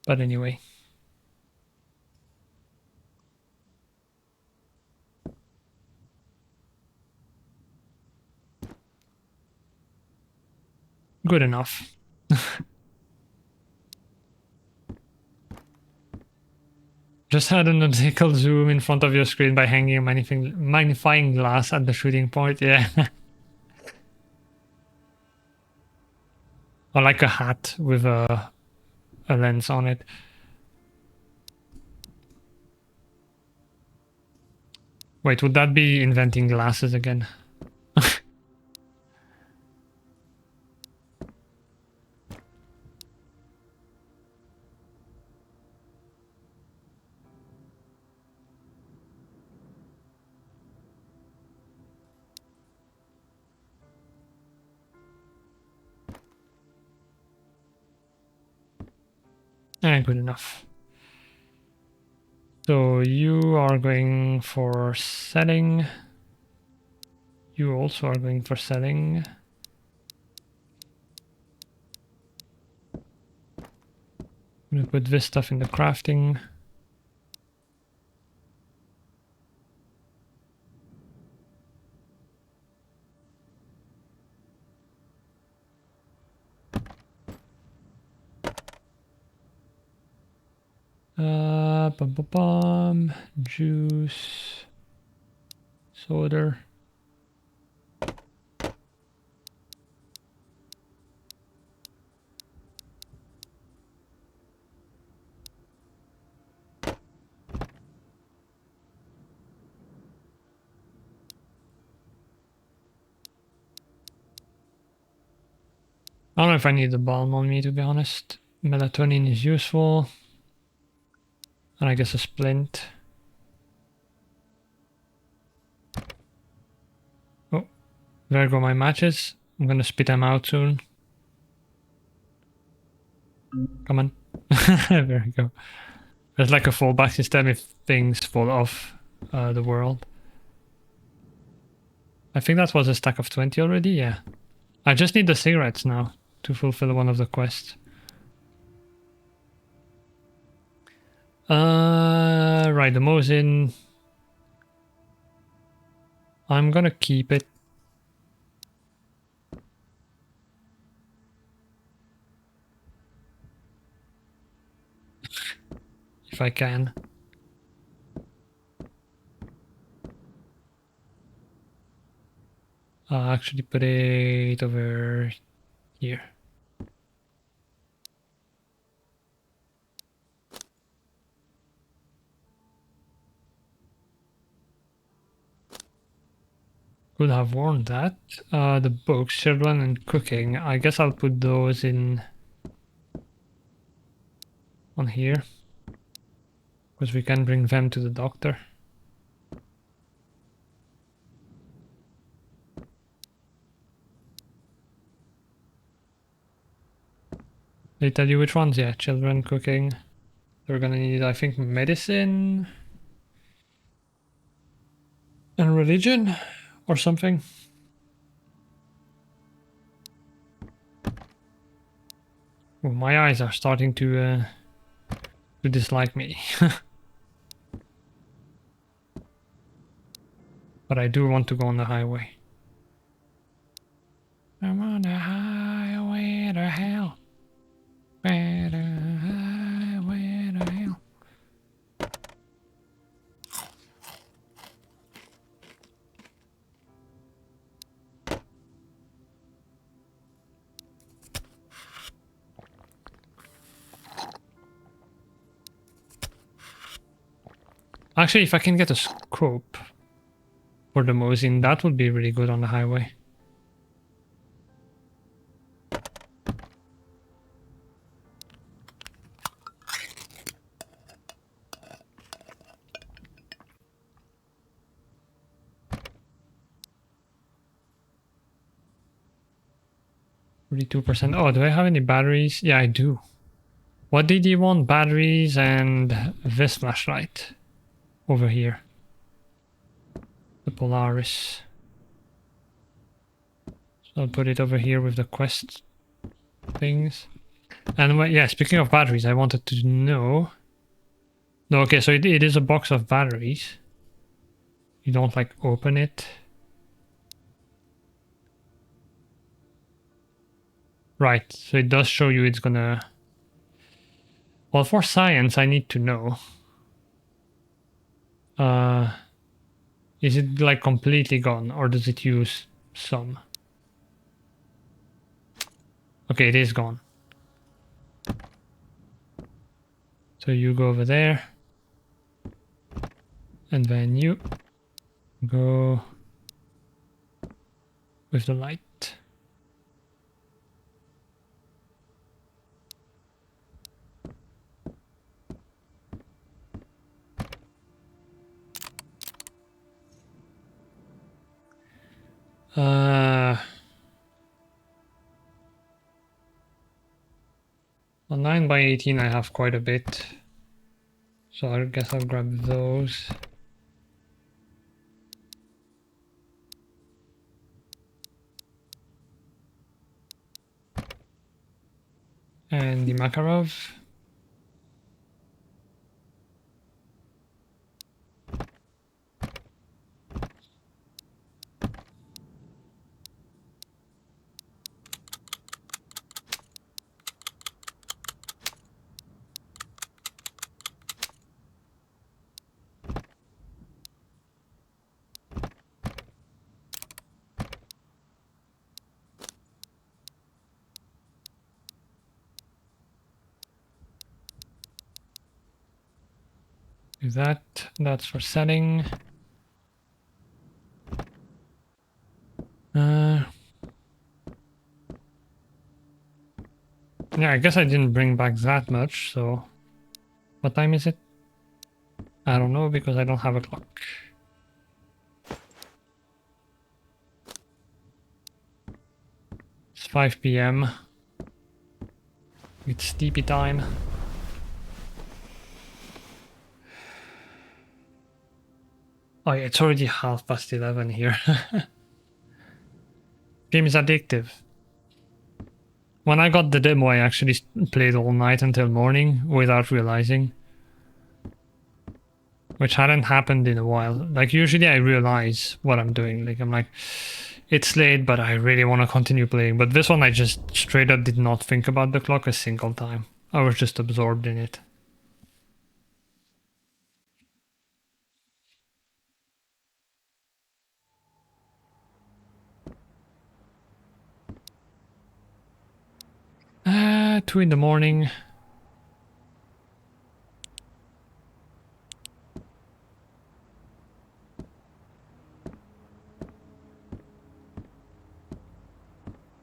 But anyway. good enough. Just had an optical zoom in front of your screen by hanging a magnifying glass at the shooting point. Yeah. Or like a hat with a lens on it. Wait, would that be inventing glasses again? Good enough. So you are going for setting. You also are going for setting. I'm gonna put this stuff in the crafting. Juice, soda. I don't know if I need the balm on me, to be honest. Melatonin is useful. And I guess a splint. Oh, there go my matches. I'm gonna spit them out soon. Come on. There we go. There's like a fallback system if things fall off the world. I think that was a stack of 20 already, yeah. I just need the cigarettes now to fulfill one of the quests. Right, the Mosin. I'm gonna keep it. If I can. I'll actually put it over here. Could have worn that. The books, children and cooking. I guess I'll put those in on here. Because we can bring them to the doctor. They tell you which ones? Yeah, children, cooking. They're gonna need, I think, medicine and religion or something. Oh, my eyes are starting to dislike me. But I do want to go on the highway. I'm on the highway to hell. Where the highway to hell. Actually, if I can get a scope for the Mosin, that would be really good on the highway. %. Oh, do I have any batteries? Yeah, I do. What did you want? Batteries and this flashlight over here. The Polaris. So I'll put it over here with the quest things. And yeah, speaking of batteries, I wanted to know. No, okay, so it is a box of batteries. You don't like open it. Right, so it does show you it's gonna... Well, for science, I need to know. Is it like completely gone, or does it use some? Okay, it is gone. So you go over there. And then you go with the light. On 9x18 I have quite a bit. So I guess I'll grab those. And the Makarov. Do that. That's for setting. Yeah, I guess I didn't bring back that much, so... What time is it? I don't know, because I don't have a clock. It's 5 p.m. It's sleepy time. Oh yeah, it's already 11:30 here. Game is addictive. When I got the demo, I actually played all night until morning without realizing. Which hadn't happened in a while. Like, usually I realize what I'm doing. Like, I'm like, it's late, but I really want to continue playing. But this one, I just straight up did not think about the clock a single time. I was just absorbed in it. Ah, 2 in the morning.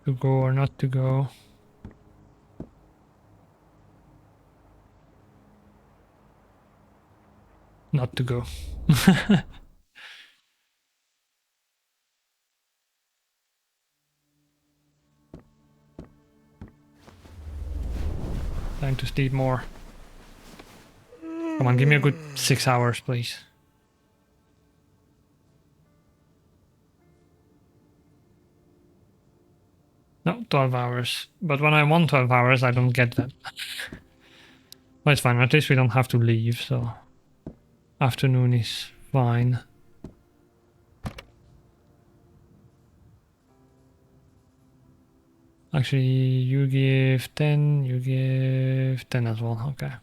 To go or not to go. Not to go. Time to sleep more. Come on, give me a good 6 hours, please. No, 12 hours. But when I want 12 hours, I don't get them. Well, it's fine. At least we don't have to leave, so... Afternoon is fine. Actually, you give 10, you give 10 as well. Okay.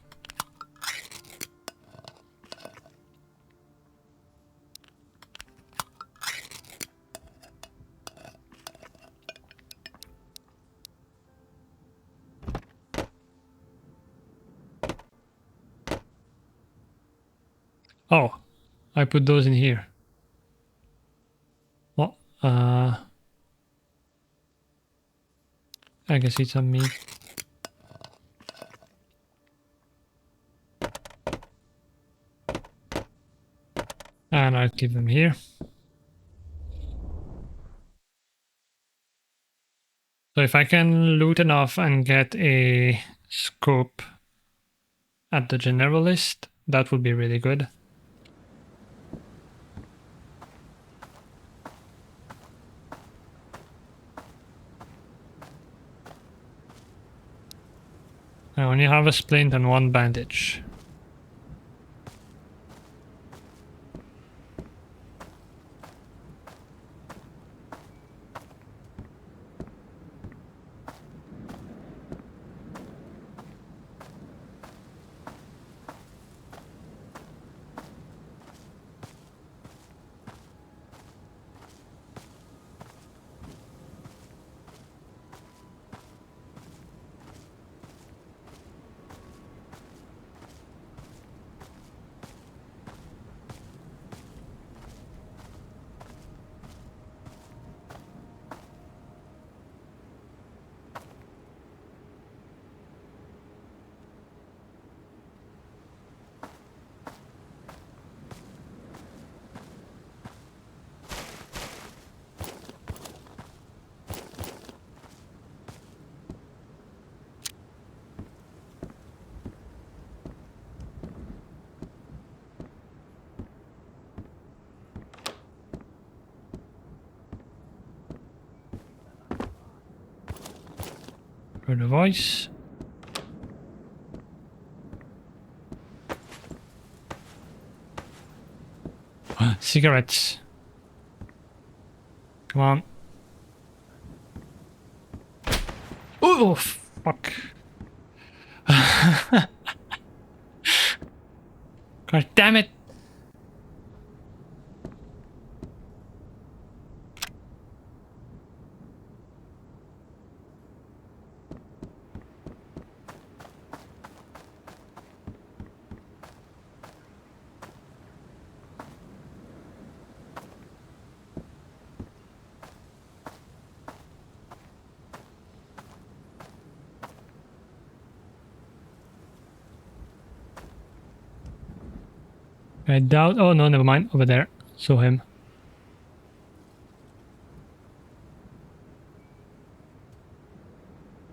Oh, I put those in here. Well, I guess eat some meat. And I'll keep them here. So if I can loot enough and get a scope at the generalist, that would be really good. I only have a splint and 1 bandage. Heard a voice. Cigarettes. Come on. Oh, fuck. God damn it. I doubt. Oh no, never mind. Over there. Saw him.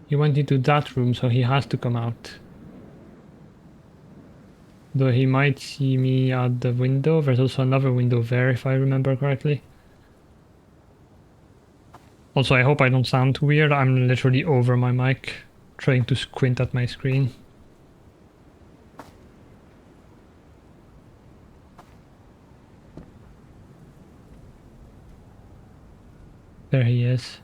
He went into that room, so he has to come out. Though he might see me at the window. There's also another window there, if I remember correctly. Also, I hope I don't sound weird. I'm literally over my mic, trying to squint at my screen. There he is.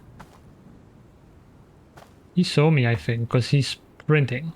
He saw me, I think, because he's sprinting.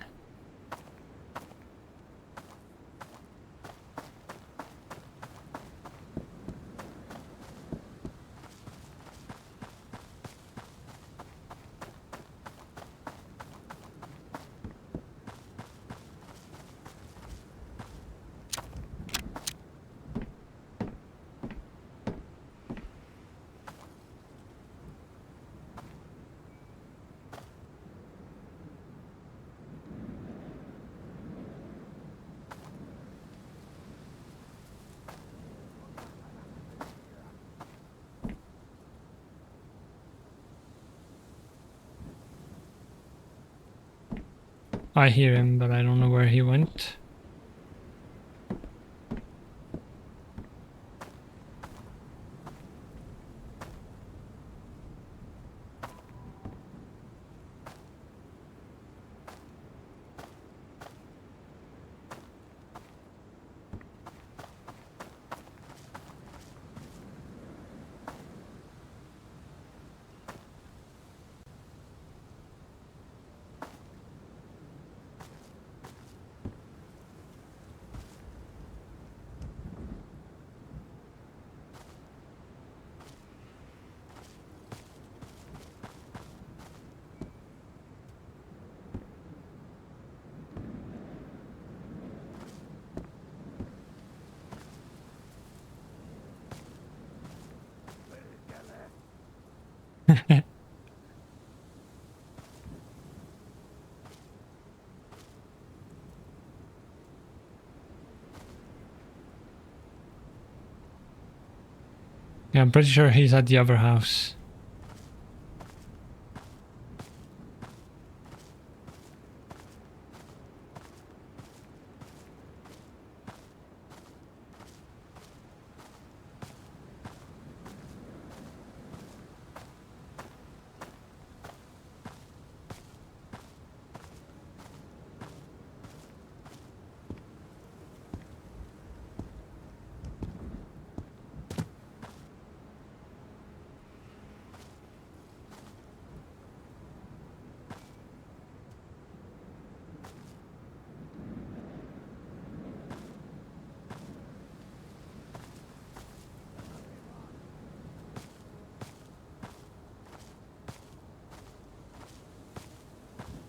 I hear him, but I don't know where he went. Yeah, I'm pretty sure he's at the other house.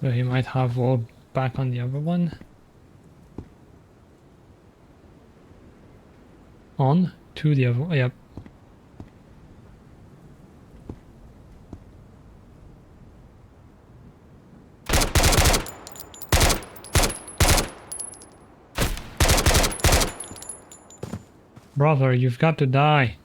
So he might have wall back on the other one. On to the other one. Yep. Brother, you've got to die.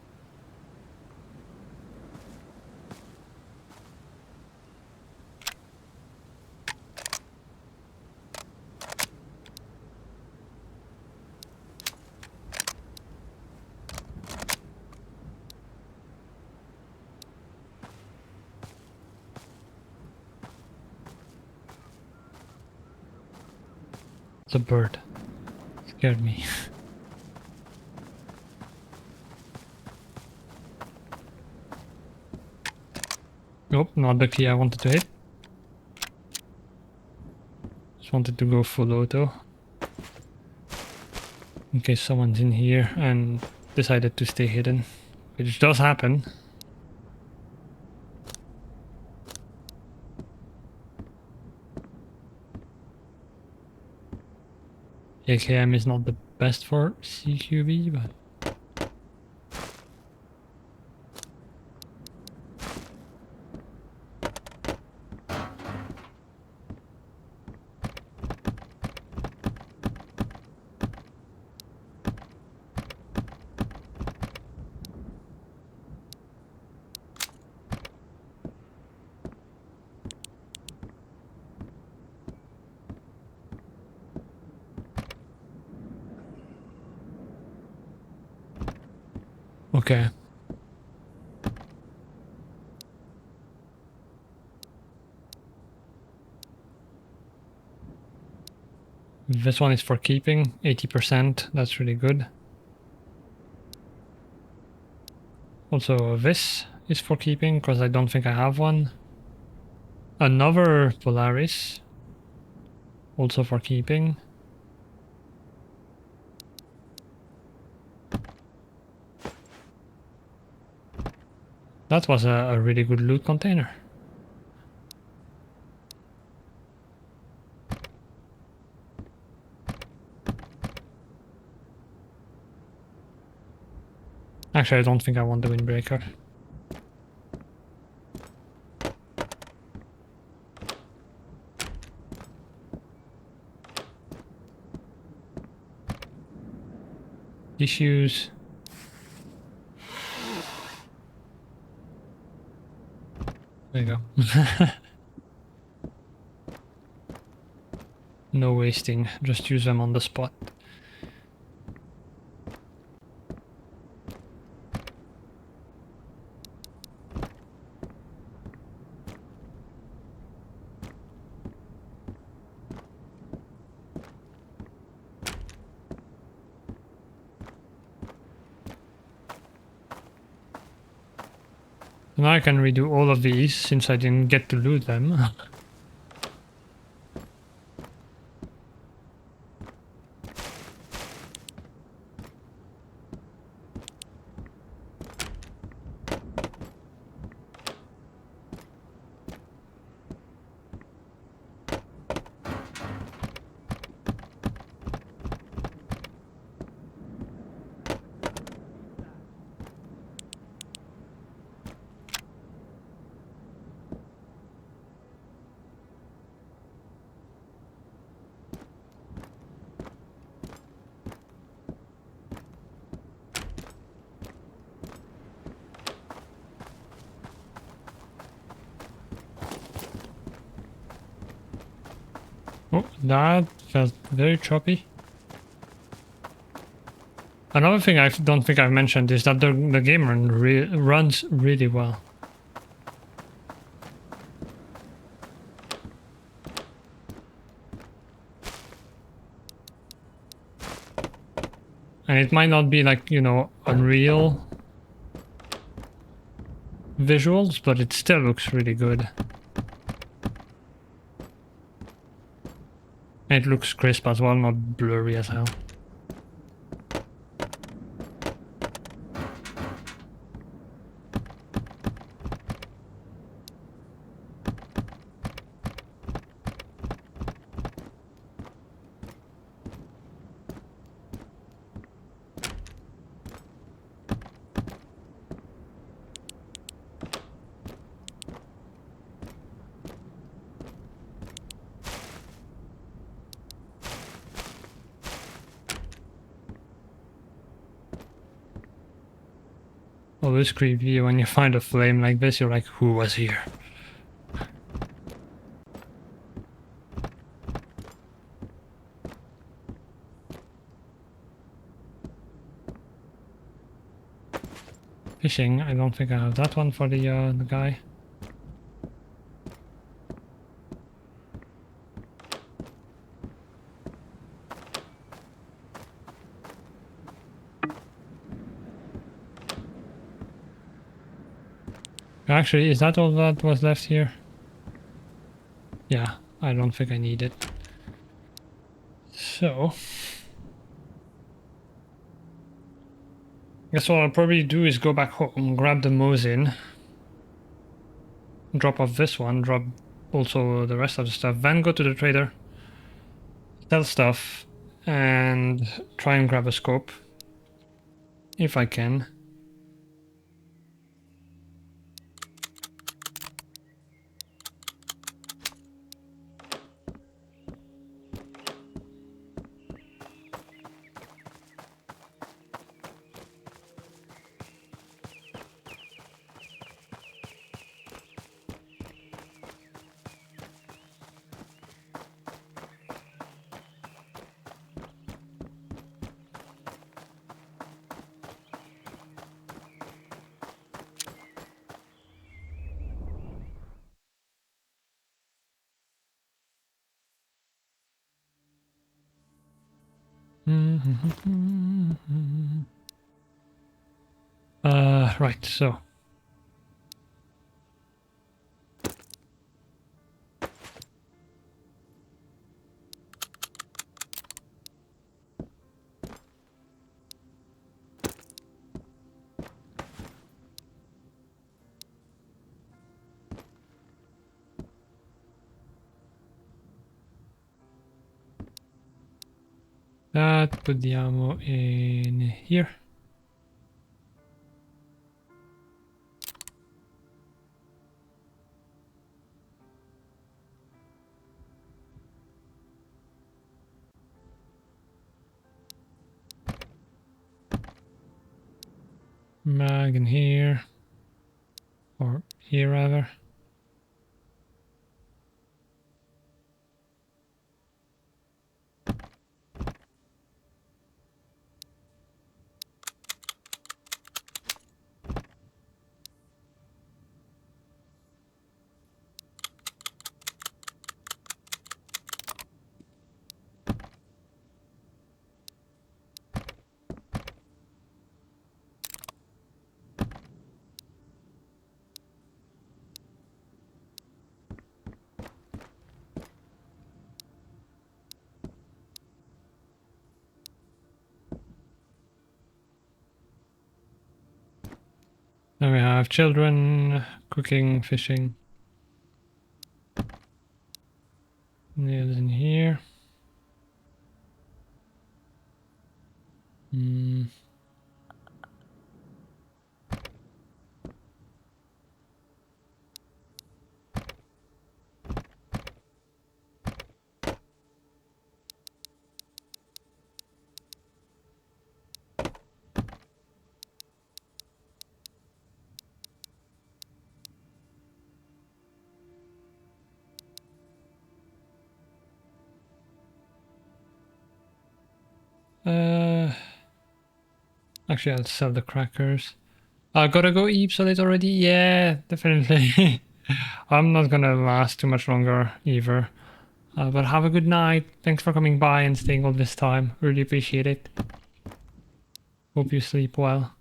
The bird scared me. Nope, not the key I wanted to hit. Just wanted to go full auto. In case someone's in here and decided to stay hidden. Which does happen. AKM is not the best for CQB, but... Okay. This one is for keeping, 80%, that's really good. Also this is for keeping, because I don't think I have one. Another Polaris, also for keeping. That was a really good loot container. Actually, I don't think I want the windbreaker. Issues. There you go. No wasting, just use them on the spot. Now I can redo all of these since I didn't get to loot them. Oh, that felt very choppy. Another thing I don't think I've mentioned is that the game runs really well. And it might not be like, you know, Unreal visuals, but it still looks really good. And it looks crisp as well, not blurry as hell. Always creepy when you find a flame like this, you're like, who was here? Fishing, I don't think I have that one for the guy. Actually, is that all that was left here? Yeah, I don't think I need it. So, guess what I'll probably do is go back home, grab the Mosin, drop off this one, drop also the rest of the stuff, then go to the trader, sell stuff, and try and grab a scope, if I can. Right, so. Put the ammo in here. Mag in here. Or here rather. Then we have children, cooking, fishing. Nails in here. Actually, I'll sell the crackers. I gotta go eat solid already? Yeah, definitely. I'm not gonna last too much longer either. But have a good night. Thanks for coming by and staying all this time. Really appreciate it. Hope you sleep well.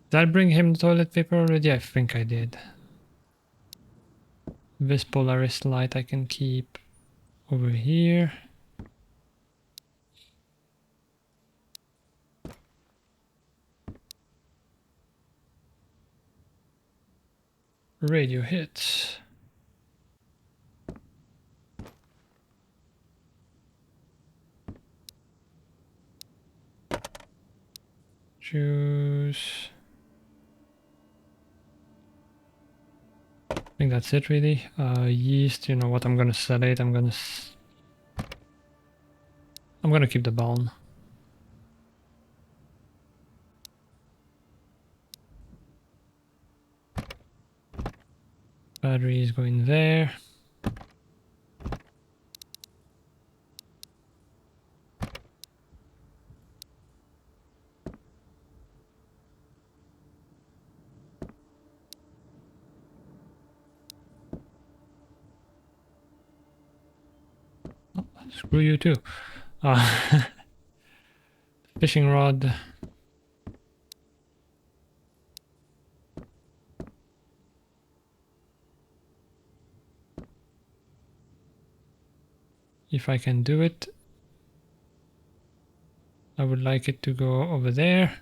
Did I bring him the toilet paper already? I think I did. This Polaris light I can keep over here. Radio hits. Choose. I think that's it really. Yeast, you know what, I'm gonna sell it. I'm gonna keep the bone. Battery is going there. screw you too. Fishing rod. If I can do it, I would like it to go over there.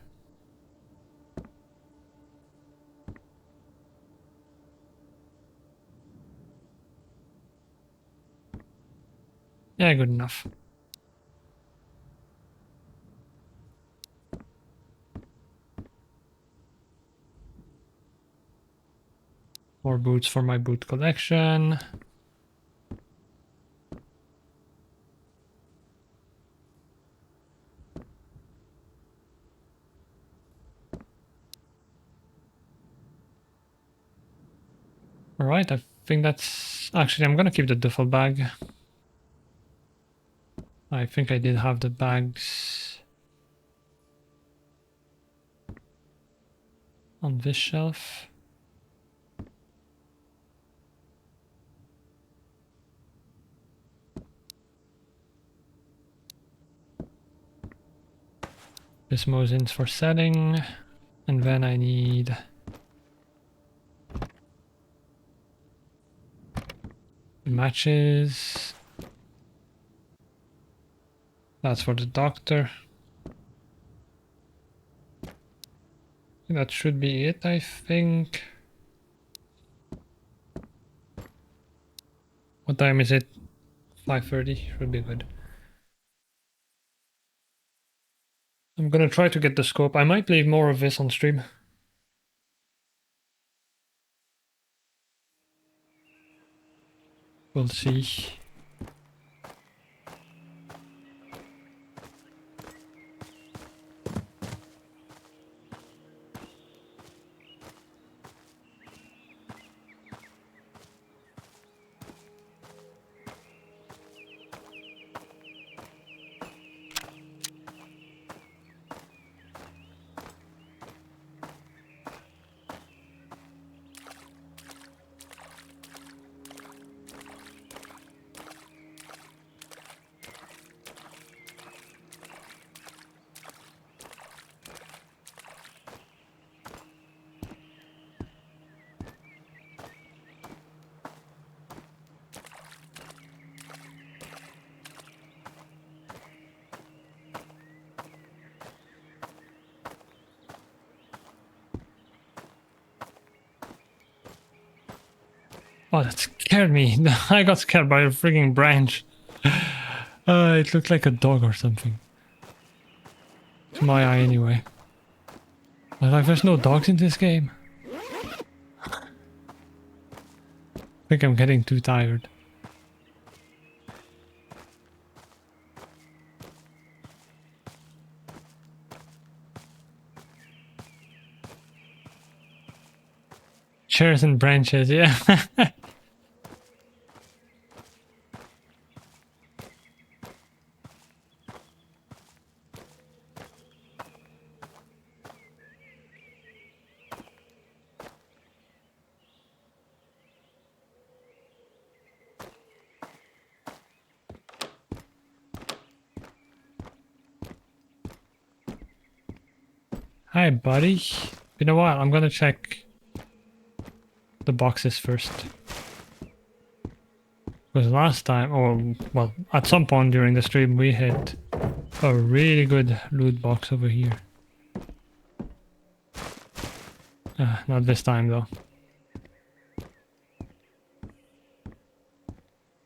Yeah, good enough. More boots for my boot collection. Alright, I think that's... Actually, I'm gonna keep the duffel bag. I think I did have the bags on this shelf. This Mosin's for setting, and then I need matches. That's for the doctor. That should be it, I think. What time is it? 5:30 should be good. I'm gonna try to get the scope. I might leave more of this on stream. We'll see. Oh, that scared me. I got scared by a freaking branch. It looked like a dog or something. To my eye, anyway. I was like, there's no dogs in this game. I think I'm getting too tired. Chairs and branches, yeah. Hi, buddy. Been a while. I'm gonna check the boxes first. Because last time, or well, at some point during the stream, we hit a really good loot box over here. Not this time though.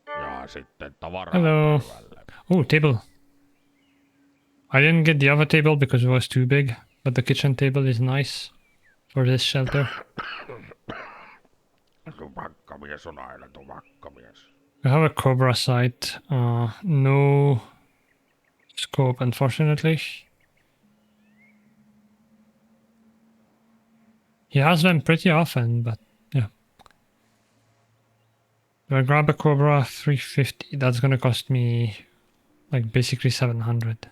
Ja sitten tavaraa Hello. päivälle. Oh, table. I didn't get the other table because it was too big, but the kitchen table is nice for this shelter. Tupakkamies on aina tupakkamies. We have a Cobra sight. No scope, unfortunately. He has them pretty often, but yeah. If I grab a Cobra 350, that's gonna cost me like basically 700.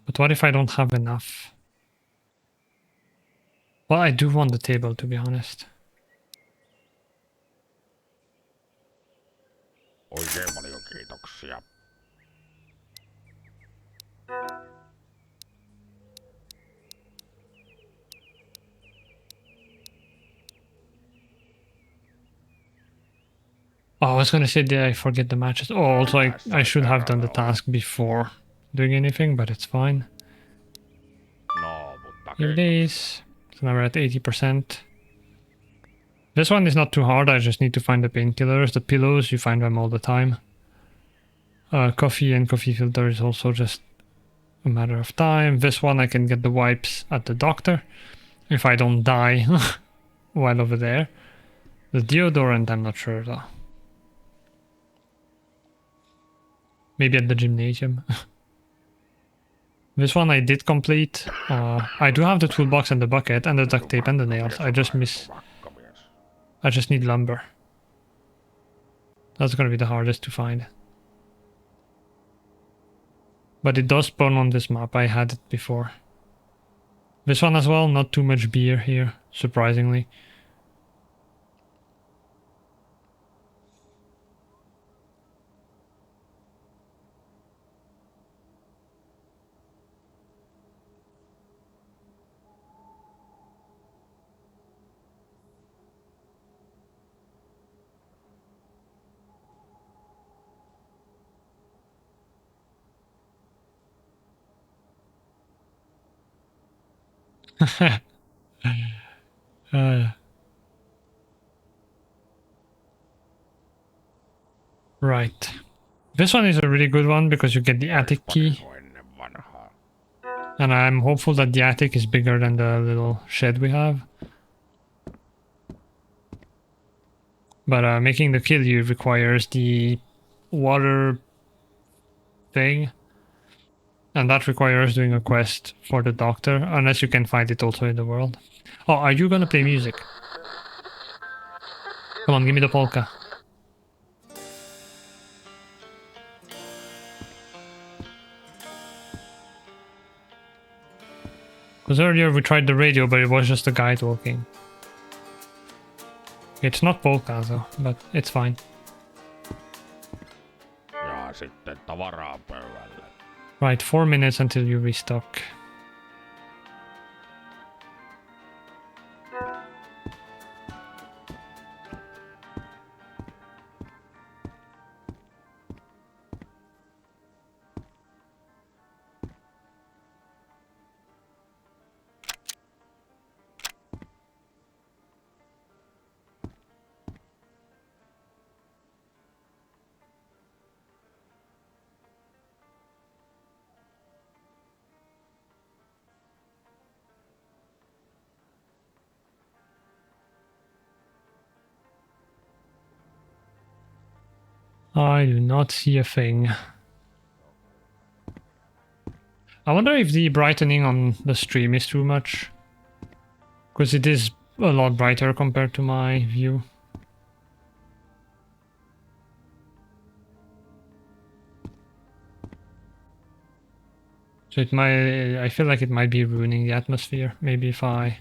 But what if I don't have enough? Well, I do want the table, to be honest. Oikein paljon kiitoksia. Oh, I was gonna say, did I forget the matches? Oh, also, I should have done the task before doing anything, but it's fine. No, mutta Here it kiitoksia. is. So now we're at 80%. This one is not too hard, I just need to find the painkillers. The pillows, you find them all the time. Coffee and coffee filter is also just a matter of time. This one I can get the wipes at the doctor, if I don't die while over there. The deodorant, I'm not sure though. Maybe at the gymnasium. This one I did complete. I do have the toolbox and the bucket and the duct tape and the nails. I just need lumber. That's gonna be the hardest to find. But it does spawn on this map, I had it before. This one as well, not too much beer here, surprisingly. Right. This one is a really good one because you get the attic key. And I'm hopeful that the attic is bigger than the little shed we have. But making the kill you requires the water thing. And that requires doing a quest for the doctor, unless you can find it also in the world. Oh, are you gonna play music? Come on, give me the polka. Because earlier we tried the radio, but it was just a guy talking. It's not polka though, but it's fine. Ja sitten tavaraa pöydälle. Right, 4 minutes until you restock. I do not see a thing. I wonder if the brightening on the stream is too much. Because it is a lot brighter compared to my view. So it might, I feel like it might be ruining the atmosphere. Maybe if I...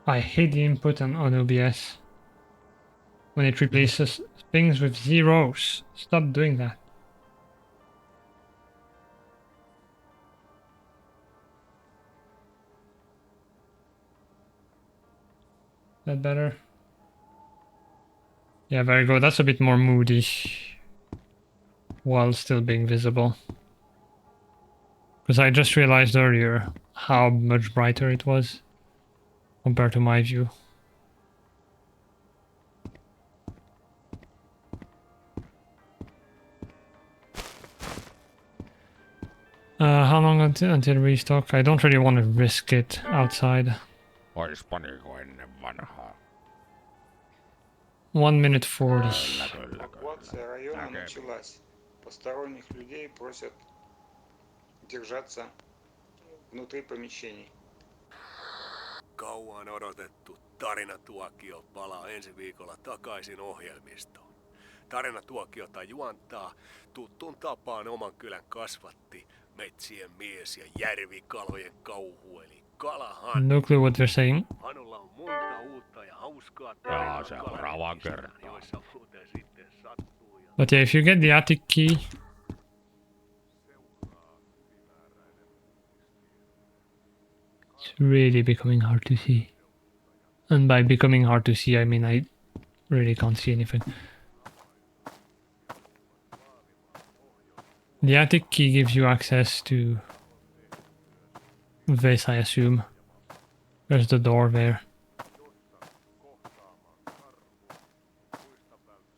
I hate the input on OBS. When it replaces things with zeros. Stop doing that. That better? Yeah, very good. That's a bit more moody. While still being visible. Because I just realized earlier how much brighter it was. Compared to my view. How long until restock? I don't really want to risk it outside. Oispa niinku ennen vanhaa. 1 minute 40. Эвакуация района началась. Посторонних людей просят держаться внутри помещений. Kauan odotettu tarinatuokio palaa ensi viikolla takaisin ohjelmistoon. Tarinatuokiota juontaa tuttuun tapaan oman kylän kasvatti, metsien mies ja järvikalojen kauhu eli Kalahan. No clue what they're saying. Hanulla on monta uutta ja hauskaa Jaa, seuraavaan kertaan. joissa muuten sitten sattuu. But yeah, if you get the attic key, it's really becoming hard to see. And by becoming hard to see, I mean I really can't see anything. The attic key gives you access to this, I assume. There's the door there.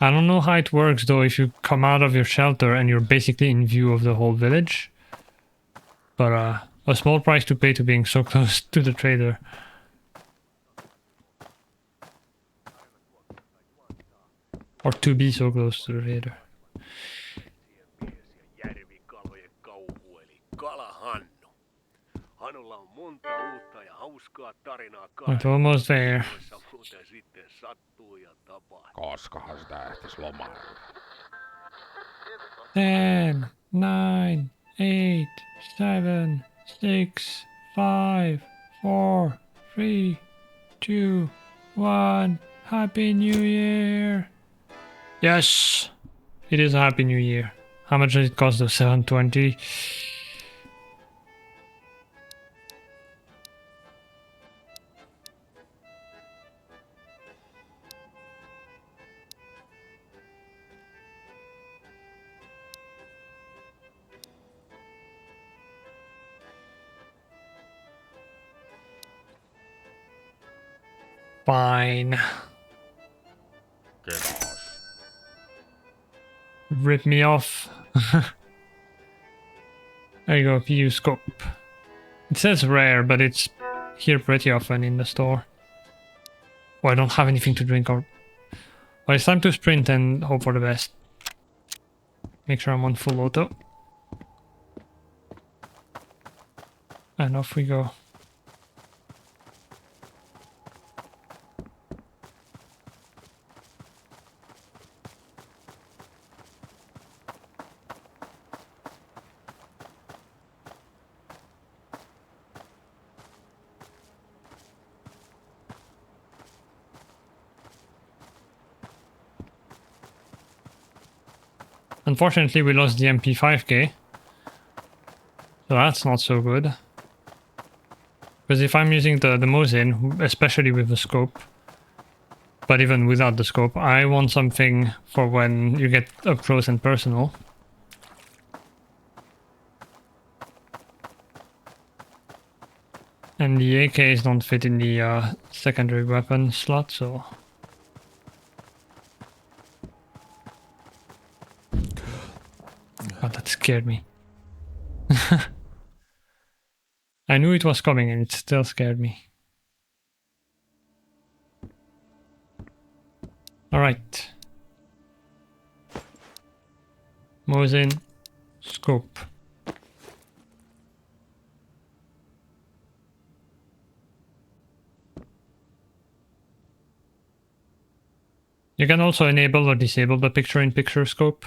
I don't know how it works though if you come out of your shelter and you're basically in view of the whole village. But a small price to pay to being so close to the trader. Or to be so close to the trader. Järvikalojen kauhu eli Kalahannu. Hanulla on monta uutta ja hauskaa tarinaa It's almost there. joissa muuten sitten sattuu ja tapahtuu. Koskahan sitä ehtis lomailla. 10, 9, 8, 7, 6, 5, 4, 3, 2, 1. Happy New Year! Yes! It is a Happy New Year. How much does it cost though? 720? Fine. Kiitos. Rip me off. There you go, PU scope. It says rare, but it's here pretty often in the store. Oh, I don't have anything to drink or... Well, it's time to sprint and hope for the best. Make sure I'm on full auto. And off we go. Unfortunately, we lost the MP5K. So that's not so good. Because if I'm using the Mosin, especially with the scope, but even without the scope, I want something for when you get up close and personal. And the AKs don't fit in the secondary weapon slot, so... God, that scared me. I knew it was coming and it still scared me. Alright. Mosin, scope. You can also enable or disable the picture-in-picture scope.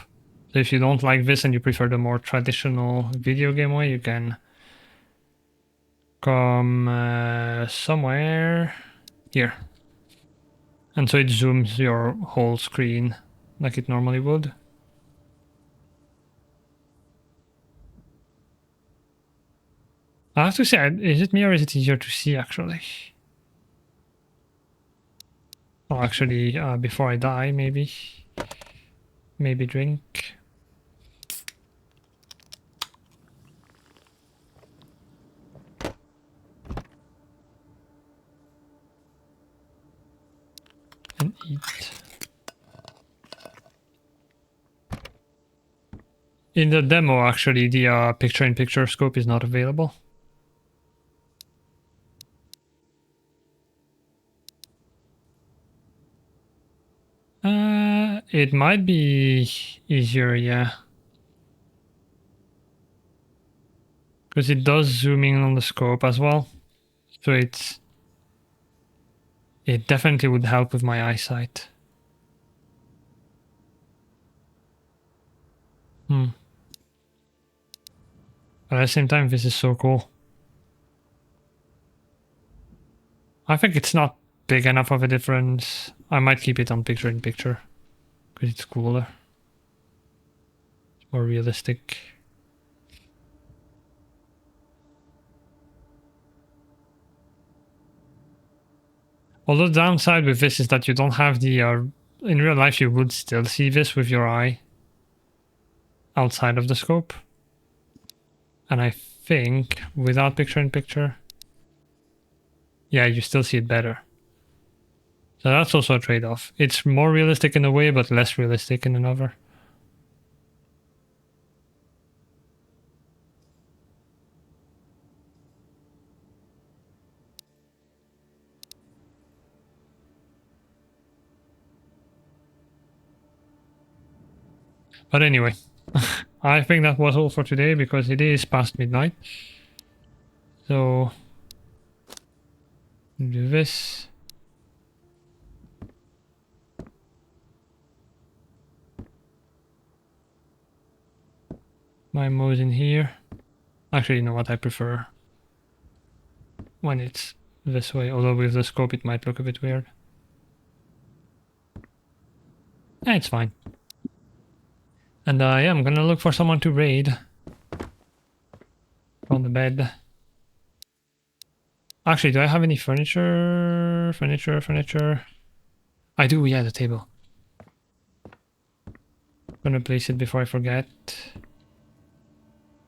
So if you don't like this and you prefer the more traditional video game way, you can come somewhere here. And so it zooms your whole screen like it normally would. I have to say, is it me or is it easier to see actually? Oh, actually, before I die, maybe drink. And eat. In the demo, actually, the picture-in-picture scope is not available. It might be easier, yeah. Because it does zoom in on the scope as well. So it definitely would help with my eyesight. But at the same time, this is so cool. I think it's not big enough of a difference. I might keep it on picture-in-picture. Because it's cooler. It's more realistic. Although the downside with this is that you don't have the... in real life you would still see this with your eye outside of the scope. And I think without picture-in-picture, yeah, you still see it better. So that's also a trade-off. It's more realistic in a way, but less realistic in another. But anyway, I think that was all for today because it is past midnight. So, do this. My mouse in here. Actually, you know what, I prefer when it's this way, although with the scope it might look a bit weird. It's fine. And yeah, I'm gonna look for someone to raid. On the bed. Actually, do I have any furniture? Furniture. I do, yeah, the table. Gonna place it before I forget.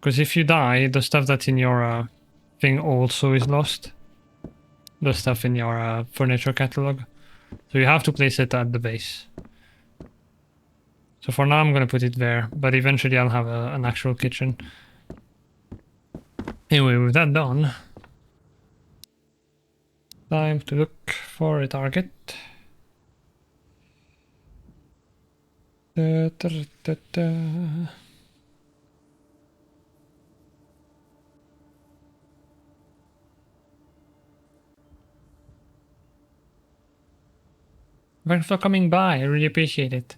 Because if you die, the stuff that's in your thing also is lost. The stuff in your furniture catalog. So you have to place it at the base. So for now I'm gonna put it there, but eventually I'll have an actual kitchen. Anyway, with that done, time to look for a target. Thanks for coming by, I really appreciate it.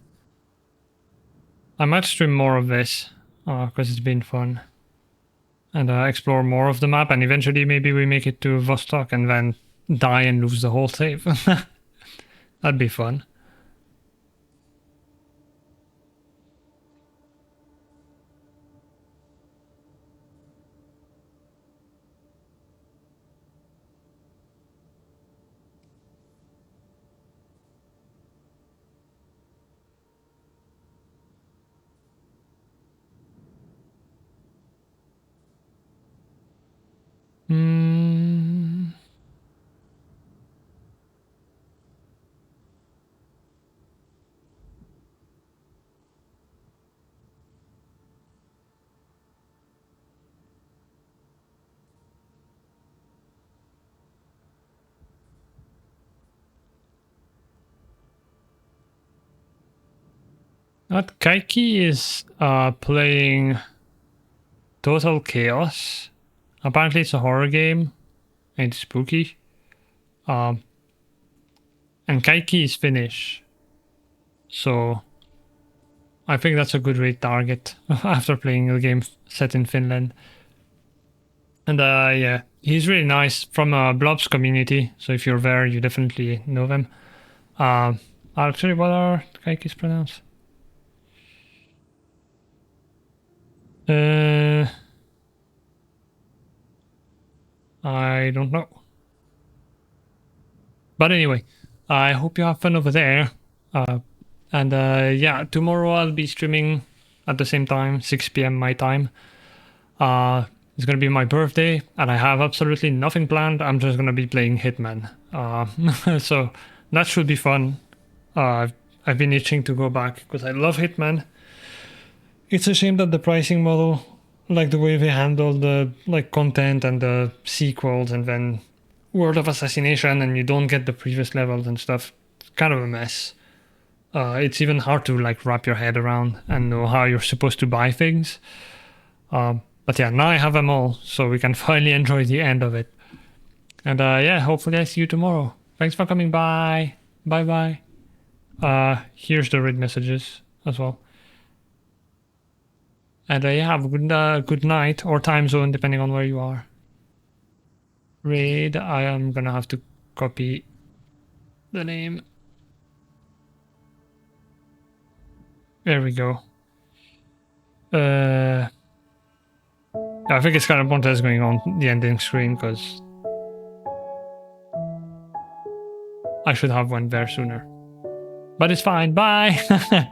I might stream more of this, because it's been fun. And explore more of the map, and eventually maybe we make it to Vostok and then die and lose the whole save. That'd be fun. Kaiki is playing Total Chaos. Apparently it's a horror game. And it's spooky. And Kaiki is Finnish. So I think that's a good raid target after playing a game set in Finland. And yeah, he's really nice from a Blobs community. So if you're there, you definitely know them. Actually, what are Kaikis pronounced? I don't know. But anyway, I hope you have fun over there. And yeah, tomorrow I'll be streaming at the same time, 6 p.m. my time. It's gonna be my birthday, and I have absolutely nothing planned. I'm just gonna be playing Hitman. So that should be fun. I've been itching to go back because I love Hitman. It's a shame that the pricing model, like the way they handle the like content and the sequels and then World of Assassination, and you don't get the previous levels and stuff, it's kind of a mess. It's even hard to like wrap your head around and know how you're supposed to buy things. But yeah, now I have them all, so we can finally enjoy the end of it. And yeah, hopefully I see you tomorrow. Thanks for coming by. Bye bye. Here's the read messages as well. And yeah, have a good night or time zone depending on where you are. Raid, I am gonna have to copy the name. There we go. I think it's kind of pointless going on the ending screen because I should have went there sooner. But it's fine. Bye!